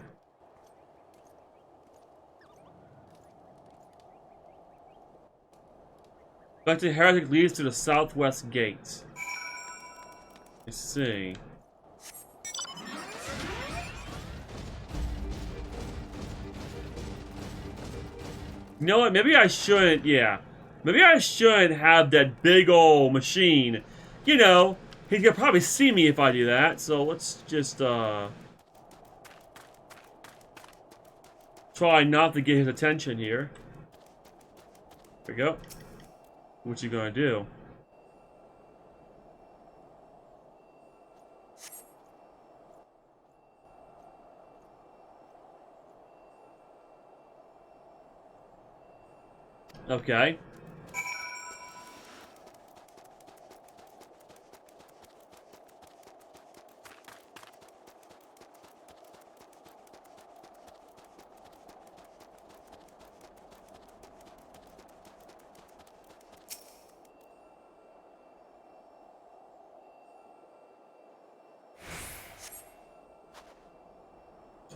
Collected heretic leads to the southwest gate. Let's see. You know what? Maybe I shouldn't, yeah. Maybe I shouldn't have that big old machine. You know, he could probably see me if I do that, so let's just, try not to get his attention here. There we go. What you gonna do? Okay.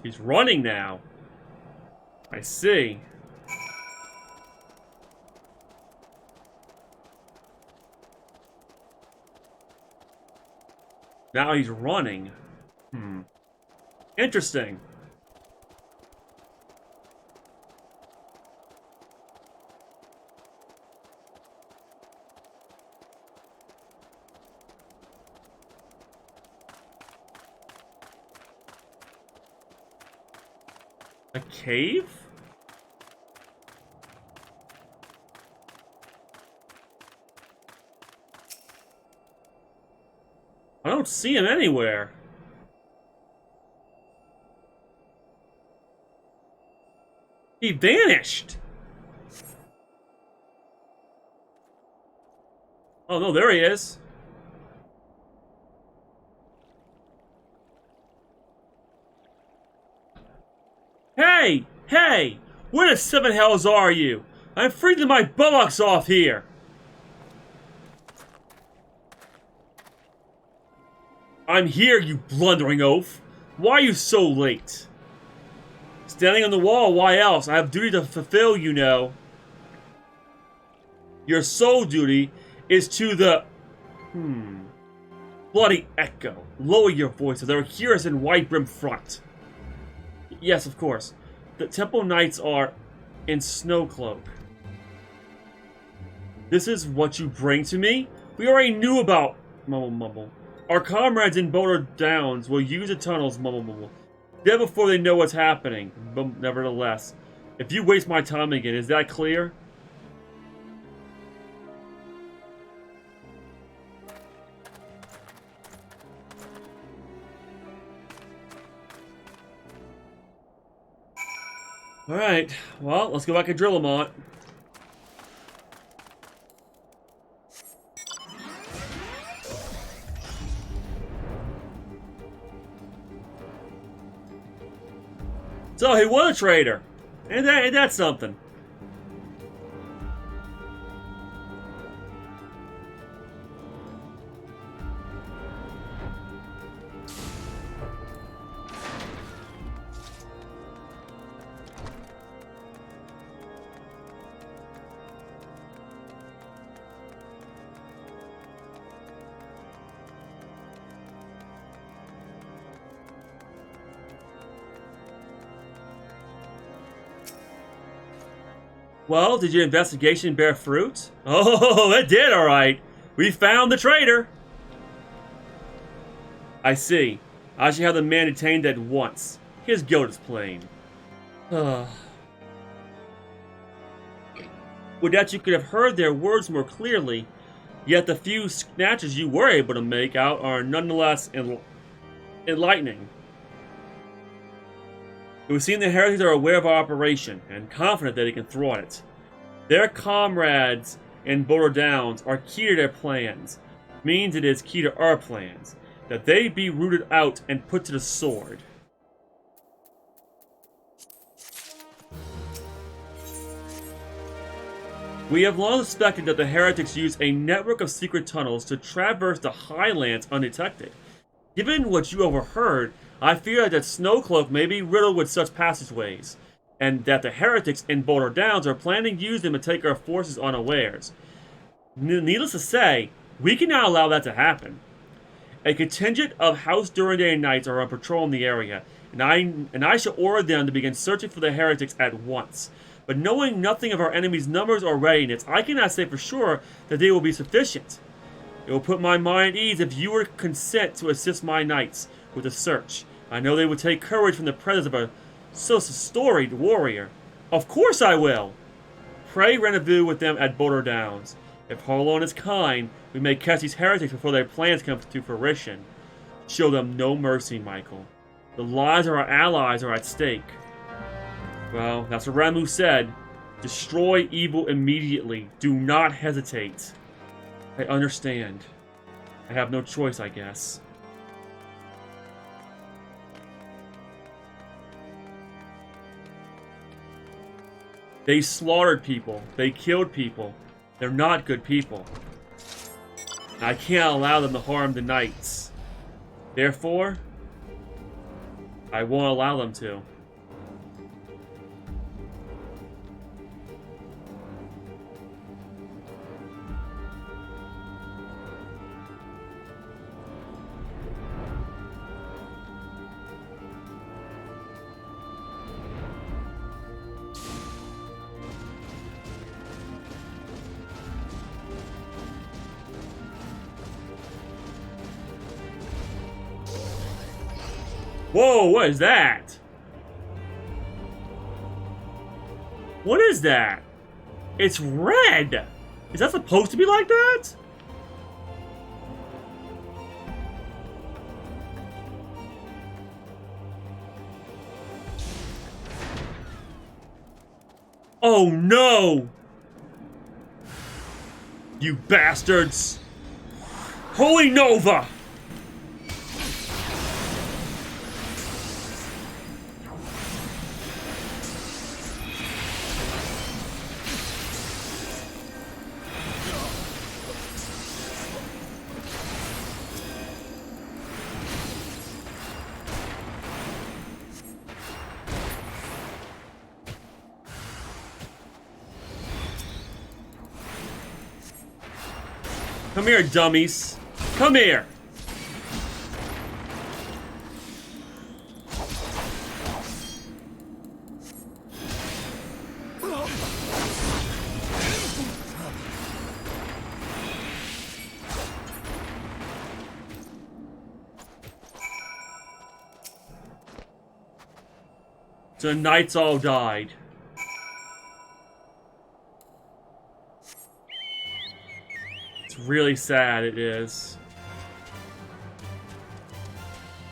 He's running now. I see. Now he's running. Interesting. A cave? I don't see him anywhere. He vanished. Oh no, there he is. Hey! Hey! Where the seven hells are you? I'm freezing my buttocks off here! I'm here, you blundering oaf! Why are you so late? Standing on the wall, why else? I have duty to fulfill, you know. Your sole duty is to the... Bloody echo. Lower your voices. There are heroes in white brim front. Yes, of course. The temple knights are in Snowcloak. This is what you bring to me? We already knew about... Mumble, mumble. Our comrades in Boulder Downs will use the tunnels, mumble, mumble. Dead before they know what's happening. But nevertheless, if you waste my time again, is that clear? Alright, well, let's go back and drill them on. So he was a traitor. And that's something. Well, did your investigation bear fruit? Oh, it did, alright. We found the traitor. I see. I should have the man detained at once. His guilt is plain. Would that you could have heard their words more clearly, yet the few snatches you were able to make out are nonetheless enlightening. It would seem the heretics are aware of our operation, and confident that they can thwart it. Their comrades in Boulder Downs are key to their plans. Means it is key to our plans. That they be rooted out and put to the sword. We have long suspected that the heretics use a network of secret tunnels to traverse the highlands undetected. Given what you overheard, I fear that Snowcloak may be riddled with such passageways, and that the heretics in Boulder Downs are planning to use them to take our forces unawares. Needless to say, we cannot allow that to happen. A contingent of House Durandane Knights are on patrol in the area, and I shall order them to begin searching for the heretics at once. But knowing nothing of our enemy's numbers or readiness, I cannot say for sure that they will be sufficient. It will put my mind at ease if you were to consent to assist my knights with the search. I know they would take courage from the presence of a so storied warrior. Of course I will! Pray rendezvous with them at Boulder Downs. If Harlon is kind, we may catch these heretics before their plans come to fruition. Show them no mercy, Michael. The lives of our allies are at stake. Well, that's what Ramu said. Destroy evil immediately. Do not hesitate. I understand. I have no choice, I guess. They slaughtered people. They killed people. They're not good people. I can't allow them to harm the knights. Therefore, I won't allow them to. Whoa, what is that? What is that? It's red! Is that supposed to be like that? Oh no! You bastards! Holy Nova! Come here, dummies. Come here. So the knights all died. It's really sad, it is.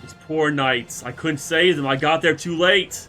These poor knights. I couldn't save them. I got there too late.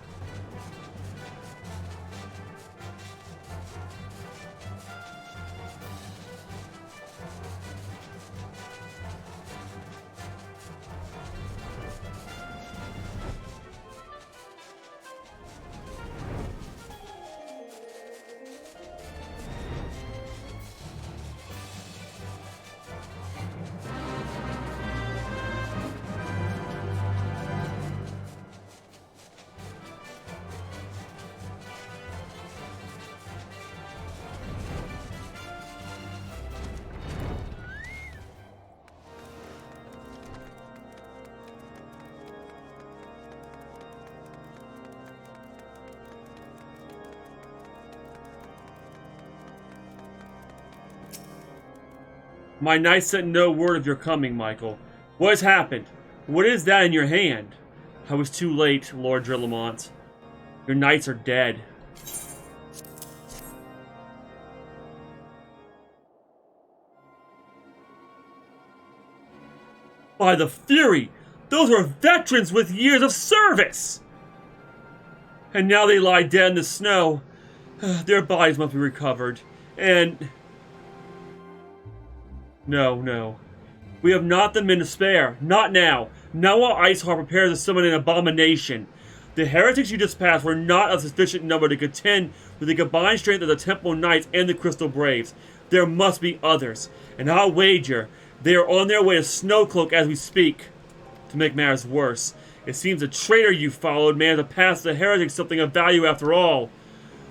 My knight sent no word of your coming, Michael. What has happened? What is that in your hand? I was too late, Lord Drillamont. Your knights are dead. By the Fury! Those were veterans with years of service! And now they lie dead in the snow. Their bodies must be recovered. And... No. We have not the men to spare. Not now. Now while Iceheart prepares to summon an abomination. The heretics you just passed were not of sufficient number to contend with the combined strength of the Temple Knights and the Crystal Braves. There must be others. And I'll wager they are on their way to Snowcloak as we speak. To make matters worse, it seems the traitor you followed managed to pass the heretics something of value after all.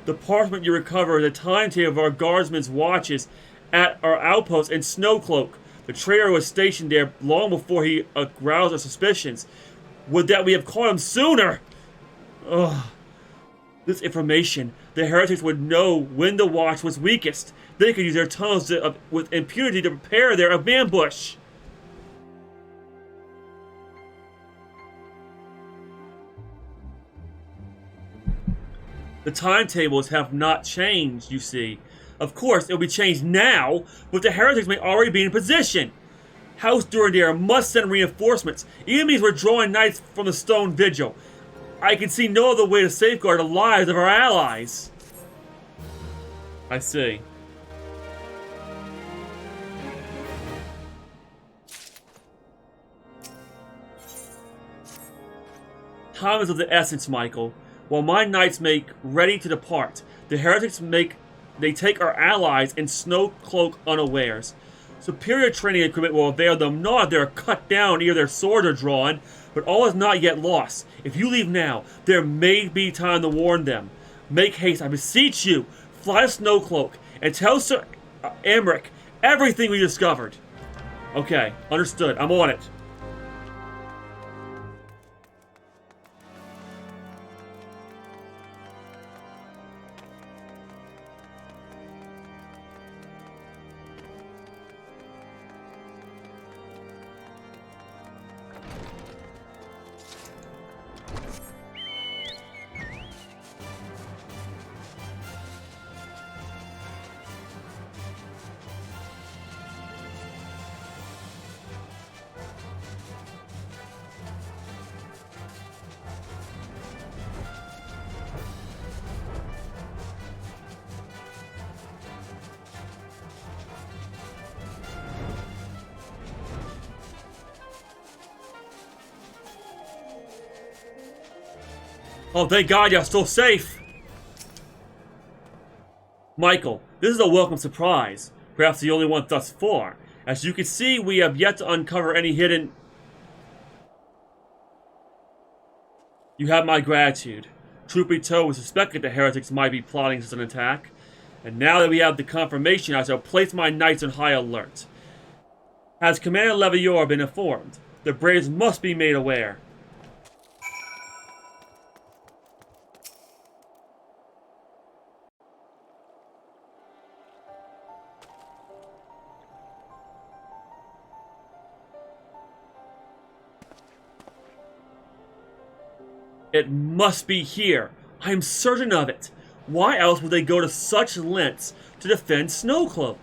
The parchment you recovered is a timetable of our guardsmen's watches at our outpost in Snowcloak. The traitor was stationed there long before he aroused our suspicions. Would that we have caught him sooner! Ugh. This information, the heretics would know when the watch was weakest. They could use their tunnels with impunity to prepare their ambush. The timetables have not changed, you see. Of course, it will be changed now, but the heretics may already be in position. House Durandare must send reinforcements. Even means we're drawing knights from the Stone Vigil. I can see no other way to safeguard the lives of our allies. I see. Time is of the essence, Michael. While my knights make ready to depart, the heretics they take our allies in Snowcloak unawares. Superior training equipment will avail them not if they are cut down, either their swords are drawn, but all is not yet lost. If you leave now, there may be time to warn them. Make haste, I beseech you. Fly to Snowcloak and tell Sir Emmerich everything we discovered. Okay, understood. I'm on it. Oh, thank God you're still safe! Michael, this is a welcome surprise. Perhaps the only one thus far. As you can see, we have yet to uncover any hidden... You have my gratitude. Truth be told, we suspected the heretics might be plotting such an attack. And now that we have the confirmation, I shall place my knights on high alert. Has Commander Levior been informed? The Braves must be made aware. It must be here. I am certain of it. Why else would they go to such lengths to defend Snowcloak?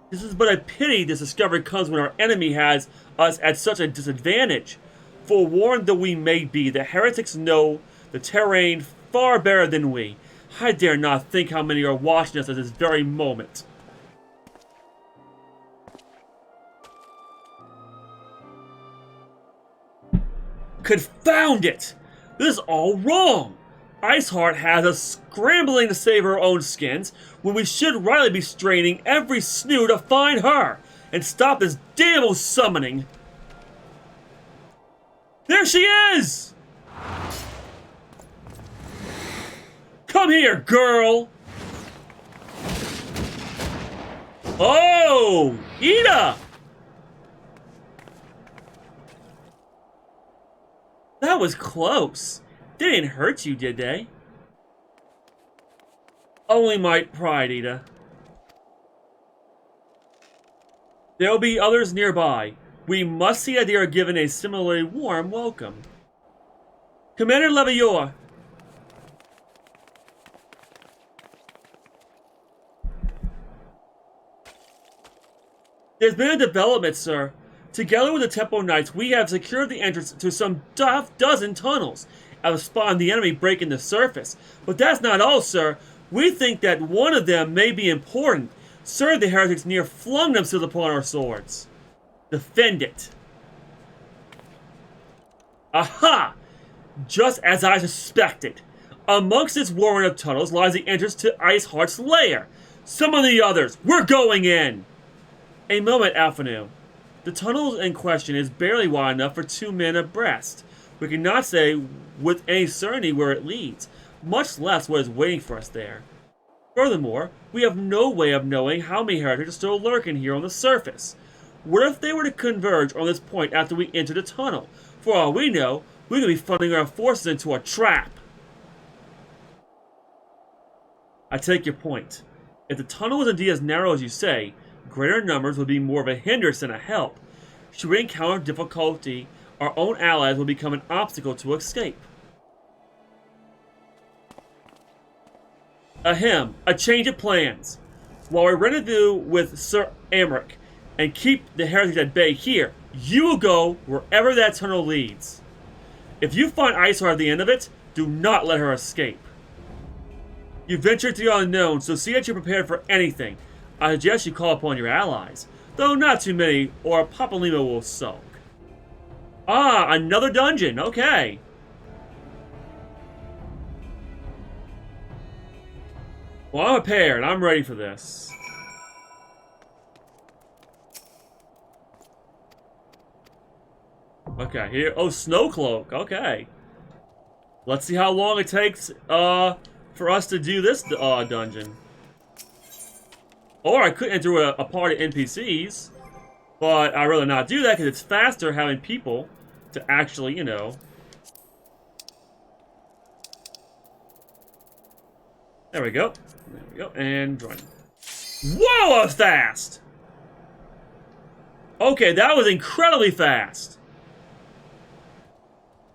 This is but a pity this discovery comes when our enemy has us at such a disadvantage. Forewarned though we may be, the heretics know the terrain far better than we. I dare not think how many are watching us at this very moment. Confound it! This is all wrong! Iceheart has us scrambling to save her own skins, when we should rightly be straining every snoot to find her, and stop this damn old summoning. There she is! Come here, girl! Oh! Ida! That was close. They didn't hurt you, did they? Only my pride, Ida. There'll be others nearby. We must see that they are given a similarly warm welcome. Commander Levior. There's been a development, sir. Together with the Temple Knights, we have secured the entrance to some dozen tunnels and have spawned the enemy breaking the surface. But that's not all, sir. We think that one of them may be important. Sir, the heretics near flung themselves upon our swords. Defend it. Aha! Just as I suspected. Amongst its warren of tunnels lies the entrance to Iceheart's lair. Some of the others, we're going in! A moment, Alphanu. The tunnel in question is barely wide enough for 2 men abreast. We cannot say with any certainty where it leads, much less what is waiting for us there. Furthermore, we have no way of knowing how many heretics are still lurking here on the surface. What if they were to converge on this point after we enter the tunnel? For all we know, we could be funneling our forces into a trap. I take your point. If the tunnel is indeed as narrow as you say, greater numbers would be more of a hindrance than a help. Should we encounter difficulty, our own allies will become an obstacle to escape. Ahem, a change of plans. While we rendezvous with Sir Amric and keep the heretics at bay here, you will go wherever that tunnel leads. If you find Iceheart at the end of it, do not let her escape. You ventured to the unknown, so see that you're prepared for anything. I suggest you call upon your allies, though not too many, or Papalima will sulk. Ah, another dungeon, okay. Well, I'm prepared, I'm ready for this. Okay, here, oh, Snowcloak, okay. Let's see how long it takes, for us to do this, dungeon. Or I could enter a party of NPCs, but I'd rather not do that because it's faster having people to actually, you know. There we go. There we go. And join. Whoa, that was fast! Okay, that was incredibly fast.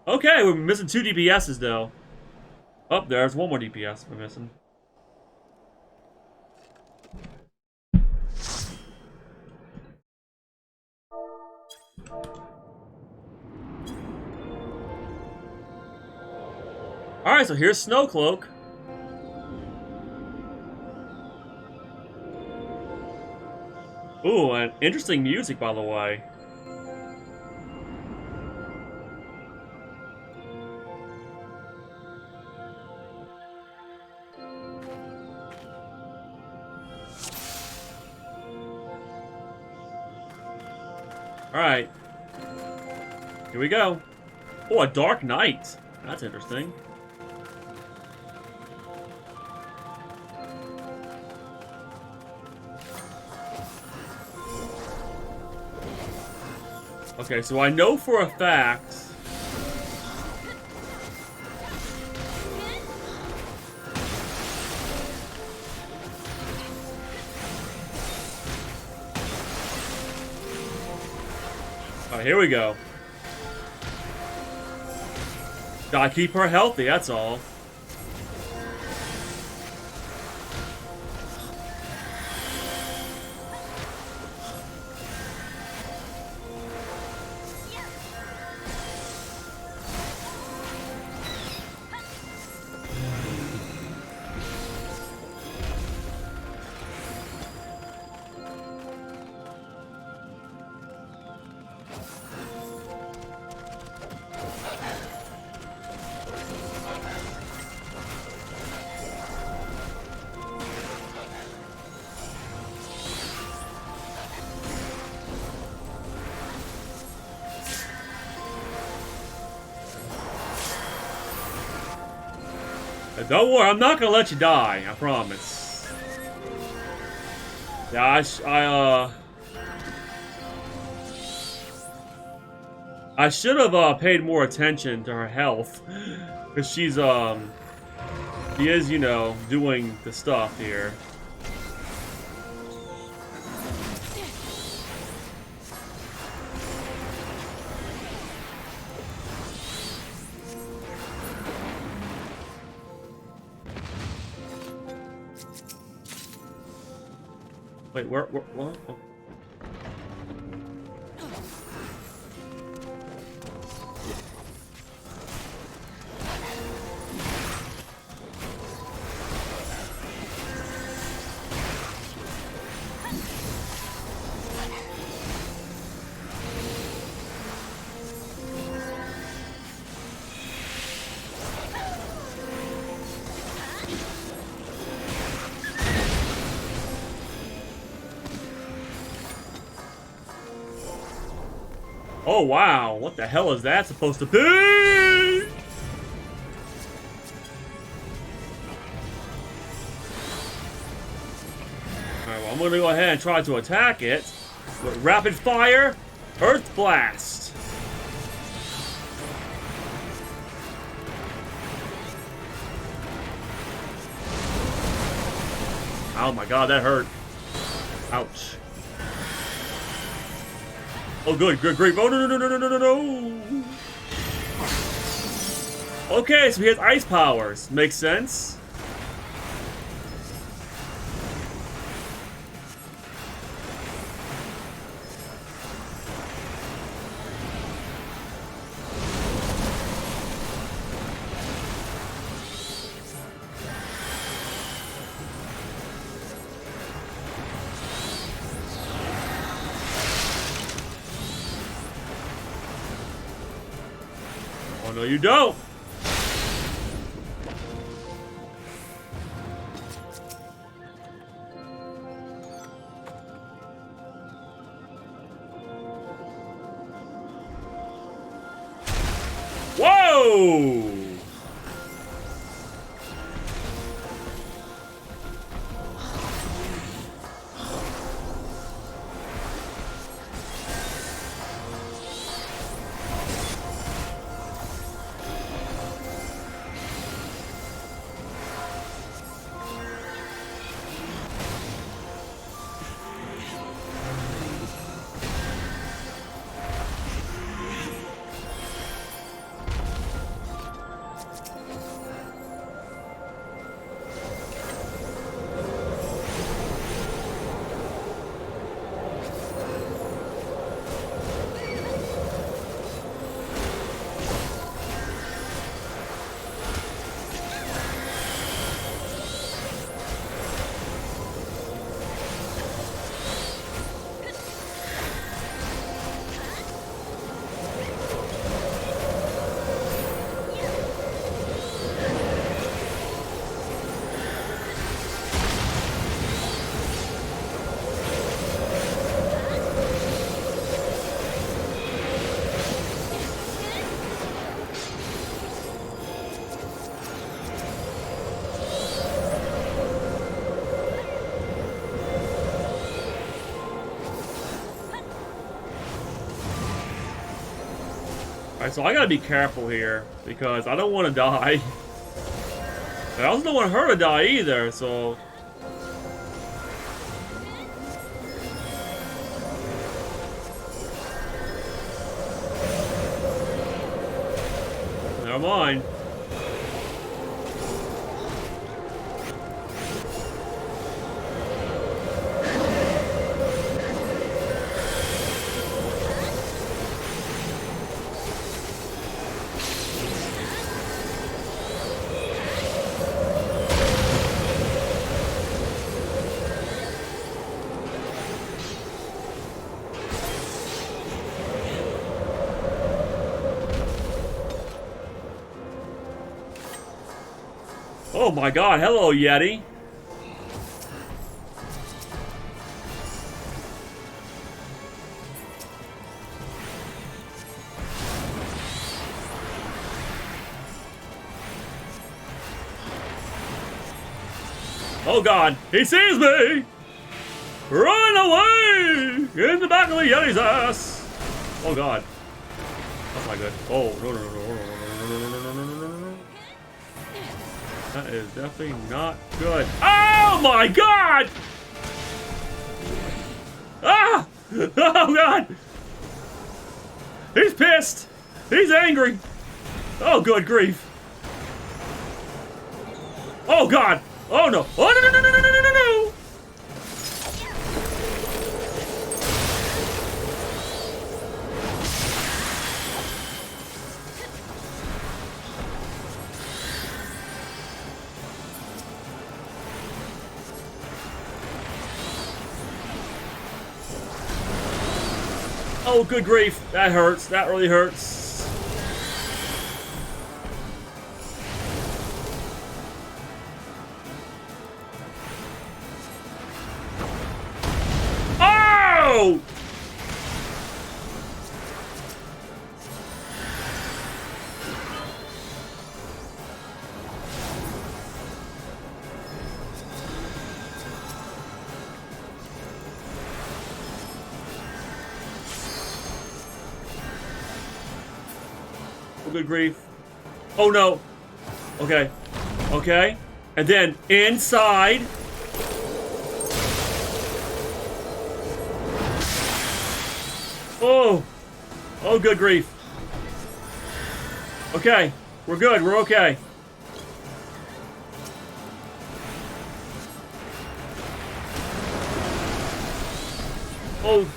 Okay, we're missing 2 DPSs though. Oh, there's one more DPS we're missing. Alright, so here's Snowcloak. Ooh, and interesting music, by the way. Alright. Here we go. Oh, a Dark Knight. That's interesting. Okay, so I know for a fact... Alright, here we go. Gotta keep her healthy, that's all. Don't worry, I'm not gonna let you die, I promise. Yeah, I should have paid more attention to her health, because she is, you know, doing the stuff here. Wait, what? Oh. Oh wow, what the hell is that supposed to be? Alright, well, I'm gonna go ahead and try to attack it with rapid fire, Earth Blast. Oh my god, that hurt. Ouch. Oh, good, great. Oh, no. Okay, so he has ice powers. Makes sense. Oh, no, you don't. Whoa! Alright, so I gotta be careful here, because I don't want to die. But I also don't want her to die either, so... Never mind. Oh my god, hello Yeti. Oh god, he sees me! Run away! In the back of the Yeti's ass! Oh god. That's not good. Oh, no, no, no, no, no, no, no, no, no, no, no, no. That is definitely not good. Oh my god! Ah! Oh god! He's pissed! He's angry! Oh good grief! Oh god! Oh no! Oh no no no no no no no no! Oh, good grief. That hurts. That really hurts. Oh! Good grief. Oh no. Okay. Okay. And then inside. Oh. Oh, good grief. Okay. We're good. We're okay. Oh.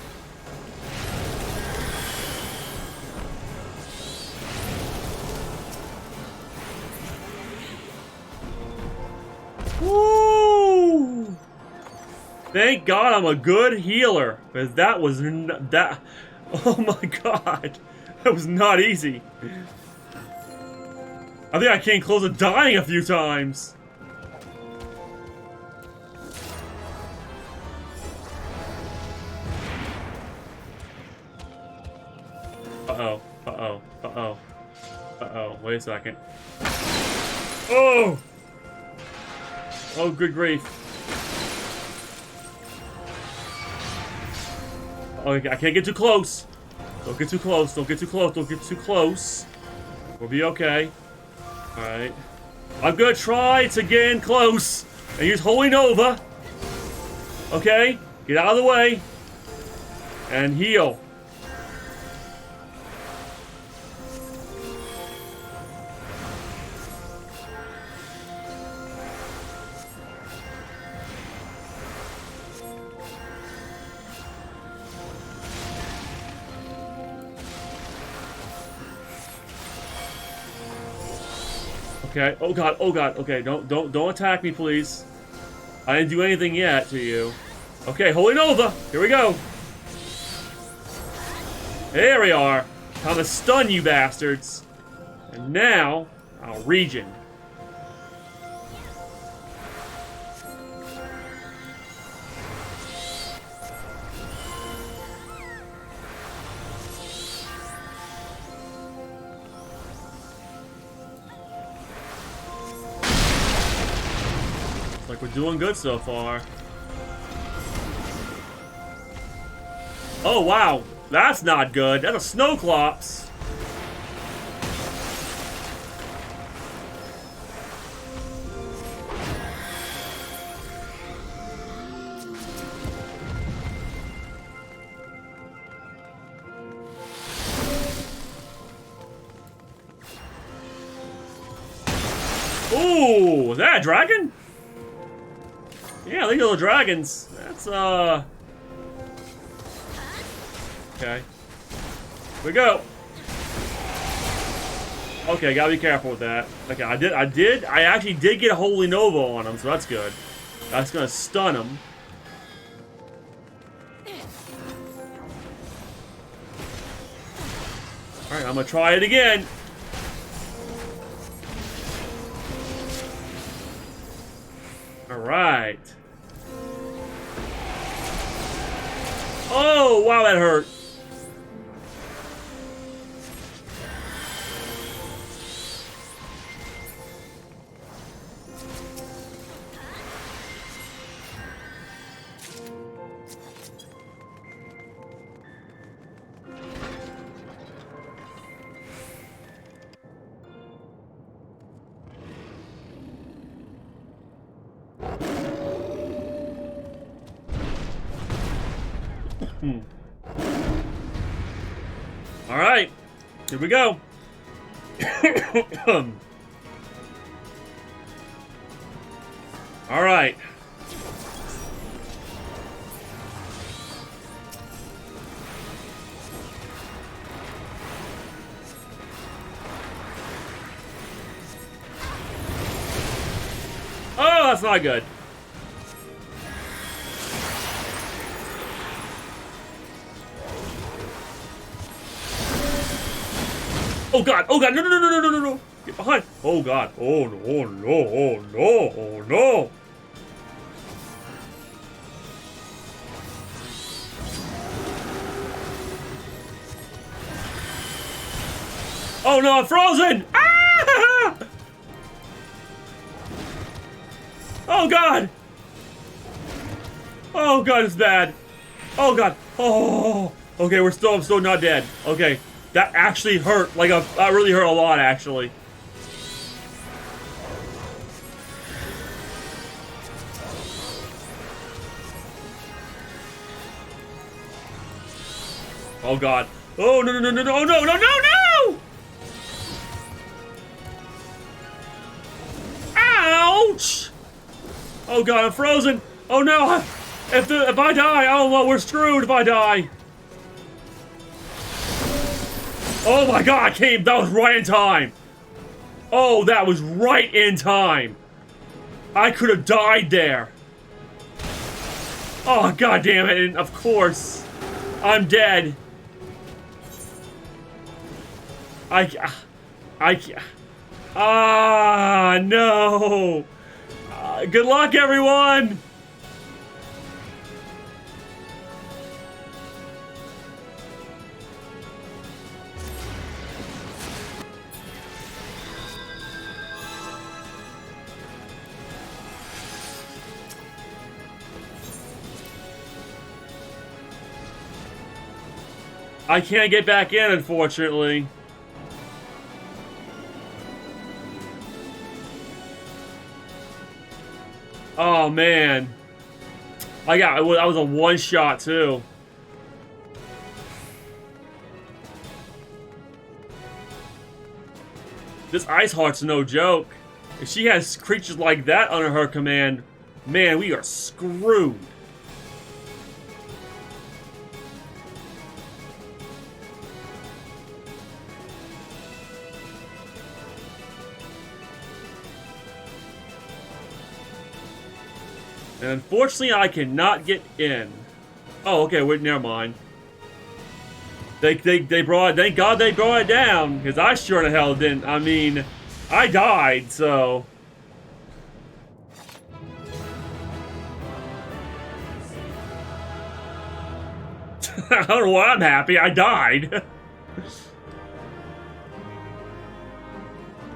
Woo! Thank God I'm a good healer, because that was that. Oh my God, that was not easy. I think I came close to dying a few times. Uh-oh, uh-oh, uh-oh, uh-oh, wait a second. Oh! Oh, good grief. Oh, I can't get too close. Don't get too close, don't get too close, don't get too close. We'll be okay. Alright. I'm gonna try to get in close and use Holy Nova. Okay? Get out of the way. And heal. Okay. Oh god. Oh god. Okay. Don't attack me, please. I didn't do anything yet to you. Okay. Holy Nova. Here we go. There we are. Time to stun you bastards. And now I'll regen. Like we're doing good so far. Oh wow, that's not good. That's a Snowclops. Ooh, is that a dragon? Yeah, these little dragons. That's, okay. Here we go. Okay, gotta be careful with that. Okay, I actually did get a Holy Nova on him, so that's good. That's gonna stun him. Alright, I'm gonna try it again. Alright. Oh, wow, that hurt. All right, here we go. All right. Oh, that's not good. Oh god, no, no. Get behind. Oh god. Oh no, oh no, oh no, oh no. Oh no, I'm frozen! Ah! Oh god! Oh god, it's bad. Oh god. Oh. Okay, I'm still not dead. Okay. That actually hurt. Like, that really hurt a lot, actually. Oh god. Oh no, no! Ouch! Oh god, I'm frozen. Oh no! If I die, oh well, we're screwed if I die. Oh my god, that was right in time. Oh, that was right in time. I could have died there. Oh god damn it, and of course, I'm dead. No. Good luck, everyone. I can't get back in, unfortunately. Oh man, I was a one shot too. This Ice Heart's no joke. If she has creatures like that under her command, man, we are screwed. And unfortunately, I cannot get in. Oh, okay, wait, never mind. They brought it, thank God they brought it down, because I sure the hell didn't. I mean, I died, so. I don't know why I'm happy, I died.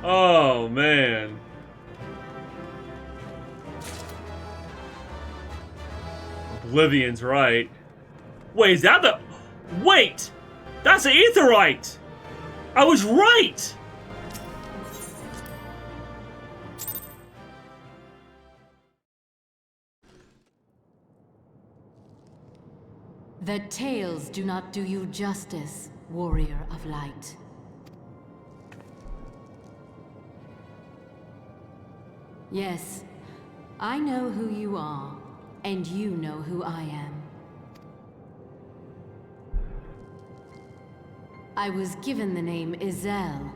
Oh, man. Oblivion's right. Wait, is that the... Wait! That's the Aetheryte! I was right! The tales do not do you justice, warrior of light. Yes, I know who you are, and you know who I am. I was given the name Izel,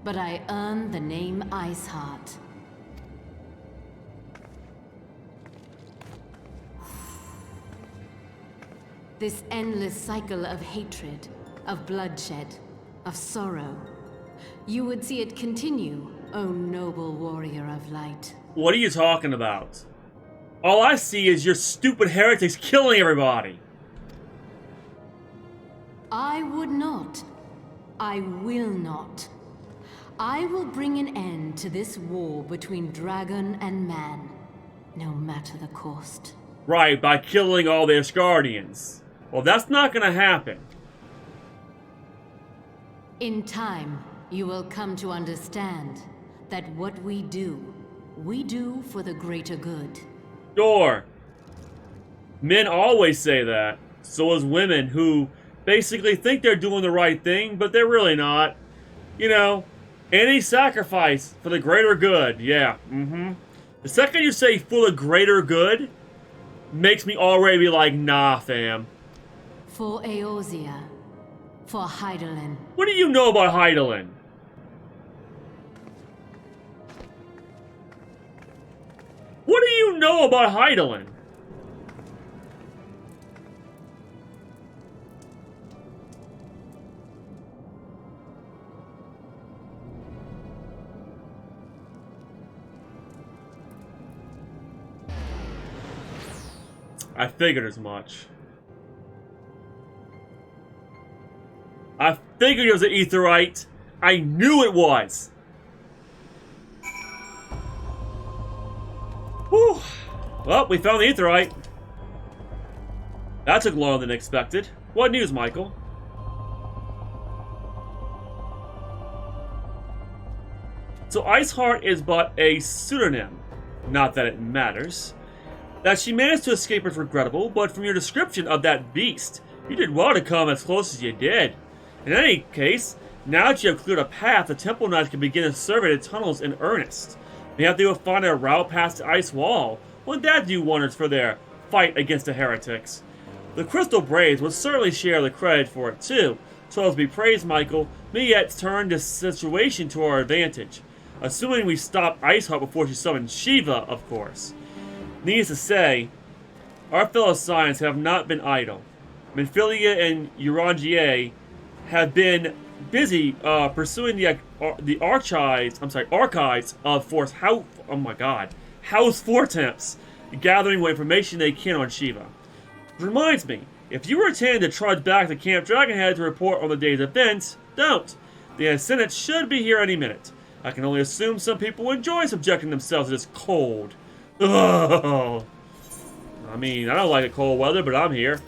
but I earned the name Iceheart. This endless cycle of hatred, of bloodshed, of sorrow. You would see it continue, O noble warrior of light. What are you talking about? All I see is your stupid heretics killing everybody. I would not. I will not. I will bring an end to this war between dragon and man, no matter the cost. Right, by killing all the Asgardians. Well, that's not gonna happen. In time, you will come to understand that what we do for the greater good. Sure. Men always say that. So as women who basically think they're doing the right thing, but they're really not. You know, any sacrifice for the greater good. Yeah, The second you say for the greater good, makes me already be like, nah, fam. For Eorzea. For Hydaelyn. What do you know about Hydaelyn? What do you know about Hydaelyn? I figured as much. I figured it was an Aetheryte. I knew it was. Whew. Well, we found the Aetheryte. That took longer than expected. What news, Michael? So Iceheart is but a pseudonym. Not that it matters. That she managed to escape is regrettable, but from your description of that beast, you did well to come as close as you did. In any case, now that you have cleared a path, the Temple Knights can begin to survey the tunnels in earnest. Maybe they will find a route past the ice wall. Wouldn't that do wonders for their fight against the heretics? The Crystal Braves would certainly share the credit for it too, so as we praise Michael, may yet turn this situation to our advantage. Assuming we stop Iceheart before she summons Shiva, of course. Needless to say, our fellow Science have not been idle. Minfilia and Eorzea have been busy pursuing the archives of House Fortemps, gathering what information they can on Shiva. It reminds me, if you were intending to trudge back to Camp Dragonhead to report on the day's events, don't. The Ascendant should be here any minute. I can only assume some people enjoy subjecting themselves to this cold. Ugh. I mean, I don't like the cold weather, but I'm here.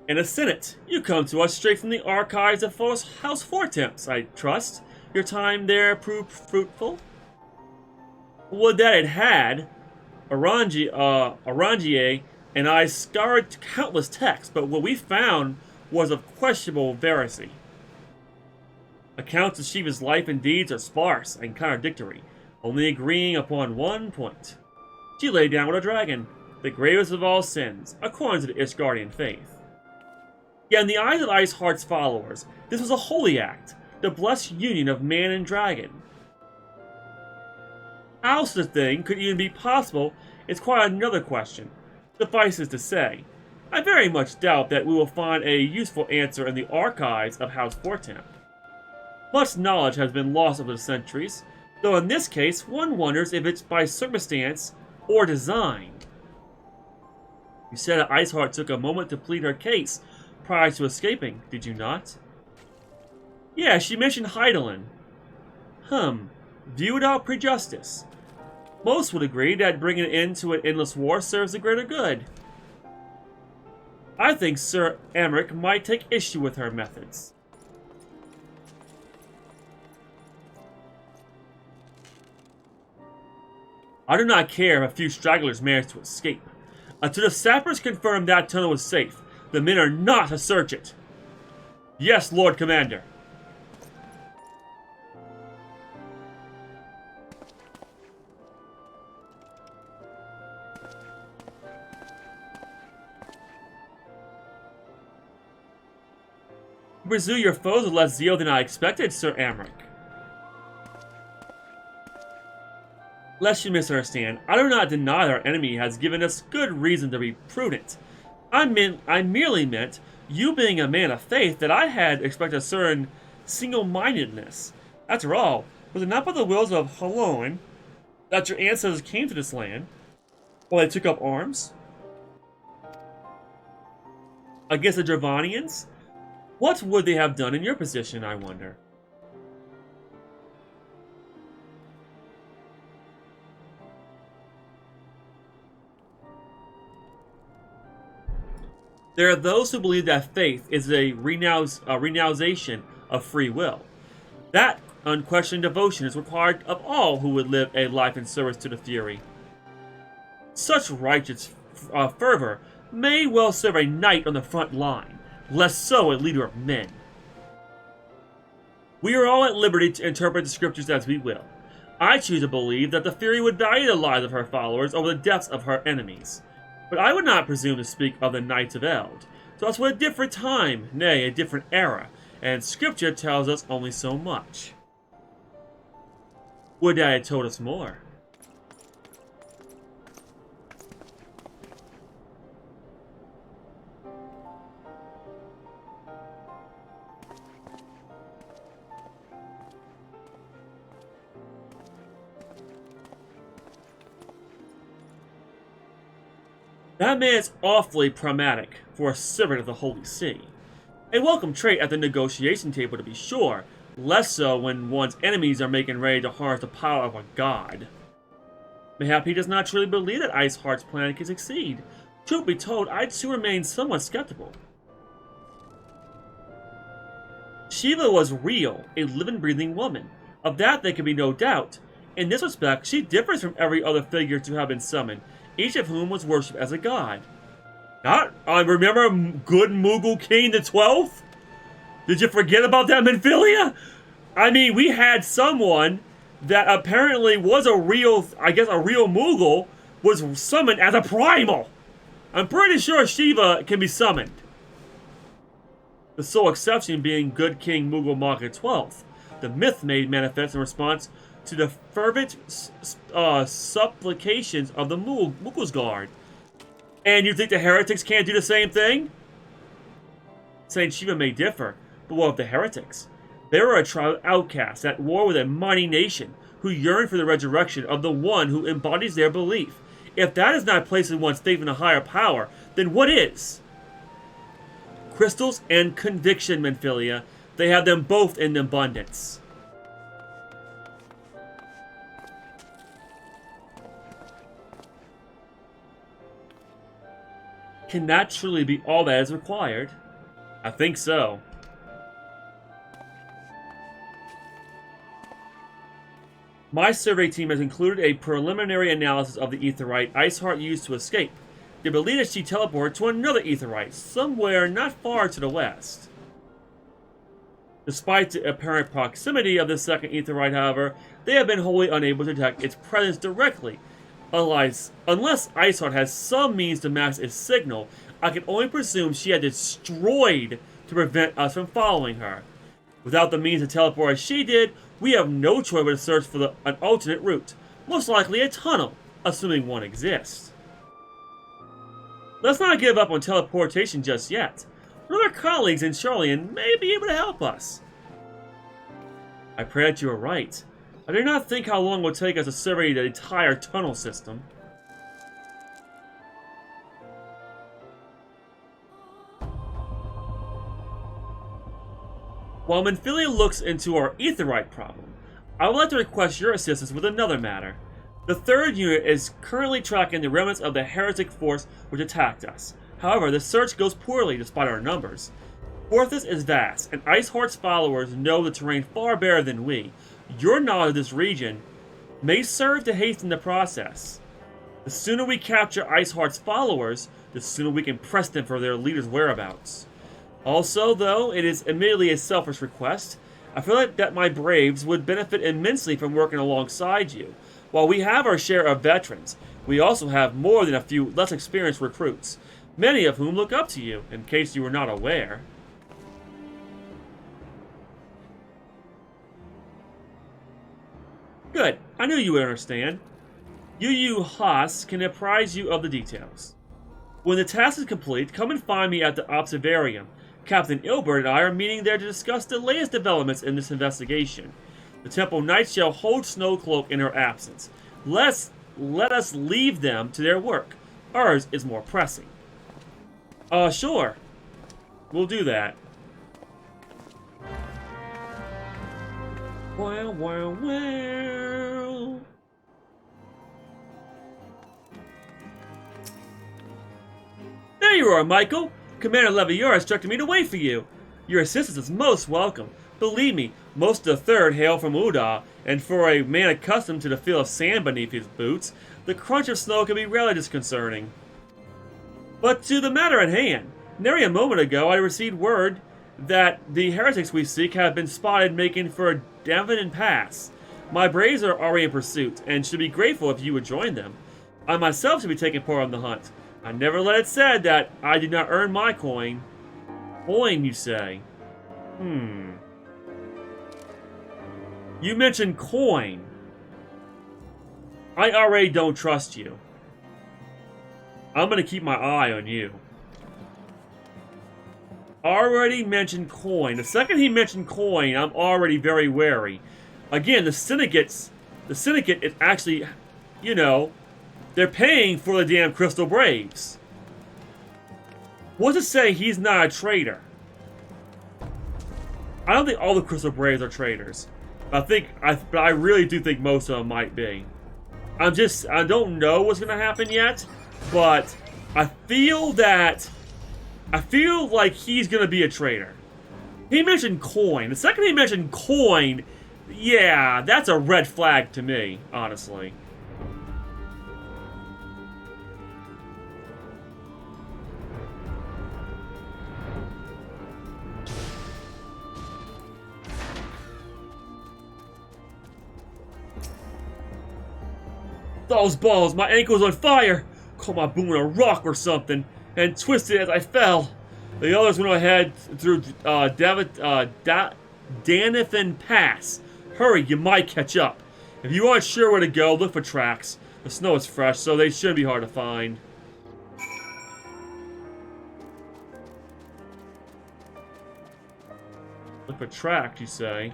In a Senate, you come to us straight from the archives of House Fortemps, I trust. Your time there proved fruitful? Would that it had. Eorzea and I scoured countless texts, but what we found was of questionable veracy. Accounts of Shiva's life and deeds are sparse and contradictory, only agreeing upon one point. She lay down with a dragon, the gravest of all sins, according to the Ishgardian faith. Yet in the eyes of Iceheart's followers, this was a holy act, the blessed union of man and dragon. How such a thing could even be possible is quite another question. Suffices to say, I very much doubt that we will find a useful answer in the archives of House Fortemps. Much knowledge has been lost over the centuries, though in this case one wonders if it's by circumstance or design. You said that Iceheart took a moment to plead her case prior to escaping, did you not? Yeah, she mentioned Hydaelyn. View without prejudice. Most would agree that bringing an end to an endless war serves the greater good. I think Sir Emmerich might take issue with her methods. I do not care if a few stragglers manage to escape. Until the sappers confirm that tunnel is safe, the men are not to search it. Yes, Lord Commander. I presume your foes with less zeal than I expected, Sir Amric. Lest you misunderstand, I do not deny that our enemy has given us good reason to be prudent. I merely meant, you being a man of faith, that I had expected a certain single-mindedness. After all, was it not by the wills of Haloin that your ancestors came to this land, while they took up arms? Against the Dravanians? What would they have done in your position, I wonder? There are those who believe that faith is a renouncing of free will. That unquestioned devotion is required of all who would live a life in service to the Fury. Such righteous fervor may well serve a knight on the front line, less so a leader of men. We are all at liberty to interpret the scriptures as we will. I choose to believe that the Fury would value the lives of her followers over the deaths of her enemies. But I would not presume to speak of the Knights of Eld. So it's a different time, nay, a different era, and Scripture tells us only so much. Would that it had told us more. That man is awfully pragmatic for a servant of the Holy See. A welcome trait at the negotiation table, to be sure, less so when one's enemies are making ready to harness the power of a god. Mayhap he does not truly believe that Iceheart's plan can succeed. Truth be told, I too remain somewhat skeptical. Shiva was real, a living, breathing woman. Of that there can be no doubt. In this respect, she differs from every other figure to have been summoned, each of whom was worshipped as a god. I remember good Mughal King the 12th? Did you forget about that, Menphilia? I mean, we had someone that apparently was a real, a real Mughal, was summoned as a primal. I'm pretty sure Shiva can be summoned. The sole exception being good King Mughal Maka 12th, the myth made manifest in response to the fervent supplications of the Mughals Guard. And you think the heretics can't do the same thing? Saint Shiva may differ, but what of the heretics? They were a tribe of outcasts at war with a mighty nation, who yearn for the resurrection of the one who embodies their belief. If that is not placing one's faith in a higher power, then what is? Crystals and conviction, Menphilia. They have them both in abundance. Can that truly be all that is required? I think so. My survey team has included a preliminary analysis of the Aetheryte Iceheart used to escape. They believe that she teleported to another Aetheryte, somewhere not far to the west. Despite the apparent proximity of the second Aetheryte, however, they have been wholly unable to detect its presence directly. Unless Iceheart has some means to mask its signal, I can only presume she had destroyed to prevent us from following her. Without the means to teleport as she did, we have no choice but to search for an alternate route, most likely a tunnel, assuming one exists. Let's not give up on teleportation just yet. One of our colleagues in Charlian may be able to help us. I pray that you are right. I do not think how long it will take us to survey the entire tunnel system. While Menphilia looks into our Aetheryte problem, I would like to request your assistance with another matter. The third unit is currently tracking the remnants of the heretic force which attacked us. However, the search goes poorly despite our numbers. Porthos is vast, and Iceheart's followers know the terrain far better than we. Your knowledge of this region may serve to hasten the process. The sooner we capture Iceheart's followers, the sooner we can press them for their leader's whereabouts. Also, though it is admittedly a selfish request, I feel like that my braves would benefit immensely from working alongside you. While we have our share of veterans, we also have more than a few less experienced recruits, many of whom look up to you, in case you were not aware. Good, I knew you would understand. Yu Haas can apprise you of the details. When the task is complete, come and find me at the Observarium. Captain Ilbert and I are meeting there to discuss the latest developments in this investigation. The Temple Knights shall hold Snowcloak in her absence. Let us leave them to their work. Ours is more pressing. Sure. We'll do that. Wow, wow, wow. There you are, Michael! Commander Levior instructed me to wait for you. Your assistance is most welcome. Believe me, most of the Third hail from Uda, and for a man accustomed to the feel of sand beneath his boots, the crunch of snow can be rather disconcerting. But to the matter at hand, nary a moment ago I received word that the heretics we seek have been spotted making for Devon Pass. My braves are already in pursuit, and should be grateful if you would join them. I myself should be taking part in the hunt. I never let it said that I did not earn my coin. Coin, you say? You mentioned coin. I already don't trust you. I'm gonna keep my eye on you. Already mentioned coin. The second he mentioned coin, I'm already very wary. Again, the syndicate is actually, you know, they're paying for the damn Crystal Braves. What's to say he's not a traitor? I don't think all the Crystal Braves are traitors. But I really do think most of them might be. I don't know what's gonna happen yet, but I feel like he's gonna be a traitor. He mentioned coin. The second he mentioned coin, yeah, that's a red flag to me, honestly. Those balls, my ankle's on fire! Caught my boom in a rock or something, and twisted as I fell. The others went ahead through Danithan Pass. Hurry, you might catch up. If you aren't sure where to go, look for tracks. The snow is fresh, so they shouldn't be hard to find. Look for tracks, you say?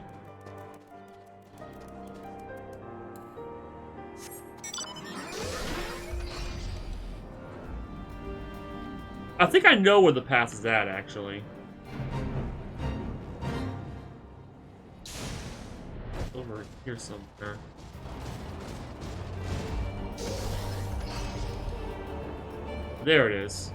I think I know where the pass is at, actually. Over here somewhere. There it is.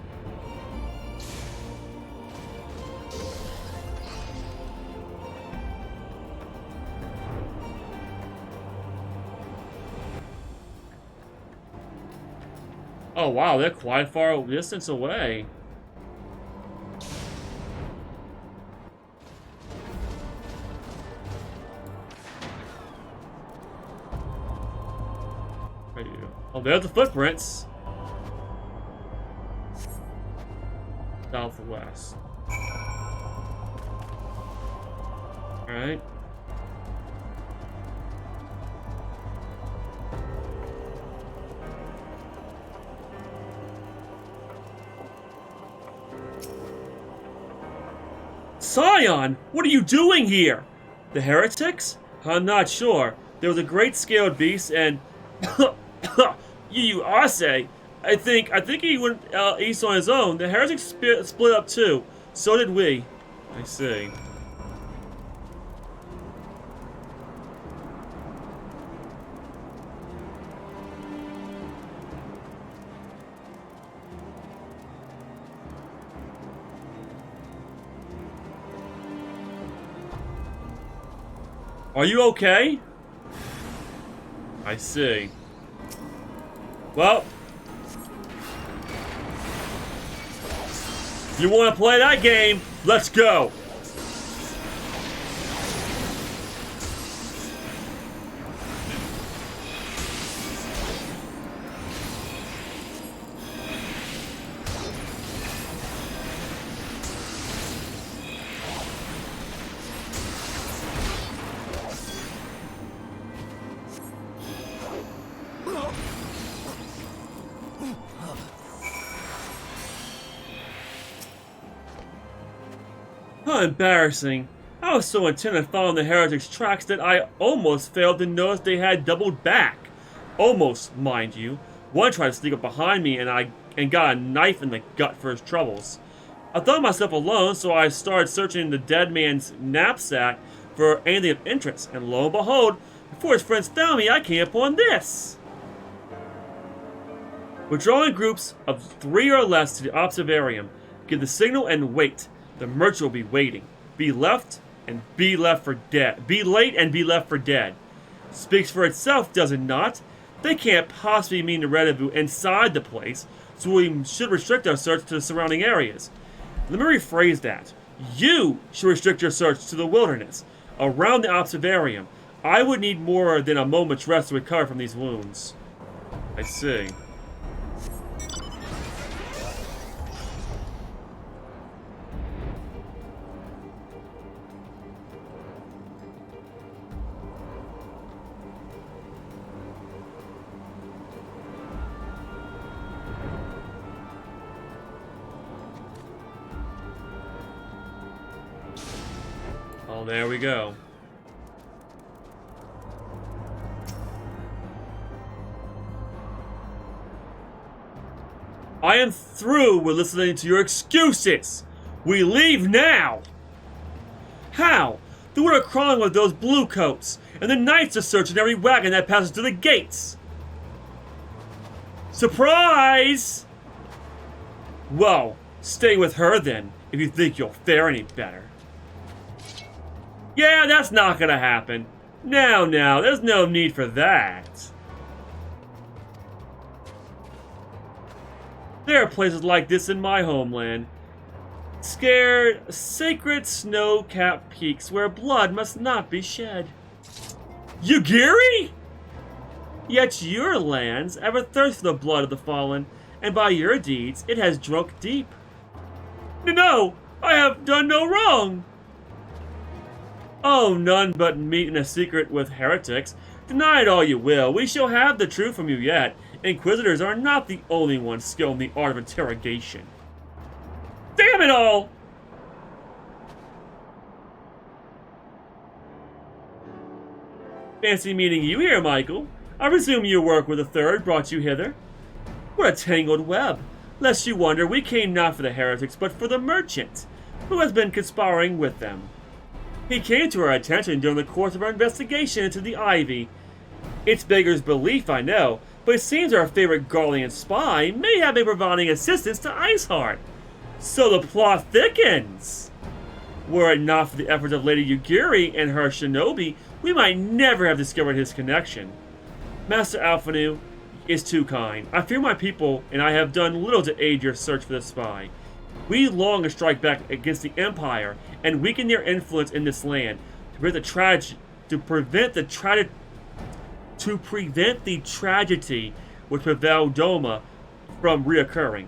Oh wow, they're quite far distance away. Oh, there's the footprints. Southwest. Alright. Scion! What are you doing here? The heretics? I'm not sure. There was a great scaled beast and Eorzea. I think he went east on his own. The heretics split up too. So did we. I see. Are you okay? I see. Well, if you want to play that game, let's go. How embarrassing. I was so intent on following the heretics' tracks that I almost failed to notice they had doubled back. Almost, mind you. One tried to sneak up behind me and got a knife in the gut for his troubles. I thought myself alone, so I started searching the dead man's knapsack for anything of interest, and lo and behold, before his friends found me, I came upon this. Withdraw in groups of 3 or less to the observarium. Give the signal and wait. The merchant will be waiting. Be late and be left for dead. Speaks for itself, does it not? They can't possibly mean the rendezvous inside the place, so we should restrict our search to the surrounding areas. Let me rephrase that. You should restrict your search to the wilderness, around the observarium. I would need more than a moment's rest to recover from these wounds. I see. Oh, there we go. I am through with listening to your excuses. We leave now. How? The wood are crawling with those blue coats, and the knights are searching every wagon that passes to the gates. Surprise! Well, stay with her then, if you think you'll fare any better. Yeah, that's not gonna happen. No, there's no need for that. There are places like this in my homeland. Scared, sacred snow-capped peaks where blood must not be shed. Yugiri? Yet your lands ever thirst for the blood of the fallen, and by your deeds it has drunk deep. No, I have done no wrong. Oh, none but meet in a secret with heretics. Deny it all you will, we shall have the truth from you yet. Inquisitors are not the only ones skilled in the art of interrogation. Damn it all! Fancy meeting you here, Michael. I presume your work with the Third brought you hither. What a tangled web. Lest you wonder, we came not for the heretics, but for the merchant, who has been conspiring with them. He came to our attention during the course of our investigation into the Ivy. It's beggar's belief, I know, but it seems our favorite Garlean spy may have been providing assistance to Iceheart. So the plot thickens! Were it not for the efforts of Lady Yugiri and her shinobi, we might never have discovered his connection. Master Alphanu is too kind. I fear my people, and I have done little to aid your search for the spy. We long to strike back against the Empire and weaken their influence in this land to prevent the tragedy which prevailed Doma from reoccurring.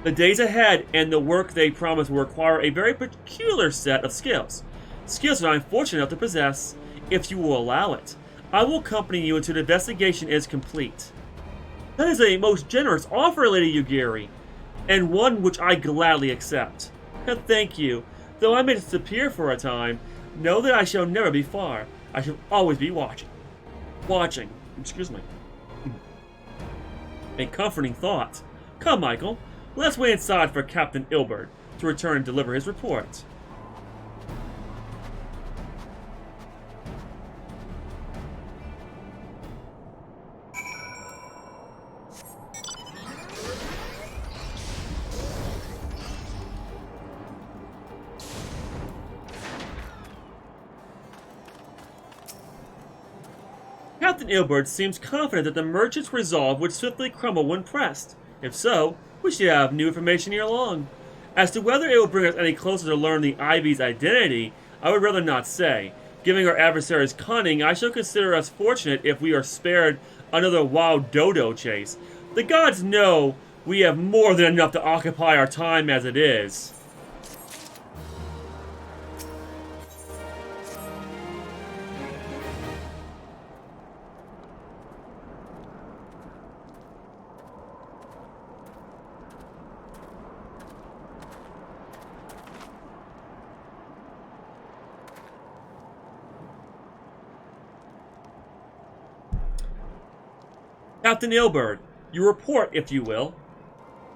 The days ahead and the work they promise will require a very peculiar set of skills. Skills that I am fortunate enough to possess, if you will allow it. I will accompany you until the investigation is complete. That is a most generous offer, Lady Yugiri, and one which I gladly accept. Thank you. Though I may disappear for a time, know that I shall never be far. I shall always be watching. Excuse me. A comforting thought. Come, Michael. Let's wait inside for Captain Ilbert to return and deliver his report. Captain Ilbert seems confident that the merchant's resolve would swiftly crumble when pressed. If so, we should have new information ere long. As to whether it will bring us any closer to learn the Ivy's identity, I would rather not say. Given our adversary's cunning, I shall consider us fortunate if we are spared another wild dodo chase. The gods know we have more than enough to occupy our time as it is. Captain Ilbert, your report, if you will.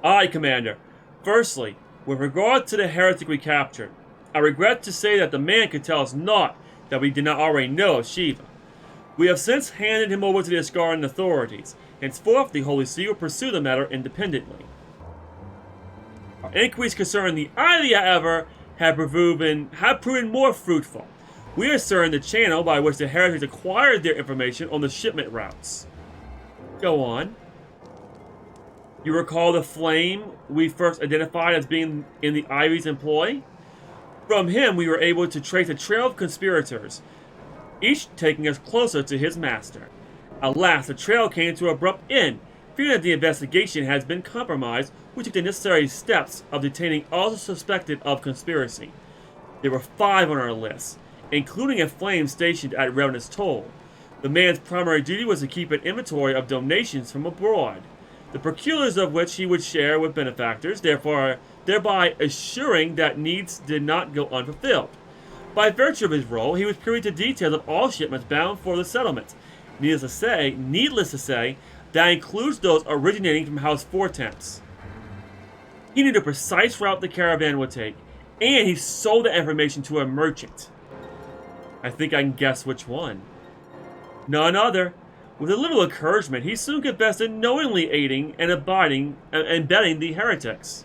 Aye, Commander. Firstly, with regard to the heretic we captured, I regret to say that the man could tell us naught that we did not already know of Shiva. We have since handed him over to the Asgardian authorities. Henceforth, the Holy See will pursue the matter independently. Our inquiries concerning the Ivy, however, have proven more fruitful. We are certain the channel by which the heretics acquired their information on the shipment routes. Go on. You recall the flame we first identified as being in the Ivy's employ? From him, we were able to trace a trail of conspirators, each taking us closer to his master. Alas, the trail came to an abrupt end. Fearing that the investigation has been compromised, we took the necessary steps of detaining all suspected of conspiracy. There were 5 on our list, including a flame stationed at Revenant's Toll. The man's primary duty was to keep an inventory of donations from abroad, the peculiars of which he would share with benefactors, thereby assuring that needs did not go unfulfilled. By virtue of his role, he was privy to details of all shipments bound for the settlement. Needless to say, that includes those originating from House Fortemps. He knew the precise route the caravan would take, and he sold the information to a merchant. I think I can guess which one. None other. With a little encouragement, he soon confessed to knowingly aiding and abetting the heretics.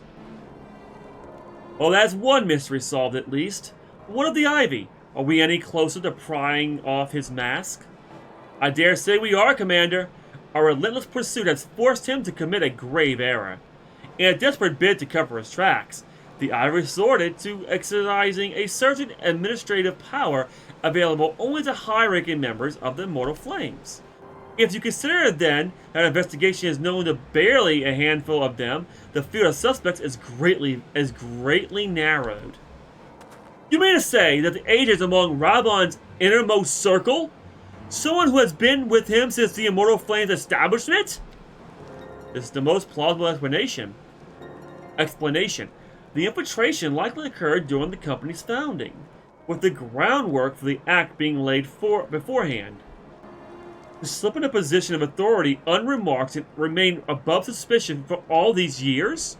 Well, that's one mystery solved at least. What of the Ivy? Are we any closer to prying off his mask? I dare say we are, Commander. Our relentless pursuit has forced him to commit a grave error. In a desperate bid to cover his tracks, the Ivy resorted to exercising a certain administrative power available only to high-ranking members of the Immortal Flames. If you consider then that investigation is known to barely a handful of them, the field of suspects is greatly narrowed. You mean to say that the agent among Rabon's innermost circle? Someone who has been with him since the Immortal Flames establishment? This is the most plausible explanation. The infiltration likely occurred during the company's founding, with the groundwork for the act being laid beforehand. To slip in a position of authority unremarked and remain above suspicion for all these years?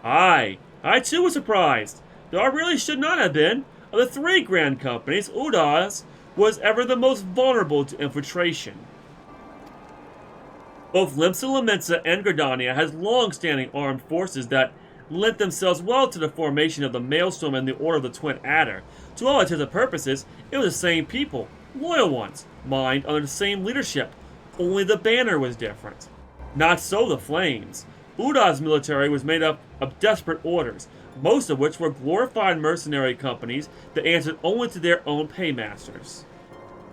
Aye, I too was surprised, though I really should not have been. Of the 3 grand companies, Udaz was ever the most vulnerable to infiltration. Both Limsa Lamensa and Gridania has long-standing armed forces that lent themselves well to the formation of the Maelstrom and the Order of the Twin Adder. To all intents and purposes, it was the same people, loyal ones, mined under the same leadership, only the banner was different. Not so the Flames. Udaz's military was made up of desperate orders, most of which were glorified mercenary companies that answered only to their own paymasters.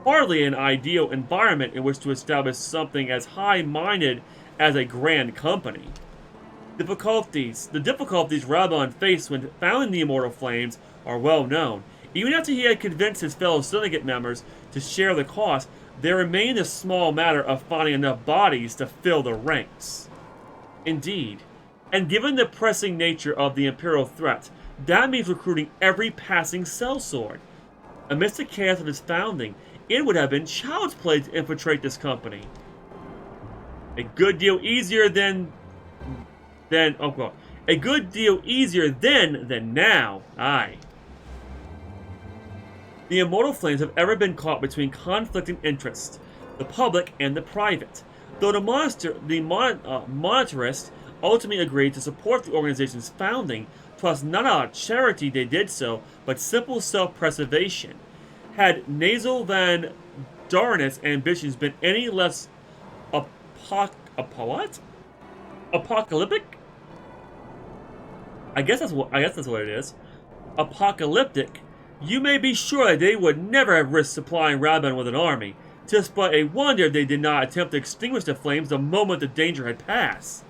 Hardly an ideal environment in which to establish something as high-minded as a grand company. The difficulties Rabon faced when founding the Immortal Flames are well known. Even after he had convinced his fellow syndicate members to share the cost, there remained a small matter of finding enough bodies to fill the ranks. Indeed, and given the pressing nature of the Imperial threat, that means recruiting every passing sellsword. Amidst the chaos of his founding, it would have been child's play to infiltrate this company. A good deal easier than now. Aye. The Immortal Flames have ever been caught between conflicting interests, the public and the private. Though the monetarists ultimately agreed to support the organization's founding, plus not out of charity they did so, but simple self-preservation. Had Nazel van Darnus' ambitions been any less apocalyptic? I guess that's what it is. Apocalyptic. You may be sure that they would never have risked supplying Reborn with an army. Tis but a wonder they did not attempt to extinguish the flames the moment the danger had passed.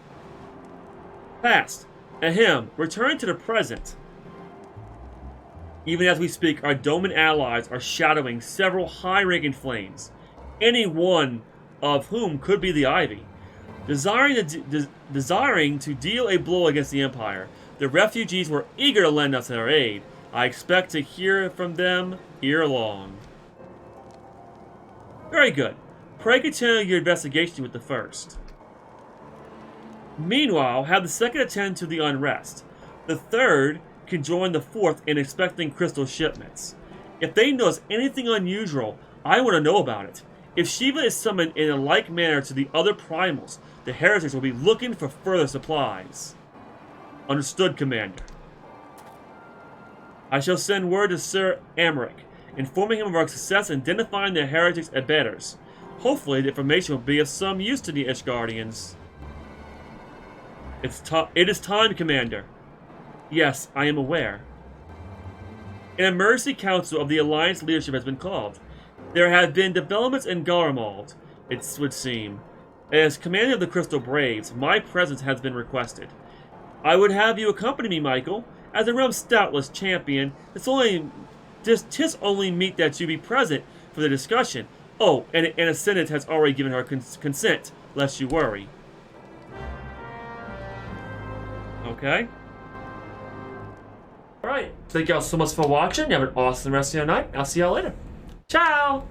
Ahem. Return to the present. Even as we speak, our Doman allies are shadowing several high-ranking flames, any one of whom could be the Ivy. Desiring to deal a blow against the Empire, the refugees were eager to lend us their aid. I expect to hear from them ere long. Very good. Pray continue your investigation with the first. Meanwhile, have the second attend to the unrest. The third can join the fourth in expecting crystal shipments. If they notice anything unusual, I want to know about it. If Shiva is summoned in a like manner to the other primals, the heretics will be looking for further supplies. Understood, Commander. I shall send word to Sir Amric, informing him of our success in identifying the heretics' abettors. Hopefully, the information will be of some use to the Ishgardians. It is time, Commander. Yes, I am aware. An emergency council of the Alliance leadership has been called. There have been developments in Garlemald, it would seem. As commander of the Crystal Braves, my presence has been requested. I would have you accompany me, Michael. As a realm's stoutless champion, tis only meet that you be present for the discussion. Oh, and a Senate has already given her consent, lest you worry. Okay. Alright, thank y'all so much for watching. You have an awesome rest of your night. I'll see y'all later. Ciao!